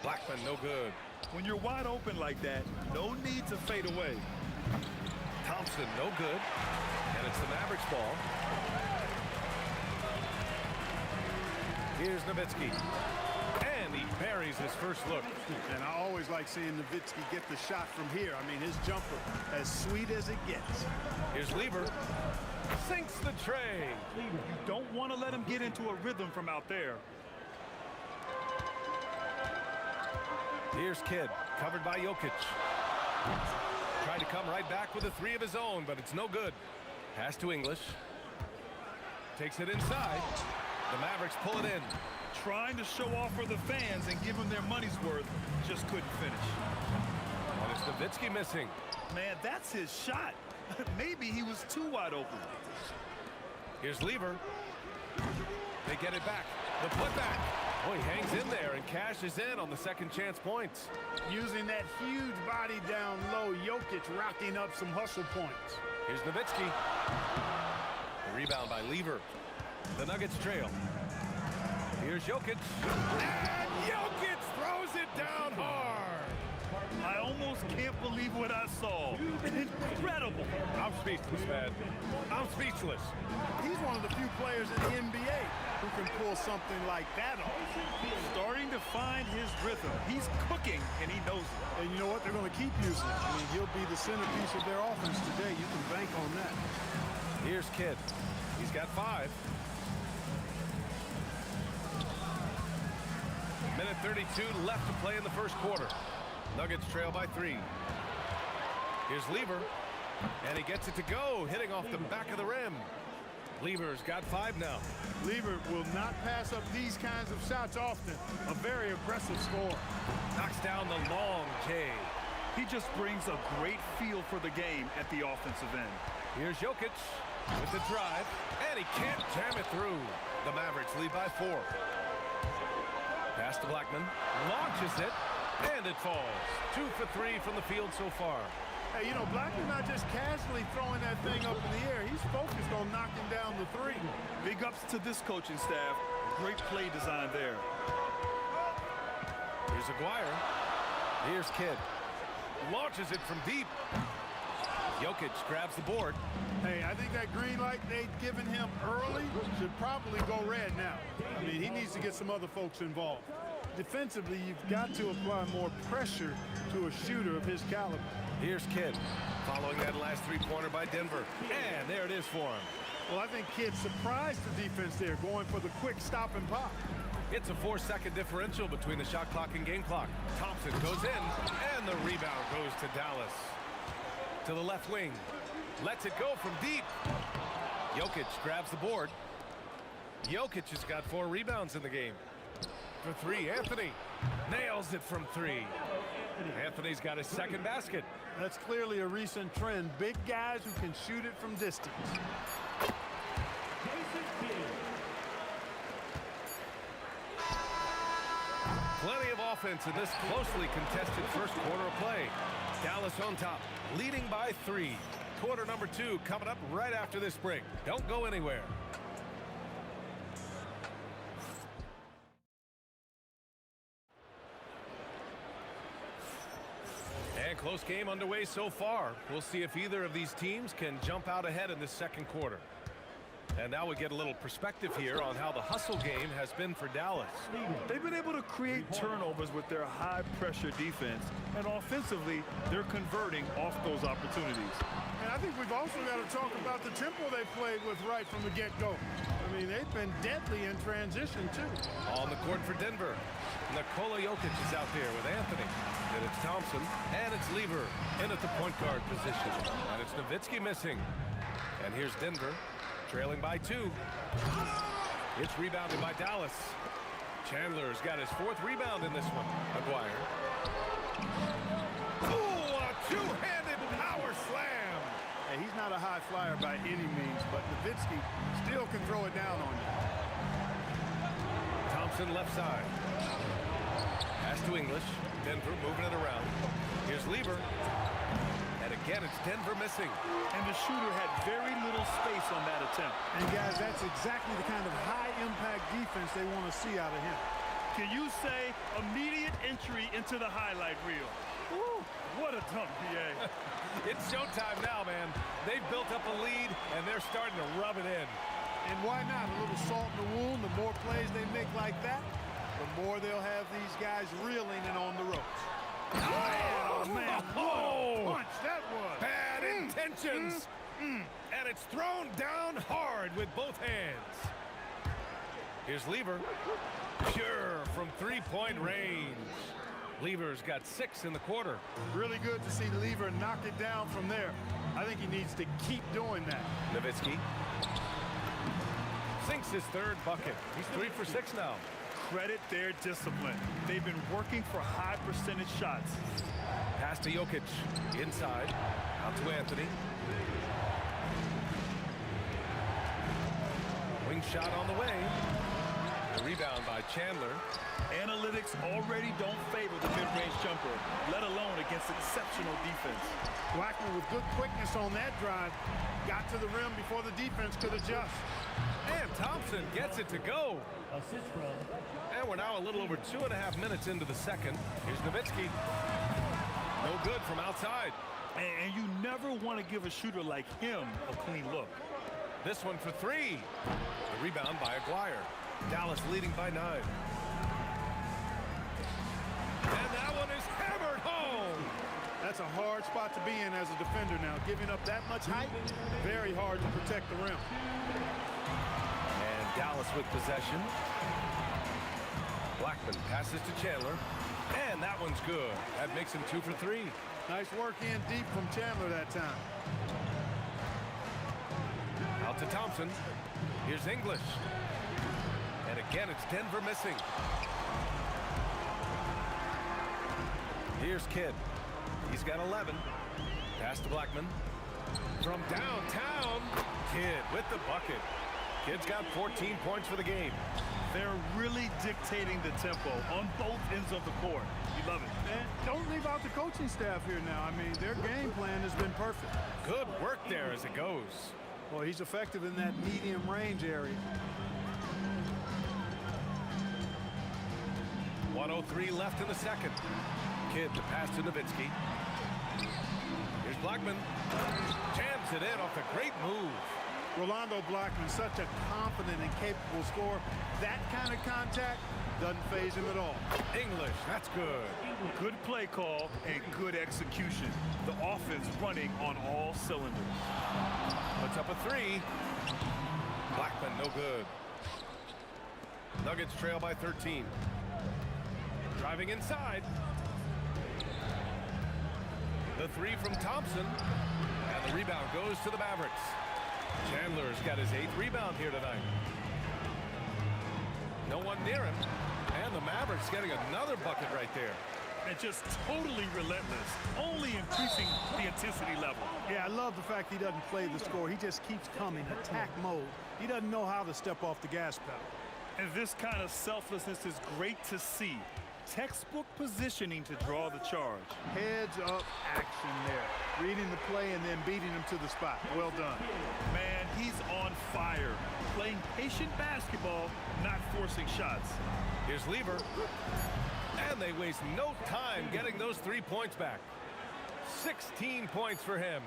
Blackman, no good. When you're wide open like that, no need to fade away. Thompson, no good. And it's the Mavericks ball. Here's Nowitzki. And he buries his first look. And I always like seeing Nowitzki get the shot from here. I mean, his jumper, as sweet as it gets. Here's Lever. Sinks the tray. You don't want to let him get into a rhythm from out there. Here's Kidd, covered by Jokic. Tried to come right back with a three of his own, but it's no good. Pass to English. Takes it inside. The Mavericks pull it in. Trying to show off for the fans and give them their money's worth, just couldn't finish. And it's Nowitzki missing. Man, that's his shot. Maybe he was too wide open. Here's Lever. They get it back. The putback. Oh, he hangs in there and cashes in on the second chance points. Using that huge body down low, Jokic racking up some hustle points. Here's Nowitzki. The rebound by Lever. The Nuggets trail. Here's Jokic. And Jokic throws it down hard. I almost can't believe what I saw. Incredible. I'm speechless, man. I'm speechless. He's one of the few players in the NBA who can pull something like that off. Starting to find his rhythm. He's cooking, and he knows it. And you know what? They're going to keep using it. I mean, he'll be the centerpiece of their offense today. You can bank on that. Here's Kidd. He's got 5. Minute 32 left to play in the first quarter. Nuggets trail by 3. Here's Lever. And he gets it to go, hitting off the back of the rim. Lever's got 5 now. Lever will not pass up these kinds of shots often. A very aggressive scorer. Knocks down the long J. He just brings a great feel for the game at the offensive end. Here's Jokic with the drive, and he can't jam it through. The Mavericks lead by 4. Pass to Blackman, launches it, and it falls. 2 for 3 from the field so far. Hey, you know, Blackman not just casually throwing that thing up in the air. He's focused on knocking down the 3. Big ups to this coaching staff. Great play design there. Here's Aguirre. Here's Kidd. Launches it from deep. Jokic grabs the board. Hey, I think that green light they'd given him early should probably go red now. I mean, he needs to get some other folks involved. Defensively, you've got to apply more pressure to a shooter of his caliber. Here's Kidd following that last three-pointer by Denver. And there it is for him. Well, I think Kidd surprised the defense there, going for the quick stop and pop. It's a 4-second differential between the shot clock and game clock. Thompson goes in, and the rebound goes to Dallas. To the left wing. Lets it go from deep. Jokic grabs the board. Jokic has got 4 rebounds in the game. For 3, Anthony nails it from 3. Anthony's got his second basket. That's clearly a recent trend. Big guys who can shoot it from distance. Plenty of offense in this closely contested first quarter of play. Dallas on top, leading by 3. Quarter number 2 coming up right after this break. Don't go anywhere. And close game underway so far. We'll see if either of these teams can jump out ahead in this second quarter. And now we get a little perspective here on how the hustle game has been for Dallas. They've been able to create turnovers with their high-pressure defense, and offensively, they're converting off those opportunities. And I think we've also got to talk about the tempo they played with right from the get-go. I mean, they've been deadly in transition, too. On the court for Denver, Nikola Jokic is out there with Anthony. And it's Thompson, and it's Lever in at the point guard position. And it's Nowitzki missing. And here's Denver, trailing by 2. It's rebounded by Dallas. Chandler's got his 4th rebound in this one. Aguirre. Ooh, a two-handed power slam. Hey, he's not a high flyer by any means, but Nowitzki still can throw it down on you. Thompson left side. Pass to English. Denver moving it around. Here's Lever. And again, it's Denver missing. And the shooter had very little space on that attempt. And guys, that's exactly the kind of high-impact defense they want to see out of him. Can you say immediate entry into the highlight reel? Woo, what a dunk, PA. It's showtime now, man. They've built up a lead, and they're starting to rub it in. And why not? A little salt in the wound. The more plays they make like that, the more they'll have these guys reeling and on the ropes. Oh, man. Whoa. Punch that was. Bad intentions. And it's thrown down hard with both hands. Here's Lever. Pure from 3-point range. Lever's got 6 in the quarter. Really good to see Lever knock it down from there. I think he needs to keep doing that. Nowitzki sinks his 3rd bucket. He's 3 for 6 now. Credit their discipline. They've been working for high percentage shots. Pass to Jokic. Inside. Out to Anthony. Wing shot on the way. The rebound by Chandler. Analytics already don't favor the mid-range jumper, let alone against exceptional defense. Blackman with good quickness on that drive. Got to the rim before the defense could adjust. And Thompson gets it to go. And we're now a little over 2.5 minutes into the second. Here's Nowitzki. No good from outside. And you never want to give a shooter like him a clean look. This one for 3. The rebound by Aguirre. Dallas leading by 9. And that one is hammered home. That's a hard spot to be in as a defender now. Giving up that much height, very hard to protect the rim. And Dallas with possession. Blackman passes to Chandler. And that one's good. That makes him 2 for 3. Nice work in deep from Chandler that time. Out to Thompson. Here's English. And again, it's Denver missing. Here's Kidd. He's got 11. Pass to Blackman. From downtown, Kidd with the bucket. Kidd's got 14 points for the game. They're really dictating the tempo on both ends of the court. You love it. And don't leave out the coaching staff here now. I mean, their game plan has been perfect. Good work there as it goes. Well, he's effective in that medium range area. 1:03 left in the second. Kidd to pass to Nowitzki. Here's Blackman. Jams it in off a great move. Rolando Blackman, such a confident and capable scorer. That kind of contact, Doesn't phase him at all. English, that's good. Good play call and good execution. The offense running on all cylinders. Puts up a three. Blackman, no good. Nuggets trail by 13. Driving inside. The three from Thompson. And the rebound goes to the Mavericks. Chandler's got his 8th rebound here tonight. No one near him. And the Mavericks getting another bucket right there. And just totally relentless, only increasing the intensity level. Yeah, I love the fact he doesn't play the score. He just keeps coming, attack mode. He doesn't know how to step off the gas pedal. And this kind of selflessness is great to see. Textbook positioning to draw the charge. Heads up action there. Reading the play and then beating him to the spot. Well done. Man, he's on fire. Playing patient basketball, not forcing shots. Here's Lever. And they waste no time getting those 3 points back. 16 points for him.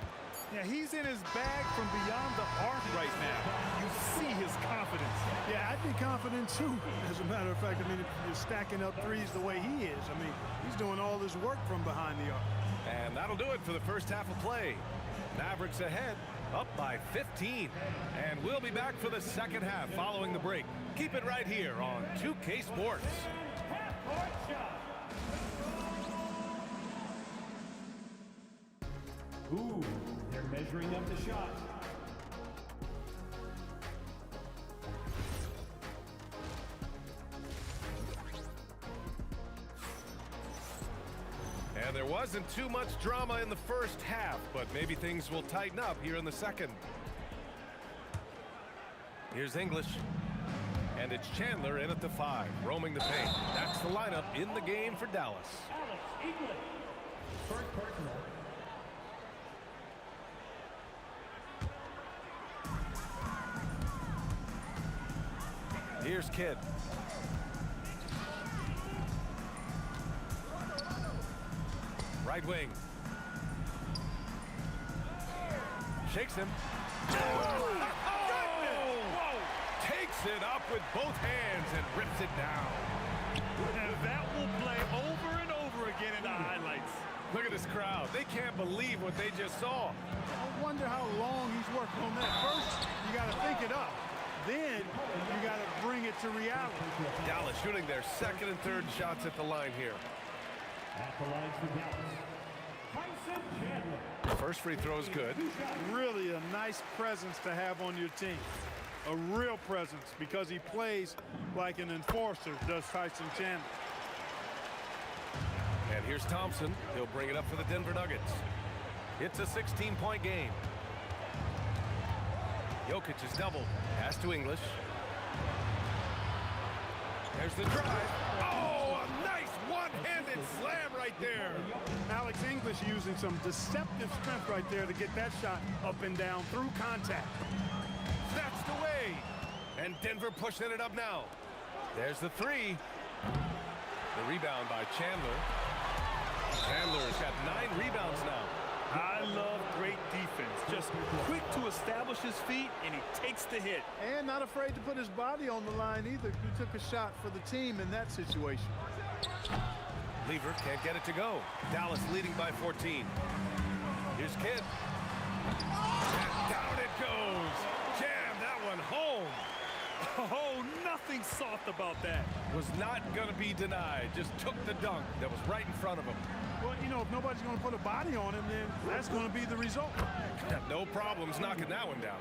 Yeah, he's in his bag from beyond the arc right now. You see his confidence. Yeah, I'd be confident too. As a matter of fact, I mean, if you're stacking up threes the way he is, I mean, he's doing all this work from behind the arc. And that'll do it for the first half of play. Mavericks ahead, up by 15. And we'll be back for the second half following the break. Keep it right here on 2K Sports. Ooh, they're measuring up the shot. And there wasn't too much drama in the first half, but maybe things will tighten up here in the second. Here's English. And it's Chandler in at the 5, roaming the paint. That's the lineup in the game for Dallas. Alex English. First personal. Here's Kidd. Right wing. Shakes him. Oh! Takes it up with both hands and rips it down. And that will play over and over again in the highlights. Look at this crowd. They can't believe what they just saw. I wonder how long he's working on that. First, you got to think it up. Then you got to bring it to reality. Dallas shooting their second and third shots at the line here. At the line for Dallas, Tyson Chandler. First free throw is good. Really a nice presence to have on your team. A real presence because he plays like an enforcer, does Tyson Chandler. And here's Thompson. He'll bring it up for the Denver Nuggets. It's a 16-point game. Jokic is doubled. Pass to English. There's the drive. Oh, a nice one-handed slam right there. Alex English using some deceptive strength right there to get that shot up and down through contact. Snatched away. And Denver pushing it up now. There's the 3. The rebound by Chandler. Chandler's got 9 rebounds now. I love great defense. Just quick to establish his feet, and he takes the hit. And not afraid to put his body on the line either. He took a shot for the team in that situation. Lever can't get it to go. Dallas leading by 14. Here's Kidd. And down it goes. Jam that one home. Oh, nothing soft about that. Was not going to be denied. Just took the dunk that was right in front of him. Well, you know, if nobody's going to put a body on him, then that's going to be the result. No problems knocking that one down.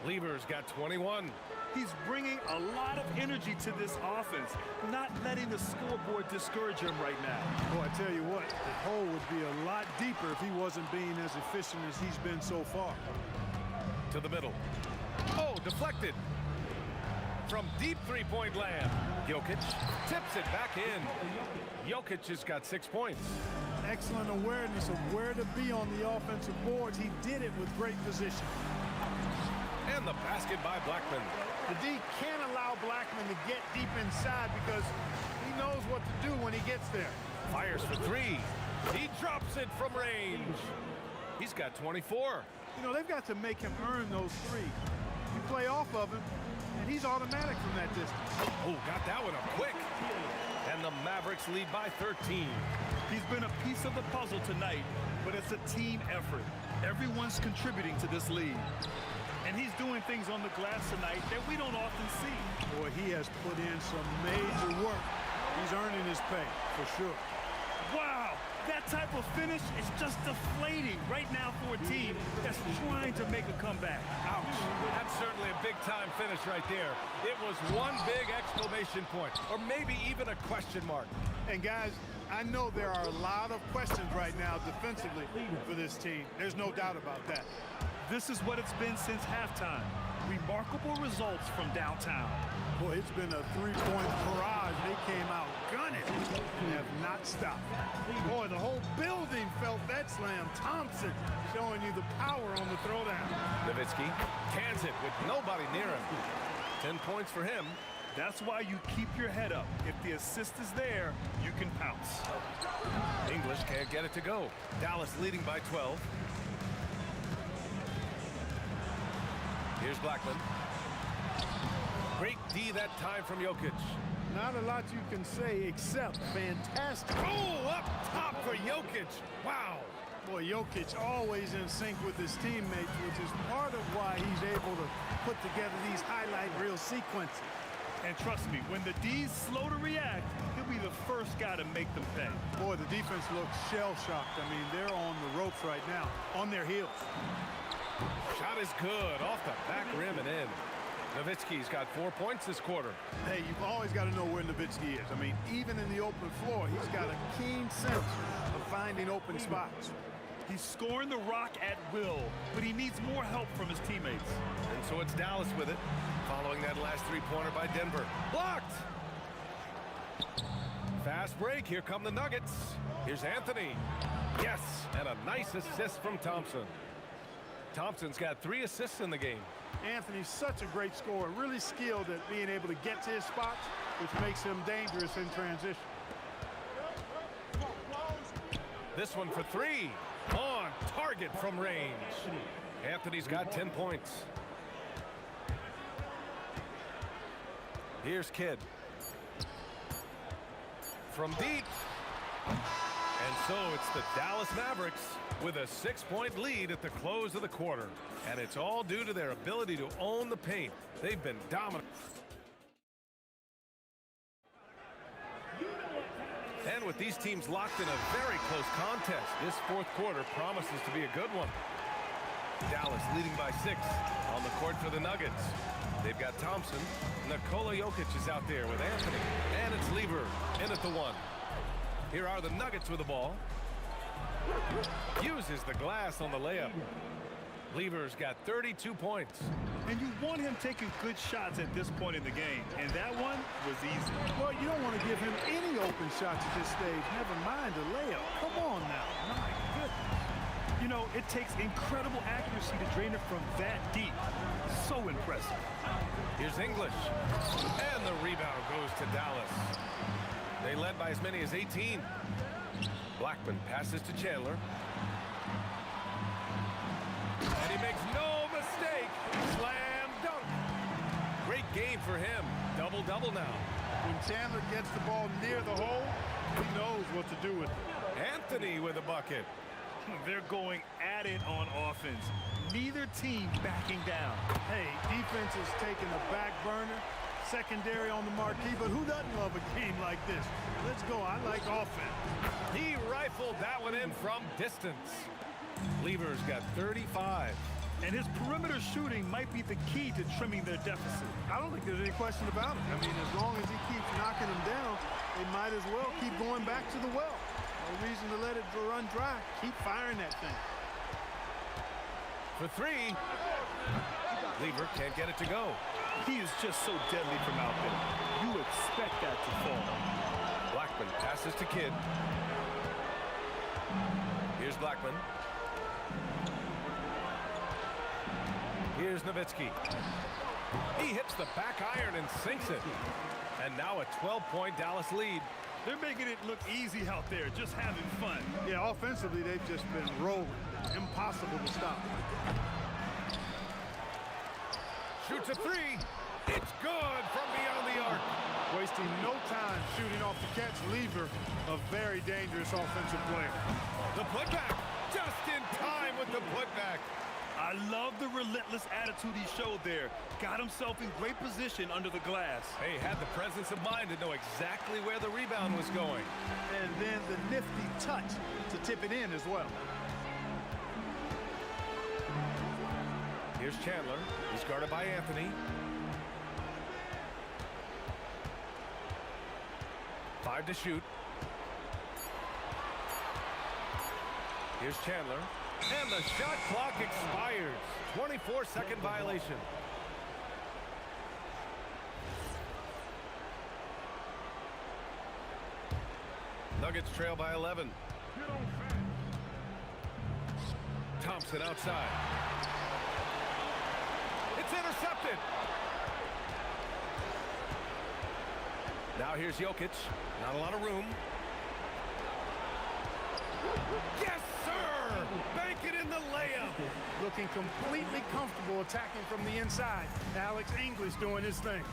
Lever's got 21. He's bringing a lot of energy to this offense, not letting the scoreboard discourage him right now. Boy, I tell you what, the hole would be a lot deeper if he wasn't being as efficient as he's been so far. To the middle. Oh, deflected. From deep three-point land. Jokic tips it back in. Jokic has got 6 points. Excellent awareness of where to be on the offensive boards. He did it with great position. And the basket by Blackman. The D can't allow Blackman to get deep inside because he knows what to do when he gets there. Fires for 3. He drops it from range. He's got 24. You know, they've got to make him earn those 3s. You play off of him, and He's automatic from that distance. Oh, got that one up quick. And the Mavericks lead by 13. He's been a piece of the puzzle tonight, but it's a team effort. Everyone's contributing to this lead. And he's doing things on the glass tonight that we don't often see. Boy, he has put in some major work. He's earning his pay, for sure. Wow, that type of finish is just deflating right now for a team that's trying to make a comeback. Ouch. That's certainly a big-time finish right there. It was one big exclamation point, or maybe even a question mark. And guys, I know there are a lot of questions right now defensively for this team. There's no doubt about that. This is what it's been since halftime. Remarkable results from downtown. Boy, it's been a three-point barrage. They came out gunning and have not stopped. Boy, the whole building felt that slam. Thompson showing you the power on the throwdown. Nowitzki cans it with nobody near him. 10 points for him. That's why you keep your head up. If the assist is there, you can pounce. English can't get it to go. Dallas leading by 12. Here's Blackman. Great D that time from Jokic. Not a lot you can say except fantastic. Oh, up top for Jokic. Wow. Boy, Jokic always in sync with his teammates, which is part of why he's able to put together these highlight reel sequences. And trust me, when the D's slow to react, he'll be the first guy to make them pay. Boy, the defense looks shell-shocked. I mean, they're on the ropes right now, on their heels. Shot is good, off the back rim and in. Nowitzki's got 4 points this quarter. Hey, you've always got to know where Nowitzki is. I mean, even in the open floor, he's got a keen sense of finding open spots. He's scoring the rock at will, but he needs more help from his teammates. And so it's Dallas with it, following that last three-pointer by Denver. Blocked! Fast break, here come the Nuggets. Here's Anthony. Yes, and a nice assist from Thompson. Thompson's got 3 assists in the game. Anthony's such a great scorer, really skilled at being able to get to his spots, which makes him dangerous in transition. This one for 3. On target from range. Anthony's got 10 points. Here's Kidd. From deep. And so it's the Dallas Mavericks with a 6-point lead at the close of the quarter. And it's all due to their ability to own the paint. They've been dominant. And with these teams locked in a very close contest, this fourth quarter promises to be a good one. Dallas leading by 6 on the court for the Nuggets. They've got Thompson. Nikola Jokic is out there with Anthony. And it's Lever in at the 1. Here are the Nuggets with the ball. Uses the glass on the layup. Lever's got 32 points. And you want him taking good shots at this point in the game. And that one was easy. Well, you don't want to give him any open shots at this stage. Never mind a layup. Come on now. My goodness. You know, it takes incredible accuracy to drain it from that deep. So impressive. Here's English. And the rebound goes to Dallas. They led by as many as 18. Blackman passes to Chandler. And he makes no mistake. Slam dunk. Great game for him. Double-double now. When Chandler gets the ball near the hole, he knows what to do with it. Anthony with a bucket. They're going at it on offense. Neither team backing down. Hey, defense is taking the back burner. Secondary on the marquee, but who doesn't love a game like this? Let's go. I like offense. He rifled that one in from distance. Lever's got 35. And his perimeter shooting might be the key to trimming their deficit. I don't think there's any question about it. I mean, as long as he keeps knocking them down, they might as well keep going back to the well. No reason to let it run dry. Keep firing that thing. For 3. Lever can't get it to go. He is just so deadly from out there. You expect that to fall. Blackman passes to Kidd. Here's Blackman. Here's Nowitzki. He hits the back iron and sinks it. And now a 12-point Dallas lead. They're making it look easy out there, just having fun. Yeah, offensively, they've just been rolling. Impossible to stop. Shoots a 3. It's good from beyond the arc. Wasting no time shooting off the catch lever, a very dangerous offensive player. The putback, just in time with the putback. I love the relentless attitude he showed there. Got himself in great position under the glass. He had the presence of mind to know exactly where the rebound was going. And then the nifty touch to tip it in as well. Here's Chandler. He's guarded by Anthony. 5 to shoot. Here's Chandler. And the shot clock expires. 24-second violation. Nuggets trail by 11. Thompson outside. It's intercepted. Now here's Jokic. Not a lot of room. Yes, sir! Bank it in the layup. Looking completely comfortable attacking from the inside. Alex English doing his thing.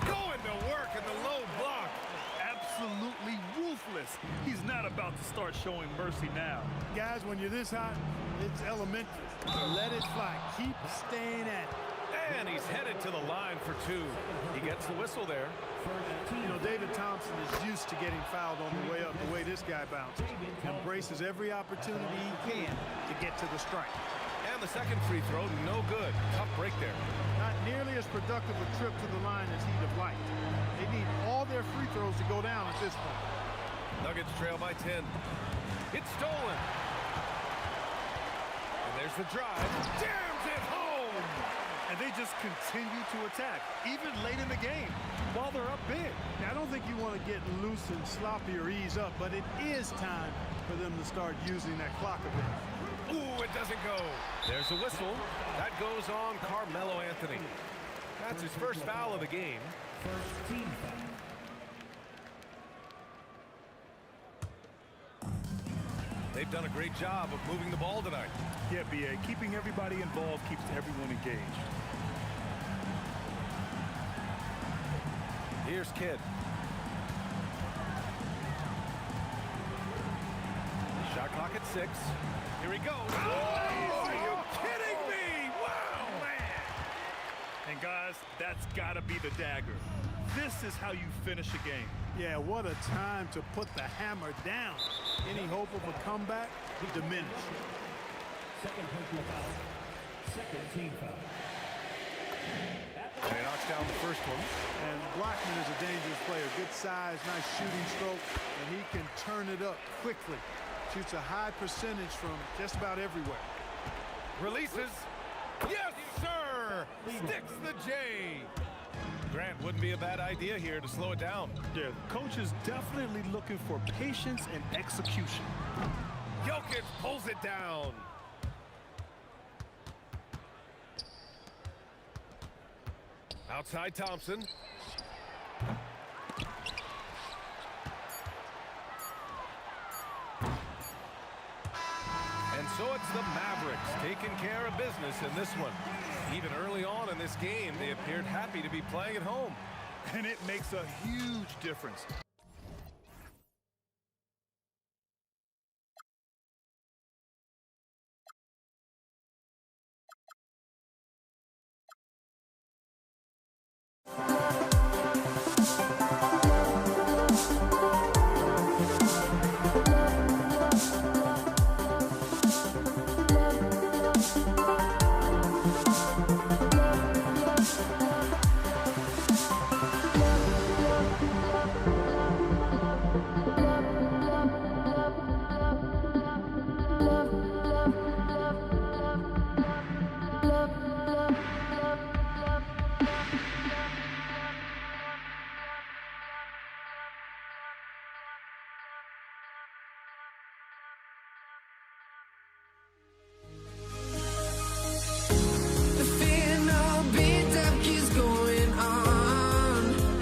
Going to work in the low block. Absolutely ruthless. He's not about to start showing mercy now. Guys, when you're this hot, it's elementary. Let it fly. Keep staying at it. And he's headed to the line for 2. He gets the whistle there. You know, David Thompson is used to getting fouled on the way up the way this guy bounces. Embraces every opportunity he can to get to the strike. And the second free throw, no good. Tough break there. Not nearly as productive a trip to the line as he'd have liked. They need all their free throws to go down at this point. Nuggets trail by 10. It's stolen. And there's the drive. Jams it home. And they just continue to attack, even late in the game, while they're up big. Now, I don't think you want to get loose and sloppy or ease up, but it is time for them to start using that clock a bit. Ooh, it doesn't go. There's a whistle. That goes on Carmelo Anthony. That's his first foul of the game. First team foul. They've done a great job of moving the ball tonight. Yeah, B.A., keeping everybody involved keeps everyone engaged. Here's Kidd. Shot clock at 6. Here he goes. Oh, are you kidding me? Wow, man. And guys, that's got to be the dagger. This is how you finish a game. Yeah, what a time to put the hammer down. Any hope of a comeback diminished. Second personal foul. Second team foul. And he knocks down the first one. And Blackman is a dangerous player. Good size, nice shooting stroke, and he can turn it up quickly. Shoots a high percentage from just about everywhere. Releases. Yes, sir! Sticks the J. Grant, wouldn't be a bad idea here to slow it down. Yeah, coach is definitely looking for patience and execution. Jokic pulls it down. Outside Thompson. And so it's the Mavericks taking care of business in this one. Even early on in this game, they appeared happy to be playing at home. And it makes a huge difference.